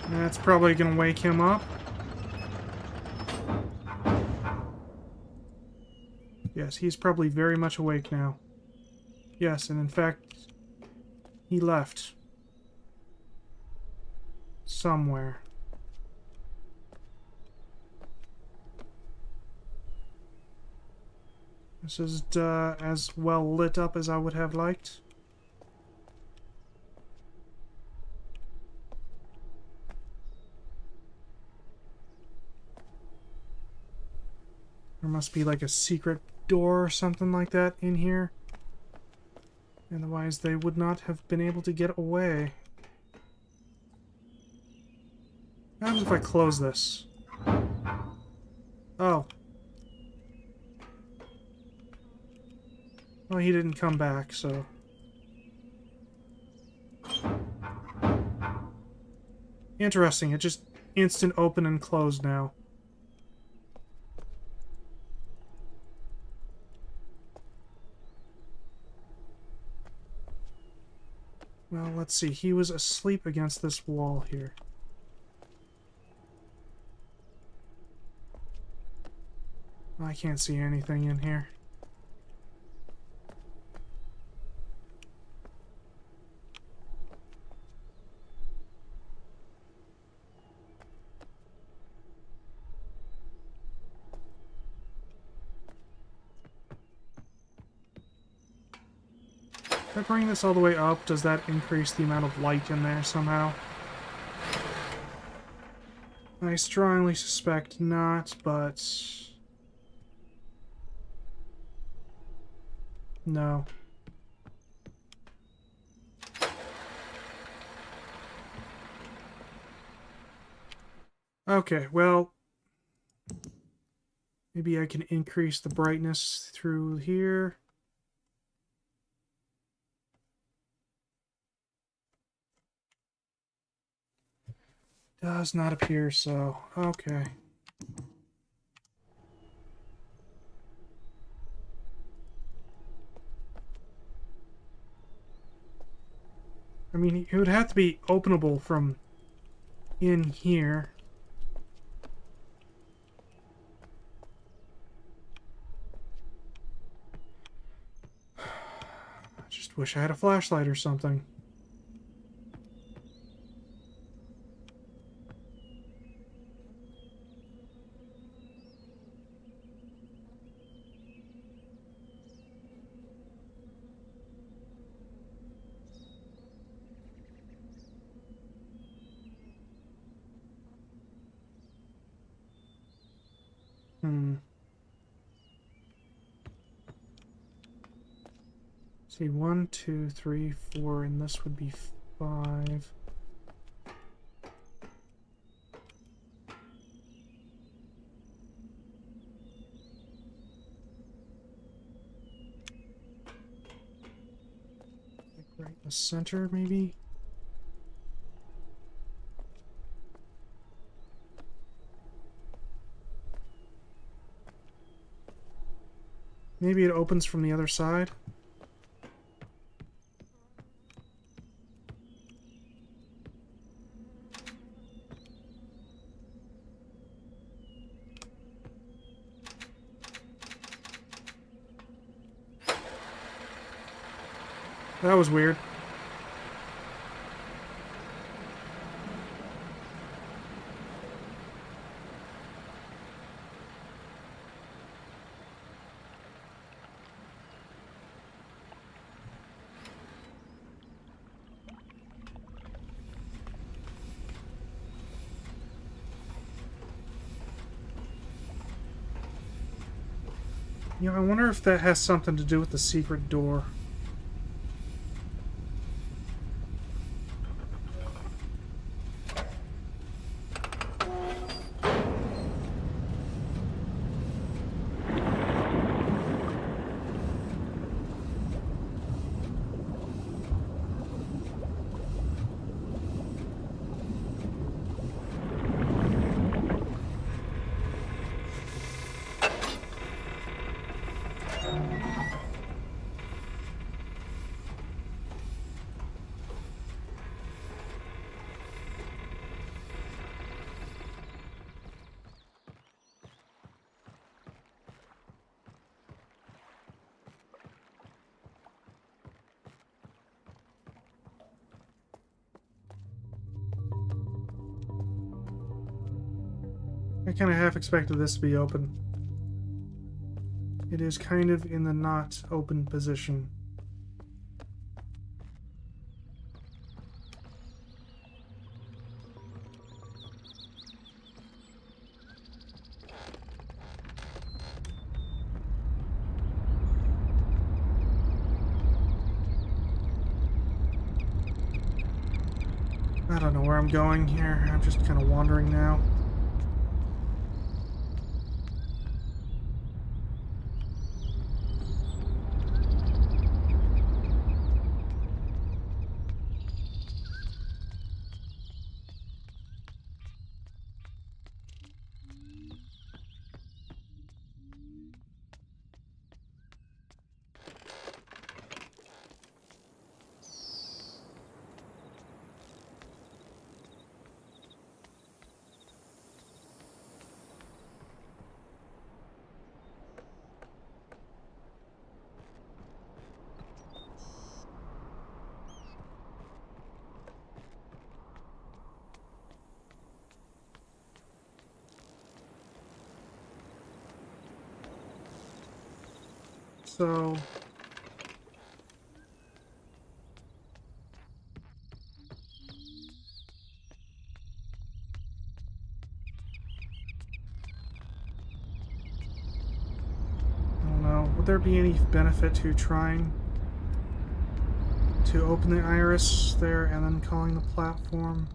That's probably gonna wake him up. Yes, he's probably very much awake now. Yes, and in fact, he left. Somewhere. This is as well lit up as I would have liked. There must be like a secret door or something like that in here. Otherwise they would not have been able to get away. What happens if I close this? Oh. Well, he didn't come back, so... Interesting, it just instant open and close now. Well, let's see. He was asleep against this wall here. I can't see anything in here. If I bring this all the way up, does that increase the amount of light in there somehow? I strongly suspect not, but... no. Okay, well... maybe I can increase the brightness through here. Does not appear so. Okay. I mean, it would have to be openable from in here. I just wish I had a flashlight or something. Hmm. See, 1, 2, 3, 4, and this would be 5. Like right in the center, maybe? Maybe it opens from the other side? That was weird. You know, I wonder if that has something to do with the secret door. I kind of half expected this to be open. It is kind of in the not open position. I don't know where I'm going here. I'm just kind of wandering now. So there be any benefit to trying to open the iris there and then calling the platform?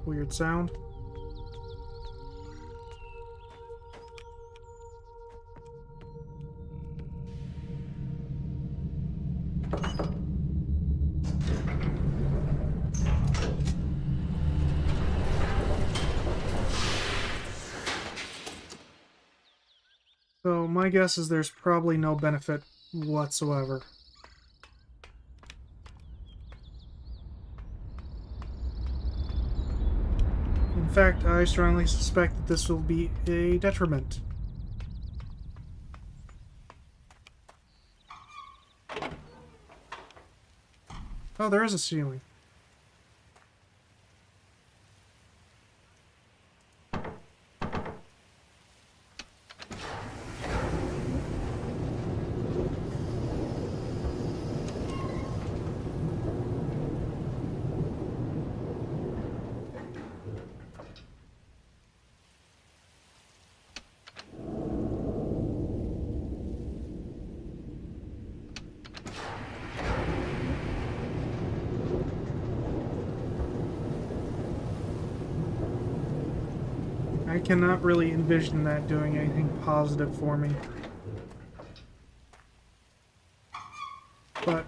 Weird sound. So my guess is there's probably no benefit whatsoever. In fact, I strongly suspect that this will be a detriment. Oh, there is a ceiling. I cannot really envision that doing anything positive for me. But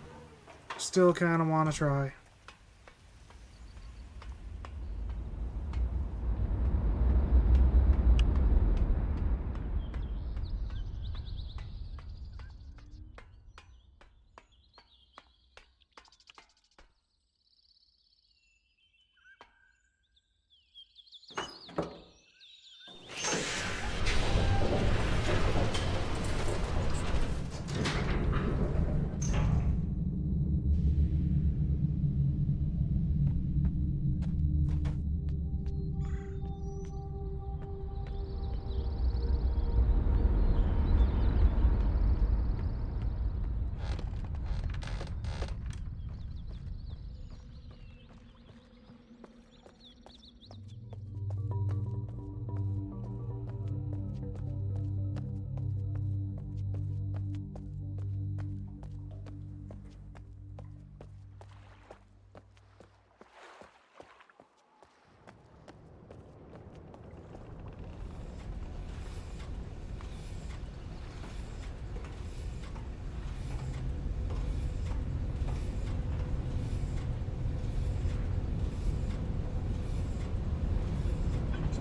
still kind of want to try.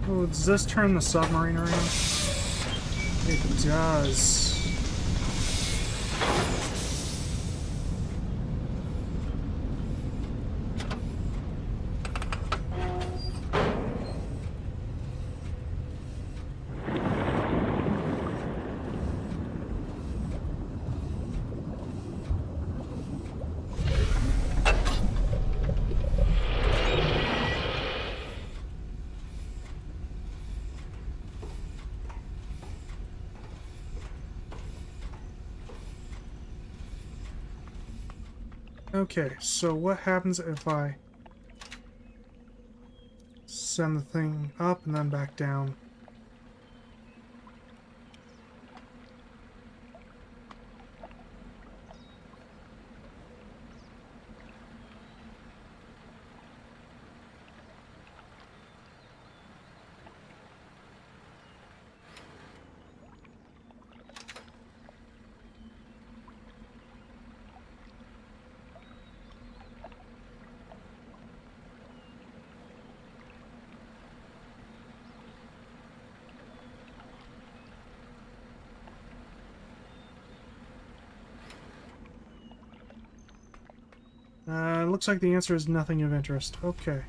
Oh, does this turn the submarine around? It does. Okay, so what happens if I send the thing up and then back down? Looks like the answer is nothing of interest. Okay.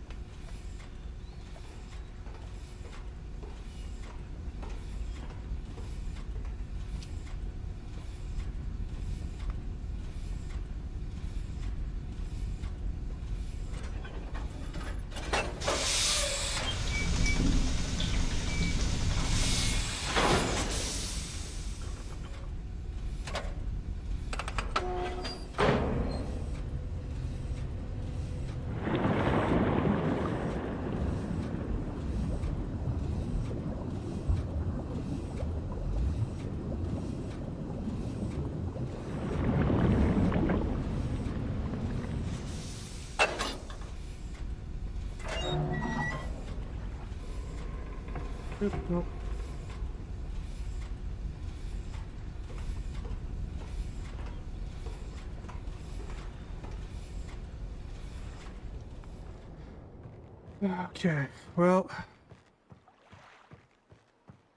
Nope. Okay, well,